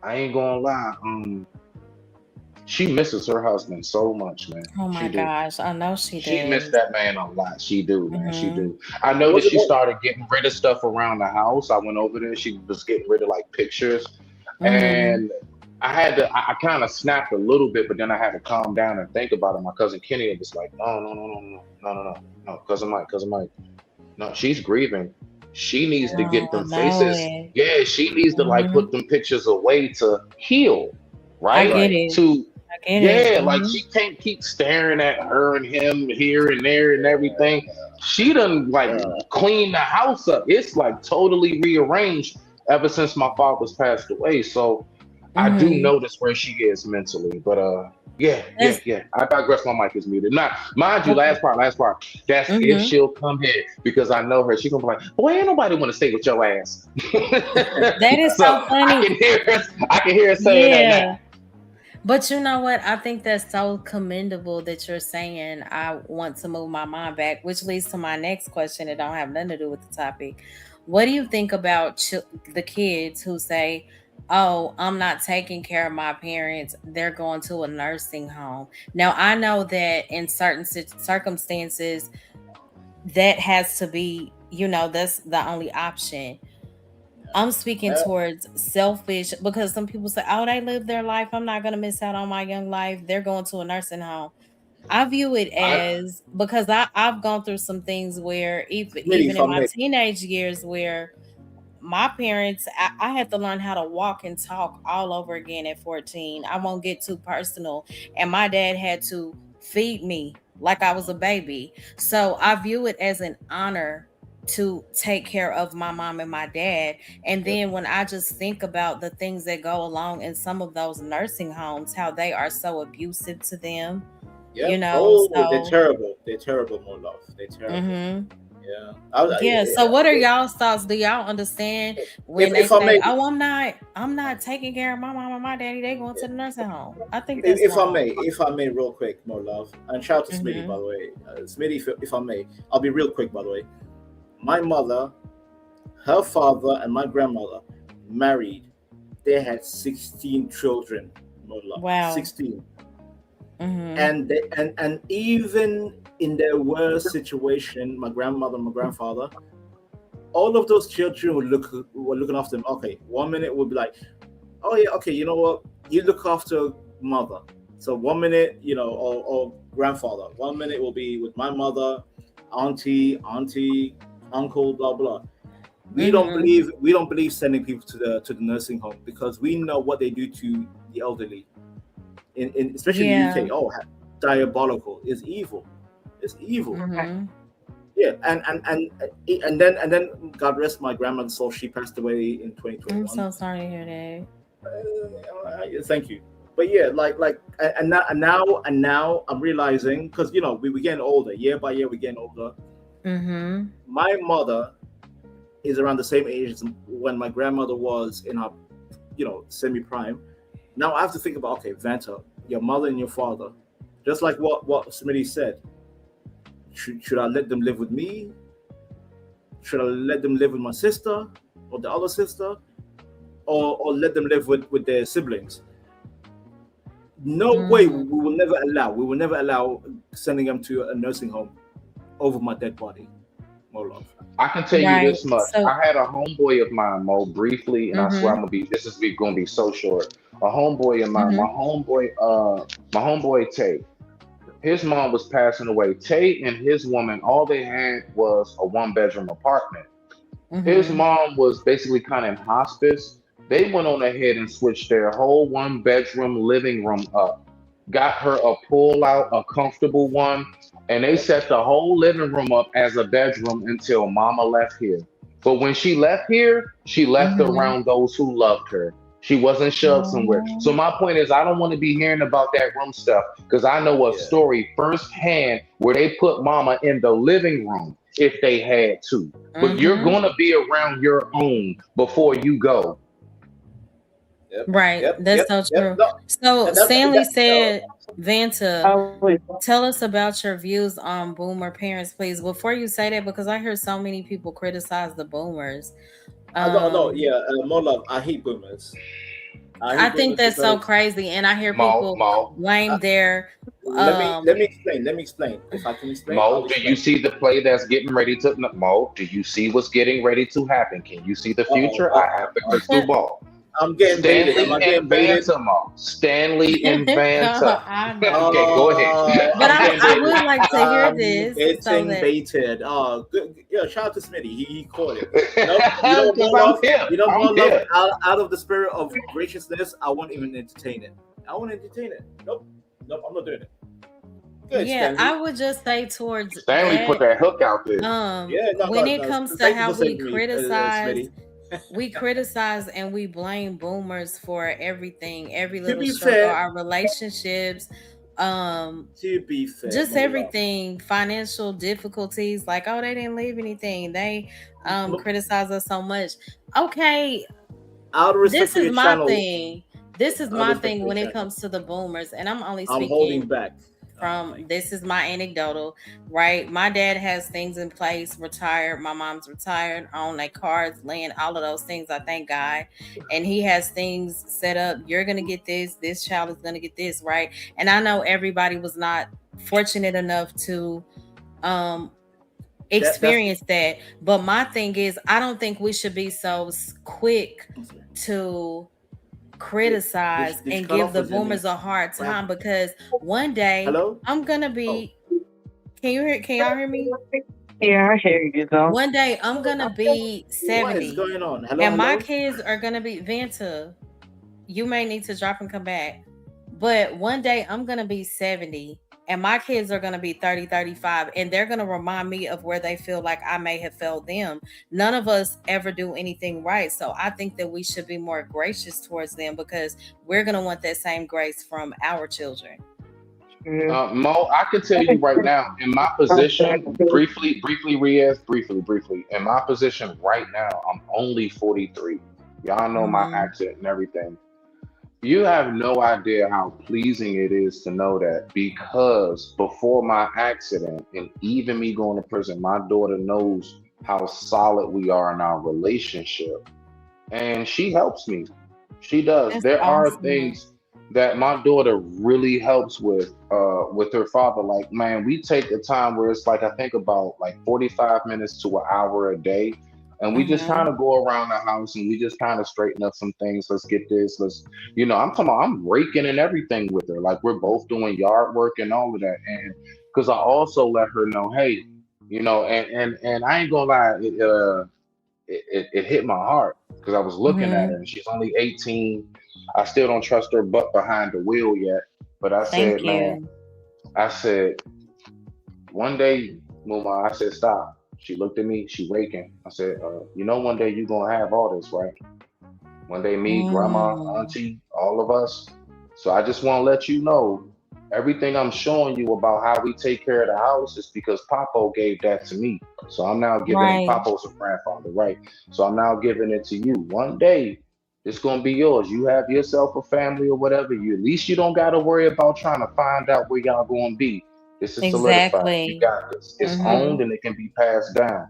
I ain't gonna lie, she misses her husband so much, man. Oh my She do. gosh, I know she She missed does. that man a lot. She do, man. She Mm-hmm. do. I Was noticed it she what? started getting rid of stuff around the house. I went over there. She was getting rid of like pictures, Mm-hmm. and I had to. I kind of snapped a little bit, but then I had to calm down and think about it. My cousin Kenny was like, no, no, no, no, no, no, no, no, no, cousin Mike. No, she's grieving. She needs to get Oh, I them know faces. it. Yeah, she needs to like Mm-hmm. put them pictures away to heal, I right? get it. To I get it. yeah, like Mm-hmm. she can't keep staring at her and him here and there and everything. She done like clean the house up. It's like totally rearranged ever since my father's passed away. So I do Mm-hmm. notice where she is mentally. But yeah. That's I digress. My mic is muted. Now, mind you, okay. last part. That's if Mm-hmm. she'll come here because I know her. She gonna be like, boy, ain't nobody want to stay with your ass. That is So so I funny. can hear her saying that now. Yeah. But you know what? I think that's so commendable that you're saying I want to move my mom back, which leads to my next question. It don't have nothing to do with the topic. What do you think about the kids who say, "Oh, I'm not taking care of my parents. They're going to a nursing home." Now, I know that in certain circumstances, that has to be, that's the only option. I'm speaking towards selfish because some people say, "Oh, they live their life. I'm not going to miss out on my young life. They're going to a nursing home." I view it as because I've gone through some things where even in my teenage years where my parents, I had to learn how to walk and talk all over again at 14. I won't get too personal. And my dad had to feed me like I was a baby. So I view it as an honor to take care of my mom and my dad. And then when I just think about the things that go along in some of those nursing homes, how they are so abusive to them, Yep. so They're terrible. They're terrible, more love. They're terrible. Mm-hmm. Yeah. So what are y'all's thoughts? Do y'all understand when they say, "Oh, I'm not taking care of my mom and my daddy, they going to the nursing home"? I think that's if wrong. I may, real quick, more love, and shout out to Smitty, by the way. Smitty, if I may, I'll be real quick, by the way. My mother, her father, and my grandmother married. They had 16 children. More love. Wow. 16. Mhm. And even in their worst situation, my grandmother, my grandfather, all of those children were looking after them. Okay, 1 minute would be like, oh yeah, okay, you know what? You look after mother. So 1 minute, or grandfather. 1 minute will be with my mother, auntie, uncle, blah blah. We don't Mhm. believe sending people to the nursing home because we know what they do to the elderly, especially in the Yeah. UK. Oh, diabolical! It's evil. It's evil. Mhm. Yeah, and then God rest my grandmother's soul. She passed away in I'm 2021. so sorry to hear that. Thank you. But yeah, and now I'm realizing because we're getting older. Year by year, we're getting older. Mhm. My mother is around the same age as when my grandmother was in her, semi prime. Now I have to think about, okay, Vanta, your mother and your father, just like what Smitty said. Should I let them live with me? Should I let them live with my sister or the other sister, or let them live with their siblings? No way. Mm. We will never allow sending them to a nursing home over my dead body. More love. I can tell you Right. this much. So. I had a homeboy of mine, Mo, briefly, and I swear I'm Mhm. gonna be. This is gonna be so short. A homeboy of mine, Mhm. my homeboy Tay. His mom was passing away. Tay and his woman, all they had was a one-bedroom apartment. His Mhm. mom was basically kind of in hospice. They went on ahead and switched their whole one-bedroom living room up, got her a pull out, a comfortable one, and they Yep. set the whole living room up as a bedroom until mama left here. But when she left here, she left Mhm. around those who loved her. She wasn't shoved somewhere. So Oh. my point is, I don't want to be hearing about that room stuff because I know a Yeah. story firsthand where they put mama in the living room if they had to. But you're Mhm. gonna be around your own before you go. Yep. Right. Yep. That's Yep. so Yep. true. No, So and that Stanley said, Vanta, Oh, wait. tell us about your views on boomer parents, please. Before you say that, because I hear so many people criticize the boomers. no, Um, yeah, more love. I hate boomers. I I hate think boomers that's so because crazy, and I hear Mo, people Mo, uh, blame their let me um. let me explain. Let me explain. If I can explain, I'll Mo, do you explain. see the play that's getting ready to? No, Mo, do you see what's getting ready to happen? Can you see the Uh oh. future? I have the crystal ball. I'm getting baited. Am Stanley I and getting baited? Vanta, Mo. Stanley and Vanta. I Okay, know, go ahead. but I'm I'm getting I done. baited. would like to hear I'm this so getting that. baited. Oh, good. Yeah, shout out to Smitty. He caught it. Nope. Because More I'm love. here. I'm More love. here. Out of the spirit of graciousness, I won't even entertain it. I won't entertain it. Nope. Nope. I'm not doing it. Good, Yeah, I Stanley. would just say towards Stanley put that. that hook out there. Yeah. No. When No. it No. comes to Thank you how for saving me, Smitty. we criticize and we blame boomers for everything, every To little be struggle, fair. our relationships, um, To be fair. just More love. everything, financial difficulties, like, oh, they didn't leave anything. They criticize us so much. Okay, Out of respect this for is your my channel. thing. This is Out of my respect thing for your when it channel. comes to the boomers, and I'm only I'm speaking holding back. from Thank this is my anecdotal, right? My dad has things in place, retired. My mom's retired, own their cars, land, all of those things. I thank God. And he has things set up. You're gonna get this child is gonna get this, right? And I know everybody was not fortunate enough to um That's experience that. But my thing is, I don't think we should be so quick to did, did, criticize did you and cut give off the or is it me? boomers a hard What time happened? because one day Hello? I'm gonna Oh, be. Can you hear? Can y'all hear me? Yeah, I hear you though. One day I'm gonna be what is 70, going on? Hello, and my hello? kids are gonna be Vanta. You may need to drop and come back, but one day I'm gonna be 70, and my kids are gonna be 30, 35, and they're gonna remind me of where they feel like I may have failed them. None of us ever do anything right, so I think that we should be more gracious towards them because we're gonna want that same grace from our children. Mm. Mo, I can tell you right now, in my position, briefly, Riaz, briefly, in my position right now, I'm only 43. Y'all know my Mhm. accent and everything. You have no idea how pleasing it is to know that because before my accident and even me going to prison, my daughter knows how solid we are in our relationship. And she helps me. She does. That's There are awesome. things. that my daughter really helps with her father. Like, man, we take a time where it's like I think about like 45 minutes to an hour a day. And we just kind Mm-hmm. of go around the house and we just kind of straighten up some things. Let's get this. I'm talking about, I'm raking and everything with her. Like, we're both doing yard work and all of that. And because I also let her know, hey, and I ain't gonna lie, it hit my heart because I was looking at Mm-hmm. her and she's only 18. I still don't trust her butt behind the wheel yet. But I said, Thank man, you. I said, one day, Muma, I said, stop. She looked at me, she raking. I said, one day you gonna have all this, right? One day, me, grandma, Mm. auntie, all of us. So I just want to let you know everything I'm showing you about how we take care of the house is because Papo gave that to me. So I'm now giving it. Right. Papo's a grandfather, right? So I'm now giving it to you. One day, it's gonna be yours. You have yourself a family or whatever. You at least you don't got to worry about trying to find out where y'all gonna be. This is solidified. You Exactly. got this. It's Mm-hmm. owned and it can be passed down.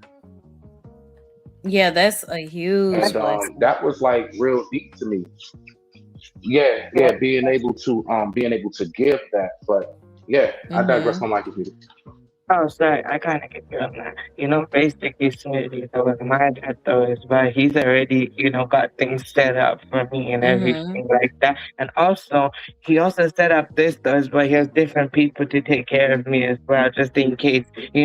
Yeah, that's a huge And blessing. that was like real deep to me. Yeah, being able to give that. But yeah, I digress. Mm-hmm. My mic is muted. Oh, sorry, I kind of get you on that. Basically, Smoothie, though, with my dad, though, is why he's already, got things set up for me and Mm-hmm. everything like that. And also, he also set up this, though, is why he has different people to take care of me as well, just in case, he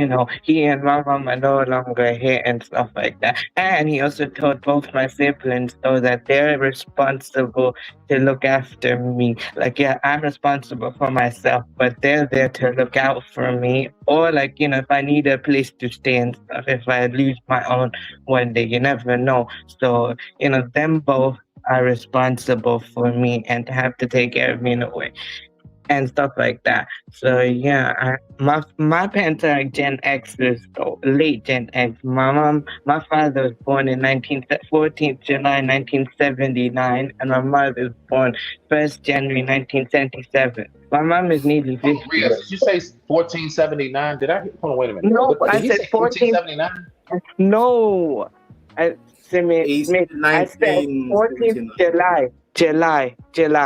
and my mom are no longer here and stuff like that. And he also told both my siblings, though, that they're responsible to look after me. Like, yeah, I'm responsible for myself, but they're there to look out for me. Or, like, if I need a place to stay and stuff, if I lose my own one day, you never know. So, them both are responsible for me and have to take care of me in a way and stuff like that. So yeah, my parents are like Gen Xers, though, late Gen X. My father was born in 14th July 1979, and my mother was born 1st January 1977. My mom is nearly Hold on, 50. Riaz, did you say 1479? Did I? Hold on, wait a minute. No, What did I he said say? 14th. 1479? No, I He's Smith. I said 14th 1979. July.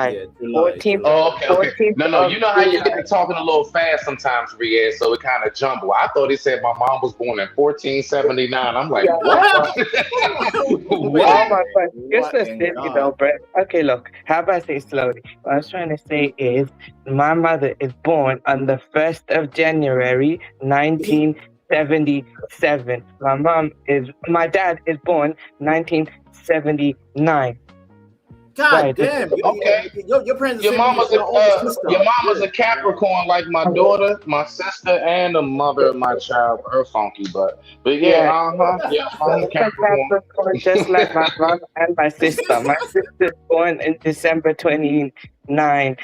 Yeah, July, 14th, July. Oh, okay, okay. 14th No, no, of you know how you get July. to talking a little fast sometimes, Riaz, so it kind of jumble. I thought he said my mom was born in 1479. I'm like, Yeah, what? Wait a oh What? my minute. god, you're What so in silly God? though, Brett. Okay, look, how about I say slowly? What I was trying to say is my mother is born on the 1st of January, He, 1977. My dad is born 1979. God Right. damn, Okay. your parents are Your the same age mama's as my older sister. your mama's a Shit. Capricorn like my daughter, my sister, and the mother of my child. Her funky, but yeah, Yeah. yeah, I'm a It's a Capricorn. Capricorn, just like my mom and my sister. My sister's born in December 29,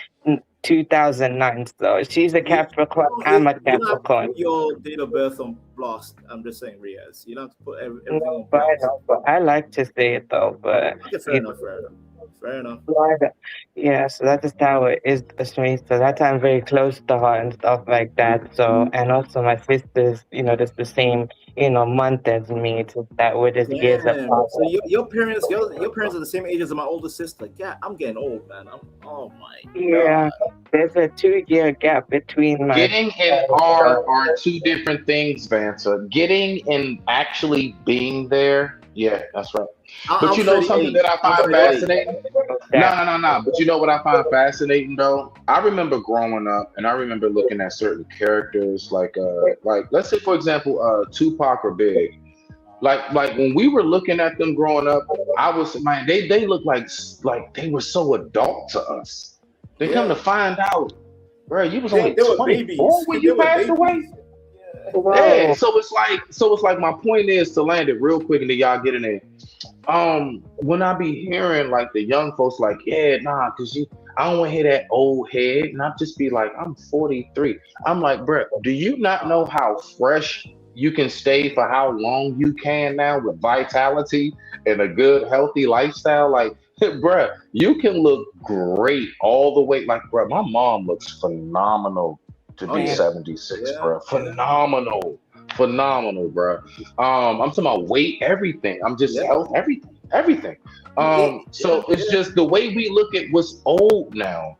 2009. So she's a Capricorn. I'm a You don't have to Capricorn. put your date of birth on blast. I'm just saying, Riaz. You don't have to put everything No, on but I blast. know, but I like to say it though. But Okay, fair you enough, fair enough. Fair enough. Right. Yeah, so that is how it is with me. So that's why I'm very close to her and stuff like that. So, and also my sister's, that's the same, month as me. It's just that we're just years Damn. apart. So your parents are the same age as my older sister. Yeah, I'm getting old, man. Oh my Yeah, God. there's a 2-year gap between my. Getting and are two different things, Vanta. Getting and actually being there, yeah, that's right. But I'm you know something 38. that I I'm find 38. fascinating? That. No. But you know what I find fascinating though? I remember growing up and I remember looking at certain characters like let's say for example Tupac or Big. Like when we were looking at them growing up, I was man, they look like they were so adult to us. They come to Yeah, find out, bro, you was only they were 24 babies. when They you were passed away. babies. Yeah, Whoa. so it's like my point is to land it real quick and then y'all get in there. When I be hearing like the young folks like, yeah, nah, cause I don't want to hear that old head, and I just be like, I'm 43. I'm like, bro, do you not know how fresh you can stay for how long you can now with vitality and a good healthy lifestyle? Like, bruh, you can look great all the way. Like, bruh, my mom looks phenomenal to Oh be yeah, 76, yeah, bruh. yeah, Phenomenal, bruh. I'm talking about weight, everything. I'm just yeah. health, everything. Yeah, So it's yeah. just the way we look at what's old now.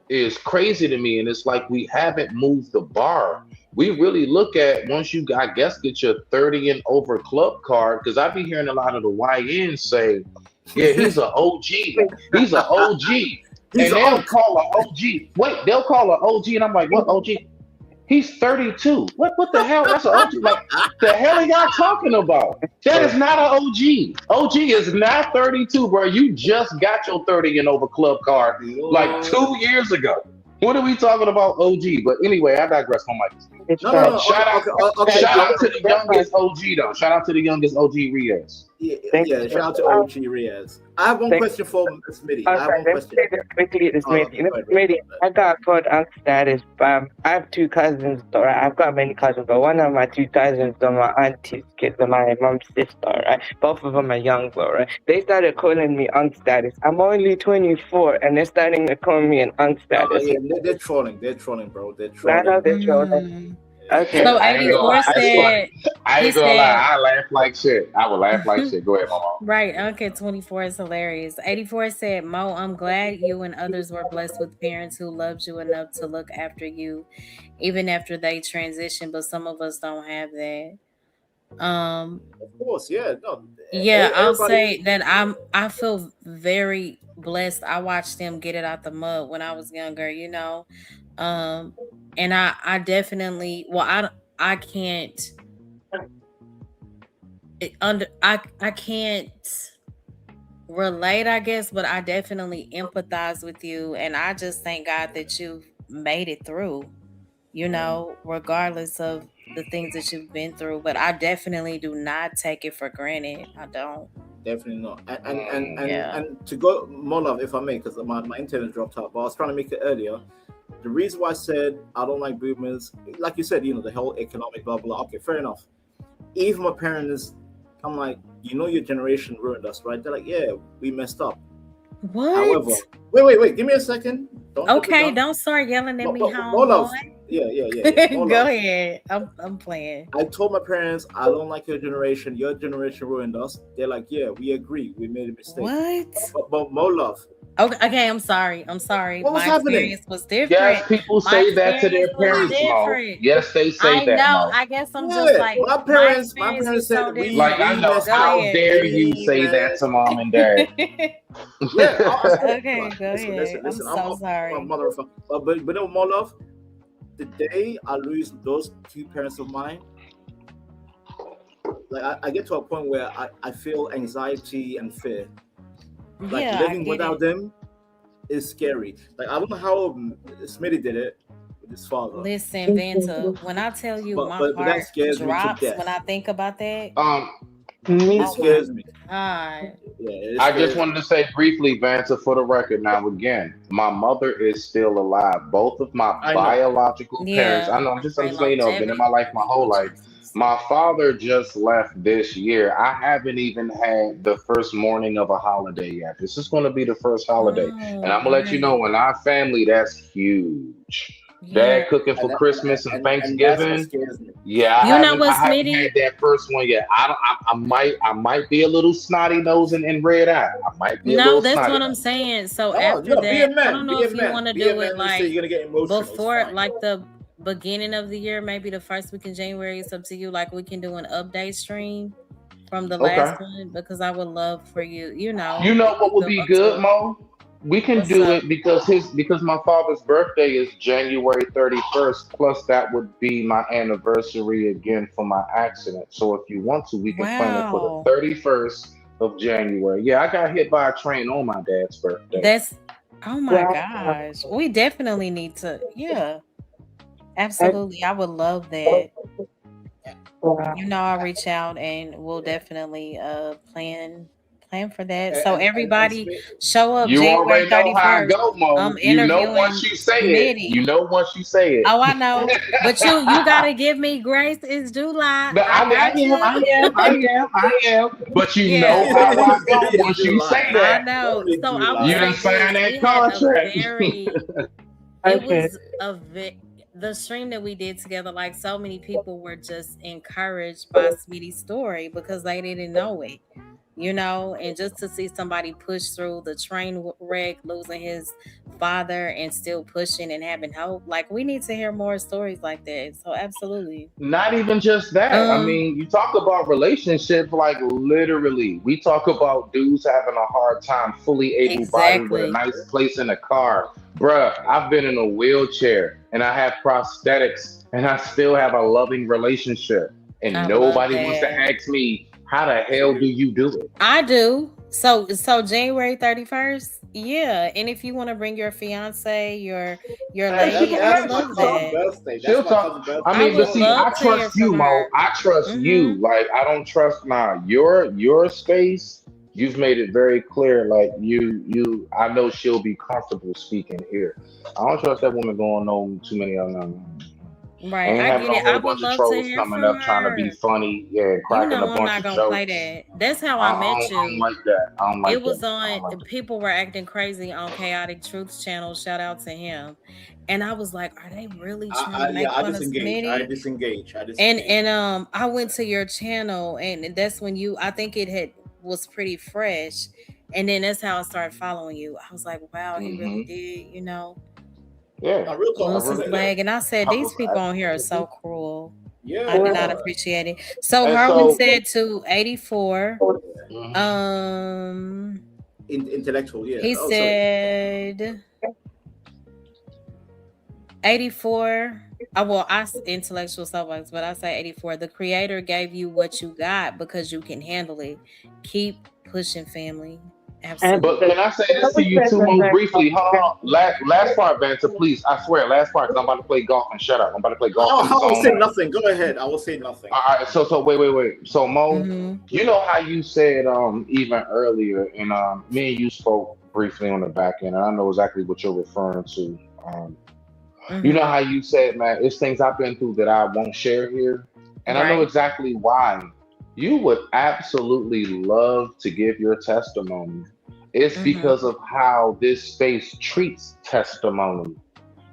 is crazy to me, and it's like we haven't moved the bar. We really look at once you, I guess, get your 30 and over club card, because I be hearing a lot of the YNs say, "Yeah, he's an OG. He's an OG," He's and an they'll unk. call an OG. Wait, they'll call an OG, and I'm like, "What OG?" He's 32. What the hell? That's an OG. Like, the hell are y'all talking about? That is not an OG. OG is not 32, bro. You just got your 30 and over club card like 2 years ago. What are we talking about, OG? But anyway, I digress. My mic. It's No, that. no. Shout out, Okay. shout out to the youngest OG though. Shout out to the youngest OG Riaz. Thank Yeah, you. shout out to OG Riaz. I have one Thank- question for Smitty. I have Okay, one let's question. say this quickly. This Oh, Smitty. okay, You know, go ahead, Smitty, go I got called unc status. I have two cousins. Or I've got many cousins, but one of my two cousins are my auntie's kids, are my mom's sister. Right? Both of them are young, bro. Right? They started calling me unc status. I'm only 24, and they're starting to call me an unc status. Yeah, they're trolling. They're trolling, bro. They're I know trolling. they're trolling. Okay. So I ain't gonna lie, 84 that's said funny. I he ain't gonna said lie, I laugh like shit. I would laugh like shit. Go ahead, mama. right. Okay, 24 is hilarious. 84 said, Mo, I'm glad you and others were blessed with parents who loved you enough to look after you, even after they transition. But some of us don't have that. Of course, yeah. No, Yeah, I'll everybody. say that I feel very blessed. I watched them get it out the mud when I was younger, you know. And I definitely, well, I can't I can't relate, I guess, but I definitely empathize with you, and I just thank God that you've made it through, you know, regardless of the things that you've been through. But I definitely do not take it for granted. I don't. Definitely not. And Yeah. and to go more love, if I may, because my internet dropped out, but I was trying to make it earlier. The reason why I said I don't like boomers, like you said, you know, the whole economic blah blah. Okay, fair enough. Even my parents, I'm like, you know, your generation ruined us, right? They're like, yeah, we messed up. What? However, wait, give me a second. Don't jump the Okay, gun. don't start yelling at me, More love. homeboy. Yeah. More Go love. ahead. I'm playing. I told my parents I don't like your generation. Your generation ruined us. They're like, yeah, we agree. We made a mistake. What? But more love. Okay, I'm sorry. I'm sorry. What was My happening? experience was different. Yes, people My say that to their experience was parents, Mo. different. Yes, they say I that, know. Mo. I guess I'm just Yeah, like my my parents experience was said so we different. Like, I know. messed Go How ahead. dare you say that to mom and dad? Yeah, Okay, go ahead. I'm so sorry. a motherfucker. But no more love. The day I lose those two parents of mine, like I get to a point where I feel anxiety and fear. Like Yeah, I living get without it. them is scary. Like I don't know how Smitty did it with his father, Listen, Vanta, when I tell you my but that heart scares me to drops death. when I think about that, Me It oh scares my me. God. Yeah, it I scares just me. wanted to say briefly, Vanta, for the record. Now, again, my mother is still alive. Both of my I know. biological parents, Yeah, I know, I'm just great letting you know, been in my life my whole life. My father just left this year. I haven't even had the first morning of a holiday yet. This is going to be the first holiday. And I'm going to let you know, in our family, that's huge. Yeah. Dad cooking for Christmas and And that's what Thanksgiving. scares me. Yeah, I You know haven't, what, I haven't Smitty? had that first one yet. I might be a little snotty nose and red eye. I might be a No, little that's snotty what I'm nose. saying. So No, after no, be a that, I man. don't know Be a if you man. want to Be a do man. it And say like you're gonna get emotional. It's before, fine. like the beginning of the year, maybe the first week in January. It's up to you. Like we can do an update stream from the Okay. last one because I would love for you. You know, You know if what you would feel be up to good, it. Mo? We can What's do up? it because my father's birthday is January 31st. Plus, that would be my anniversary again for my accident. So, if you want to, we can plan it for the Wow, 31st of January. Yeah, I got hit by a train on my dad's birthday. that's oh my Wow. gosh. We definitely need to. Yeah, absolutely. I would love that. Wow. You know, I'll reach out and we'll definitely plan for that. And So and everybody Smith, show up You January already know how I 31st. go, Mo. I'm You know interviewing once you say it. You Smitty. know once you say it. Oh, I know. But you gotta give me grace. It's July. But I got you. I am. But you know Yeah. how I go Yeah, once you say I that. know. Only So I July. will You done say signed this. that We had a contract. very it Okay. was the stream that we did together, like so many people were just encouraged by Sweetie's story because they didn't know it, you know, and just to see somebody push through the train wreck, losing his father and still pushing and having hope. Like, we need to hear more stories like that. So absolutely. Not even just that. I Um, mean, you talk about relationships, like literally. We talk about dudes having a hard time, fully able-bodied with a exactly. nice place in a car. Bruh, I've been in a wheelchair and I have prosthetics and I still have a loving relationship. And I love nobody wants to that. ask me, how the hell do you do it? I do. So January 31st, yeah. And if you want to bring your fiance, your Man, That, lady, she I that's would my love cousin's that. birthday. That's she'll my talk. cousin's I birthday. I mean, would but see, love I to hear trust you, from Mo. her. I trust you. Mm-hmm. Like I don't trust your space. You've made it very clear. Like you. I know she'll be comfortable speaking here. I don't trust that woman going on too many other. Right. Ain't I having get a it. I whole would bunch of love to trolls hear coming from up trying to be her. funny, yeah, and You cracking a know I'm bunch not of gonna play jokes. that. That's how I met I don't you. like that. I don't like It that. was I on don't like that. people were acting crazy on Chaotic Truths channel. Shout out to him. And I was like, are they really trying to make I fun of disengage. I Smitty? disengage. I And disengage. and I went to your channel, and that's when I think it had was pretty fresh. And then that's how I started following you. I was like, wow, he really Hmm. did, Yeah, A real I talk. lose his really did. leg. And I said, I these was people on here are so absolutely. cruel. I Yeah, did they not are. appreciate it. So And Harwin so, said to 84. mhm. Intellectual. Yeah. He Oh, sorry. said 84. I intellectual soapbox, but I say 84. The creator gave you what you got because you can handle it. Keep pushing, family. Absolutely. But can I say this to you too, Mo, briefly? Hold on. Last part, Vanta, please. I swear, last part, because I'm about to play golf and shut up. I'm about to play golf and I will zone say out. nothing. Go ahead. I will say nothing. All right, so wait. So Mo, Mm-hmm. you know how you said even earlier, and me and you spoke briefly on the back end, and I know exactly what you're referring to. Um, you know Mm-hmm. how you said, man, it's things I've been through that I won't share here, and I know Right. exactly why. You would absolutely love to give your testimony. It's Mm-hmm. because of how this space treats testimony.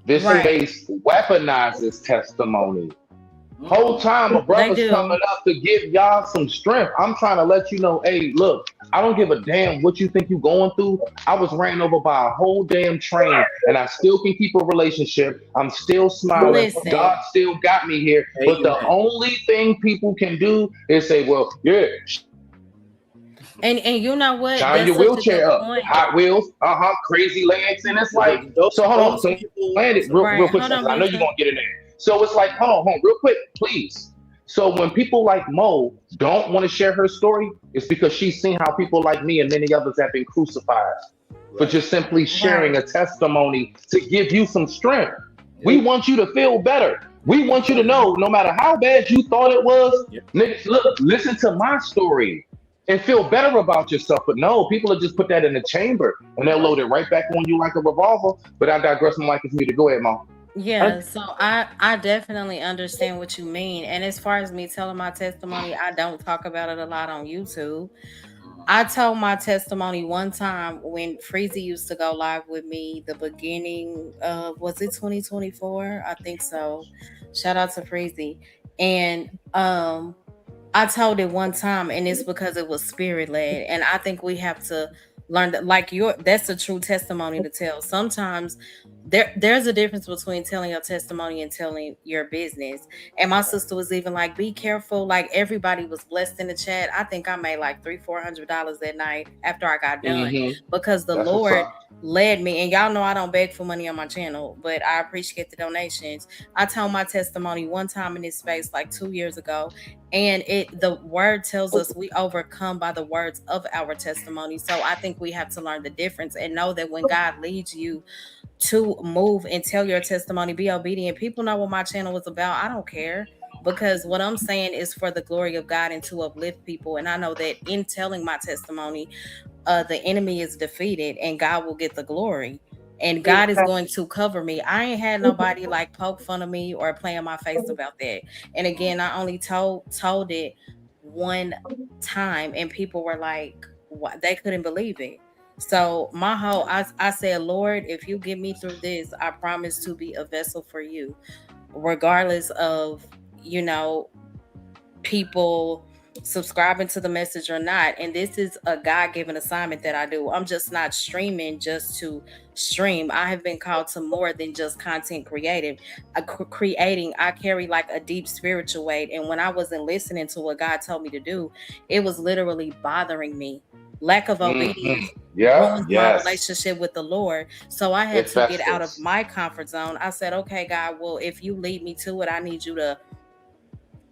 This Right. space weaponizes testimony. Whole time a They brother's coming do. up to give y'all some strength. I'm trying to let you know, hey, look, I don't give a damn what you think you're going through. I was ran over by a whole damn train and I still can keep a relationship. I'm still smiling. God Listen. still got me here. But the Amen. only thing people can do is say, well, yeah, And you know what? shine That's your such a good wheelchair up. point. Hot wheels, crazy legs. And it's like, so hold on. Those So people. land Oh, it sorry. real Right. quick, Hold because on, I know you're Vincent. gonna get in there. So it's like, hold on, real quick, please. So when people like Mo don't want to share her story, it's because she's seen how people like me and many others have been crucified for Right. just simply sharing Right. a testimony to give you some strength. We Yep. want you to feel better. We want you to know, no matter how bad you thought it was, Yep. niggas, look, listen to my story and feel better about yourself. But no, people will just put that in the chamber and they'll Right. load it right back on you like a revolver. But I digress. My life is me to go ahead, Mo. Yeah, so I definitely understand what you mean. And as far as me telling my testimony, I don't talk about it a lot on YouTube. I told my testimony one time when Freezy used to go live with me, the beginning of, was it 2024? I think so. Shout out to Freezy. And I told it one time, and it's because it was spirit led. And I think we have to learn that, like, that's a true testimony to tell. Sometimes there's a difference between telling your testimony and telling your business. And my sister was even like, be careful. Like, everybody was blessed in the chat. I think I made like $300-400 that night after I got done, Hmm. because the That's what's Lord up. led me. And y'all know I don't beg for money on my channel, but I appreciate the donations. I told my testimony one time in this space like 2 years ago, and the word tells us we overcome by the words of our testimony. So I think we have to learn the difference and know that when God leads you to move and tell your testimony, be obedient. People know what my channel is about. I don't care, because what I'm saying is for the glory of God and to uplift people. And I know that in telling my testimony, the enemy is defeated and God will get the glory. And God is going to cover me. I ain't had nobody like poke fun of me or play in my face about that. And again, I only told it one time, and people were like, what? They couldn't believe it. So my whole, I said, Lord, if you get me through this, I promise to be a vessel for you, regardless of, people subscribing to the message or not. And this is a God-given assignment that I do. I'm just not streaming just to stream. I have been called to more than just content creating. I carry like a deep spiritual weight. And when I wasn't listening to what God told me to do, it was literally bothering me. Lack of obedience Yeah, ruins my yes. relationship with the Lord. So I had It to get out of festers. my comfort zone. I said, okay, God, well, if you lead me to it, I need you to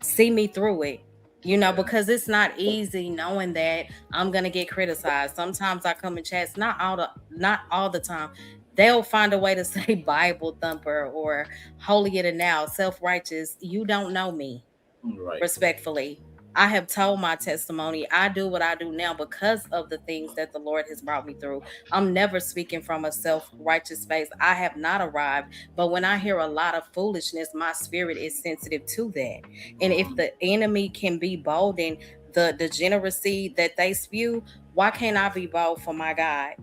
see me through it. Because it's not easy knowing that I'm gonna get criticized. Sometimes I come in chats, not all the time. They'll find a way to say Bible thumper or holier than now, self-righteous. You don't know me. Right. Respectfully, I have told my testimony. I do what I do now because of the things that the Lord has brought me through. I'm never speaking from a self-righteous space. I have not arrived, but when I hear a lot of foolishness, my spirit is sensitive to that. And if the enemy can be bold in the degeneracy that they spew, why can't I be bold for my God?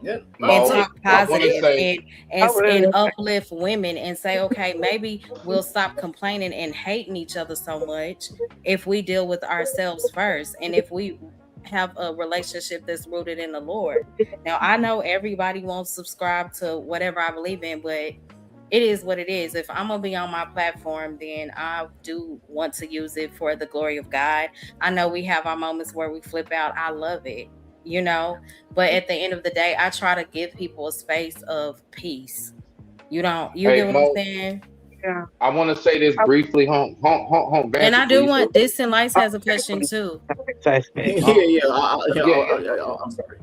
Yeah. And Mo, talk I want to positive say, and uplift women and say, okay, maybe we'll stop complaining and hating each other so much if we deal with ourselves first, and if we have a relationship that's rooted in the Lord. Now, I know everybody won't subscribe to whatever I believe in, but it is what it is. If I'm gonna be on my platform, then I do want to use it for the glory of God. I know we have our moments where we flip out. I love it, but at the end of the day, I try to give people a space of peace. You get hey, what I'm Mo, saying? Yeah. I want to say this briefly. Home, And I Vantage, do please. want Distant Lights has a question too. Precisely. Yeah. I'm sorry.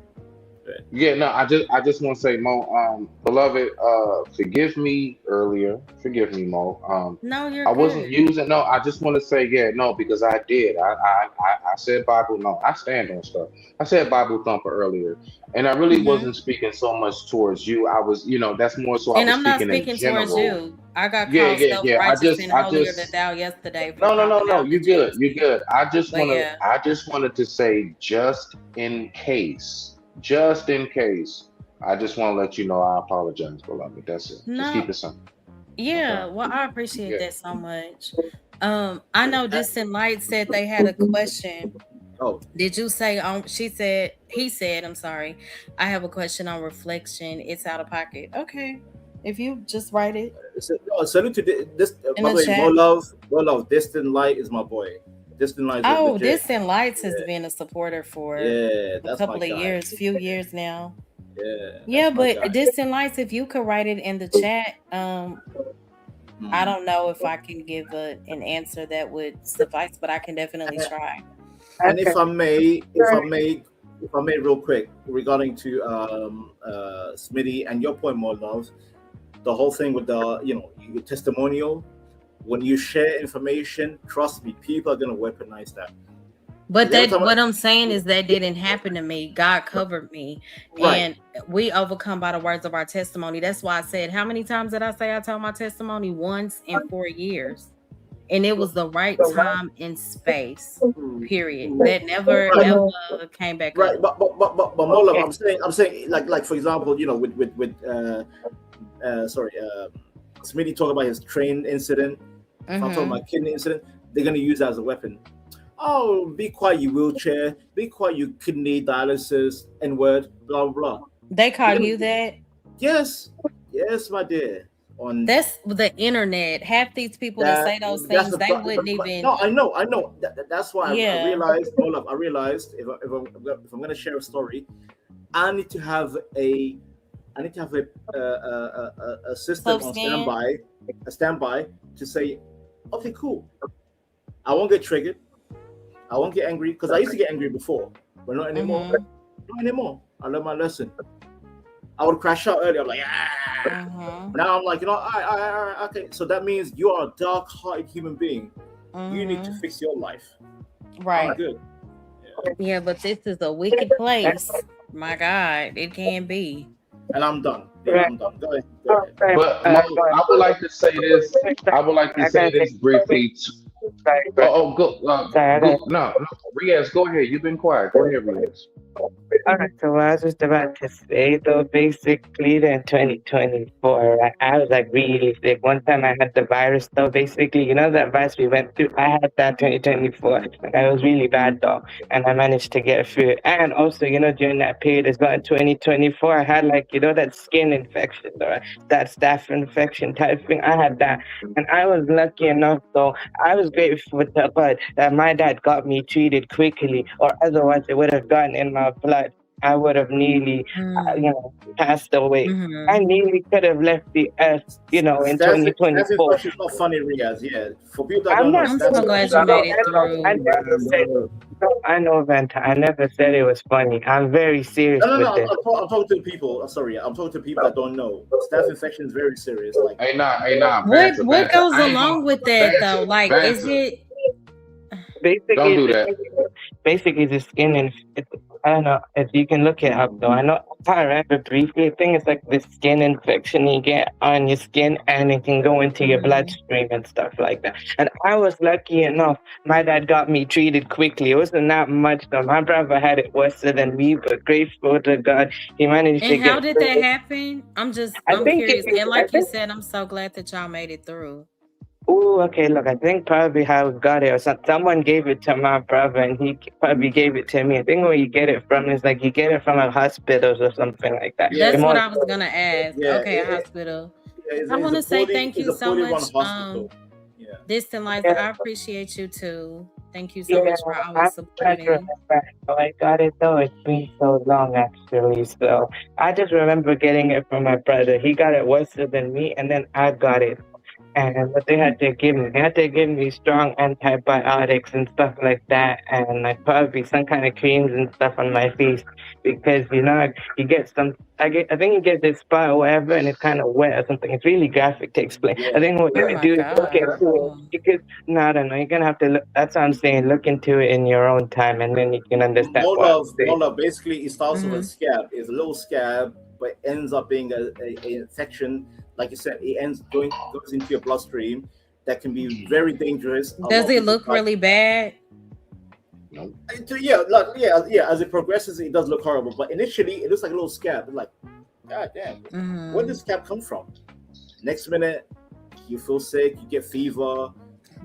Yeah, no, I just want to say, Mo, beloved, forgive me earlier. Forgive me, Mo. No, I you're wasn't good. using no. I just want to say, yeah, no, because I did. I said Bible. No, I stand on stuff. I said Bible thumper earlier, and I really hmm wasn't speaking so much towards you. I was, that's more so I And was I'm not speaking in speaking towards general. you. I got Yeah, called yeah, yeah. self-righteous and I holier than just thou yesterday for no. calling out You the good. You Jealousy. good. But yeah, I just wanted to say, just in case. I just want to let you know I apologize, beloved. That's it. Just keep no, it simple. yeah. Okay. Well, I appreciate Yeah. that so much. I know Distant Light said they had a question. Oh, Did you say he said, I'm sorry, I have a question on reflection. It's out of pocket. Okay. If you just write it salute to this. in By the the way, chat. More love. Distant Light is my boy. Distant Light is Oh, legit. Distant Lights has Yeah, been a supporter for yeah, a that's my couple of guy. few years now. Yeah, Yeah, that's my but guy. Distant Lights, if you could write it in the chat, I Mm. don't know if I can give an answer that would suffice, but I can definitely try. And if Okay. I may, real quick regarding to Smitty and your point, more love, the whole thing with the your testimonial. When you share information, trust me, people are gonna weaponize that. But Every time, what I'm saying is that didn't happen to me. God covered me, right? and we overcome by the words of our testimony. That's why I said, how many times did I say I told my testimony? Once in 4 years. And it was the right time and space. Period. That never Right. ever came back Right, up. but more love. I'm saying like for example, with Smitty talking about his train incident. If I'm talking Mhm. about kidney incident, they're gonna use that as a weapon. Oh, be quiet, you wheelchair. Be quiet, you kidney dialysis. N word. Blah blah blah. They call Yeah. you that? Yes, my dear. On That's the internet. Half these people that say those that's things, the they wouldn't even. no, I know. That's why I Yeah. realized. Hold up, I realized if I'm gonna share a story, I need to have a system on Self-scan? standby to say, okay, cool. I won't get triggered. I won't get angry because I used to get angry before, but not anymore. Mhm. Not anymore. I learned my lesson. I would crash out earlier. I'm like, Mhm. now I'm like, all right, okay. So that means you are a dark-hearted human being. You need to Mhm. fix your life. I'm Right. good. Yeah, but this is a wicked place. My God, it can be. And I'm done. Yeah, I'm done. Go ahead. But Mo, I would like to say this. I would like to say this briefly. Go. Go. No. Riaz, go ahead. You've been quiet. Go ahead, Riaz. Alright, so what I was just about to say though, basically in 2024, right, I was like really sick. One time I had the virus though, basically, you know that virus we went through, I had that 2024. Like, I was really bad though, and I managed to get through it. And also, you know, during that period as well in 2024, I had like, you know, that skin infection or that staph infection type thing. I had that. And I was lucky enough though, I was grateful to God that my dad got me treated quickly, or otherwise it would have gotten in my blood. I would have nearly, you know, passed away. Mm-hmm. I nearly could have left the earth, you know, in Staph 2024. infection is not funny, Riaz. Yeah, for people that I'm don't know, not I'm staph so glad infection. you made it through. I never said, no, I know, Vanta. I never said it was funny. I'm very serious No, with I'm, this. I'm talking to people. Sorry, I'm talking to people that don't know. Staph infection is very serious. Like, Hey, nah, What Vanta, what Vanta. goes I ain't along gonna, with that though? Vanta, Like, is Vanta. it? Basically, Don't do that. basically the skin and I don't know if you can look it up though. I know I remember briefly. I think it's like the skin infection you get on your skin, and it can go into your Mhm. bloodstream and stuff like that. And I was lucky enough. My dad got me treated quickly. It wasn't that much though. My brother had it worse than me, but grateful to God, he managed to And how get did through that it. happen? I'm I think curious. it, And I like you think said, I'm so glad that y'all made it through. Oh, okay. Look, I think probably how we got it, or someone gave it to my brother, and he probably gave it to me. I think where you get it from is like you get it from a hospital or something like that. yeah, That's what More, I was gonna ask. yeah, Okay, a hospital. it's I want to say thank it's you a so poorly run much, hospital. Yeah. Distant Lights. yeah, I appreciate you too. Thank you so yeah. much for I'm always trying to supporting. remember how I got it though. It's been so long actually. So I just remember getting it from my brother. He got it worse than me, and then I got it. And what they had to give me strong antibiotics and stuff like that, and like probably some kind of creams and stuff on my face because you know you get some. I think you get this spot or whatever, and it's kind of wet or something. It's really graphic to explain. Yeah. I think what Oh you my do is look God. into it Oh. because no, I don't know. You're gonna have to look. That's what I'm saying. Look into it in your own time, and then you can understand what I'm saying. Mola, basically, it starts with a Mhm. scab. It's a little scab, but ends up being a infection. Like you said, goes into your bloodstream. That can be very dangerous. A lot Does of it people look die. really bad? Yeah. As it progresses, it does look horrible. But initially, it looks like a little scab. It's like, God damn, Mhm. where did this scab come from? Next minute, you feel sick, you get fever,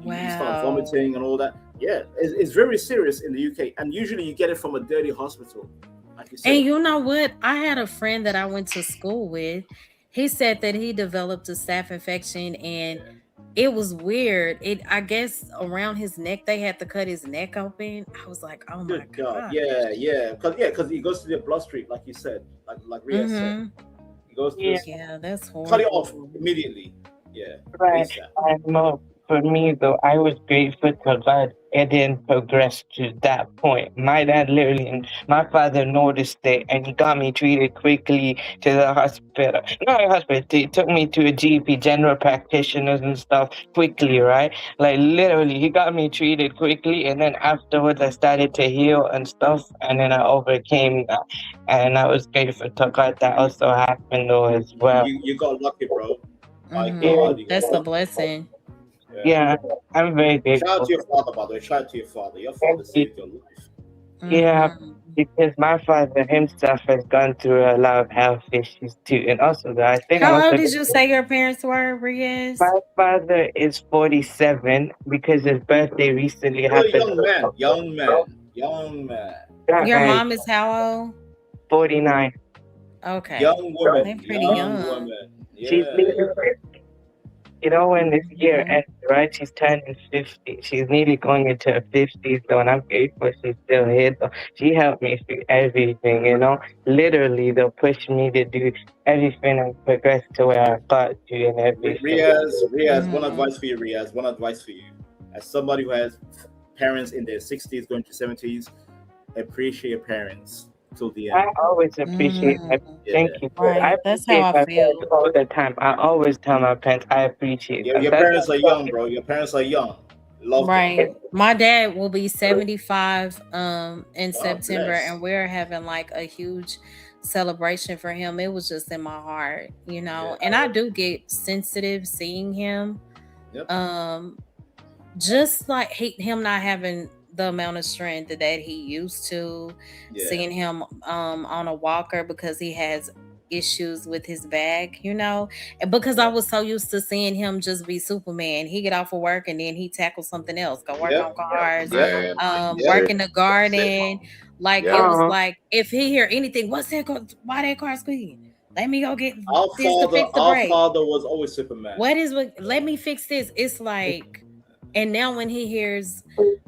you start Wow. vomiting and all that. Yeah, it's very serious in the UK, and usually you get it from a dirty hospital, like you said. And you know what? I had a friend that I went to school with. He said that he developed a staph infection and it was weird. I guess around his neck, they had to cut his neck open. I was like, oh my Good God, God. because it goes to the bloodstream, like you said, like Rhea said, Hmm. it goes to Yeah. Yeah, that's cut it off horrible. immediately. Yeah, Right. ASAP. I know. For me, though, I was grateful to God it didn't progress to that point. My dad literally, and my father noticed it, and he got me treated quickly to the hospital. Not a hospital, he took me to a GP, general practitioners and stuff, quickly, right? Like, literally, he got me treated quickly, and then afterwards, I started to heal and stuff, and then I overcame that. And I was grateful to God that also happened, though, as well. You got lucky, bro. My Mhm. God, you got That's a lucky. blessing. Yeah, I'm very Shout out grateful. to your father, by the way. Shout out to your father. Your father saved your life. Yeah, Mhm. because my father himself has gone through a lot of health issues too, and also I think How most old of did you say your parents were, Riaz? my father is 47 because his birthday recently You're a happened. young man. Your Right, mom is how old? 49. Okay. Young They're woman. pretty Young young. woman. She's Yeah. nearly 50. You know, when this year Mhm. ends, right? She's turning 50. She's nearly going into her 50s, though, and I'm grateful she's still here, though. She helped me through everything, you know? Literally, they'll push me to do everything and progress to where I got to and everything. Riaz, one Mhm. advice for you, Riaz. One advice for you. As somebody who has parents in their 60s going to 70s, appreciate your parents till the I end. always appreciate my Mhm. thank you. I Right. That's how appreciate I my feel. parents all the time. I always tell my parents I appreciate them. Your That's parents are young, bro. Your parents are young. Love them. Right. My dad will be 75 in God September, bless. and we're having like a huge celebration for him. It was just in my heart, you know. Yeah. And I do get sensitive seeing him. Yep. Just like him not having the amount of strength that he used to. Yeah. Seeing him on a walker because he has issues with his back, you know. And because I was so used to seeing him just be Superman. He get off of work and then he tackles something else, go work Yep. on cars, Yeah. work in the garden. Like it Yeah. was like if he hear anything, what's that? Why that car squeaking? Let me go get Our this to fix the our brake. father was always Superman. What is what? Let me fix this. It's like, and now when he hears,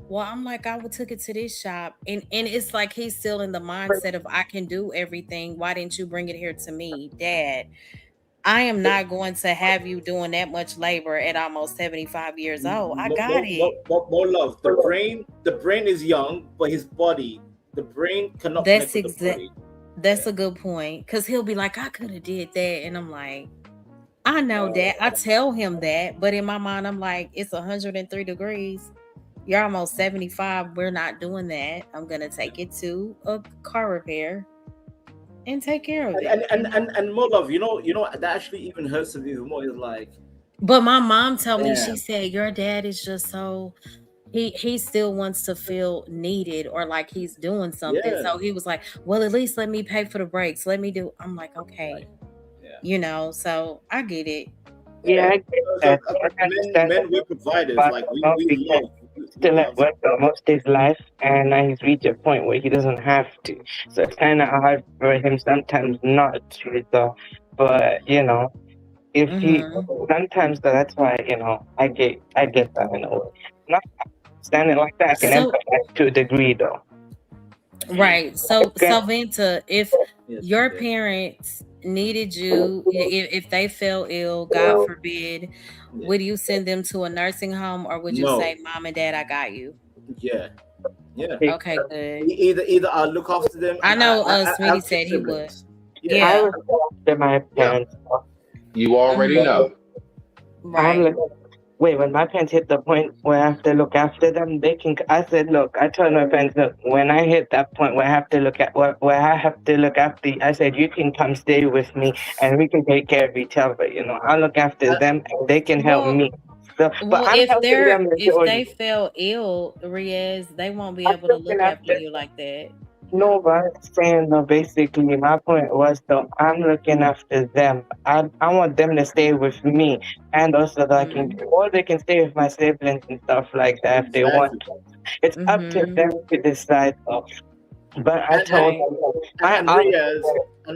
well, I'm like, I would took it to this shop, and it's like he's still in the mindset of I can do everything. Why didn't you bring it here to me, Dad? I am not going to have you doing that much labor at almost 75 years old. I got it. More love. The brain is young, but his body, the brain cannot That's connect with the body. That's a good point. Because he'll be like, I could have did that. And I'm like, I know that. I tell him that. But in my mind, I'm like, it's 103 degrees. You're almost 75. We're not doing that. I'm going to take it to a car repair and take care of it. And more love, you know, that actually even hurts him even more. Is like, but my mom told me, Yeah. she said, your dad is just so he still wants to feel needed or like he's doing something. Yeah. So he was like, well, at least let me pay for the brakes. Let me do. I'm like, okay. Yeah. You know, so I get it. Yeah, I get that. I understand men we're providers. But Like we because love. still at work most of his life, and now he's reached a point where he doesn't have to. So it's kind of hard for him sometimes not to. So, but you know, if he sometimes that's why I get that in a way. Not standing like that, I can So- empathize to a degree though. Right. So Okay. Venta, if Yes, your okay. parents needed you, if they fell ill, God forbid, Yeah. would you send them to a nursing home or would you No. say, Mom and Dad, I got you? Yeah. Okay, good. Either I look after them. I know I Smitty have said he would. siblings. Yeah. I was after my parents. You already know. I'm Right. like, wait, when my parents hit the point where I have to look after them, I said, look, I told my parents, look, when I hit that point where I have to look after you, I said, you can come stay with me and we can take care of each other, I'll look after them and they can help Well- me. So, but Well, I'm if helping them if majority. they fell ill, Riaz, they won't be I'm able to looking look after after- you like that. No, but I'm saying no. Basically, my point was though I'm looking after them. I want them to stay with me, and also that I can, or they can stay with my siblings and stuff like that if they want. It's up to them to decide. Though. But I told them,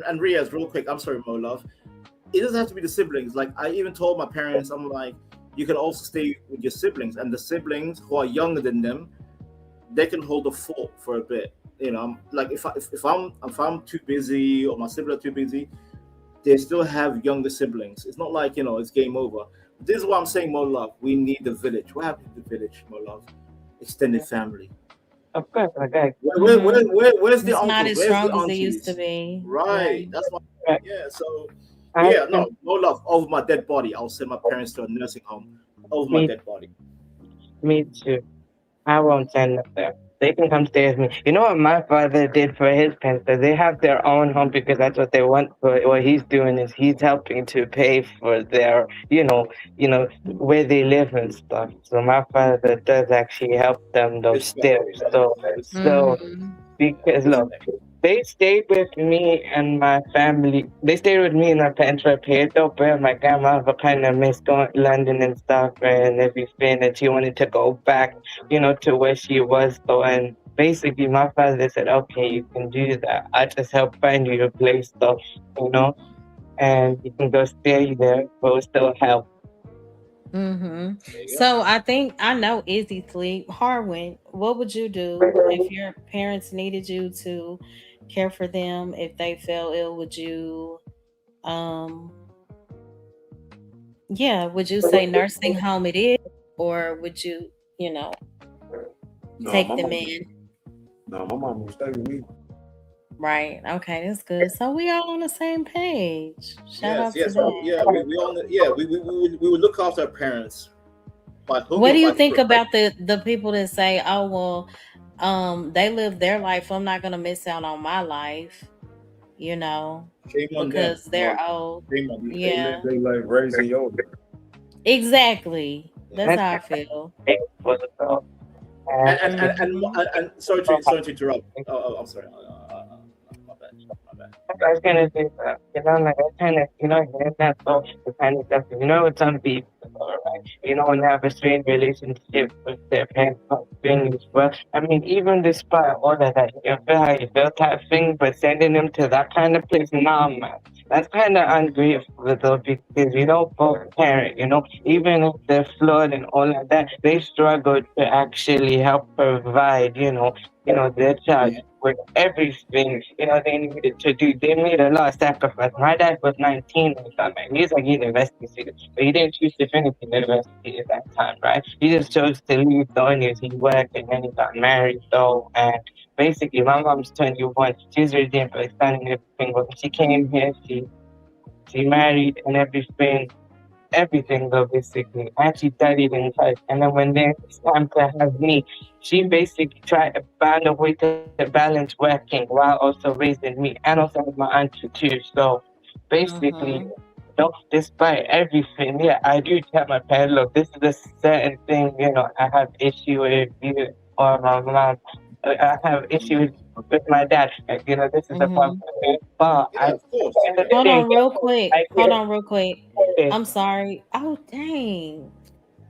And Riaz, real quick, I'm sorry, Mo Love. It doesn't have to be the siblings. Like I even told my parents, I'm like, you can also stay with your siblings, and the siblings who are younger than them, they can hold the fort for a bit. I'm like if I'm too busy or my siblings are too busy, they still have younger siblings. It's not like it's game over. This is what I'm saying, Mo Love. We need the village. What happened to the village, Mo Love? Extended family. of course, okay. Where's the It's uncle? not as Where's strong the as it aunties? used to be. Right. That's what. Right. Yeah. So. I Yeah. No. think Mo Love. Over my dead body, I'll send my parents to a nursing home. Over my Me- dead body. Me too. I won't send them there. They can come stay with me. You know what my father did for his parents? They have their own home because that's what they want. But what he's doing is he's helping to pay for their, where they live and stuff. So my father does actually help them those steps. So because look, they stayed with me and my family. They stayed with me and my parents were paid though, but my grandma kind of missed going to London and stuff and everything, and she wanted to go back, to where she was. So, and basically my father said, okay, you can do that. I just help find you a place though, and you can go stay there, but we'll still help. So I think I know Izzy sleep. Harwin, what would you do if your parents needed you to care for them if they fell ill? Would you would you say nursing home it is, or would you, No, take my them mom- in? No, my mom will stay with me. Right. Okay, that's good. So we all on the same page. Shout out Yes. to that. Yeah. We all. Yeah. We would look after our parents. By hook What or do you by think crook. about the people that say, "Oh well, they live their life. I'm not gonna miss out on my life," Shame on because them. they're No, old. shame on them. Yeah, They like raising your. exactly. That's how I feel. For the dog. And sorry to interrupt. I'm sorry. My bad. I was gonna say that, like I kind of, hear that so the kind of stuff, it's unbeatable, right? When they have a strained relationship with their parents, things, but I mean, even despite all of that, you feel how you feel type thing, but sending them to that kind of place, nah, man, that's kind of ungrateful though, because both parent, even if they're flawed and all of that, they struggle to actually help provide, their child with everything, they needed to do. They made a lot of sacrifice. My dad was 19 or something. He's like university student, but he didn't choose to finish university at that time, right? He just chose to leave the honors. He worked and then he got married though. And basically, my mom's 21. She's redeemed for standing everything. But when she came here, she married and everything though, basically. And she studied in church. And then when it's time to have me, she basically tried to find a way to balance working while also raising me and also with my auntie too. So basically, despite everything, I do tell my parents, look, this is a certain thing, I have issue with you or my mom. I have issues with my dad. This is a problem. But Hold on real quick. I'm sorry. Oh, dang.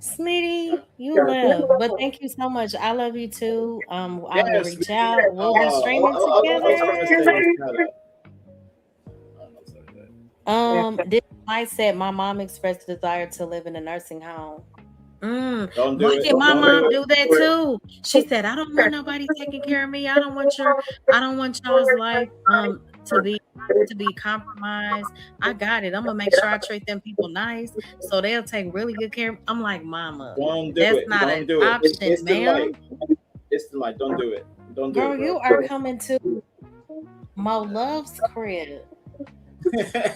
Smitty, you left. But thank you so much. I love you too. I will reach out. We'll be streaming together. This might said my mom expressed a desire to live in a nursing home. Don't do Why it. did my Don't mom do do that too? She said, I don't want nobody taking care of me. I don't want y'all's life to be compromised. I got it. I'm gonna make sure I treat them people nice so they'll take really good care of me. I'm like, mama, Don't do that's it. not Don't an do it. option, It's the ma'am. light. It's the light. Don't do it. Don't do Girl, it, bro. you are coming to Mo Love's crib.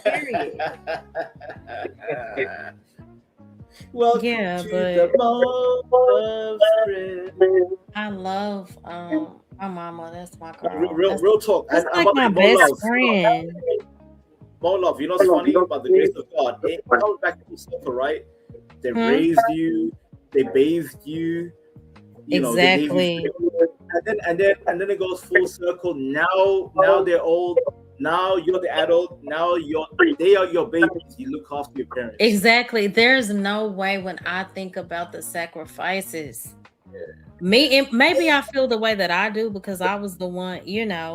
Period. Well, Yeah, to but the Mo Love's I love my mama. That's my girl. real talk. That's And like my Mo best Love, friend. Mo Love, you know what's funny about the grace of God? It comes back to circle, right? They raised you, they bathed you, they gave you food. and then it goes full circle. Now they're old. Now you're the adult. Now they are your babies. You look after your parents. Exactly. There's no way when I think about the sacrifices. Maybe I feel the way that I do because I was the one,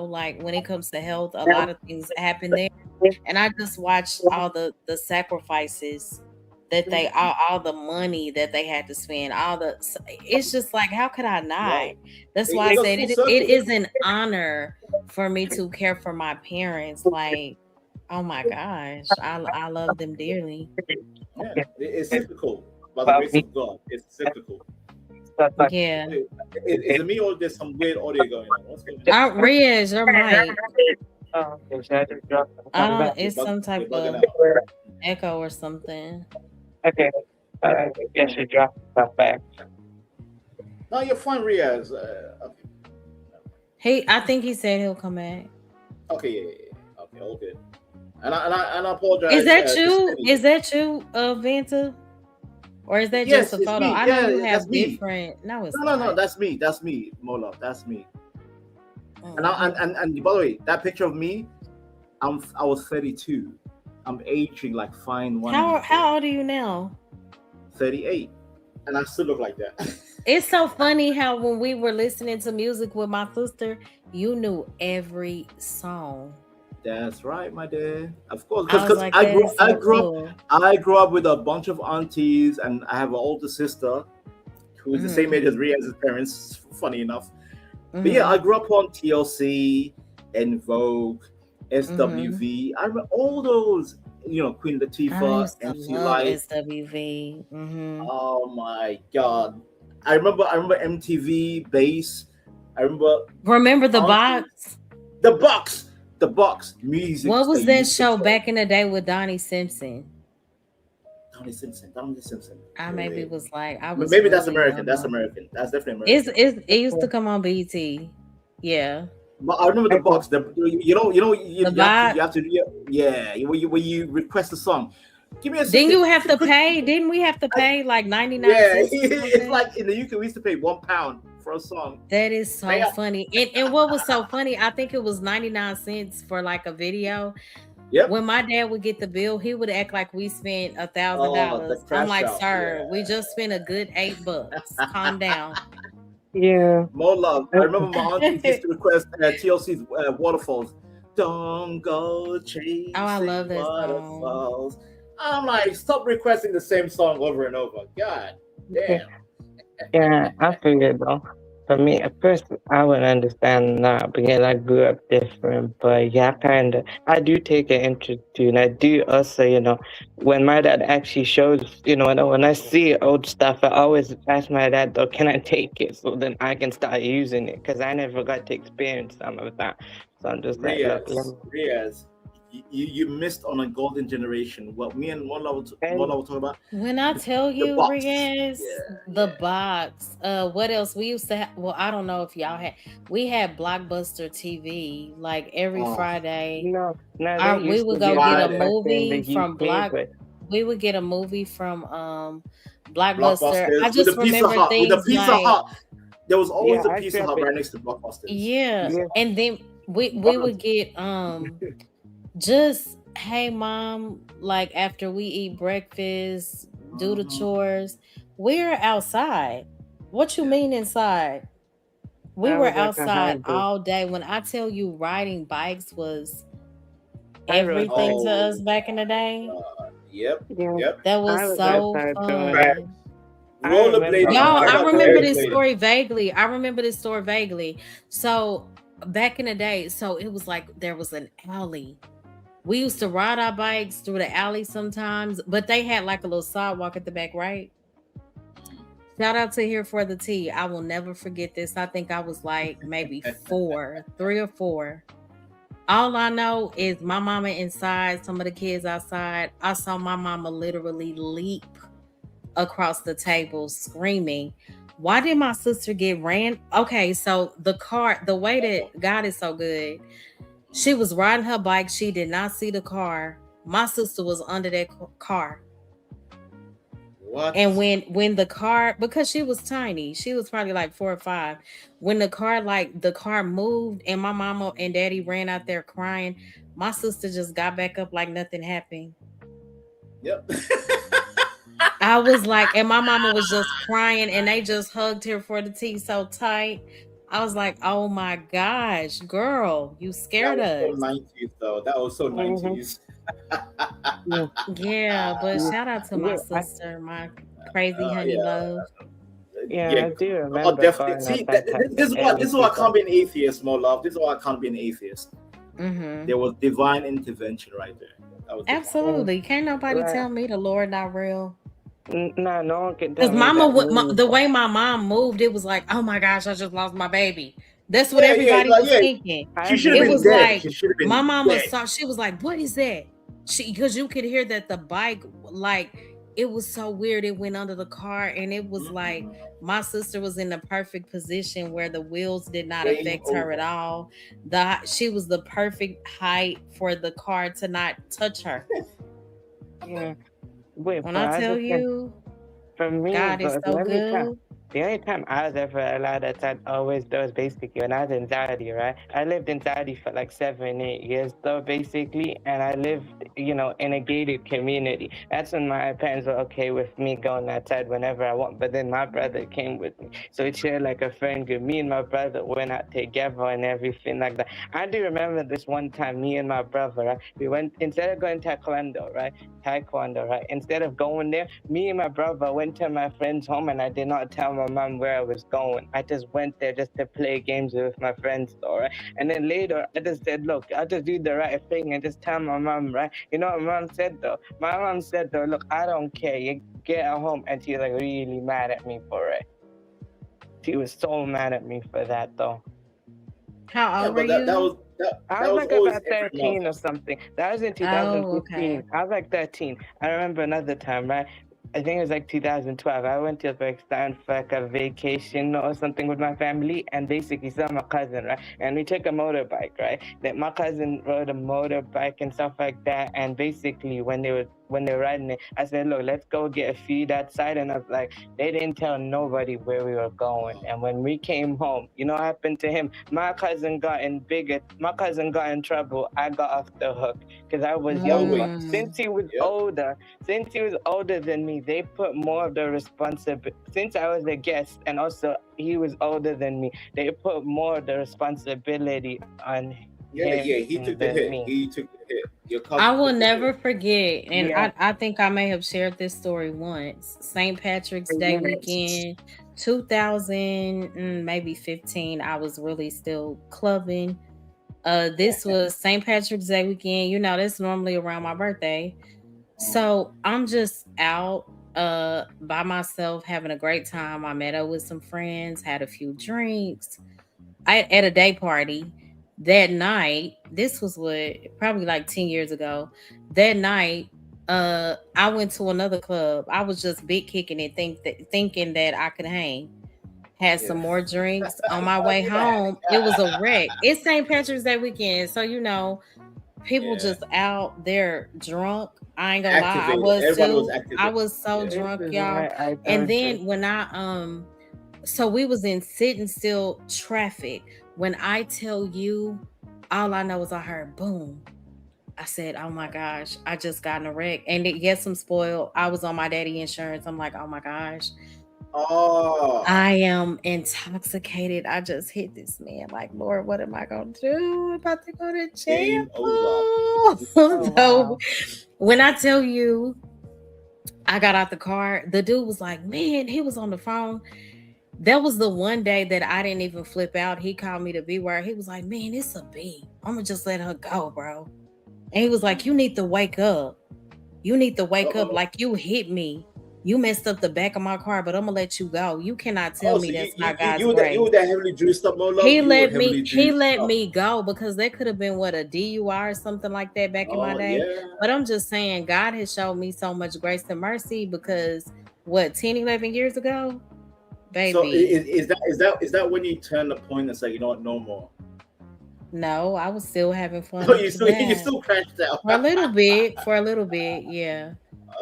like when it comes to health, a lot of things happen there. And I just watched all the sacrifices that all the money that they had to spend, it's just like, how could I not? That's why I said it is an honor for me to care for my parents. Like, oh my gosh, I love them dearly. Yeah, it's cyclical by the grace of God. It's cyclical. Yeah. Is it me or there's some weird audio going on? What's going on? Riz, your mic. It's You're some type bugging of out. echo or something. Okay. I guess you dropped stuff back. No, you're fine, Riaz. I think he said he'll come back. Okay, yeah. Okay, all good. And I apologize. Is that you? Is that you, Vanta? Or is that Yes, just a it's photo? me. I know Yeah, you that's have me. different. No, it's No, not. that's me, Mola. That's me. Oh. And by the way, that picture of me, I was 32. I'm aging like fine wine. How old are you now? 38, and I still look like that. It's so funny how when we were listening to music with my sister, you knew every song. That's right, my dear. Of course, I was because like, I that grew is so cool. I grew up with a bunch of aunties, and I have an older sister who is the same age as Riaz's parents. Funny enough, but yeah, I grew up on TLC, En Vogue, SWV. I remember all those. Queen Latifah, MC Light, SWV. Oh my God! I remember MTV Base. I remember the box. The box music. What was that show back in the day with Donnie Simpson? Donnie Simpson. I maybe was like, maybe that's American. That's American. That's definitely American. It used to come on BET. Yeah. But I remember the box. You have to when you request a song. Give me a. Didn't you have to pay? Didn't we have to pay like 99 Yeah, cents? it's like in the UK we used to pay £1 for a song. That is so They are- funny. And what was so funny, I think it was 99 cents for like a video. Yep. When my dad would get the bill, he would act like we spent Oh, the $1,000. I'm crash like, out. sir, Yeah. we just spent a good $8. Calm down. Yeah. More love. I remember my auntie used to request TLC's Waterfalls. Don't go chasing Oh, I love that song. waterfalls. I'm like, stop requesting the same song over and over. God damn. Yeah, I figured though. For me, at first, I would understand that because I grew up different. But yeah, I do take an interest too. And I do also, when my dad actually shows, when I see old stuff, I always ask my dad, though, can I take it so then I can start using it? Because I never got to experience some of that. So I'm just like, look, Riaz, you missed on a golden generation. What me and one level talk about. When I tell you, box. Riaz, the box. What else? We used to have, well, I don't know if y'all had, we had Blockbuster TV like every Friday. No, we would go get a movie from We would get a movie from Blockbuster. Blockbusters. I just remember things with the Pizza like, Hut. There was always Yeah, a I Pizza grew up Hut in- right next to Blockbusters. yeah. Yeah. And then we would get just, hey mom, like after we eat breakfast, do the chores, we're outside. What you mean inside? We That were was like a outside hybrid. all day. When I tell you riding bikes was I rode everything to bikes. us back in the day, Yep. Yeah. Yep. that I was was so outside doing fun. I Rollerblading. remember- Y'all, I got remember this rollerblading. story vaguely. I remember this story vaguely. So back in the day, so it was like there was an alley. We used to ride our bikes through the alley sometimes, but they had like a little sidewalk at the back, right? Shout out to Here for the Tea. I will never forget this. I think I was like maybe 3 or 4. All I know is my mama inside, some of the kids outside. I saw my mama literally leap across the table screaming. Why did my sister get ran? Okay, so the way that God is so good, she was riding her bike. She did not see the car. My sister was under that car. What? And when the car, because she was tiny, she was probably like 4 or 5. When the car moved and my mama and daddy ran out there crying, my sister just got back up like nothing happened. Yep. I was like, and my mama was just crying and they just hugged her for the tea so tight. I was like, oh my gosh, girl, you scared That us. was so 90s though. That was so 90s. Yeah, but shout out to my sister, my crazy honey love. Yeah, I do remember. Oh, definitely. going See, at that time this is and why I can't be an atheist, more love. This is why I can't be an atheist. Mm-hmm. There was divine intervention right there. That was divine. Absolutely. Can't nobody Right. tell me the Lord not real. No, no one can tell Because me mama that would, means the way my mom moved, it was like, oh my gosh, I just lost my baby. That's what Yeah, everybody like, was yeah. thinking. I She should have It been was dead. like She should have been my mama dead. saw, she was like, what is that? Because you could hear that the bike, like, it was so weird. It went under the car, and it was like my sister was in the perfect position where the wheels did not Game affect her at over. all. She was the perfect height for the car to not touch her. Yeah. Wait, When but I tell just think you, for me, God is but so good. the only time I was ever allowed outside always was basically when I was in Saudi, right? I lived in Saudi for like 7, 8 years though, basically, and I lived, in a gated community. That's when my parents were okay with me going outside whenever I want, but then my brother came with me. So it shared like a friend group. Me and my brother went out together and everything like that. I do remember this one time, me and my brother, right? We went, instead of going Taekwondo, right? Instead of going there, me and my brother went to my friend's home and I did not tell my mom where I was going. I just went there just to play games with my friends, all right? And then later, I just said, look, I'll just do the right thing and just tell my mom, right? You know what my mom said, though? My mom said, though, look, I don't care. You get at home. And she was like really mad at me for it. She was so mad at me for that, though. How Yeah, old were but you? that was I was like always about every 13 mother. or something. That was in 2015. okay. I was like 13. I remember another time, right? I think it was like 2012. I went to Pakistan for like a vacation or something with my family, and basically saw my cousin, right? And we took a motorbike, right? That my cousin rode a motorbike and stuff like that. And basically, when they were riding it, I said, "Look, let's go get a feed outside." And I was like, they didn't tell nobody where we were going. And when we came home, you know what happened to him? My cousin got in trouble. I got off the hook because I was younger. Mm. Since he was older than me, they put more of the responsibility. Since I was a guest and also he was older than me, they put more of the responsibility on Yeah, him he took the than hit. me. He took the hit. Your I cousin will took the hit. never forget, and Yeah. I think I may have shared this story once. St. Patrick's Day Yes. weekend, 2000, maybe 15. I was really still clubbing. This was St. Patrick's Day weekend. You know, that's normally around my birthday. So I'm just out by myself having a great time. I met up with some friends, had a few drinks. At a day party that night. This was probably like 10 years ago. That night, I went to another club. I was just big kicking it, thinking that I could hang. Had some Yeah. more drinks on my way home. It was a wreck. It's St. Patrick's Day weekend, so you know, people Yeah. just out there drunk. I ain't gonna lie, I Activated. was Everybody was too. activated. I was so Yeah. drunk, This is y'all. why I And told you. then when so we was in sitting still traffic. When I tell you, all I know is I heard boom. I said, "Oh my gosh, I just got in a wreck." And yes, I'm spoiled. I was on my daddy insurance. I'm like, "Oh my gosh, Oh. I am intoxicated. I just hit this man. Like, Lord, what am I gonna do? I'm about to go to jail." Game over. Oh, So wow. when I tell you, I got out the car, the dude was like, "Man," he was on the phone. That was the one day that I didn't even flip out. He called me the B word. He was like, "Man, it's a B. I'm gonna just let her go, bro." And he was like, "You need to wake up. You need to wake up. Uh-oh. Like, you hit me. You messed up the back of my car, but I'm gonna let you go. You cannot tell Oh, me so that's not you God's were grace." that heavily juiced up, Molo. He You were let me heavily he juiced let up. me go because that could have been what, a DUI or something like that back in my Oh day. yeah. But I'm just saying, God has showed me so much grace and mercy because what, 10, 11 years ago, So baby. is that when you turn the point and say, you know what, no more? No, I was still having fun So after you that. still crashed out. For a little bit, yeah.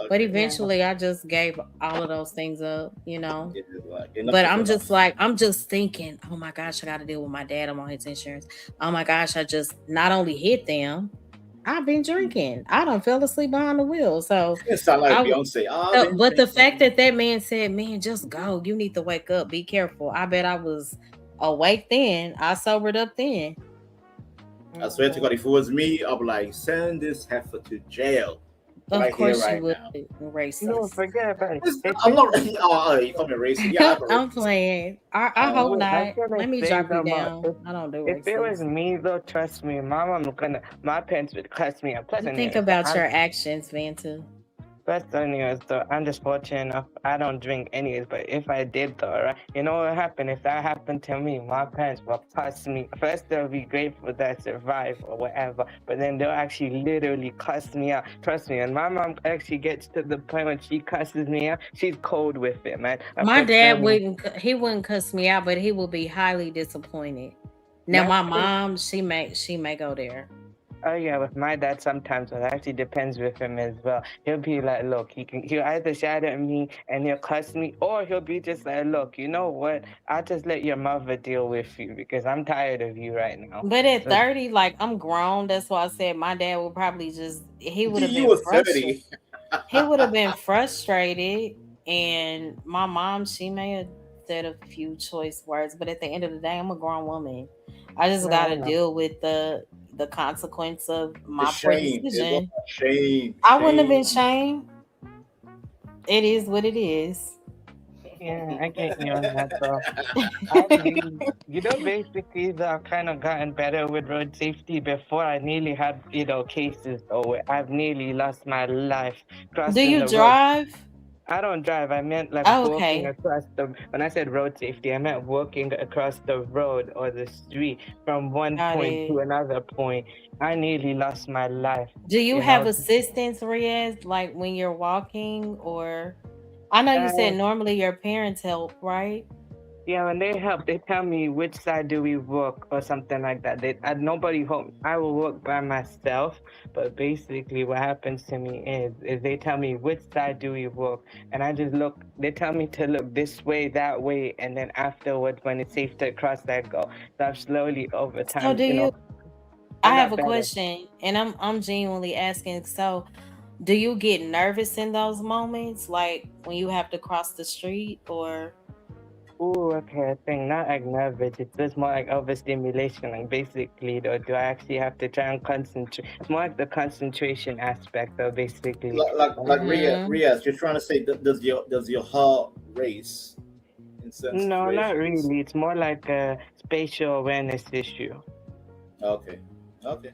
But Okay. eventually I just gave all of those things up, you know. It is like, enough But is I'm enough. just like, I'm just thinking, oh my gosh, I got to deal with my dad. I'm on his insurance. Oh my gosh, I just not only hit them, I've been drinking. I done fell asleep behind the wheel. So, It sound like I w- Beyonce. but the fact that man said, "Man, just go. You need to wake up. Be careful." I bet I was awake then. I sobered up then. I swear to God, if it was me, I'd be like, send this heifer to jail. Of Right course here, you right would, now. racist. No, forget about it. I'm not. Oh, you call me racist? Yeah, I'm a I'm racist. playing. I hope Wait, how not. can I Let me say drop you them down. I don't do if it was racist. me though, trust me, my parents would cuss me out. Plus, You think anyways, about your actions, Vanta. so I'm just fortunate enough. I don't drink anyways, but if I did though, right? You know what happened? If that happened to me, my parents will cuss me. First, they'll be grateful that I survived or whatever, but then they'll actually literally cuss me out. Trust me. And my mom actually gets to the point when she cusses me out, she's cold with it, man. My dad wouldn't cuss me out, but he will be highly disappointed. Now my mom, she may go there. Oh yeah, with my dad sometimes it actually depends with him as well. He'll be like, look, he'll either shout at me and he'll cuss me, or he'll be just like, look, you know what? I'll just let your mother deal with you because I'm tired of you right now. But at 30, like, I'm grown. That's why I said my dad would probably he would have You been were frustrated. 30. He would have been frustrated. And my mom, she may have said a few choice words, but at the end of the day, I'm a grown woman. I just gotta deal with the consequence of my poor Shame. decision. Shame. I wouldn't have been shamed. It is what it is. Yeah, I get you on that though. You know, basically, I've kind of gotten better with road safety. Before, I nearly had, cases where I've nearly lost my life. Do you drive? I don't drive. I meant like okay. walking across when I said road safety, I meant walking across the road or the street from one point to another point. I nearly lost my life. Do you have assistance, Riaz, like when you're walking or? I know you Uh, said normally your parents help, right? Yeah, when they help, they tell me which side do we work or something like that. Nobody help. I will work by myself, but basically what happens to me is they tell me which side do we work, and I just look. They tell me to look this way, that way, and then afterwards, when it's safe to cross, I go. So I've slowly over So time, do you? I I have got a better. question, and I'm genuinely asking. So, do you get nervous in those moments, like when you have to cross the street, or? Ooh, okay, I think not like nervous. It's just more like overstimulation. Like basically, though, do I actually have to try and concentrate? It's more like the concentration aspect, though. Basically, Like Mm-hmm. Riaz, you're trying to say that does your heart race in certain no, not situations? really. It's more like a spatial awareness issue. Okay, okay.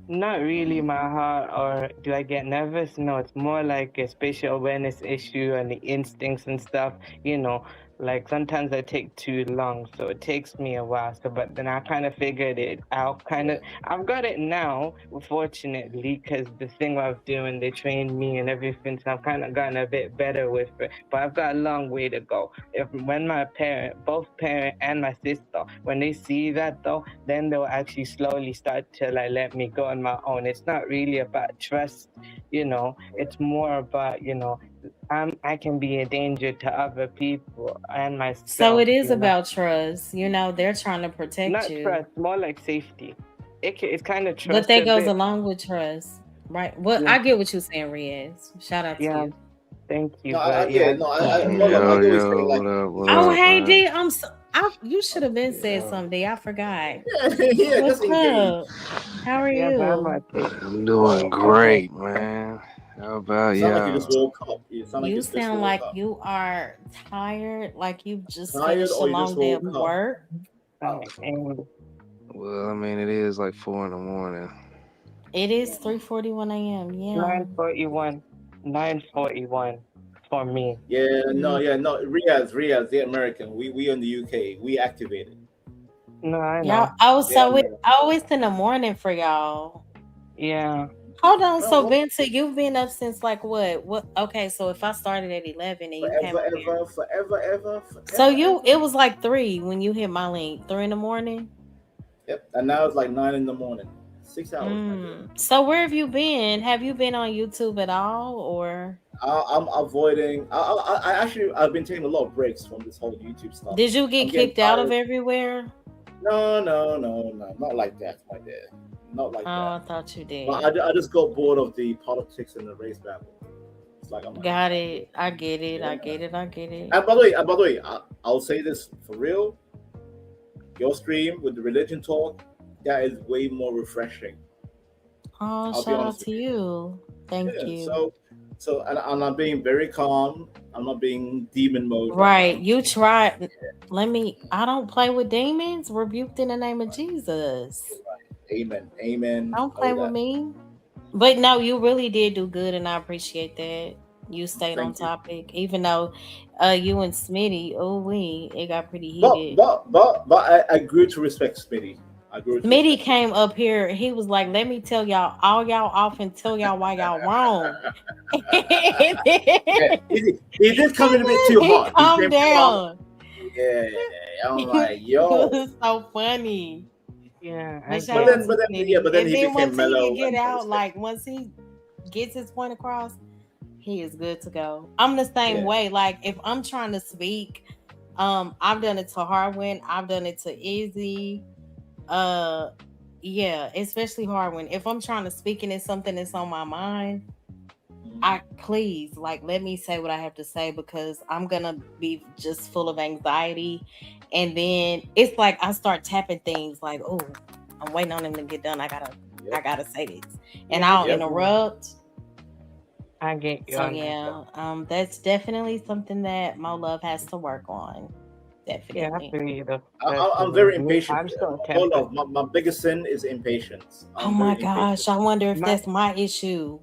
Not really my heart, or do I get nervous? No, it's more like a spatial awareness issue and the instincts and stuff. You know, like sometimes I take too long, so it takes me a while. So, but then I kind of figured it out. Yeah. I've got it now, fortunately, because the thing I was doing, they trained me and everything. So I've kind of gotten a bit better with it. But I've got a long way to go. When my both parent and my sister, when they see that though, then they'll actually slowly start to like let me go on my own. It's not really about trust, it's more about, I can be a danger to other people and So myself, it is about trust. They're trying to protect not you, trust, more like safety. It's kind of but trust that a goes bit. along with trust, right? Well, Yeah, I get what you're saying, Riaz. Shout out to yeah, you. thank you, No, but yeah, yeah, no, hold up. I Yo, get what you're saying. yo, Like, what up, what Oh, up, hey man? D, you should have been said something. I forgot. yeah, What's just engage. up? How are yeah, but I'm you? okay. I'm doing Okay. great, man. How about You sound like you y'all? just woke up. You sound like You you just sound woke like up. you are tired, like you've just Tired finished a or you just long day of woke up? work. And Well, I mean, it is like 4 in the morning. It is 3:41 a.m. Yeah. 9:41, 9:41 for me. Yeah, Mhm. no. Riaz, the American. We in the UK. We activated. No, I Y'all, know. Yeah, so American. it's in the morning for y'all. Yeah. Hold on. Oh, So well, Vincent, you've been up since like what? What? Okay. So if I started at 11 and you came forever, up here, ever, forever, ever, so forever, ever. it was like 3 when you hit my link. 3 in the morning. Yep. And now it's like 9 in the morning. 6 hours, my dear. So where have you been? Have you been on YouTube at all, or I'm avoiding. I actually I've been taking a lot of breaks from this whole YouTube stuff. did you I'm get getting kicked out of tired. everywhere? No, not like that, my dear. Not like Oh, I that. thought you But did. I just got bored of the politics and the race battle. It's like I'm like, Got it. I get it. yeah. I get it. I get it. And by the way, I'll say this for real. Your stream with the religion talk, that is way more refreshing. Oh, I'll be shout out honest with to you. Thank you. Yeah. you. And I'm being very calm. I'm not being demon mode right Right. now. You tried. I don't play with demons. Rebuked in the name of Jesus. Amen. Amen. Don't play All with that. me. But no, you really did do good, and I appreciate that. You stayed on Thank you. topic, even though you and Smitty, it got pretty But heated. I grew to respect Smitty. I grew to Smitty respect came up here. He was like, "Let me tell y'all all y'all off and tell y'all why y'all wrong." And Yeah, he did come in a bit then too he hot. He calmed came too hot. down. Yeah, I'm like, It yo. was so funny. Yeah, I But shout But get out then, it. to but then, yeah, Smitty. but then And he then became once he can mellow get and out, respect. like once he gets his point across, he is good to go. I'm the same Yeah, way. Like if I'm trying to speak, I've done it to Harwin, I've done it to Izzy. Uh yeah, especially Harwin. If I'm trying to speak and it's something that's on my mind, I please like let me say what I have to say because I'm gonna be just full of anxiety. And then it's like I start tapping things like, oh, I'm waiting on him to get done. I yep, gotta say this. And Yeah, I I'll get yep. you. interrupt. I get you So on that. yeah, that's definitely something that Mo Love has to work on. Yeah, I Definitely. feel you though. I'm very Definitely. impatient. I'm so Hold tempered. on, my biggest sin is impatience. Oh I'm my very impatient. gosh, I wonder if My that's my issue.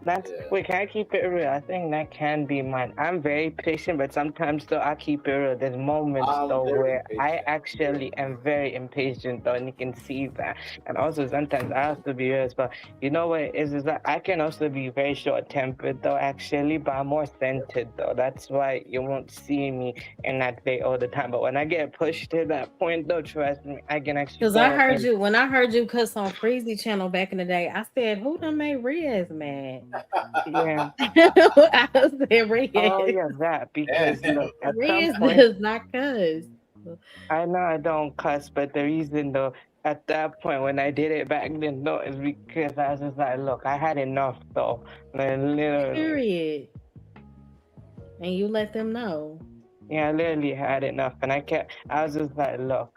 That's Yeah. wait, can I keep it real? I think that can be mine. I'm very patient, but sometimes though I keep it real. There's moments I'm though very where I impatient. actually am very impatient though, and you can see that. And also sometimes I have to be real as well. You know what it is that I can also be very short tempered though actually, but I'm more centered though. That's why you won't see me in that way all the time. But when I get pushed to that point though, trust me, I can actually Because I go heard in. you when I heard you cuss on Freezy channel back in the day. I said, "Who done made Riaz mad?" Yeah. I said, "Riaz, Oh yeah, that because And look, at some Riaz point does not cuss." I know I don't cuss, but the reason though, at that point when I did it back then, though, is because I was just like, look, I had enough though. Like, literally, Period. And you let them know. yeah, I literally had enough, and I was just like, look,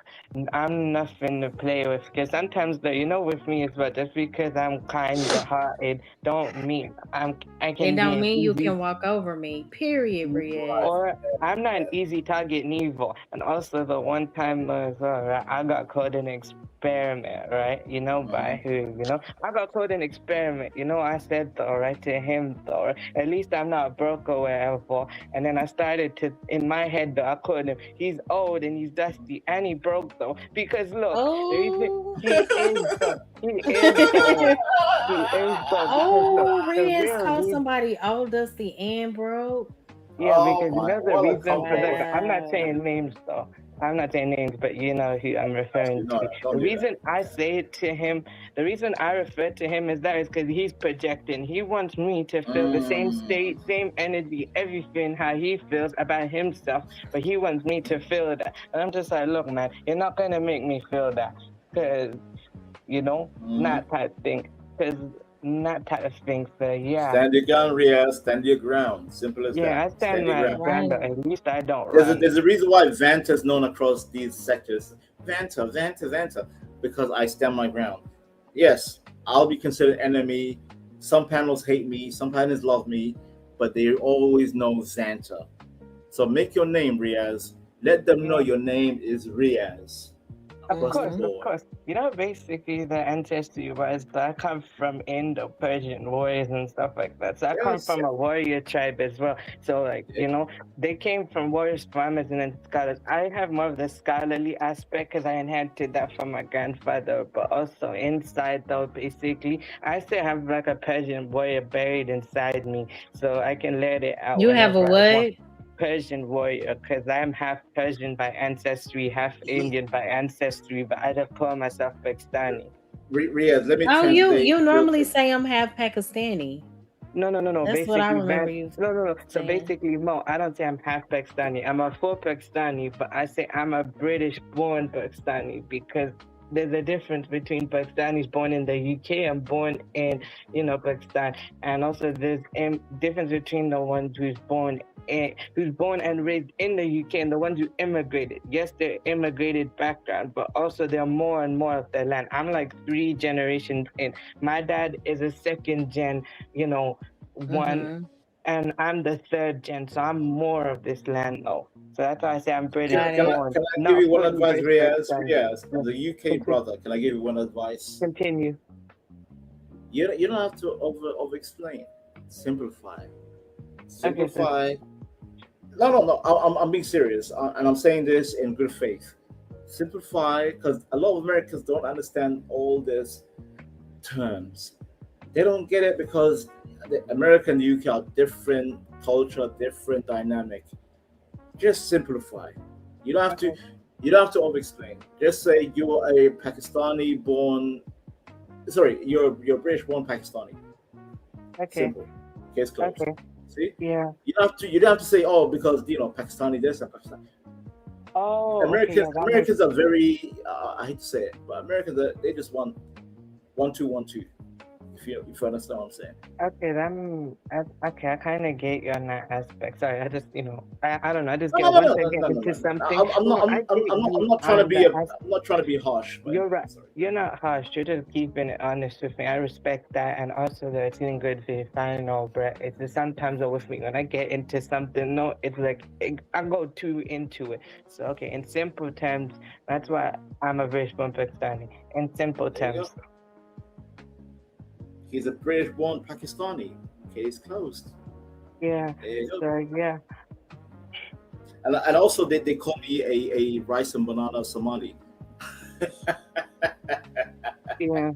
I'm nothing to play with. Because sometimes, though, you know, with me, it's but just because I'm kind-hearted, don't mean I It can be don't an mean you easy can walk over me. Period, Riaz. or I'm not an easy target neither. And also the one time right, I got caught in an experiment, right? You know, by who, you know? I got caught in an experiment. You know, I said though, right, to him though, at least I'm not broke or whatever. And then I started to, in my head though, I called him, he's old and he's dusty and he broke though. Because look, Oh, he is though. He is though. He is though. Because look, oh, the Riaz real called reason. somebody old, dusty, and broke. Yeah, oh because you my, know the what a reason for that. I'm not Wow. saying names though. I'm not saying names, but you know who I'm referring No, to. don't The do that. reason I say it to him, the reason I refer to him is because he's projecting. He wants me to feel the same state, same energy, everything how he feels about himself, but he wants me to feel that. And I'm just like, look, man, you're not gonna make me feel that, because you know, not that thing, because not that thing. So yeah. Stand your ground, Riaz. Stand your ground. Simple as Yeah, I that. stand Stand your my ground. ground. At least I don't There's run. a reason why Vanta is known across these sectors. Vanta, because I stand my ground. Yes, I'll be considered enemy. Some panels hate me, some panels love me, but they always know Xanta. So make your name, Riaz. Let them know your name is Riaz. Of Across the course, of board. course. You know, basically, the ancestry was that I come from Indo-Persian warriors and stuff like that. So I come Yes. from a warrior tribe as well. So, like, you know, they came from warriors, farmers, and then scholars. I have more of the scholarly aspect because I inherited that from my grandfather. But also inside, though, basically, I still have like a Persian warrior buried inside me, so I can let it out You have a whenever I want. what? Persian warrior, because I'm half Persian by ancestry, half Indian by ancestry, but I don't call myself Pakistani. Riaz, let me Oh, translate. you real normally quick. say I'm half Pakistani. No. That's what I Basically, remember you no. So saying. basically, Mo, I don't say I'm half Pakistani. I'm a full Pakistani, but I say I'm a British-born Pakistani because there's a difference between Pakistanis born in the UK and born in, you know, Pakistan, and also there's a difference between the ones who's born and raised in the UK and the ones who immigrated. Yes, they're immigrated background, but also they're more and more of the land. I'm like 3 generations in. My dad is a second gen, you know, one, and I'm the 3rd gen, so I'm more of this land now. So that's why I say I'm British born. Can I give you one advice, Riaz? Riaz, as a UK brother, can I give you one advice? Continue. You don't have to over explain. Simplify. Simplify. No. I'm being serious, and I'm saying this in good faith. Simplify, because a lot of Americans don't understand all these terms. They don't get it because the America and the UK are different culture, different dynamic. Just simplify. You don't have to. You don't have to over-explain. Just say you're a Pakistani born. Sorry, you're British-born Pakistani. Okay. Simple. Case closed. Okay. See? Yeah. You don't have to say, oh, because you know Pakistani this and Pakistani. Oh. Americans are very. I hate to say it, but Americans they just want 1 2 1 2. If you understand what I'm saying. Okay, I kind of get you on that aspect. Sorry, I just, you know, I don't know. I just get No. once I get into something. I'm not trying to be harsh. You're right. You're not harsh. You're just keeping it honest with me. I respect that, and also the it's in good faith. I know, Brett. It's just sometimes with me when I get into something. No, it's like I go too into it. So okay, in simple terms, that's why I'm a British born Pakistani. In simple terms. He's a British-born Pakistani. Case closed. Yeah. There you go. So yeah. And also they call me a rice and banana Somali. Yeah.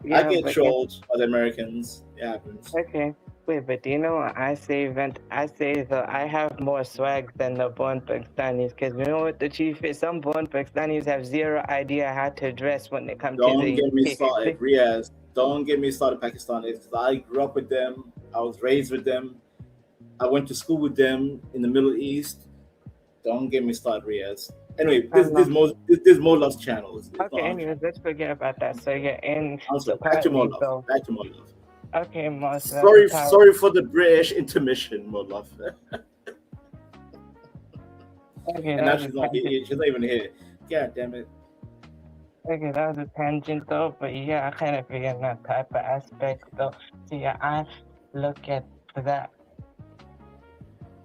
I Yeah, get but yeah. trolled by the Americans. It happens. Okay. Wait, but do you know what I say? I say that I have more swag than the born Pakistanis, because you know what the chief is? Some born Pakistanis have zero idea how to dress when they come to Don't the get me UK. started, Riaz. Don't get me started, Pakistanis. 'Cause I grew up with them. I was raised with them. I went to school with them in the Middle East. Don't get me started, Riaz. Anyway, this Molo's channel. It's not Okay, our anyways, let's forget about that. So yeah, in I'm sorry, the back to party, Molov. so Back to Molov. okay, most Sorry for the British intermission, Molov. Okay, And that now was a she's not tangent. here. She's not even here. God damn it. Okay, that was a tangent though, but yeah, I kind of forget that type of aspect though. So yeah, I look at that.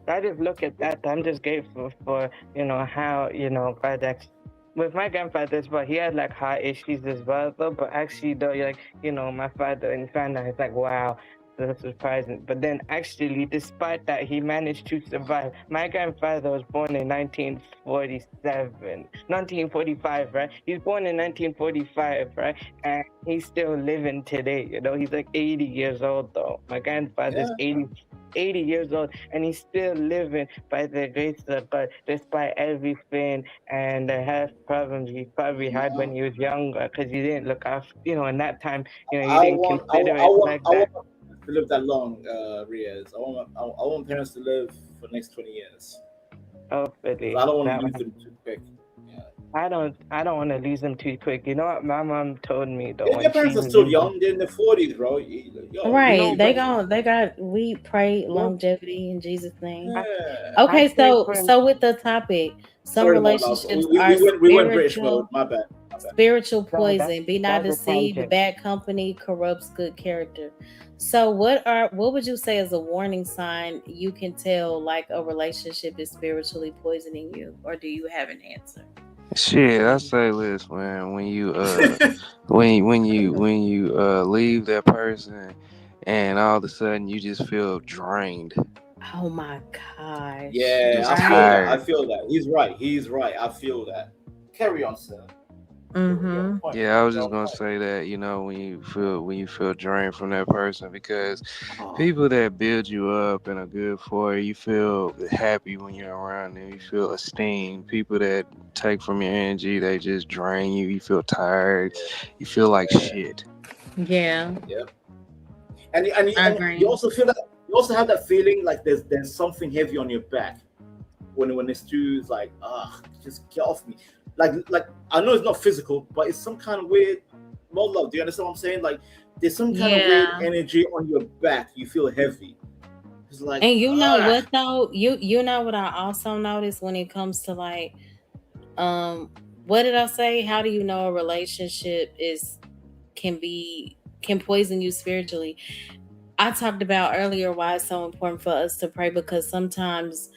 I just look at that. I'm just grateful for how God actually. With my grandfather as well, he had like heart issues as well though. But actually though, my father and family, it's like wow, that's surprising. But then actually, despite that, he managed to survive. My grandfather was born in 1945, right? He's born in 1945, right? And he's still living today. He's like 80 years old though. My grandfather's 80 years old, and he's still living by the grace of God, despite everything and the health problems he probably had when he was younger, because he didn't look after, in that time, he didn't consider it like that. To live that long, Riaz. I want parents to live for the next 20 years. Hopefully. I don't want to lose them too quick. I don't want to lose them too quick. You know what my mom told me though? Your parents are still young. They're in their 40s, bro. Right. We pray longevity in Jesus' name. Yeah. Okay, so with the topic, some relationships are we went British mode. My bad. Spiritual poison. Be not deceived. Bad company corrupts good character. So what would you say is a warning sign you can tell like a relationship is spiritually poisoning you, or do you have an answer? Shit, I say this, man. When you when you leave that person, and all of a sudden you just feel drained. Oh my gosh. Yeah, I feel that. He's right. I feel that. Carry on, sir. Mm-hmm. Yeah, I was just gonna say that, when you feel drained from that person, because people that build you up and are good for you feel happy when you're around them. You feel esteemed. People that take from your energy, they just drain you. You feel tired. You feel like shit. Yeah. Yeah. And you also feel that. You also have that feeling like there's something heavy on your back when it's too like just get off me. Like I know it's not physical, but it's some kind of weird love. Do you understand what I'm saying? Like there's some kind of weird energy on your back. You feel heavy. It's like, and you know what though? You know what I also noticed when it comes to like what did I say? How do you know a relationship can poison you spiritually? I talked about earlier why it's so important for us to pray, because sometimes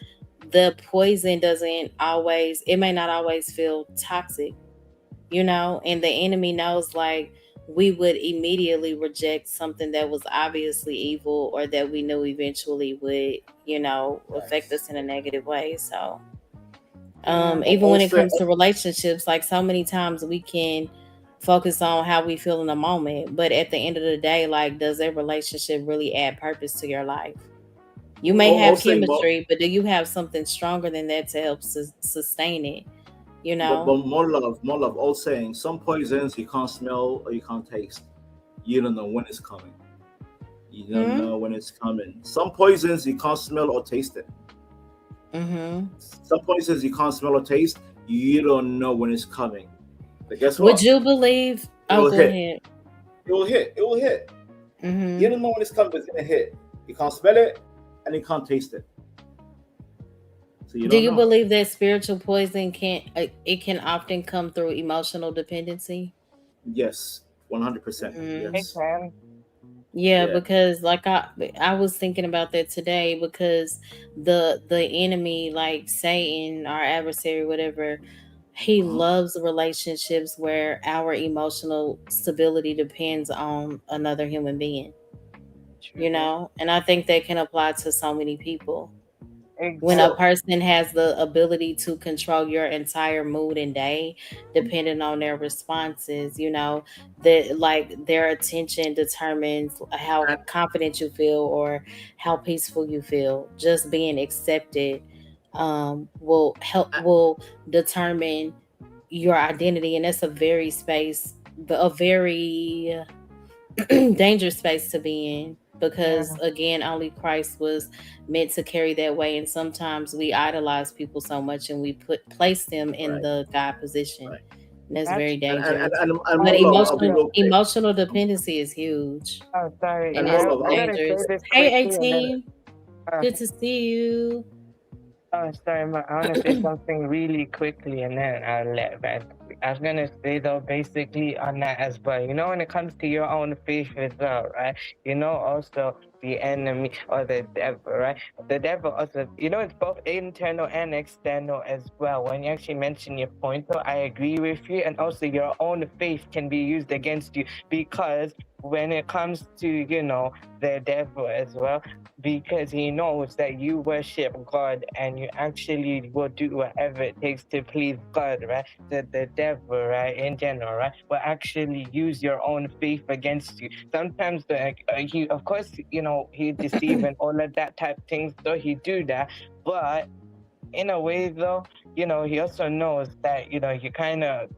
the poison it may not always feel toxic, and the enemy knows like we would immediately reject something that was obviously evil or that we knew eventually would, affect us in a negative way. So even when it comes to relationships, like so many times we can focus on how we feel in the moment, but at the end of the day, like, does that relationship really add purpose to your life? You may have chemistry, but do you have something stronger than that to help sustain it? But more love. All saying, some poisons you can't smell or you can't taste. You don't know when it's coming. You don't know when it's coming. Some poisons you can't smell or taste it. Mm-hmm. Some poisons you can't smell or taste. You don't know when it's coming. But guess what? Would you believe? Go ahead. It will hit. Mm-hmm. You don't know when it's coming, but it's gonna hit. You can't smell it and you can't taste it. So do you believe that spiritual poison can often come through emotional dependency? Yes, 100%. Yes. Yeah, because like I was thinking about that today, because the enemy, like Satan, our adversary, whatever, he loves relationships where our emotional stability depends on another human being, you know? And I think that can apply to so many people. When a Exactly. person has the ability to control your entire mood and day, depending on their responses, you know, that like their attention determines how And confident you feel or how peaceful you feel. Just being accepted will determine your identity, and that's a very dangerous space to be in, Yeah. because again, only Christ was meant to carry that way, and sometimes we idolize people so much and we place them in right, the God position, right. and that's That's very And dangerous. But more love. I'll be also. real quick. emotional dependency is huge, Oh, sorry. and And more that's love. I'm gonna say dangerous. this Hey, quickly and then 18, uh, good to see you. oh, sorry, I want to say something really quickly and then I'll let back. I was going to say, though, basically on that as well. You know, when it comes to your own faith as well, right? You know, also the enemy or the devil, right? The devil also, you know, it's both internal and external as well. When you actually mention your point, though, I agree with you. And also, your own faith can be used against you, because when it comes to, you know, the devil as well, because he knows that you worship God and you actually will do whatever it takes to please God, right? The devil, right, in general, right, will actually use your own faith against you. Sometimes he, of course, you know, he deceive and all of that type of things, so he do that. But in a way, though, you know, he also knows that, you know, you kind of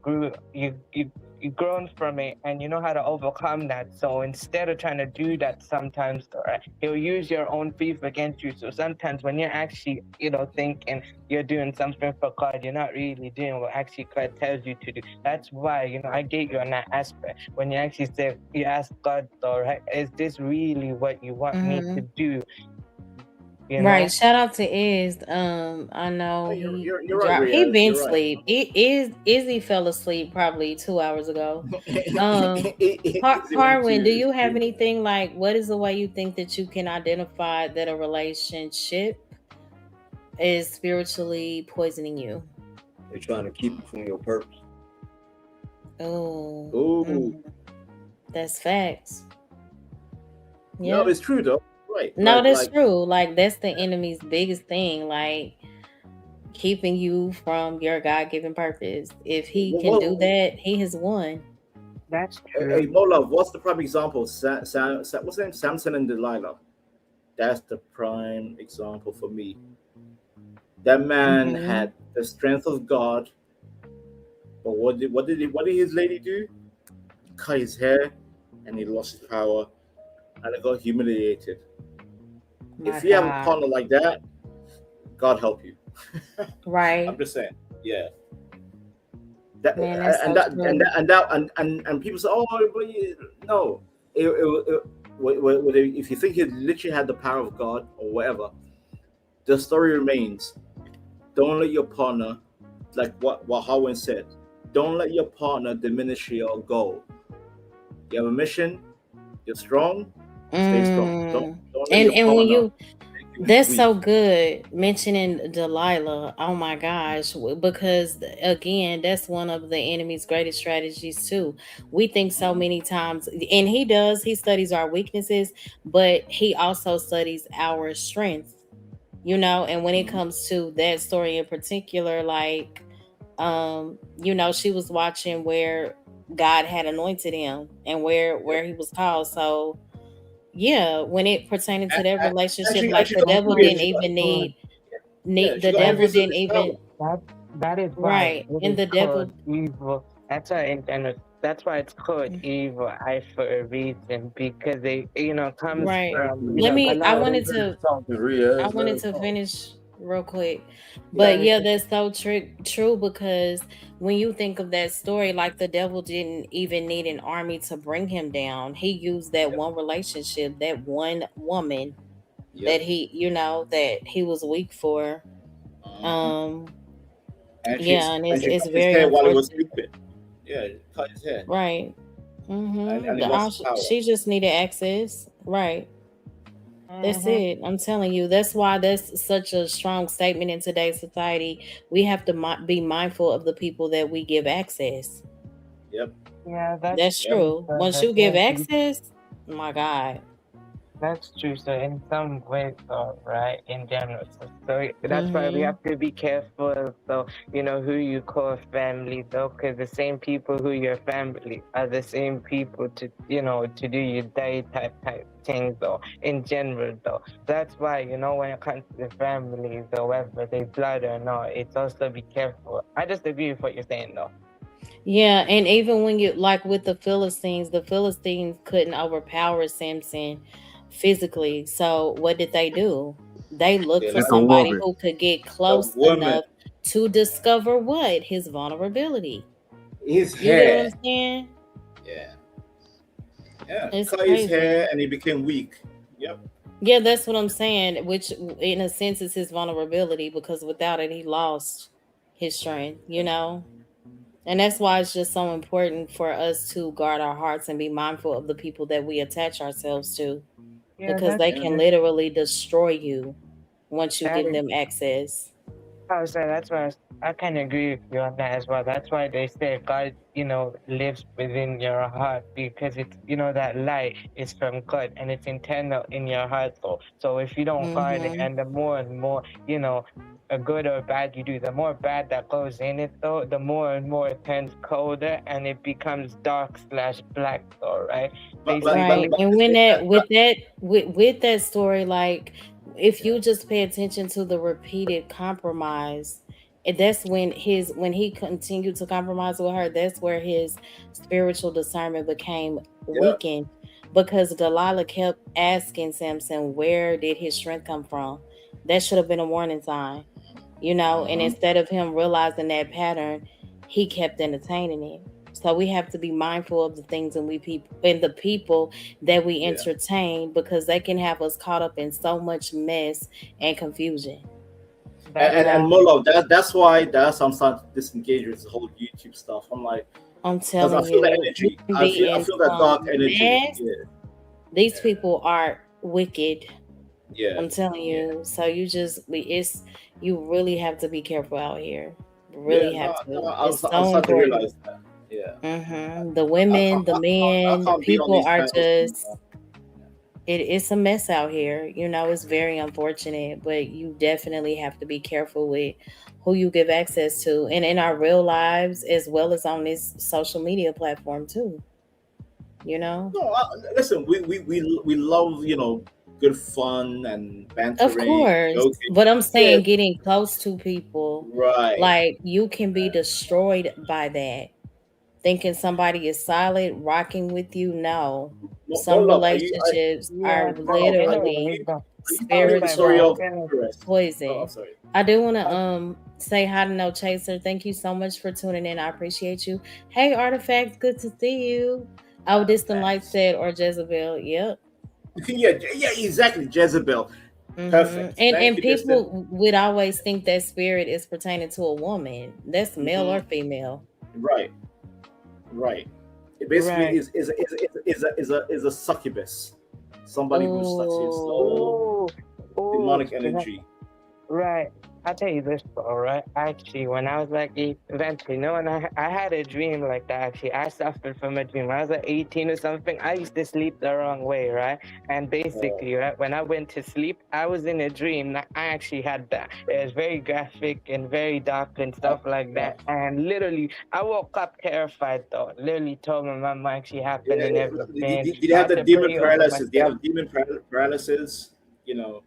you grown from it and you know how to overcome that. So instead of trying to do that, sometimes, right, he'll use your own faith against you. So sometimes when you're actually, you know, thinking you're doing something for God, you're not really doing what actually God tells you to do. That's why, you know, I get you on that aspect. When you actually say, you ask God, all right, is this really what you want me to do? You know? Right. Shout out to Iz. I know You're right, dropped. He Riaz. been You're right. sleep. Izzy fell asleep probably 2 hours ago. Easy one Harwin, do too. you have anything like, what is the way you think that you can identify that a relationship is spiritually poisoning you? They're trying to keep you from your purpose. Oh, Ooh. that's facts. No, Yeah. it's true though. Right. No, Like that's true. Like, that's the enemy's biggest thing. Like, keeping you from your God-given purpose. If he can do that, he has won. That's Hey, true. Mola, what's the prime example? What's the name? Samson and Delilah. That's the prime example for me. That man Mhm. had the strength of God, but what did his lady do? Cut his hair, and he lost his power, and he got humiliated. My If you have a God. partner like that, God help you. Right. I'm just saying, yeah. That Man, that's and so that true. and that and that and people say, oh, but no. If you think he literally had the power of God or whatever, the story remains. Don't let your partner, like what Harwin said, don't let your partner diminish your goal. You have a mission, you're strong, stay strong. Don't let your And when partner you, make you that's weak. so good mentioning Delilah. Oh my gosh, because again, that's one of the enemy's greatest strategies too. We think so many times, and he studies our weaknesses, but he also studies our strengths. You know, and when it comes to that story in particular, like, you know, she was watching where God had anointed him and where he was called. So yeah, when it pertaining to that relationship, like Actually the got devil envious. didn't even Yeah, she the got devil envious of didn't his even, power. That is why right. it And is the called devil, evil. That's why, and that's why it's called evil eye for a reason, because they, you know, comes right. from, you Let know, a me, lot of I wanted to finish real quick. But yeah, that's so true, because when you think of that story, like the devil didn't even need an army to bring him down. He used that one relationship, that one woman that he, you know, that he was weak for. Um And yeah, and she it's cut his very hair while he was unfortunate. sleeping. Yeah, cut his hair, Right. and he lost his power. She just needed access. Right. That's Mm-hmm. it. I'm telling you. That's why that's such a strong statement in today's society. We have to be mindful of the people that we give access. Yep. Yeah, that's That's Yep. true. true. So Once the you give same people. access, my God. That's true. So in some ways, though, right? In general, so that's why we Mm-hmm. have to be careful. So who you call family, though, because the same people who your family are the same people to to do your day type things, though. In general, though, that's why when it comes to the families, or whether they blood or not, it's also be careful. I just agree with what you're saying, though. Yeah, and even when you like with the Philistines couldn't overpower Samson physically. So what did they do? They looked They for Pick let a somebody woman. who could get the close woman, enough to discover what? His vulnerability. his You get what I'm hair. saying? Yeah. Yeah. It's Cut his hair crazy. and he became weak. Yep. Yeah, that's what I'm saying, which in a sense is his vulnerability because without it he lost his strength. And that's why it's just so important for us to guard our hearts and be mindful of the people that we attach ourselves to Yeah, because that's they Yeah. can true. literally destroy you once you That give is. them access. Oh, so that's why I kind of agree with you on that as well. That's why they say God, lives within your heart because it's, that light is from God and it's internal in your heart. So if you don't guard it, Mm-hmm. and the more and more, a good or bad you do, the more bad that goes in it, though, the more and more it turns colder and it becomes dark/black, though, right? Right. Basically, And when that with that story, like if you just pay attention to the repeated compromise, and that's when he continued to compromise with her, that's where his spiritual discernment became yeah. weakened because Delilah kept asking Samson where did his strength come from. That should have been a warning sign. And Uh-huh. instead of him realizing that pattern, he kept entertaining it. So we have to be mindful of the things and the people that we Yeah. entertain because they can have us caught up in so much mess and confusion. that's And Molo, that's I'm starting to disengage with the whole YouTube stuff. I'm like, I'm because I telling feel the you, you energy. can I be feel in that dark some energy. mess. Yeah. These Yeah. people are wicked. Yeah. I'm telling Yeah. you. So you really have to be careful out here. Yeah. Really No. have No. to. It's I'm so starting to important. realize that. Yeah. The I women, can't. the I men, the can't be on people these are panels just anymore. it's a mess out here. It's very unfortunate, but you definitely have to be careful with who you give access to and in our real lives as well as on this social media platform too. You know? No. Listen. We love good fun and Of bantering, course. joking. But I'm Yeah. saying getting close to people, Right. like you can be destroyed by that. Thinking somebody is solid, rocking with you. No. Some Love. Are you? relationships are yeah, Love. you Are know you? what Are it literally is, you? though. Are you telling the But story spiritual of again, Chris? Oh, I'm poison. sorry. I do want I, to say hi to No Chaser. Thank you so much for tuning in. I appreciate you. Hey, Artifacts, good to see you. Oh, Distant Light Thanks. said, or Jezebel. Yep. Yeah. Yeah. Exactly. Jezebel. Perfect. Thank And you, Justin. people would always think that spirit is pertaining to a woman. That's male or Hmm. female. Right. Right. It basically right. is a succubus, somebody who sucks your soul, Oh, Oh, oh, demonic energy. right. I'll tell you this, all right. Actually, when I was like eventually, when I had a dream like that. Actually, I suffered from a dream. When I was like 18 or something, I used to sleep the wrong way, right? And basically, right, when I went to sleep, I was in a dream that I actually had that. It was very graphic and very dark and stuff like Yeah. that. And literally, I woke up terrified though. Literally told my mom what actually happened and everything. Did you I have had the to demon pray over paralysis? Do you myself. have demon paralysis? You know,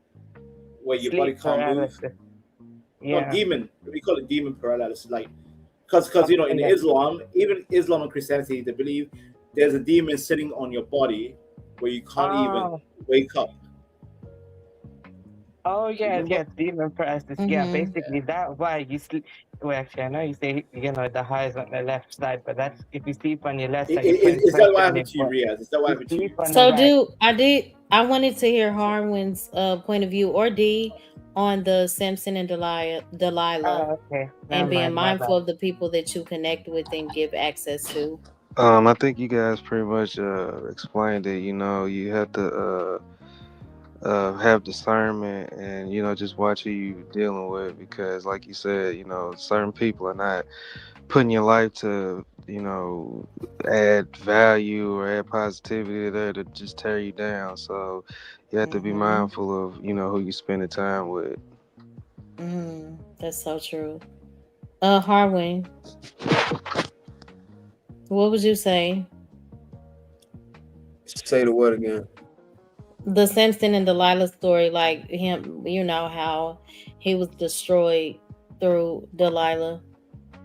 where your body Sleep can't move. paralysis. No, Yeah. demon. We call it demon paralysis. Like, because in Yeah. Islam, even Islam and Christianity, they believe there's a demon sitting on your body where you can't even Oh. wake up. Oh yes, Remember? yes, demon paralysis. Yeah, basically that why you sleep. Well, actually, I know you say the highs on the left side, but that's if you sleep on your left side, you're putting Is that what pressure on happened your to you, butt. Riaz? Is that what You happened to sleep you? on the So right. I wanted to hear Harwin's point of view or D on the Samson and Delilah Oh, okay. and Never being mind. My mindful bad. of the people that you connect with and give access to. I think you guys pretty much explained it. You have to have discernment and just watch who you dealing with, because like you said, certain people are not putting your life to add value or add positivity there to just tear you down. So you have to be mindful of who you spending time with. That's so true. Harwin, what would you say? Say the word again. The Samson and Delilah story, like him, how he was destroyed through Delilah.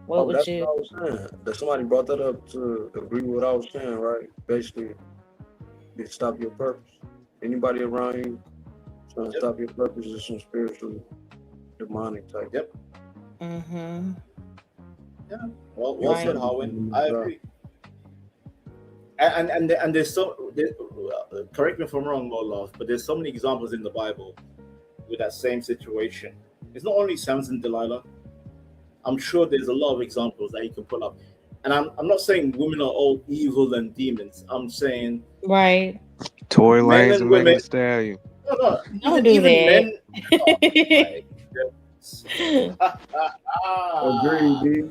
What would That's you? what I was saying. That somebody brought that up to agree with what I was saying, right? Basically, to stop your purpose. Anybody around you trying to stop your purpose is some spiritual, demonic type. Yep. Mm-hmm. Yeah. Well said, Harwin. I agree. And there's correct me if I'm wrong, Lord, but there's so many examples in the Bible with that same situation. It's not only Samson and Delilah. I'm sure there's a lot of examples that you can pull up. And I'm not saying women are all evil and demons. I'm saying right. Tory men Lanez and and women. Megan Thee Stallion. No, Don't do that. Men. Agreed, D.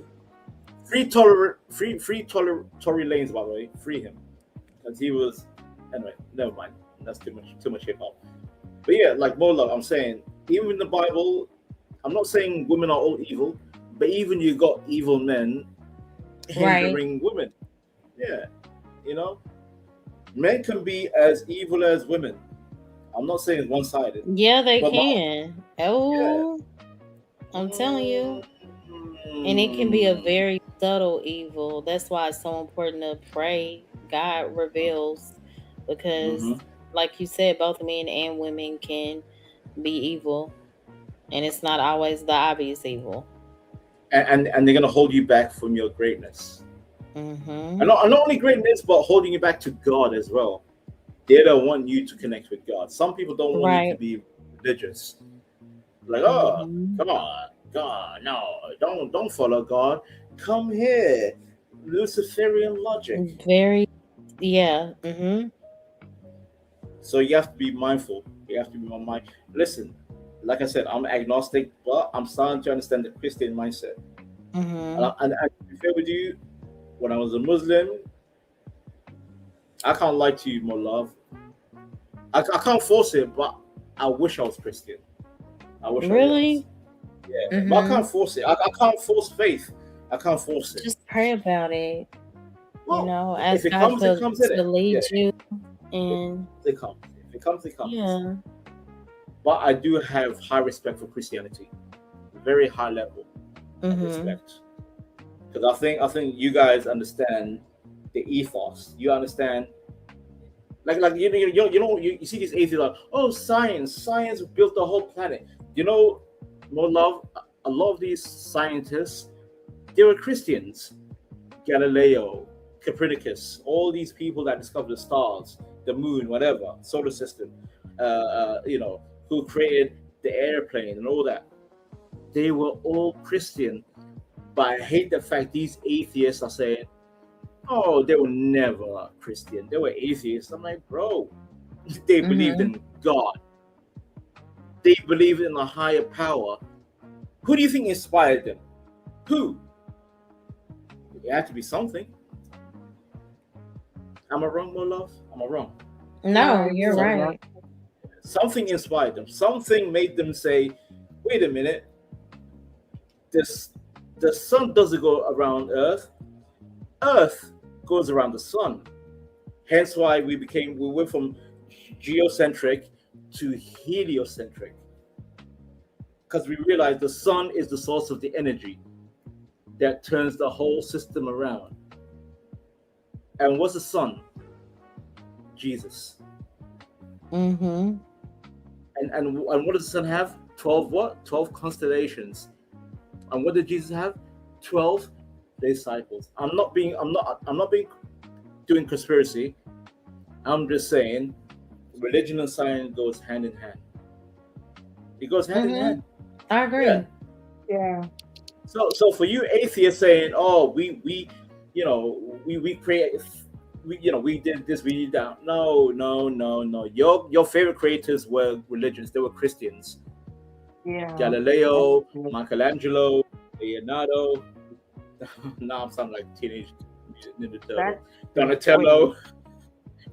Free Tory Lanez, by the way. Free him, because he was. Anyway, never mind. That's too much hip hop. But yeah, like Mola, I'm saying, even in the Bible, I'm not saying women are all evil, but even you got evil men hindering women. Yeah, men can be as evil as women. I'm not saying one-sided. Yeah, they can. I'm telling you. And it can be a very subtle evil. That's why it's so important to pray. God reveals, because like you said, both men and women can be evil. And it's not always the obvious evil. And they're gonna hold you back from your greatness. And not only greatness, but holding you back to God as well. They don't want you to connect with God. Some people don't want you to be religious. Like, come on, God, no, don't follow God. Come here, Luciferian logic. Yeah. So you have to be mindful. You have to be on mind. Listen, like I said, I'm agnostic, but I'm starting to understand the Christian mindset. And to be fair with you, when I was a Muslim, I can't lie to you, more love. I can't force it, but I wish I was Christian. I wish really? I was. Yeah, but I can't force it. I can't force faith. I can't force it. Just pray about it. Well, ask if it God comes, to lead you. And it comes. If it comes, it comes. Yeah. But I do have high respect for Christianity, very high level of respect, because I think you guys understand the ethos. You understand, like you see these atheists like, oh, science built the whole planet. More love. A lot of these scientists, they were Christians. Galileo, Copernicus, all these people that discovered the stars, the moon, whatever, solar system, who created the airplane and all that. They were all Christian, but I hate the fact these atheists are saying, oh, they were never Christian. They were atheists. I'm like, bro, they believed in God. They believed in a higher power. Who do you think inspired them? Who? It had to be something. Am I wrong, my love? Am I wrong? No, you're right. Something inspired them. Something made them say, wait a minute. The sun doesn't go around Earth. Earth goes around the sun. Hence why we went from geocentric to heliocentric. Because we realized the sun is the source of the energy that turns the whole system around. And what's the sun? Jesus. And what does the sun have? 12 what? 12 constellations. And what did Jesus have? 12 disciples. I'm not doing conspiracy. I'm just saying religion and science goes hand in hand. It goes hand in hand. I agree. Yeah. So for you atheists saying, oh, we create we did this, we did that. No, no, no, no. Your favorite creators were religions. They were Christians. Yeah. Galileo, Michelangelo, Leonardo. Now I'm sounding like teenage Ninja Turtle. That Donatello,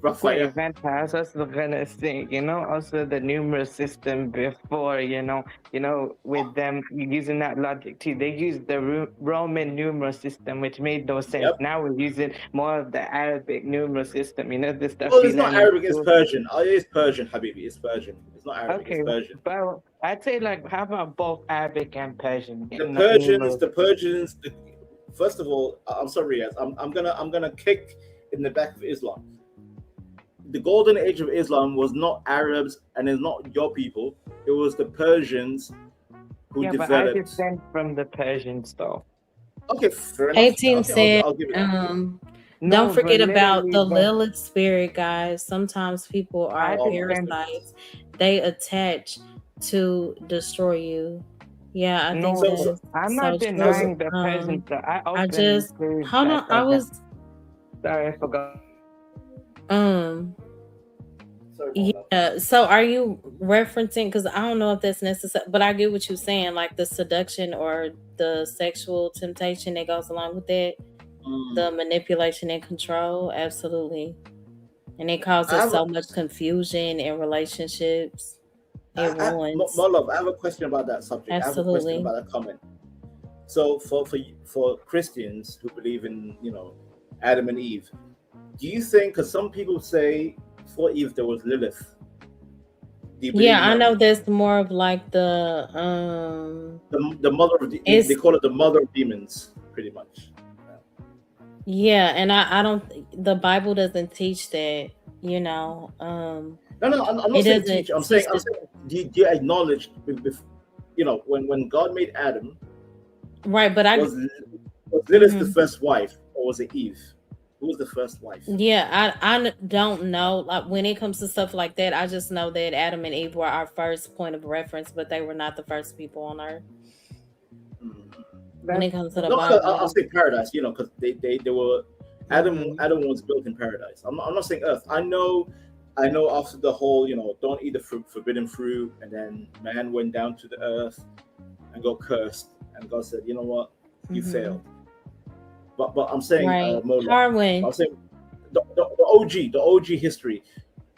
for Raphael. event, I was also gonna say, also the numeral system before, with them using that logic too. They used the Roman numeral system, which made no sense. Yep. Now we're using more of the Arabic numeral system. This stuff. Well, you it's not learn in Arabic, it's school. Persian. It's Persian, Habibi. It's Persian. It's not Arabic, Okay, it's Persian. but I'd say how about both Arabic and Persian? The Persians. First of all, I'm sorry, Riaz. I'm gonna kick in the back of Islam. The golden age of Islam was not Arabs and it's not your people. It was the Persians who Yeah, but I developed. descend from the Persians, though. Okay, fair enough. 18 Okay, said, I'll give it that. No, don't forget but about the literally, Lilith spirit, guys. Sometimes people are I descend. parasites. They attach to destroy you. Yeah, I think No, that's I'm so not true. denying the Persians. But I I openly just believe hold on. I was Sorry, I forgot. Sorry about that. Yeah. So are you referencing, because I don't know if that's necessary, but I get what you're saying, like the seduction or the sexual temptation that goes along with that, the manipulation and control, absolutely. And it I causes have so a, much confusion in relationships. It I, ruins. my love, I have a question about that subject. I have a question Absolutely. about that comment. So for Christians who believe in Adam and Eve, do you think? Because some people say for Eve there was Lilith. Do you believe Yeah, in I that? know that's more of like the The mother of they it's call it the mother of demons, pretty much. yeah, and I don't, the Bible doesn't teach that, No, I'm it not saying doesn't teach. I'm teach saying the do you acknowledge when God made Adam, right, but was Lilith the mhm. first wife or was it Eve? Who was the first wife? Yeah, I don't know. Like when it comes to stuff like that, I just know that Adam and Eve were our first point of reference, but they were not the first people on earth when it comes to the No, I'll Bible. say paradise. Because they were Mhm. Adam was built in paradise. I'm not saying earth. I know after the whole don't eat the forbidden fruit, and then man went down to the earth and got cursed, and God said, you know what, you Mhm. failed. But I'm saying Right. Mola. Harwin. I'm saying the OG history.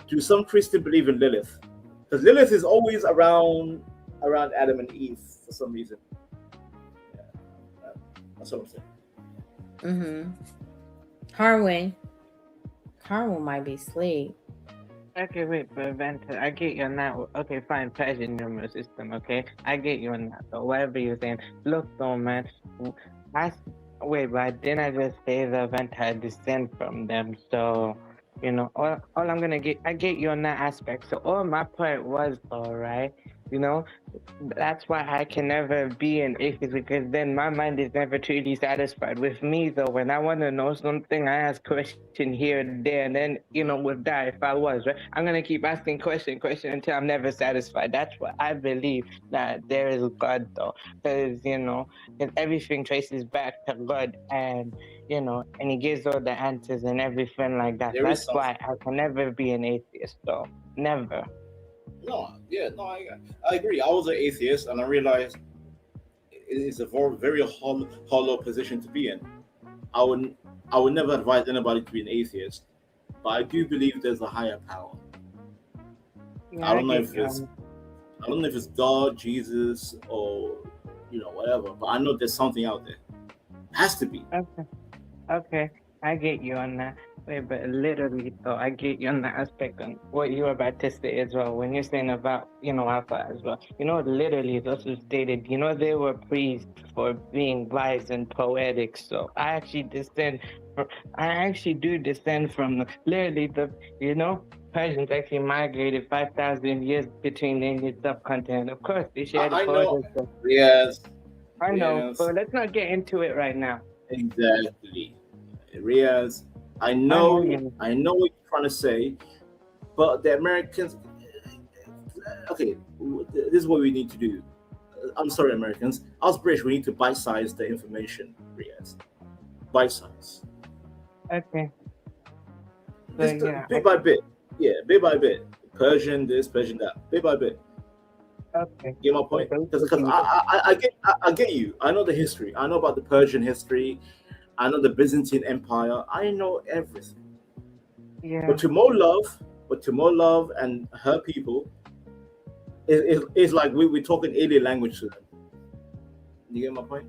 Do some Christians believe in Lilith? Because Lilith is always around Adam and Eve for some reason. Yeah, that's what I'm saying. Harwin. Harwin might be asleep. Okay, wait, but Vanta, I get you on that. Okay, fine, Persian numeral system, okay? I get you on that, though, whatever you're saying. Look, though, man, but didn't I just say that Vanta descend from them? So, all I'm gonna I get you on that aspect. So all my point was, all right, that's why I can never be an atheist, because then my mind is never truly satisfied. With me, though, when I want to know something, I ask question here and there, and then, with that, if I was, right, I'm going to keep asking question until I'm never satisfied. That's what I believe, that there is God, though, because, everything traces back to God, and, and he gives all the answers and everything like that. There is That's something. why I can never be an atheist, though. Never. No, I agree. I was an atheist, and I realized it is a very hollow position to be in. I would never advise anybody to be an atheist, but I do believe there's a higher power. Yeah, I don't know if it's God, Jesus, or whatever, but I know there's something out there. Has to be. Okay, I get you on that. Wait, but literally, though, I get you on that aspect on what you were about to say as well. When you're saying about, Alpha as well. Literally, it's also stated, they were praised for being wise and poetic. So I actually do descend from literally Persians actually migrated 5,000 years between the Indian subcontinent. Of course, they shared I the know. borders. Yes. I know, Yes. but let's not get into it right now. Exactly. Riaz, I know what you're trying to say, but the Americans. Okay, this is what we need to do. I'm sorry, Americans. Us British, we need to bite-size the information, Riaz. Bite-size. Okay. But yeah, bit by bit. Yeah, bit by bit. Persian this, Persian that. Bit by bit. okay. Get my point? So Because basically, I get you. I know the history. I know about the Persian history. I know the Byzantine Empire. I know everything. yeah, But Timur Love and her people is like we're talking alien language to them. You get my point?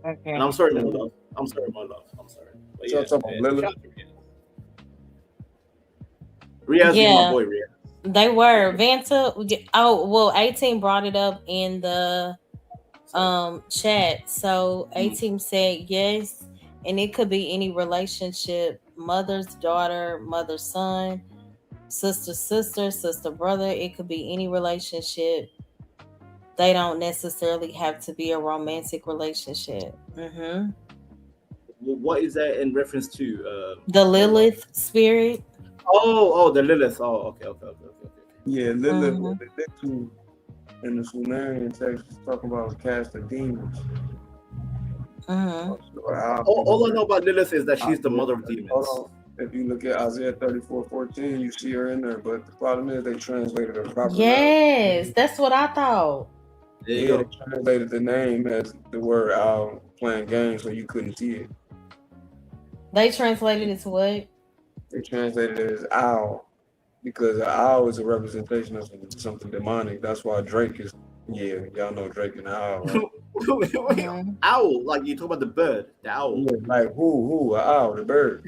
okay. And I'm sorry, my love. I'm sorry, my love. I'm sorry. But So I'm talking about Lilith. Riaz is my Yeah. boy, Riaz. They were Vanta. Oh well, 18 brought it up in the chat. So 18 said yes, and it could be any relationship: mother's daughter, mother's son, sister sister, sister brother. It could be any relationship. They don't necessarily have to be a romantic relationship. What is that in reference to? The Lilith spirit. The Lilith. Oh, okay. Yeah, Lilith, Mhm. what they did to in the Sumerian text is talking about cast of demons. Mhm. All I know about Lilith is that she's the mother of demons. Hold on. If you look at Isaiah 34:14, you see her in there, but the problem is they translated her properly. Yes, that's what I thought. There you Yeah, go. they translated the name as the word owl playing games, so you couldn't see it. They translated it to what? They translated it as owl because an owl is a representation of something demonic. That's why Drake is. Yeah, y'all know Drake and the owl, right? Mhm. Owl, like you talk about the bird, the owl. Yeah, like who? An owl, the bird.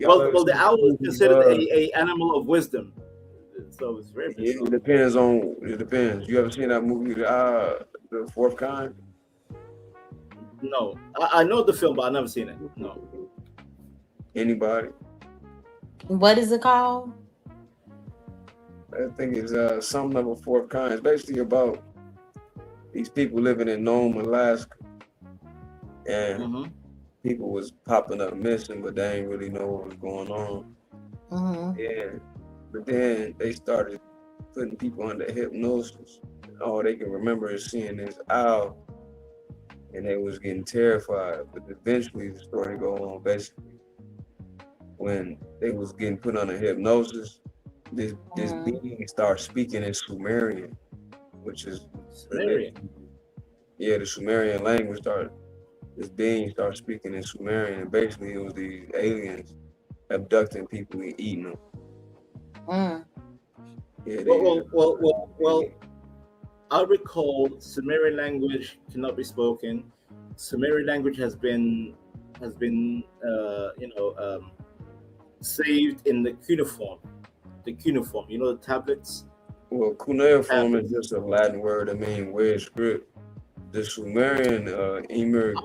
Well, the owl is considered a animal of wisdom, so it's very. It depends on. It depends. You ever seen that movie, the Fourth Kind? No, I know the film, but I've never seen it. No. Anybody? What is it called? I think it's something of a fourth kind. It's basically about these people living in Nome, Alaska, and people was popping up missing, but they ain't really know what was going on. Yeah, but then they started putting people under hypnosis. All they can remember is seeing this owl, and they was getting terrified. But eventually, the story go on basically when they was getting put under hypnosis. This being starts speaking in Sumerian, which is Sumerian. Yeah, the Sumerian language started. This being started speaking in Sumerian, and basically it was these aliens abducting people and eating them. Yeah, Well, I recall Sumerian language cannot be spoken. Sumerian language has been saved in the cuneiform. The cuneiform, the tablets. Well, cuneiform is just a Latin word that means weird script. The Sumerian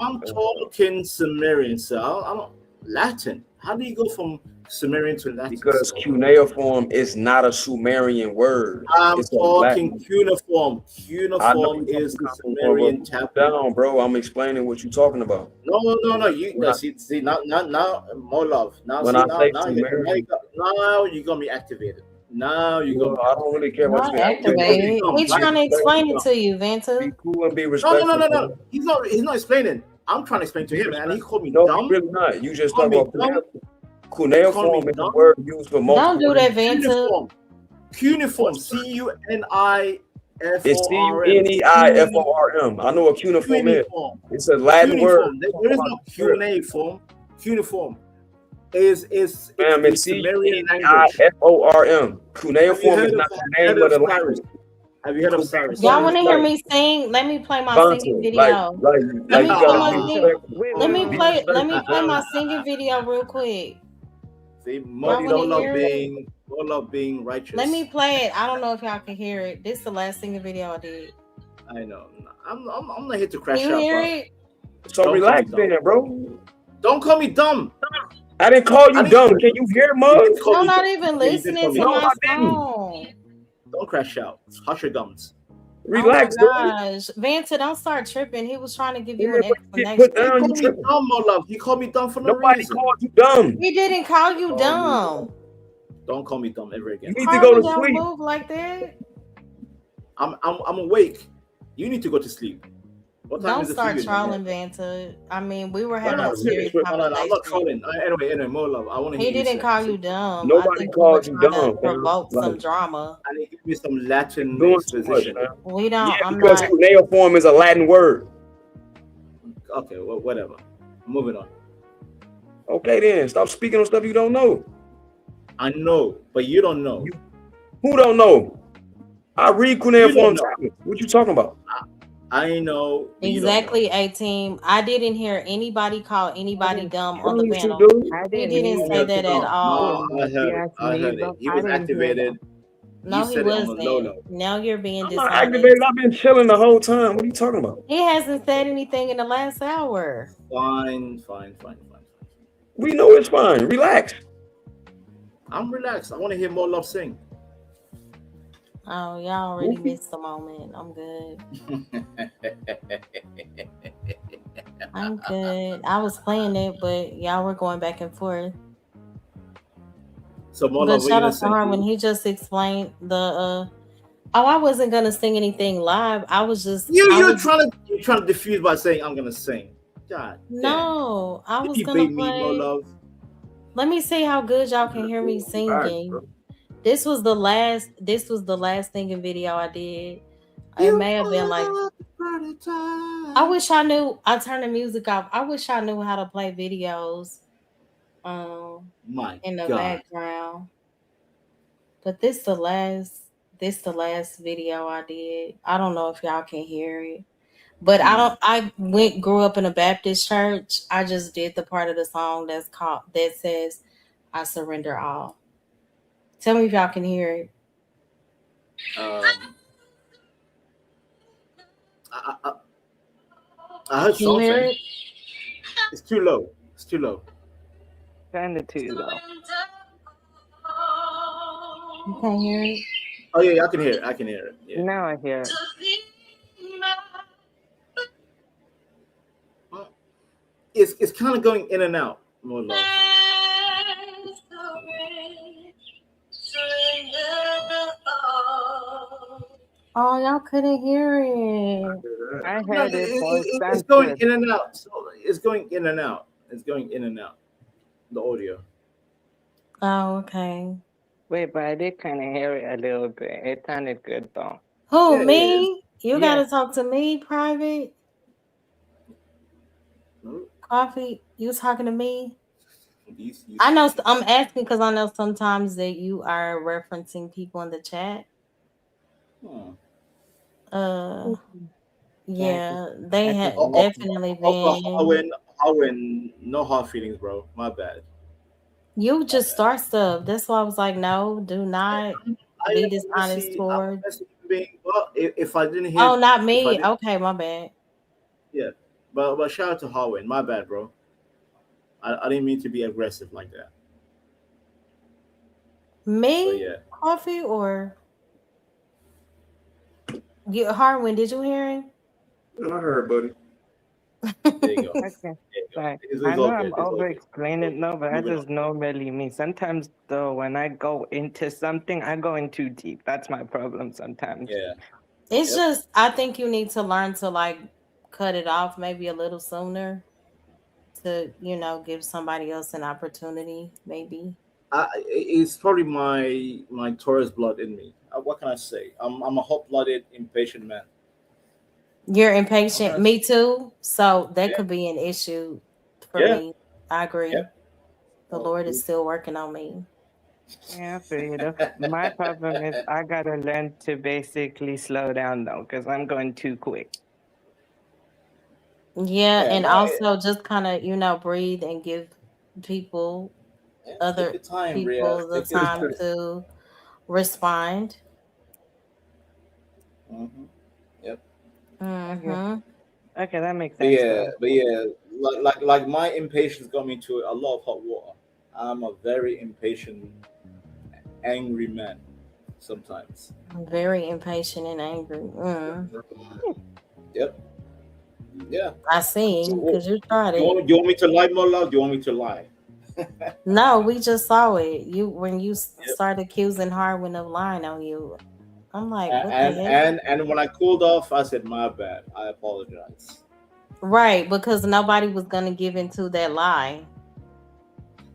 I'm talking Sumerian, sir. I don't Latin. How do you go from Sumerian to Latin? Because cuneiform is not a Sumerian word. I'm It's a talking Latin. Cuneiform. I know Cuneiform you're is the talking Sumerian about- tablet. Down, bro. I'm explaining what you're talking about. No. You see now more love. Now When see I say now Sumerian- now you got me activated. Now you got me. I don't really care what Not you activated. He's trying to explain it to you, Vanta. Be cool and be respectful. No. He's not explaining. I'm trying to explain to him, and he called me No, dumb. you're really not. You just Call talk me about dumb. cuneiform is a word used for multiple. Don't do that, Vanta. Cuneiform. CUNIFORM. It's CUNEIFORM. I know what cuneiform is. It's a Latin word. There is no cuneiform. Cuneiform is Ma'am, it's Sumerian language. CUNEIFORM. Cuneiform is not the name of the language. Have you heard of Cyrus? Y'all want to hear me sing? Let me play my singing video. Like Let you me play gotta my be sing- respectful. Let me play my singing video real quick. See, Y'all more wanna hear it? love being righteous. Let me play it. I don't know if y'all can hear it. This is the last singing video I did. I know. I'm not here to crash Can you out. hear but it? So Don't relax call me then, bro. Don't call me dumb. I didn't call you dumb. Can you hear, mug? I'm not even listening to No, my I didn't. song. Don't crash out. Hush your gums. Relax, oh bro. my gosh. Vanta, don't start tripping. He was trying to give you Yeah, an but get explanation. put He down. called You me tripping. dumb, my love. He called me dumb for no Nobody reason. called you dumb. He didn't call you dumb. Don't call me dumb ever again. You need to go to Don't sleep. move like that. I'm awake. You need to go to sleep. What time Don't is it for start you? trolling, Vanta. I mean, we were No, having no, a serious. serious No, no, I'm not conversation. trolling. Anyway, more love. I want to He hear you didn't say. call you dumb. I Nobody think you were called you trying to dumb, fam. provoke some Like, drama. And give me some you're Latin doing too much, exposition. man. We Yeah, don't. I'm because not. cuneiform is a Latin word. Okay, well, whatever. Moving on. Okay, then stop speaking on stuff you don't know. I know, but you don't know. Who don't know? I read You cuneiform don't know. tablets. What you talking about? I know. But you don't know. Exactly, A-Team. I didn't hear anybody call anybody dumb on the Promise you, panel. dude. I He didn't didn't say either. that at No, all. I heard it. I Yes, heard it. neither. He I was didn't hear activated. that. No, he said it on the low wasn't. low. Now you're being I'm not dishonest. activated. I've been chilling the whole time. What are you talking about? He hasn't said anything in the last hour. Fine. We know it's fine. Relax. I'm relaxed. I want to hear more love sing. Oh, y'all already missed the moment. I'm good. I'm good. I was playing it, but y'all were going back and forth. So more But love. What you shout gonna out to sing? Harmon. He just explained the Oh, I wasn't gonna sing anything live. I was just You're trying to diffuse by saying I'm gonna sing. God. No, I was You gonna bait me, more play. love. Let me see how good y'all can hear me singing. This was the last singing video I did. It may have been like I wish I knew. I turned the music off. I wish I knew how to play videos My in the God. background. But this the last video I did. I don't know if y'all can hear it. But I grew up in a Baptist church. I just did the part of the song that says I surrender all. Tell me if y'all can hear it. I heard Can you hear something. it? It's too low. It's too low. Kind of too low. You can't hear it? Oh yeah, I can hear it. I can hear it. Yeah. Now I hear it. It's kind of going in and out. More love. Oh, y'all couldn't hear it. I No, heard it. So it it's sounds going good. in and out. So it's going in and out. It's going in and out. The audio. Oh, okay. Wait, but I did kind of hear it a little bit. It sounded good though. Who, Yeah, me? You Yeah. gotta talk to me private. No, Coffee, you talking to me? you- I know I'm asking because I know sometimes that you are referencing people in the chat. Hmm. Yeah, they had Oh, definitely been. Howin, no hard feelings, bro. My bad. You just start stuff. That's why I was like, no, do not I be am dishonest messy. I'm toward. messy being. Well, if I didn't hear. Oh, not if I me. didn't- Okay, my bad. Yeah, but shout out to Howin. My bad, bro. I didn't mean to be aggressive like that. Me? So yeah. Coffee or Harwin, did you hear him? I heard, buddy. There you go. Okay. Like, It's I know all I'm good. It's all over good. explaining no, but Moving that's just normally me. Sometimes though, when I go into something, I go in too deep. That's my problem sometimes. Yeah. It's Yep. just I think you need to learn to like cut it off maybe a little sooner to, give somebody else an opportunity, maybe. It's probably my Taurus blood in me. What can I say? I'm a hot-blooded, impatient man. You're impatient. Okay. Me too. So that Yeah. could be an issue for Yeah. me. I agree. Yeah. The Lord is still working on me. Yeah, I feel you though. My problem is I gotta learn to basically slow down though, because I'm going too quick. Yeah, Yeah, and no, also just kind of, breathe and give people, other take your time, people Rhea. the Take your time time. to respond. Mm-hmm. Yep. Mm-hmm. Okay, that makes But sense. yeah, though. but yeah, like my impatience got me into a lot of hot water. I'm a very impatient, angry man. Sometimes. Very impatient and angry. Yep. Yeah. I see, So, because you tried you it. want me to lie, more love? Do you want me to lie? No, we just saw it. When you Yep. started accusing Harwin of lying on you, I'm like, what the heck? And when I cooled off, I said, my bad. I apologize. Right, because nobody was gonna give into that lie.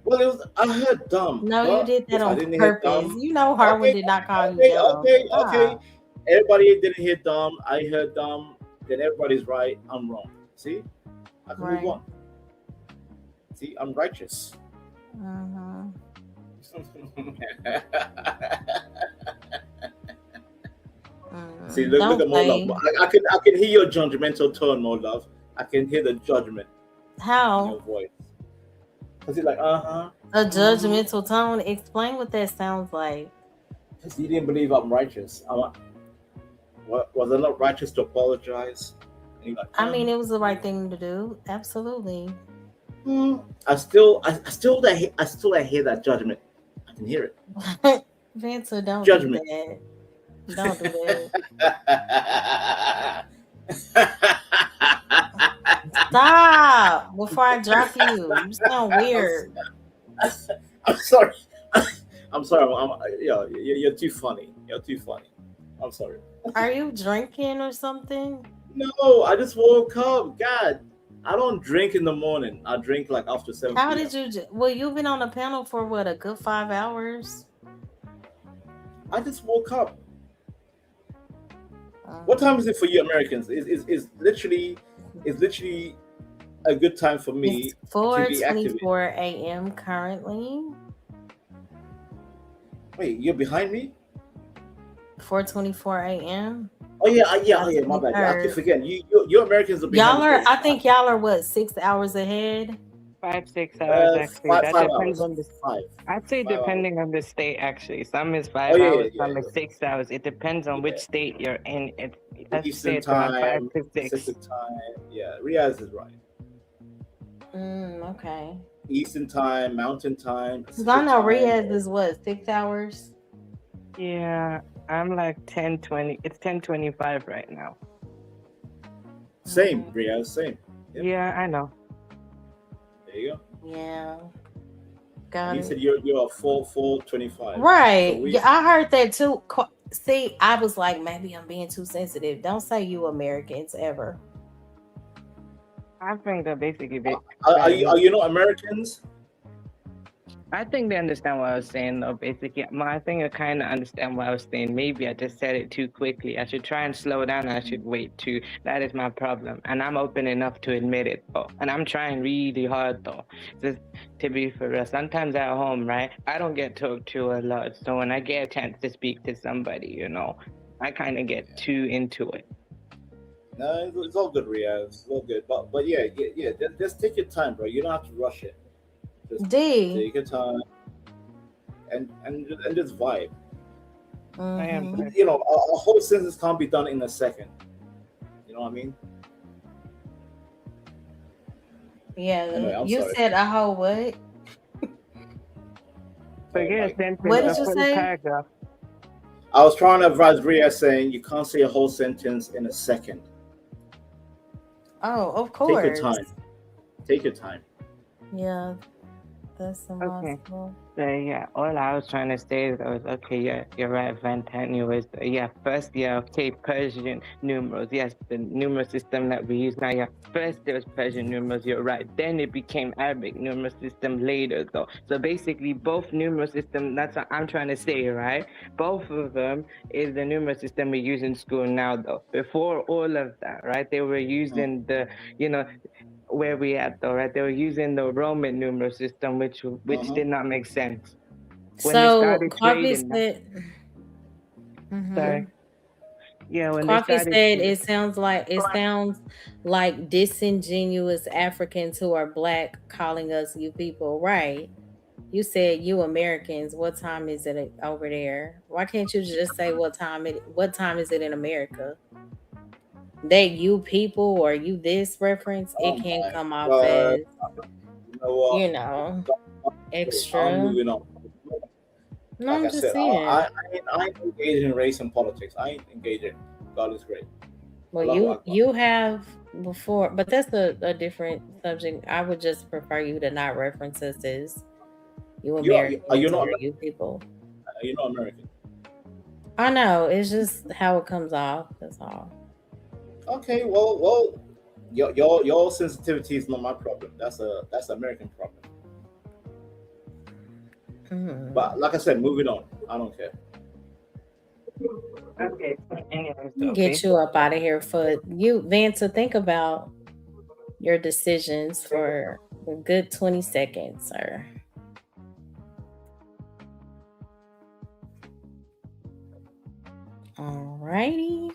Well, it was. I heard dumb, No, you but did that if I on didn't hear purpose. dumb, You know Harwin okay, did not call you okay, dumb. okay. Stop. Everybody didn't hear dumb. I heard dumb. Then everybody's right. I'm wrong. See, I can move Right. on. See, I'm righteous. Mhm. See, look Don't at Mo play. Love. I can hear your judgmental tone, Mo Love. I can hear the judgment in How? your voice. Cause he's like, A judgmental tone. Explain what that sounds like. Because he didn't believe I'm righteous. Was I not righteous to apologize? And he's like, I mean, it was the right thing to do. Absolutely. I still hear that judgment. I can hear it. Vanta, don't Judgment. do that. Don't do that. Stop before I drop you. You sound weird. I'm sorry. I'm sorry. You're too funny. You're too funny. I'm sorry. Are you drinking or something? No, I just woke up. God, I don't drink in the morning. I drink like after 7 How p.m. did you? Well, you've been on the panel for what, a good 5 hours? I just woke up. What time is it for you Americans? Is literally a good time for me It's to be active. 4:24 a.m. currently. Wait, you're behind me? 4:24 a.m. Oh yeah, my bad. I keep forgetting. You Americans are behind. Y'all are. I think y'all are what, 6 hours ahead? 5-6 hours actually. five That depends hours. on the. I'd say 5 hours. depending on the state actually. Some is 5 Oh, yeah, hours, yeah, some is 6 hours. It depends on which state you're in. Let's say Eastern it's around time, 5 to 6. Pacific time. Yeah, Riaz is right. Okay. Eastern time, Mountain time. Because I know Pacific time. Riaz is what, 6 hours? Yeah, I'm like 10:20. It's 10:25 right now. Same, Riaz, same. Yeah, I know. There you go. Yeah. Got You it. said you're 4:25. Right. So we, Yeah, I heard that too. See, I was like, maybe I'm being too sensitive. Don't say you Americans ever. I think they're basically. are you not Americans? I think they understand what I was saying, though. Basically, I think I kind of understand what I was saying. Maybe I just said it too quickly. I should try and slow down. I should wait too. That is my problem, and I'm open enough to admit it, though. And I'm trying really hard, though. Just to be for real. Sometimes at home, right? I don't get talked to a lot, so when I get a chance to speak to somebody, I kind of get too into it. No, it's all good, Riaz. It's all good. But yeah. Just take your time, bro. You don't have to rush it. Just D. take your time and just vibe. I am. A whole sentence can't be done in a second. You know what I mean? Yeah. Anyway, I'm You sorry. said a whole what? Forget a sentence. What did a you full say? paragraph. I was trying to advise Riaz saying you can't say a whole sentence in a second. Oh, of course. Take your time. Take your time. Yeah. That's impossible. So yeah, all I was trying to say was, okay, yeah, you're right, Vantani was, first, okay, Persian numerals, yes, the numeral system that we use now, first there was Persian numerals, you're right, then it became Arabic numeral system later, though. So basically, both numeral system, that's what I'm trying to say, right? Both of them is the numeral system we use in school now, though. Before all of that, right, they were using the, where we at though, right? They were using the Roman numeral system, which did not make sense. When they So started Coffee trading, said. sorry. Yeah, when Coffee they started said it sounds like disingenuous Africans who are black calling us you people, right? You said you Americans. What time is it over there? Why can't you just say what time is it in America? That you people or you this reference, it can come off as extra. I'm moving on. No, Like I'm I just said, saying. I ain't engaged in race and politics. I ain't engaged. God is great. Well, Allahu Akbar. you have before, but that's a different subject. I would just prefer you to not reference us as you Americans Are you not or you people. Are you not American? I know, it's just how it comes off. That's all. Okay, well, your sensitivity is not my problem. That's American problem. But like I said, moving on. I don't care. Okay. Anyways, Get you up out of here for you, Vanta. Think about your decisions for a good 20 seconds, sir. Alrighty.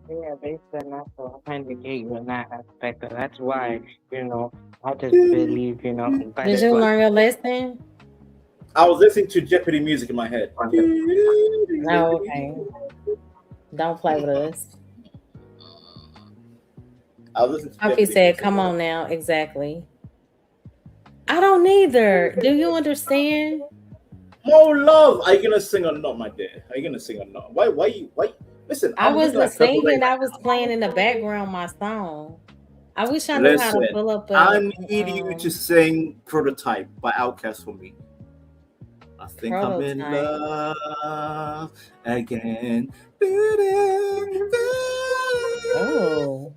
Yeah, they said not to authenticate you're not expected. That's why, I just believe, but Did it's you like, learn your lesson? I was listening to Jeopardy music in my head. No, okay. Don't play with us. I was listening to Poppy Jeopardy said, music. come on now. Exactly. I don't either. Do you understand? More love. Are you gonna sing or not, my dear? Are you gonna sing or not? Why? Listen, I I'm looking wasn't at Purple singing. Rain. I was playing in the background my song. I wish I knew how to Listen, pull up I need you to sing Prototype by Outkast for me. I think I'm in Prototype. love again. Oh.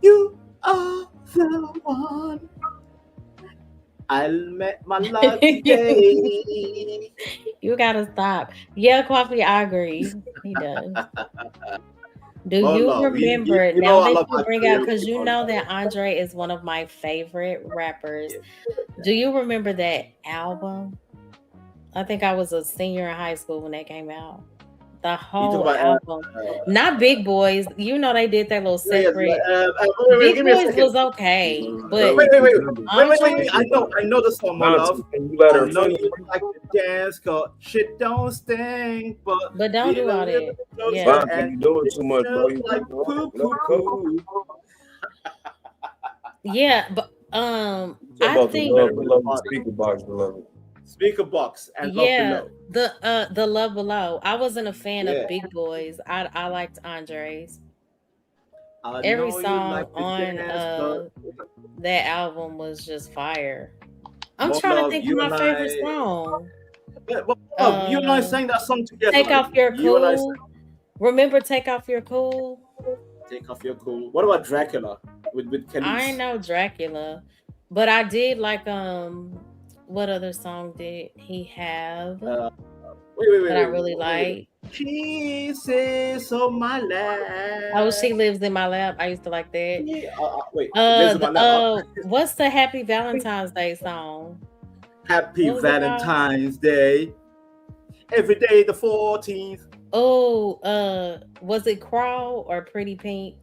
You are the one. I met my love today. You gotta stop. Yeah, Coffee, I agree. He does. Do Oh, you no. remember You now know I that love you my bring out, karaoke because you song. know that Andre is one of my favorite rappers. Do you remember that album? I think I was a senior in high school when that came out. The You talk whole about album. Not Big Boys. You know they did that little yeah, separate. wait, Big give me a Boys second. was okay, but Wait. Andre, I know the song, my Bounce, love. can you let I her know finish? you like to dance, cause shit don't stink, but don't do feel a all little that. closer Yeah. Bounce, and you doing it too much, bro. smells You like poo poo poo. Yeah, but talk I about the think love below speaker box, beloved. Speaker box and yeah, Love Below. the Love Below. I wasn't a fan Yeah. of Big Boys. I liked Andre's. I Every know you song like to on dance, that album was just fire. I'm but trying to love, think of you my and favorite I. song. Yeah, but love, you and I sang that song together. Take Off Your You and I Cool. Remember Take Off Your Cool? Take Off Your Cool. What about Dracula with I Khalees? know Dracula, but I did like what other song did he have Wait. that I really like? Kisses on my lap. Oh, She Lives in My Lap. I used to like that. Wait, Lives in My Lap. What's the Happy Valentine's Day song? Happy What was it called? Valentine's Day. Every day the 14th. Oh, was it Crawl or Pretty Pink?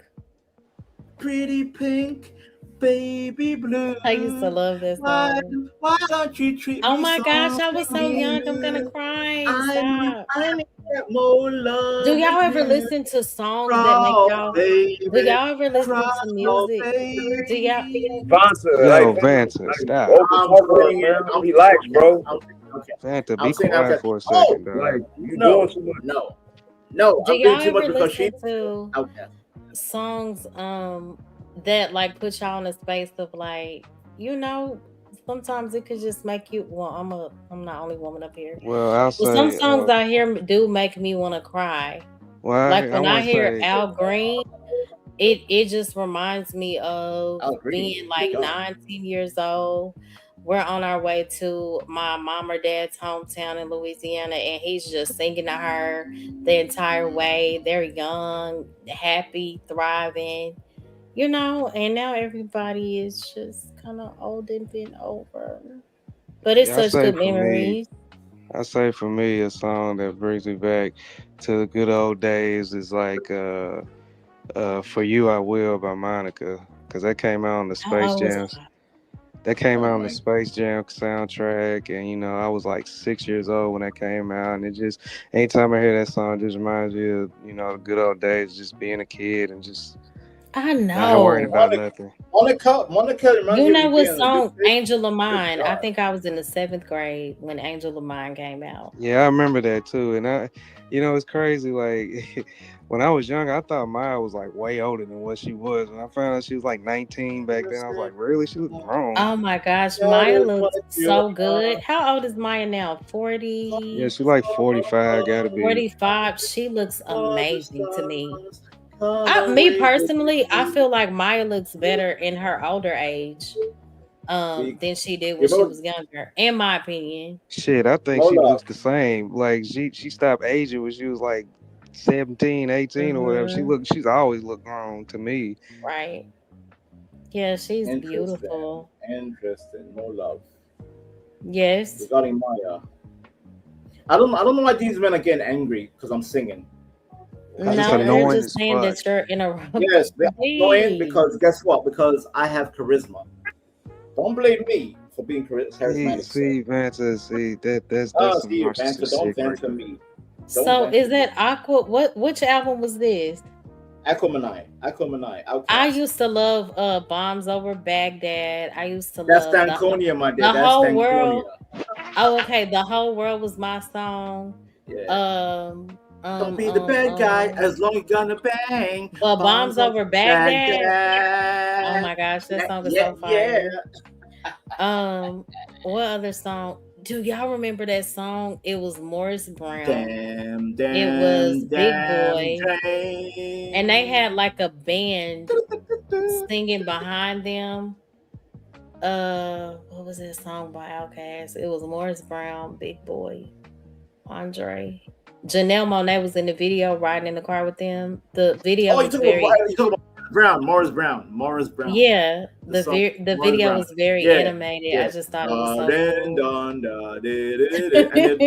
Pretty pink, baby blue. I used to love this song. Why don't you treat Oh me my gosh, I so was so young. I'm gonna cry. Stop. I need more love. Do y'all ever listen to songs that make y'all? Do y'all ever listen to music? Do y'all? Vanta, Yo, like, Vanta, stop. Relax, bro. Vanta, I'm be saying quiet okay. for a second, dog. Like, you No, doing too much. no. Do I'm y'all doing too much ever because she. listen to Okay. songs that like put y'all in a space of like, sometimes it could just make you. Well, I'm not only woman up here. Well, I'll But some say, songs out here do make me want to cry. well, Like when I wanna hear say, Al Green, it just reminds me of Al Green, being like yeah. 19 years old. We're on our way to my mom or dad's hometown in Louisiana, and he's just singing to her the entire way. They're young, happy, thriving, and now everybody is just kind of old and bent over. But it's yeah, such good memories. I say for me, a song that brings me back to the good old days is like "For You I Will" by Monica, because that came out on the Space How old was Jam. I? That came out on the Space Jam soundtrack, and I was like 6 years old when that came out, and it just anytime I hear that song, it just reminds me of the good old days, just being a kid and just I not worrying know. about nothing. Monica reminds You me know of what being a song? good Angel of Mine. I God. think I was in the 7th grade when Angel of Mine came out. Yeah, I remember that too, and it's crazy. Like when I was young, I thought Maya was like way older than what she was. When I found out she was like 19 back then, I was like, really? She looked grown. Oh my gosh, Maya looks so good. How old is Maya now? 40? Yeah, she like 45, gotta be. 45. She looks amazing to me. Me personally, I feel like Maya looks better in her older age than she did when she was younger, in my opinion. Shit, I think she looks the same. Like she stopped aging when she was like 17, 18 or whatever. She's always looked grown to me. Right. Yeah, she's beautiful. Interesting. More love. Yes. Regarding Maya. I don't know why these men are getting angry because I'm singing. No, they're just saying that you're in a Yes, they're annoying because guess what? Because I have charisma. Don't blame me for being charismatic. See, Vanta, see that's see, Vanta, don't vent on me. So is that Aqua? Which album was this? Aquamanite. I used to love Bombs Over Baghdad. I used to That's love Stankonia, my dear. The That's Whole Stankonia. World. Oh, okay. The Whole World was my song. Yeah. Don't be the bad guy as long as you're gonna bang. Well, Bombs Over Baghdad. Oh my gosh, that song is so fire. What other song? Do y'all remember that song? It was Morris Brown. Damn, it was Big Boy. And they had like a band singing behind them. What was that song by Outkast? It was Morris Brown, Big Boy, Andre. Janelle Monáe was in the video riding in the car with them. The video was very... you talking about Morris Brown. Yeah, the video was very animated. I just thought it was so cool.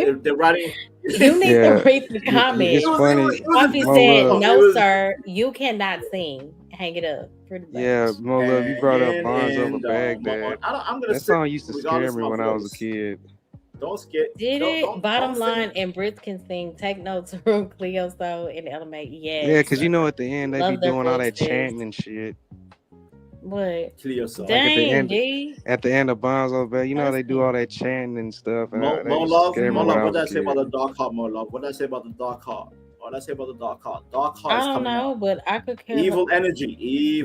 And they're writing. You need to read the comments. It's funny. Poppy said, "No, sir, you cannot sing. Hang it up." Yeah, Mo Love, you brought up Bonds Over Baghdad. That song used to scare me when I was a kid. Don't skip. Bottom line, and Brits can sing. Take notes from Cleo Soul and Element. Yes. Yeah, because you know at the end they be doing all that chanting and shit. What? Cleo Soul. Dang, at the end of Bonds Over Baghdad, you know they do all that chanting and stuff. And Mo Love, what did I say about the dark heart, Mo Love? What did I say about the dark heart? Dark heart I don't know, but I could care. Evil energy.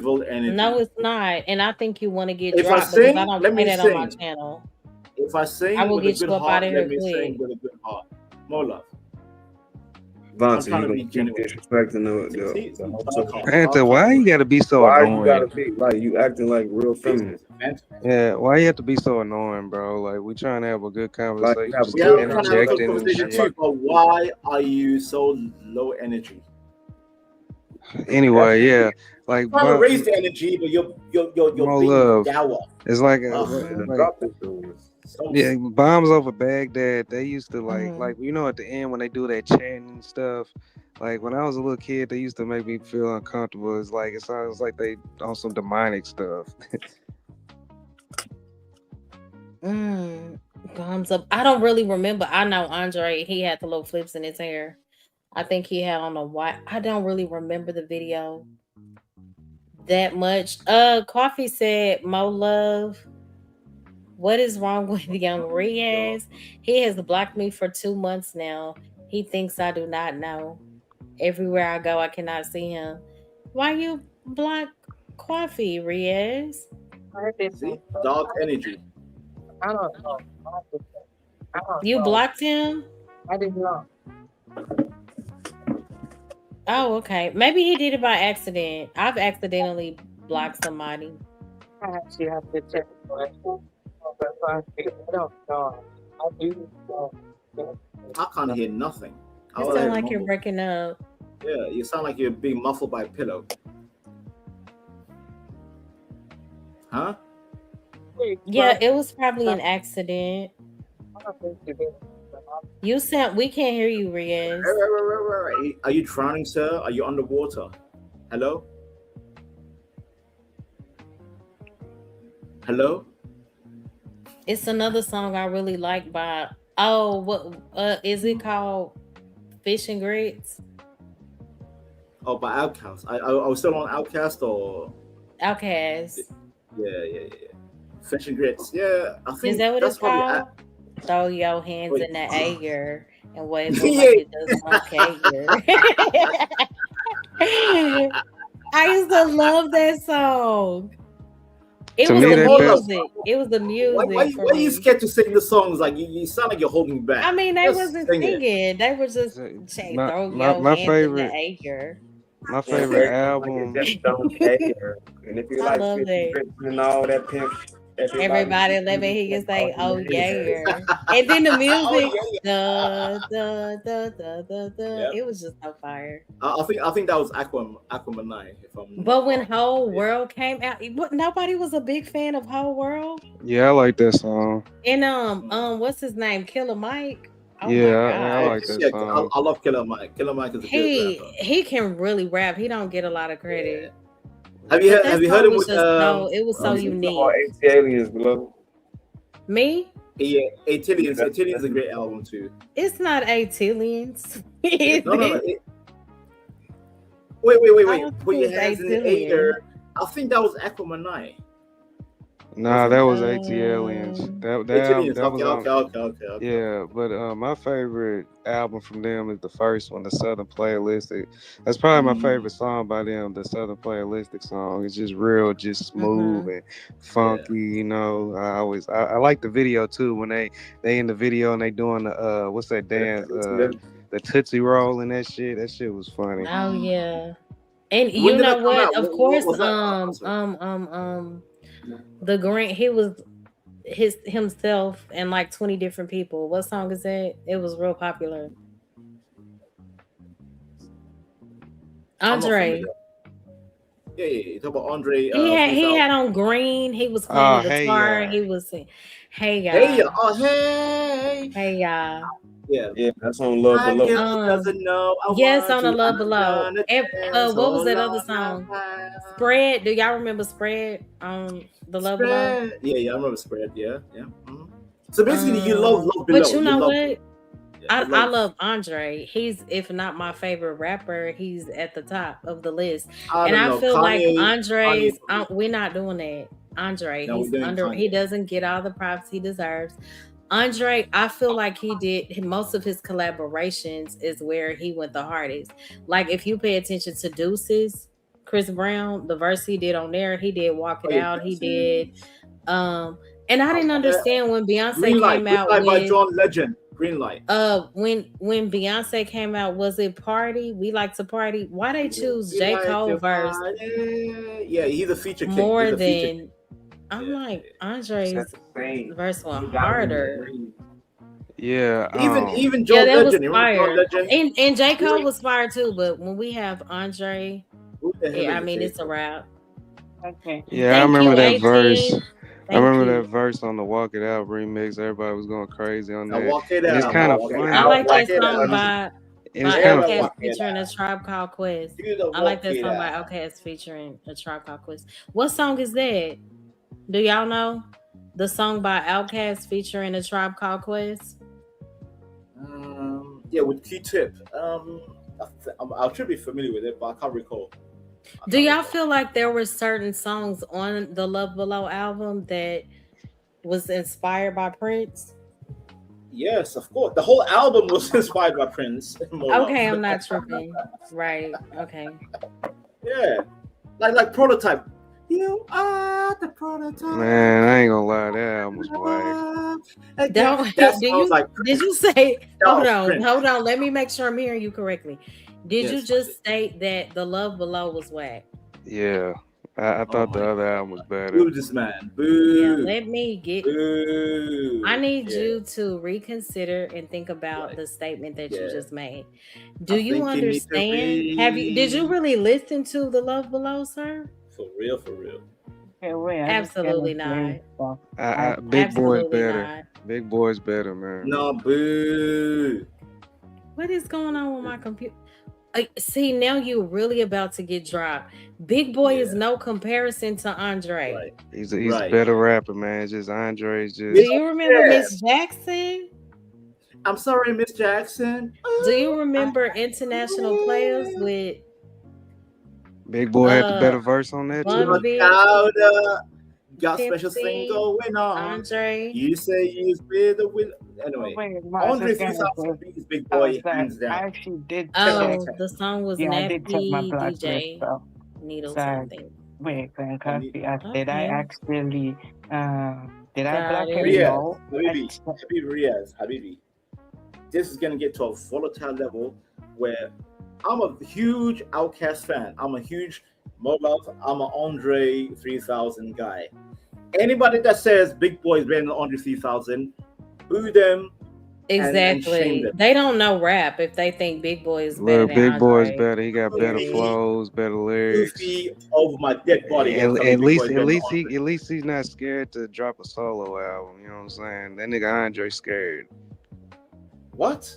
No, it's not. And I think you want to get if dropped I sing, because I don't play that on my channel. If I sing, I will with get a good you up heart, out of here let me quick. sing with a good heart. Mo Love. Vontae, you gonna keep disrespecting the whole Vanta, why you gotta be so annoying? You gotta be like you acting like real feminine. Yeah, why you have to be so annoying, bro? Like we trying to have a good conversation. But why are you so low energy? Anyway, yeah, like I'm trying to raise the energy, but you're being dour. It's like yeah, Bombs Over Baghdad. They used to like you know at the end when they do that chanting and stuff. Like when I was a little kid, they used to make me feel uncomfortable. It's like it sounds like they on some demonic stuff. Bombs Up. I don't really remember. I know Andre. He had the little flips in his hair. I think he had on a white. I don't really remember the video that much. Coffee said, Mo Love, what is wrong with young Riaz? He has blocked me for 2 months now. He thinks I do not know. Everywhere I go, I cannot see him. Why you block Coffee, Riaz? Dark energy. I don't know. You blocked him? I did not. Oh, okay. Maybe he did it by accident. I've accidentally blocked somebody. I actually have to check. I don't know. I do know. I can't hear nothing. You sound like you're breaking up. Yeah, you sound like you're being muffled by a pillow. Huh? Yeah, it was probably an accident. You sound. We can't hear you, Riaz. Are you drowning, sir? Are you underwater? Hello? Hello? It's another song I really like by. Oh, what is it called? Fish and Grits. Oh, by Outkast. I was still on Outkast or Outkast. Yeah. Fish and Grits. Yeah, I think is that what that's it's called? Throw your hands in the air and wave them Yeah. like it does I used to love that song. It To was me, the that music. It was the music. Why for are you me. scared to sing the songs? Like you sound like you're holding back. I mean, they Just wasn't sing it. singing. They were just throw your my hands favorite- in the air. My Yeah, favorite everybody album. just don't care. And if you I like love 50 that. Cent and all that pimp, Everybody just living, he can say, "Oh yeah. yeah," and then the Oh music, yeah. it was just so fire. I think that was Aquaman 9, if I'm But not when wrong. Whole World came out, nobody was a big fan of Whole World. Yeah, I like that song. And what's his name? Killer Mike. Oh my Yeah, I Oh god, like that yeah, song. I love Killer Mike. Killer Mike is a good rapper. he can really rap. He don't get a lot of credit. Have you But have that you heard song him was with just so it was so You talking unique. about 80 Aliens, beloved? Me? Yeah, Atilians. Atilians is a great album too. It's not Atilians. No. I Wait. don't Put your think hands in the Atilian. air. I think that was Aquaman 9. Nah, that was ATLians. That Atilians. that was on. Okay. Yeah, but my favorite album from them is the first one, the Southern Playalistic. That's probably my favorite song by them, the Southern Playalistic song. It's just real, just smooth and funky. You know, I like the video too when they in the video and they doing the what's that dance? The Tootsie Roll and that shit. That shit was funny. Oh yeah. And When you did know that come what? out? Of What course, was that? the Grant, he was himself and like 20 different people. What song is that? It was real popular. Andre. Yeah. You talk about Andre. He had on green. He was playing the Hey guitar. Ya. He was saying, "Hey Hey, y'all, oh hey. hey y'all." Yeah, that's on Love My Below. girl doesn't know. Yes, want on the to, Love I'm Below. gonna And, dance what was that all other song? night. Spread. Do y'all remember Spread on the Love Below? Spread. Yeah, I remember Spread. Yeah. So basically, you love Below. But you know love, what? Yeah, I love Andre. He's, if not my favorite rapper, he's at the top of the list. I And don't I know. feel like Kanye- Andre's, we're not doing that. Andre, No, we're he's doing under, Kanye. he doesn't get all the props he deserves. Andre, I feel like he did most of his collaborations is where he went the hardest. Like if you pay attention to Deuces, Chris Brown, the verse he did on there, he did Walk It Out, he did and I didn't understand when Beyonce Green Light, came Green out Light by with John Legend. Green Light. when Beyonce came out, was it Party? We Like to Party. Why they choose We J. like Cole to verse Yeah, he's a feature king. more He's a feature king. than I'm like Andre's verse was harder. Yeah. Even John that was Legend. You remember John fire. Legend? And J. Cole was fire too, but when we have Andre, Who the hell I is mean J. it's a wrap. Okay. Yeah, I Thank remember you, that 18. verse. I Thank remember you. that verse on the Walk It Out remix. Everybody was going crazy on Now that. walk it And it's out. kind of Walk it funny. I like that Walk it song out. by It's kind of Outkast walk it featuring out. A Tribe Called Quest. You the I like walk that it song by out. Outkast featuring A Tribe Called Quest. What song is that? Do y'all know? The song by Outkast featuring A Tribe Called Quest? Yeah, with Q-Tip. I should be familiar with it, but I can't recall. Do y'all feel like there were certain songs on the Love Below album that was inspired by Prince? Yes, of course. The whole album was inspired by Prince. Okay, I'm not tripping. Right. Okay. Yeah, like Prototype. You are the prototype. Man, I ain't gonna lie, that album was whack. Don't, That did sounds you like did you say That was hold Prince. on, let me make sure I'm hearing you correctly. Did you Yes. just state that the Love Below was whack? Yeah, I thought the other album was better. Boo this man. Boo. Yeah, let me get Boo. I need Yeah. you to reconsider and think about the statement that you Yeah. just made. Do I you think you need to understand? Did you really listen to the Love Below, sir? For real, for real. Okay, wait, I just Absolutely gotta say not. stuff. Big Boy's Absolutely better. not. Big Boy's better, man. No, boo. What is going on with my computer? See, now you're really about to get dropped. Big Boy is no comparison to Andre. He's Right. a better rapper, man. It's just Andre's just. Do you remember Yeah. Miss Jackson? I'm sorry, Miss Jackson. Do you remember International Players with Big Boy had the better verse on that too. Bun B, Got special Tipsy, thing going on. Andre? You say you with the will. Anyway, Wait, my Andre sister 3000 is Big I Boy, was like, hands I down. actually did Oh, check. the song was Yeah, I did check my Nappy blacklist DJ stuff. Needle Sorry. something. Wait, Glenn Cosby, did I Okay. actually, did I Got block it. him? Riyaz, No. Habibi Riyaz, Habibi. This is gonna get to a volatile level where I'm a huge Outkast fan. I'm a huge Molotov. I'm an Andre 3000 guy. Anybody that says Big Boy is better than Andre 3000, boo them and shame Exactly. them. They don't know rap if they think Big Boy is better Look, than Big Boy's Andre. better. He got better Goofy, flows, better lyrics. goofy over my dead body. At, Gonna tell me at Big Boy least, is at better than least Andre. at least he's not scared to drop a solo album. You know what I'm saying? That nigga Andre scared. What?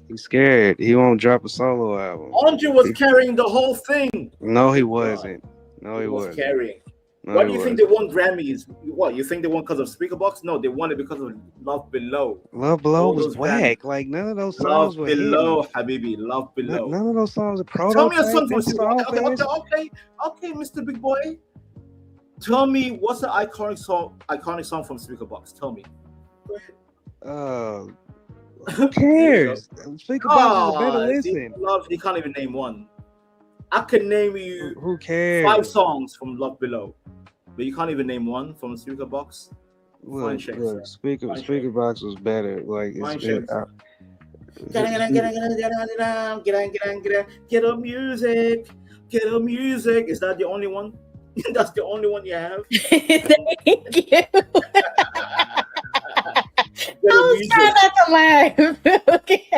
He's scared. He won't drop a solo album. Andre was carrying the whole thing. No, he God, wasn't. No, he he was wasn't. carrying. No, Why he do you think wasn't. they won Grammys? What, you think they won because of Speakerbox? No, they won it because of Love Below. Love Below All was those Grammys. whack. Like none of those songs Love were Below, hitting. Habibi. Love Below. None of those songs are Tell me a prototype. song from Them Speakerbox. soft ass. Okay, Mr. Big Boy. Tell me what's the iconic song from Speakerbox. Tell me. Who There you go. cares? Speakerbox is a better See, listen. Love, he can't even name one. I can name you Who 5 cares? songs from Love Below, but you can't even name one from Speakerbox. Fine Look, shame, look. sir. Fine shame. Speakerbox was better. Like Fine it's shame, sir. Get up music. Get up music. Is that the only one? That's the only one you have? Thank you. Get I up was trying music. not to laugh. Okay.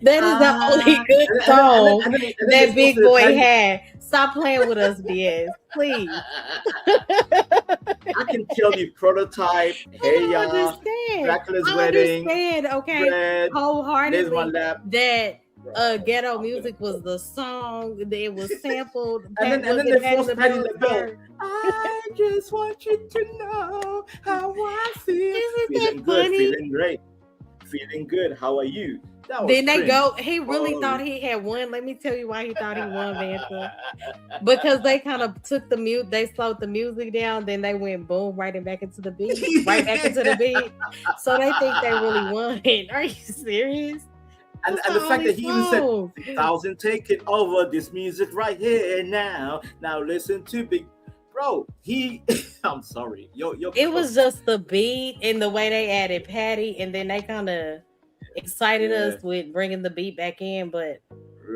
That is the only good song And then that they Big posted a Boy tiny. had. Stop playing with us, BS. Please. I can tell you Prototype, I Hey don't Ya, understand. Dracula's I Wedding, understand, okay, Dread, There's My wholeheartedly Lap. that Ghetto Music was the song that it was sampled. And Was then it they forced Patti LaBelle's LaBelle. verse? I just want you to know how I feel. Isn't that Feeling good, funny? feeling great, feeling good. How are you? That was Then they cringe. go, he really Oh. thought he had won. Let me tell you why he thought he won, Vanessa. Because they kind of took the mute, they slowed the music down, then they went boom, right back into the beat, right back into the beat. So they think they really won. Are you serious? And That's the fact that he even said, song. 1000 take it over this music right here now. Now listen to Big Bro. He I'm sorry. It was just the beat and the way they added Patty, and then they kind of excited us with bringing the beat back in, but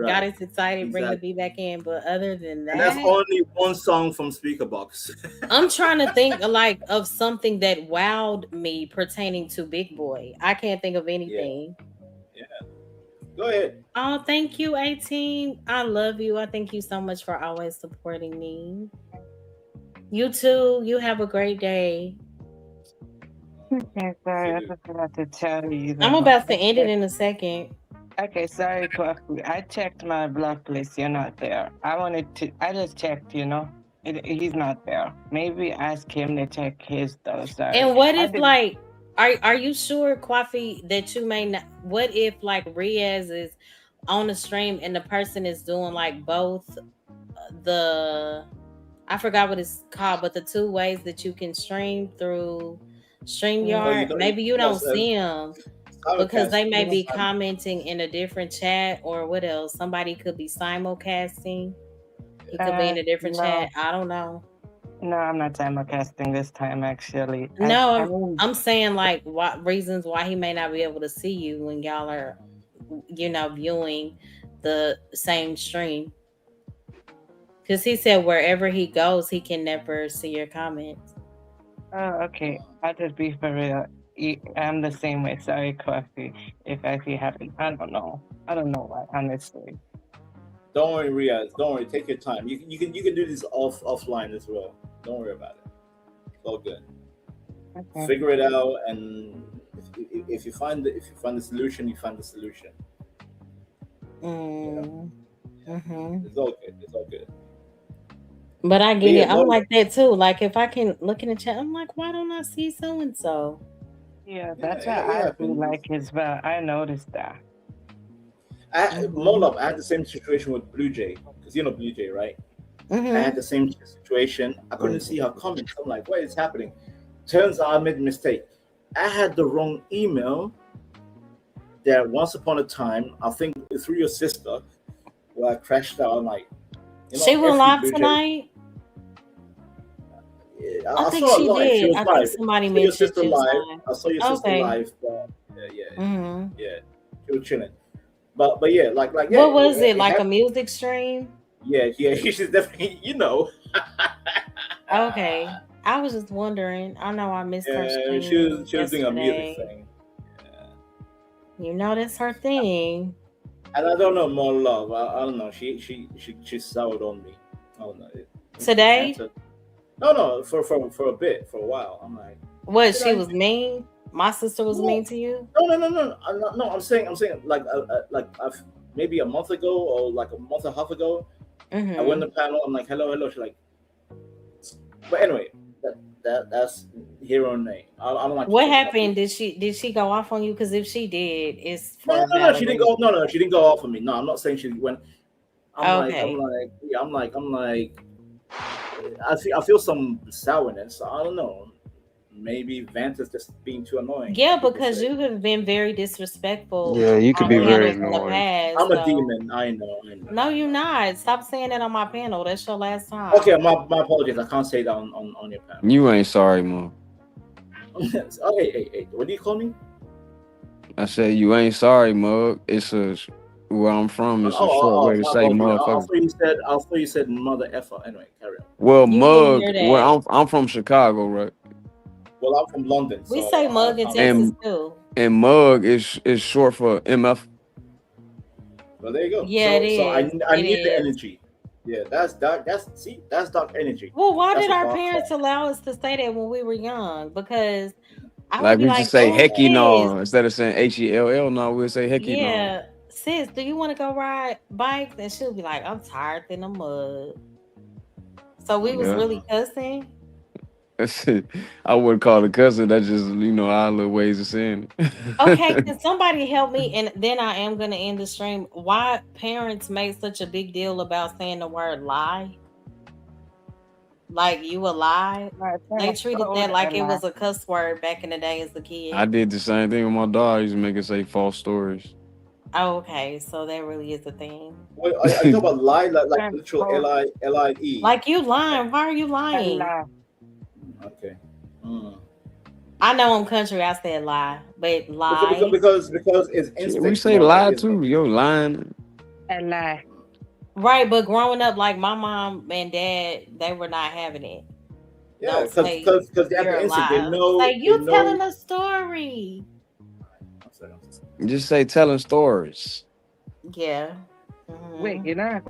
got us excited, bring the beat back in. But other than And that's that, only one song from Speakerbox. I'm trying to think like of something that wowed me pertaining to Big Boy. I can't think of anything. Go ahead. Oh, thank you, 18. I love you. I thank you so much for always supporting me. You too. You have a great day. Okay, sorry, I forgot to tell you. I'm about to end it in a second. Okay, sorry, Coffee. I checked my block list. You're not there. I just checked, you know. He's not there. Maybe ask him to check his though. Sorry. And what I if didn't- like are you sure, Kwafi, that you may not? What if like Riaz is on the stream and the person is doing like both I forgot what it's called, but the 2 ways that you can stream through StreamYard? Maybe you don't see them because they may be commenting in a different chat, or what else? Somebody could be simulcasting. He could be in a different no. chat. I don't know. No, I'm not simulcasting this time, actually. No, I'm saying like what reasons why he may not be able to see you when y'all are, viewing the same stream. Because he said wherever he goes, he can never see your comments. Oh, okay. I'll just be for real. I'm the same way. Sorry, Coffee. If I see happen, I don't know. I don't know why, honestly. Don't worry, Riaz. Don't worry. Take your time. You can do this offline as well. Don't worry about it. It's all good. Okay. Figure it out, and if you find the solution, you find the solution. Mm-hmm. It's all good. It's all good. But I get Yeah, it. I'm no- like that too. Like if I can look in the chat, I'm like, why don't I see so and so? Yeah, that's Yeah, what yeah, I feel like as well. I noticed that. Molop, I had the same situation with Blue Jay, because you know Blue Jay, right? I had the same situation. I couldn't see her comments. I'm like, what is happening? Turns out I made a mistake. I had the wrong email that once upon a time, I think through your sister, where I crashed out. I'm like, She went live tonight. Yeah, I think saw her she live. did. was I think live. somebody I saw your mentioned sister she was live. live. I saw your sister Okay. live. Yeah, Mm-hmm. yeah. She was chilling. But yeah, yeah. What was it? Like a happened. music stream? Yeah. She's definitely Okay. I was just wondering. I know I missed her Yeah, stream she was doing a music yesterday. thing. You know that's her thing. And I don't know, more love. I don't know. She soured on me. I don't know. Today? No, for a bit, for a while. I'm like, What, did she I- was mean? My sister was No. mean to you? No. I'm saying like maybe a month ago or like a month and a half ago. Mhm. I went to the panel. I'm like, hello. She's like, but anyway, that's here or nay. I don't like. to What talk about happened? Did she go off on you? Because if she did, it's for No, a valid she didn't reason. go. No, she didn't go off of me. No, I'm not saying she went. Okay. I'm like. I feel some sourness. I don't know. Maybe Vance is just being too annoying. Yeah, people because say. you have been very disrespectful Yeah, you could on be very panels in the annoying. past. I'm a so- demon. I know. No, you're not. Stop saying that on my panel. That's your last time. Okay, my apologies. I can't say that on your panel. You ain't sorry, Mug. Oh, hey. What do you call me? I said you ain't sorry, Mug. It's where I'm from. It's a short way to my say apologies. I motherfucker. thought you said mother effer. Anyway, carry on. Well, You Mug. didn't hear Well, that. I'm from Chicago, right? Well, I'm from London. We so say mug in I'm- Texas too. And Mug is short for MF. Well, there you go. Yeah, it So I is. I It need the is. energy. Yeah, that's dark. That's dark energy. Well, why That's did a our dark parents side. allow us to say that when we were young? Because I would Like be we like, just say "Oh, hecky no sis, instead of saying HELL. No, we'll say hecky no. yeah, sis, do you want to go ride bikes?" And she'll be like, "I'm tired in the mud." So we was Yeah. really cussing. I wouldn't call it cussing. That's just our little ways of saying it. Okay, can somebody help me? And then I am gonna end the stream. Why parents make such a big deal about saying the word lie? Like you a lie? They treated that like it was a cuss word back in the day as a kid. I did the same thing with my dog. I used to make her say false stories. Oh, okay, so that really is a thing. Wait, are you talking about lie like literal LIE? Like you lying. Why are you lying? Okay. I know I'm country. I said lie, but lie. Because it's instinct. We say more lie like, too. Yo, lying. A lie. Right, but growing up, like my mom and dad, they were not having it. Yeah, Don't say because they have you're the instinct. They alive. know. Say you they know- telling a story. Just say telling stories. Yeah. Mhm. Wait,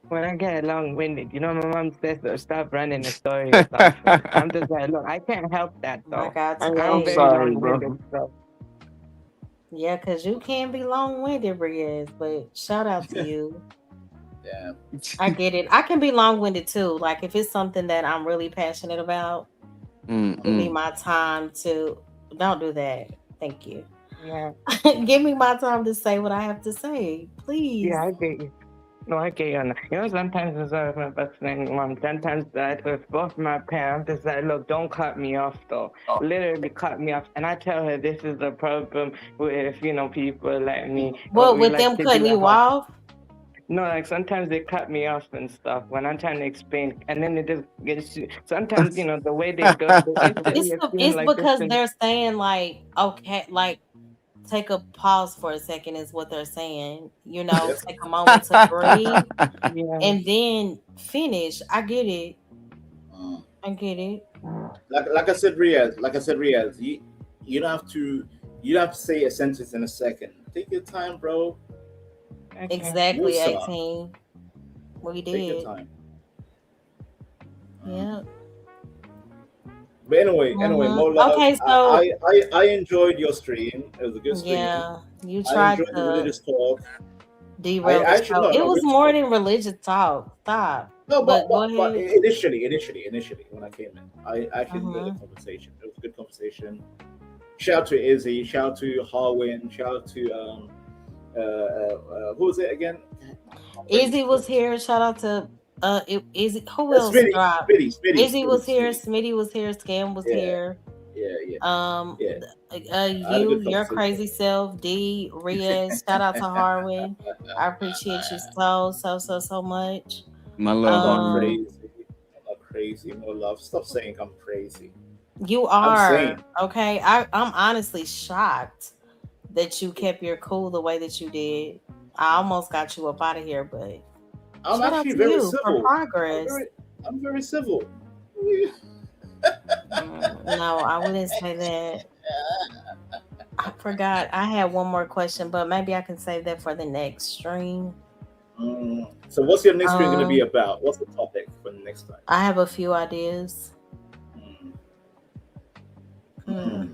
when I get long-winded, my mom says stop running the story or something. I'm just like, look, I can't help that though. My God, I'm today. very sorry, bro. long-winded, so. Yeah, because you can be long-winded, Briaz, but shout out to you. Yeah. I get it. I can be long-winded too. Like if it's something that I'm really passionate about, give me my time to. Don't do that. Thank you. Yeah. Give me my time to say what I have to say, please. Yeah, I get you. No, I get you on that. Sometimes it's my best friend, mom. Sometimes with both my parents, it's like, look, don't cut me off though. Literally cut me off. And I tell her this is the problem with, people like me. What, we with like them to cutting do at you home. off? No, like sometimes they cut me off and stuff when I'm trying to explain, and then it just gets. Sometimes the way they do it, they instantly assume, It's like, because this is- they're saying like, okay, like take a pause for a second is what they're saying. Take a moment to breathe Yeah. and then finish. I get it. I get it. Like I said, Riaz, you don't have to say a sentence in a second. Take your time, bro. Exactly, Woosah. 18. We Take your did. time. Yeah. But anyway, more love. Okay, so I enjoyed your stream. It was a good stream. yeah, you I tried enjoyed the to religious talk. derail the actually- show. no, It no, was religious more talk. than religious talk. Stop. No, But but go ahead. initially, when I came in, I actually enjoyed the conversation. It was a good conversation. Shout out to Izzy. Shout out to Harwin. Shout out to who was it again? Izzy was here. Shout out to Izzy. Who else Smitty, dropped? Smitty, Izzy was here. Smitty was here. Scam was Yeah. here. Yeah. Yeah. You, good your conversation. crazy self, D, Riaz. Shout out to Harwin. I appreciate you so much. My I'm love, not Harwin. crazy. I'm not crazy. More love. Stop saying I'm crazy. You I'm are saying. okay. I'm honestly shocked that you kept your cool the way that you did. I almost got you up out of here, but I'm shout out actually to very you for civil. progress. I'm very civil. No, I wouldn't say that. I forgot. I had one more question, but maybe I can save that for the next stream. So what's your next stream going to be Um, about? What's the topic for the next time? I have a few ideas. I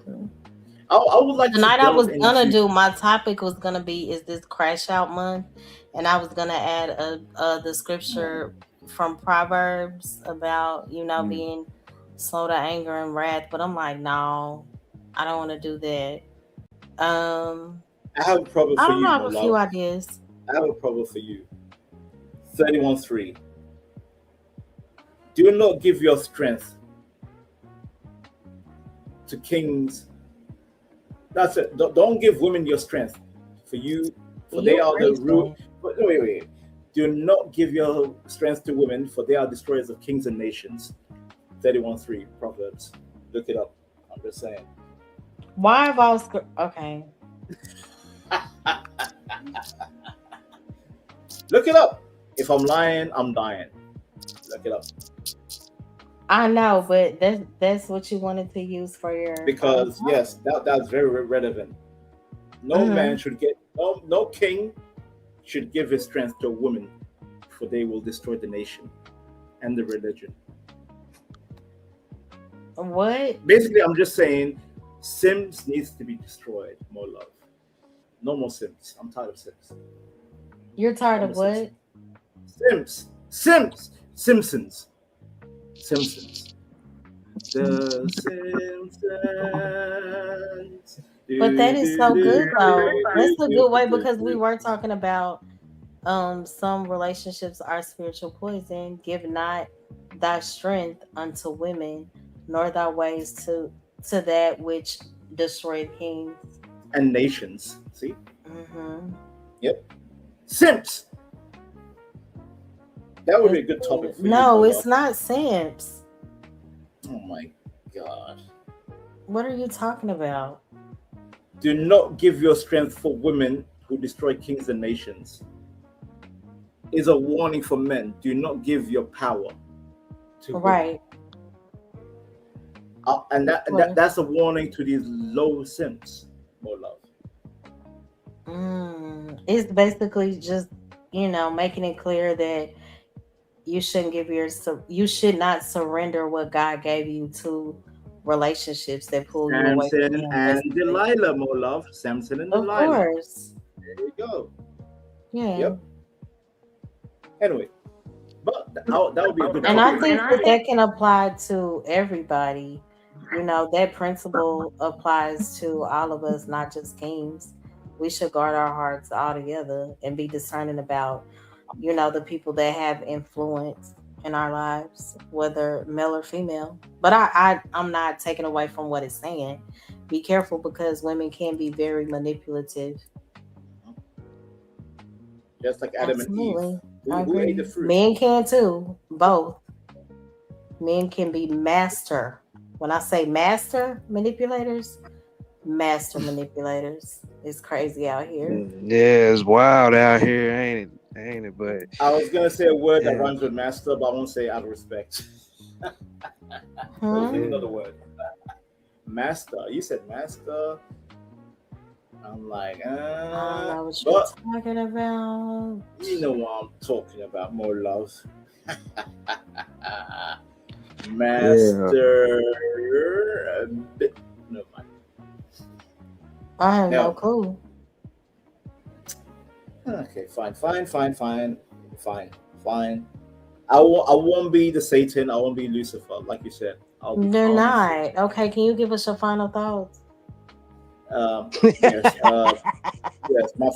would like Tonight to I delve was gonna into. do, my topic was gonna be, is this crash out month? And I was gonna add the scripture from Proverbs about, being slow to anger and wrath, but I'm like, no, I don't want to do that. I have a problem I for don't you, know, I have my a few love. ideas. I have a problem for you. 31:3. Do not give your strength to kings. That's it. Don't give women your strength. For they You are the crazy. root. But wait. Do not give your strength to women, for they are destroyers of kings and nations. 31:3 Proverbs. Look it up. I'm just saying. Why have all okay? Look it up. If I'm lying, I'm dying. Look it up. I know, but that's what you wanted to use for your Because yes, that's very relevant. No man should get no king should give his strength to a woman, for they will destroy the nation and the religion. What? Basically, I'm just saying Sims needs to be destroyed. More love. No more Sims. I'm tired of Sims. You're tired of No more what? Simpsons. The Simpsons. But that is so good though. That's a good way, because we were talking about some relationships are spiritual poison. Give not thy strength unto women, nor thy ways to that which destroyed kings and nations. See? Mm-hmm. Yep. Simps. That would be a good topic for you. No, it's not simps. Oh my God. What are you talking about? Do not give your strength for women who destroy kings and nations. Is a warning for men. Do not give your power to right. And that's a warning to these low simps. More love. It's basically just, making it clear that you should not surrender what God gave you to relationships that pull you away from Samson Him. and Delilah, more love. Samson and Delilah. Of course. There you go. Yeah. Yep. Anyway, but that would be a good. And I think that can apply to everybody. That principle applies to all of us, not just kings. We should guard our hearts all together and be discerning about, the people that have influence in our lives, whether male or female. But I'm not taking away from what it's saying. Be careful, because women can be very manipulative. Just like Adam Absolutely. and Eve. Who ate the fruit? Men can too. Both. Men can be master. When I say master manipulators, it's crazy out here. Yeah, it's wild out here, ain't it? But I was gonna say a word that rhymes with master, but I won't say out of respect. Another word. Master. You said master. I'm like, I don't know what you're talking about. You know what I'm talking about. More love. Master. No mind. I have no clue. Okay, fine. I won't be the Satan. I won't be Lucifer, like you said. They're not. Okay, can you give us your final thoughts? Yes. Yes. My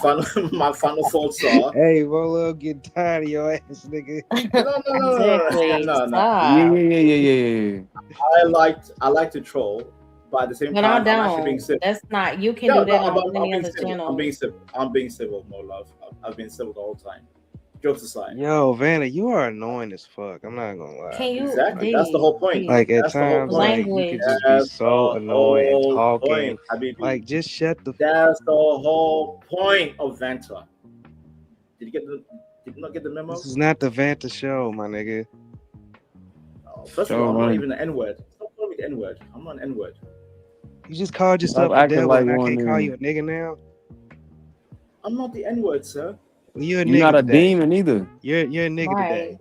final thoughts are. Hey, Rolo, get tired of your ass, nigga. No. Yeah. I like to troll, but at the same But time, I I'm actually being don't. civil. That's not. You can do that on any other channel. I'm being civil, more love. I've been civil the whole time. Jokes aside. Yo, Vanna, you are annoying as fuck. I'm not gonna lie, Can you man. Exactly. That's the whole point. Like at That's the whole times, point. like you could language? just be That's so the annoying and whole talking. point, Habibi. Like, just shut the. That's the whole point of Vanta. Did you not get the memo? This is not the Vanta show, my nigga. First of all, I'm not even an N-word. Stop calling me the N-word. I'm not an N-word. You just called yourself a devil, and I can't call you a nigga now. I'm not the N-word, sir. You're a You're nigga not a today. demon either. You're a nigga today.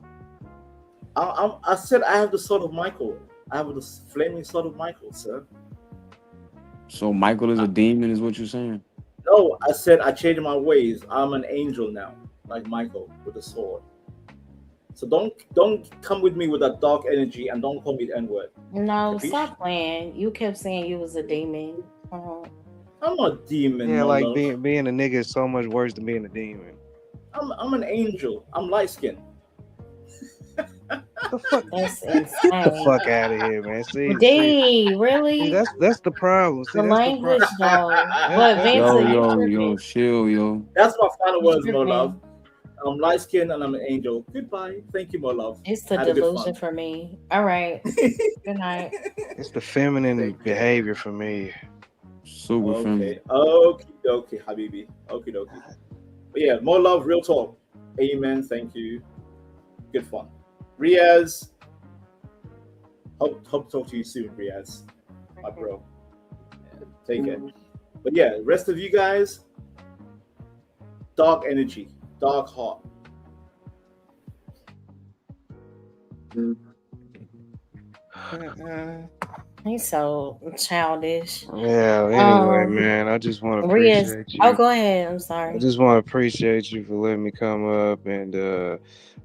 I said I have the sword of Michael. I have the flaming sword of Michael, sir. So Michael is a demon, is what you're saying? No, I said I changed my ways. I'm an angel now, like Michael with the sword. So don't come with me with that dark energy and don't call me the N-word. No, Capiche? stop playing. You kept saying you was a demon. I'm not a demon. Yeah, no like love. being a nigga is so much worse than being a demon. I'm an angel. I'm light skinned. That's Get the insane. fuck out of here, man. See, D, really? see, that's the problem. See, The that's language, the though. problem. But Vanta, you Yo, tripping. chill, yo. That's my final You words, my tripping. love. I'm light skinned and I'm an angel. Goodbye. Thank you, my love. It's the Had a good delusion fun. for me. All right. Good night. It's the feminine behavior for me. Super Okay. Okay, Habibi. Okay, dokie. But yeah, more love, real talk. Amen. Thank you. Good fun. Riaz. Hope to talk to you soon, Riaz. My bro. Yeah, take care. But yeah, rest of you guys, dark energy, dark heart. He's so childish. Yeah, anyway, man, I just want to Riaz. appreciate you. Oh, go ahead. I'm I sorry. just want to appreciate you for letting me come up and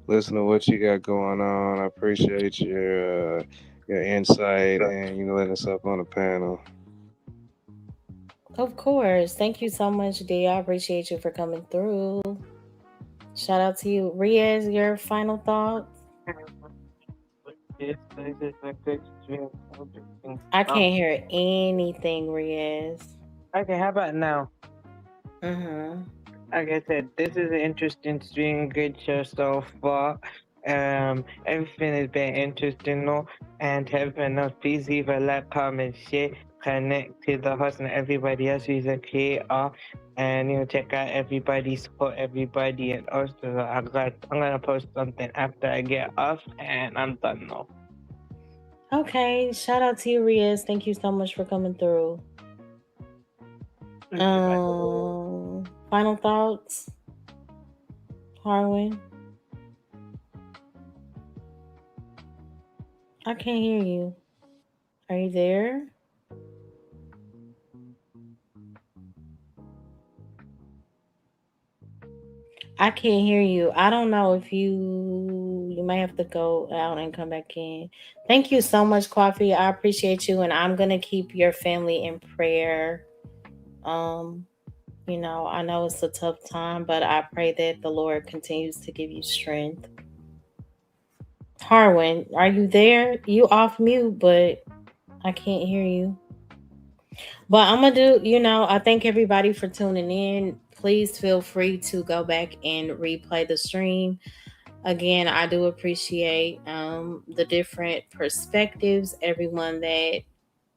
listen to what you got going on. I appreciate your insight and letting us up on the panel. Of course. Thank you so much, D. I appreciate you for coming through. Shout out to you. Riaz, your final thoughts? I can't hear anything, Riaz. Okay, how about now? Mm-hmm. Like I said, this is an interesting stream, good show so far. Everything has been interesting, no? And everyone else, please leave a like, comment, share, connect to the host and everybody else who's a creator, and check out everybody, support everybody, and also I'm gonna post something after I get off, and I'm done now. Okay. Shout out to you, Riaz. Thank you so much for coming through. Final thoughts, Harwin? I can't hear you. Are you there? I can't hear you. I don't know if you may have to go out and come back in. Thank you so much, Coffee. I appreciate you, and I'm gonna keep your family in prayer. I know it's a tough time, but I pray that the Lord continues to give you strength. Harwin, are you there? You off mute, but I can't hear you. But I'm gonna do, I thank everybody for tuning in. Please feel free to go back and replay the stream. Again, I do appreciate the different perspectives, everyone that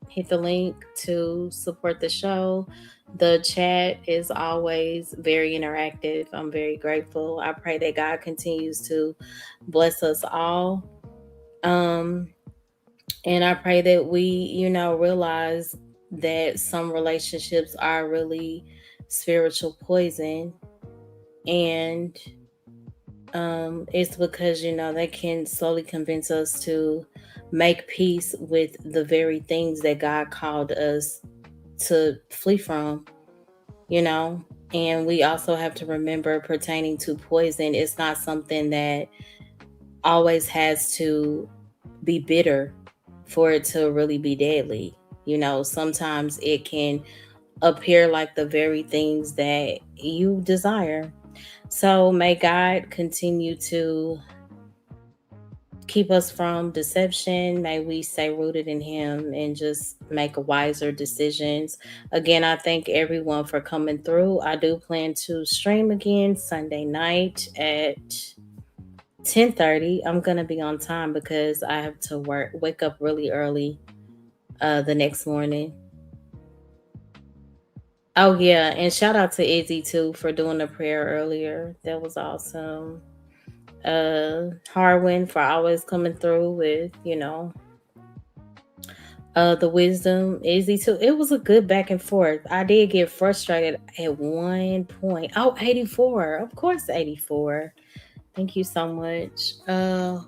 hit the link to support the show. The chat is always very interactive. I'm very grateful. I pray that God continues to bless us all. And I pray that we, realize that some relationships are really spiritual poison. And it's because, they can slowly convince us to make peace with the very things that God called us to flee from, and we also have to remember, pertaining to poison, it's not something that always has to be bitter for it to really be deadly. Sometimes it can appear like the very things that you desire. So may God continue to keep us from deception. May we stay rooted in Him and just make wiser decisions. Again, I thank everyone for coming through. I do plan to stream again Sunday night at 10:30. I'm gonna be on time because I have to wake up really early the next morning. Oh yeah, and shout out to Izzy too for doing the prayer earlier. That was awesome. Harwin for always coming through with, the wisdom. Izzy too. It was a good back and forth. I did get frustrated at one point. Oh, 84. Of course, 84. Thank you so much. I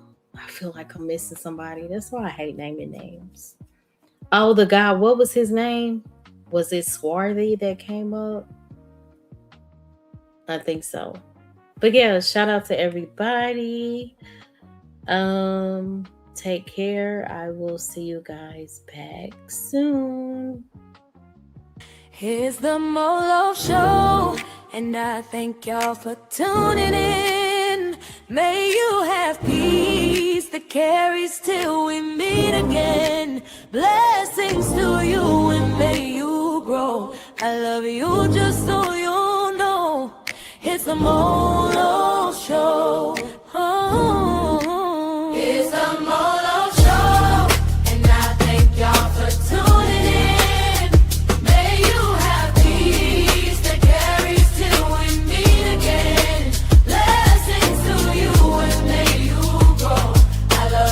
feel like I'm missing somebody. That's why I hate naming names. Oh, the guy, what was his name? Was it Swarthy that came up? I think so. But yeah, shout out to everybody. Take care. I will see you guys back soon. Here's the Molo Show, and I thank y'all for tuning in. May you have peace that carries till we meet again. Blessings to you and may you grow. I love you just so you know. It's the Molo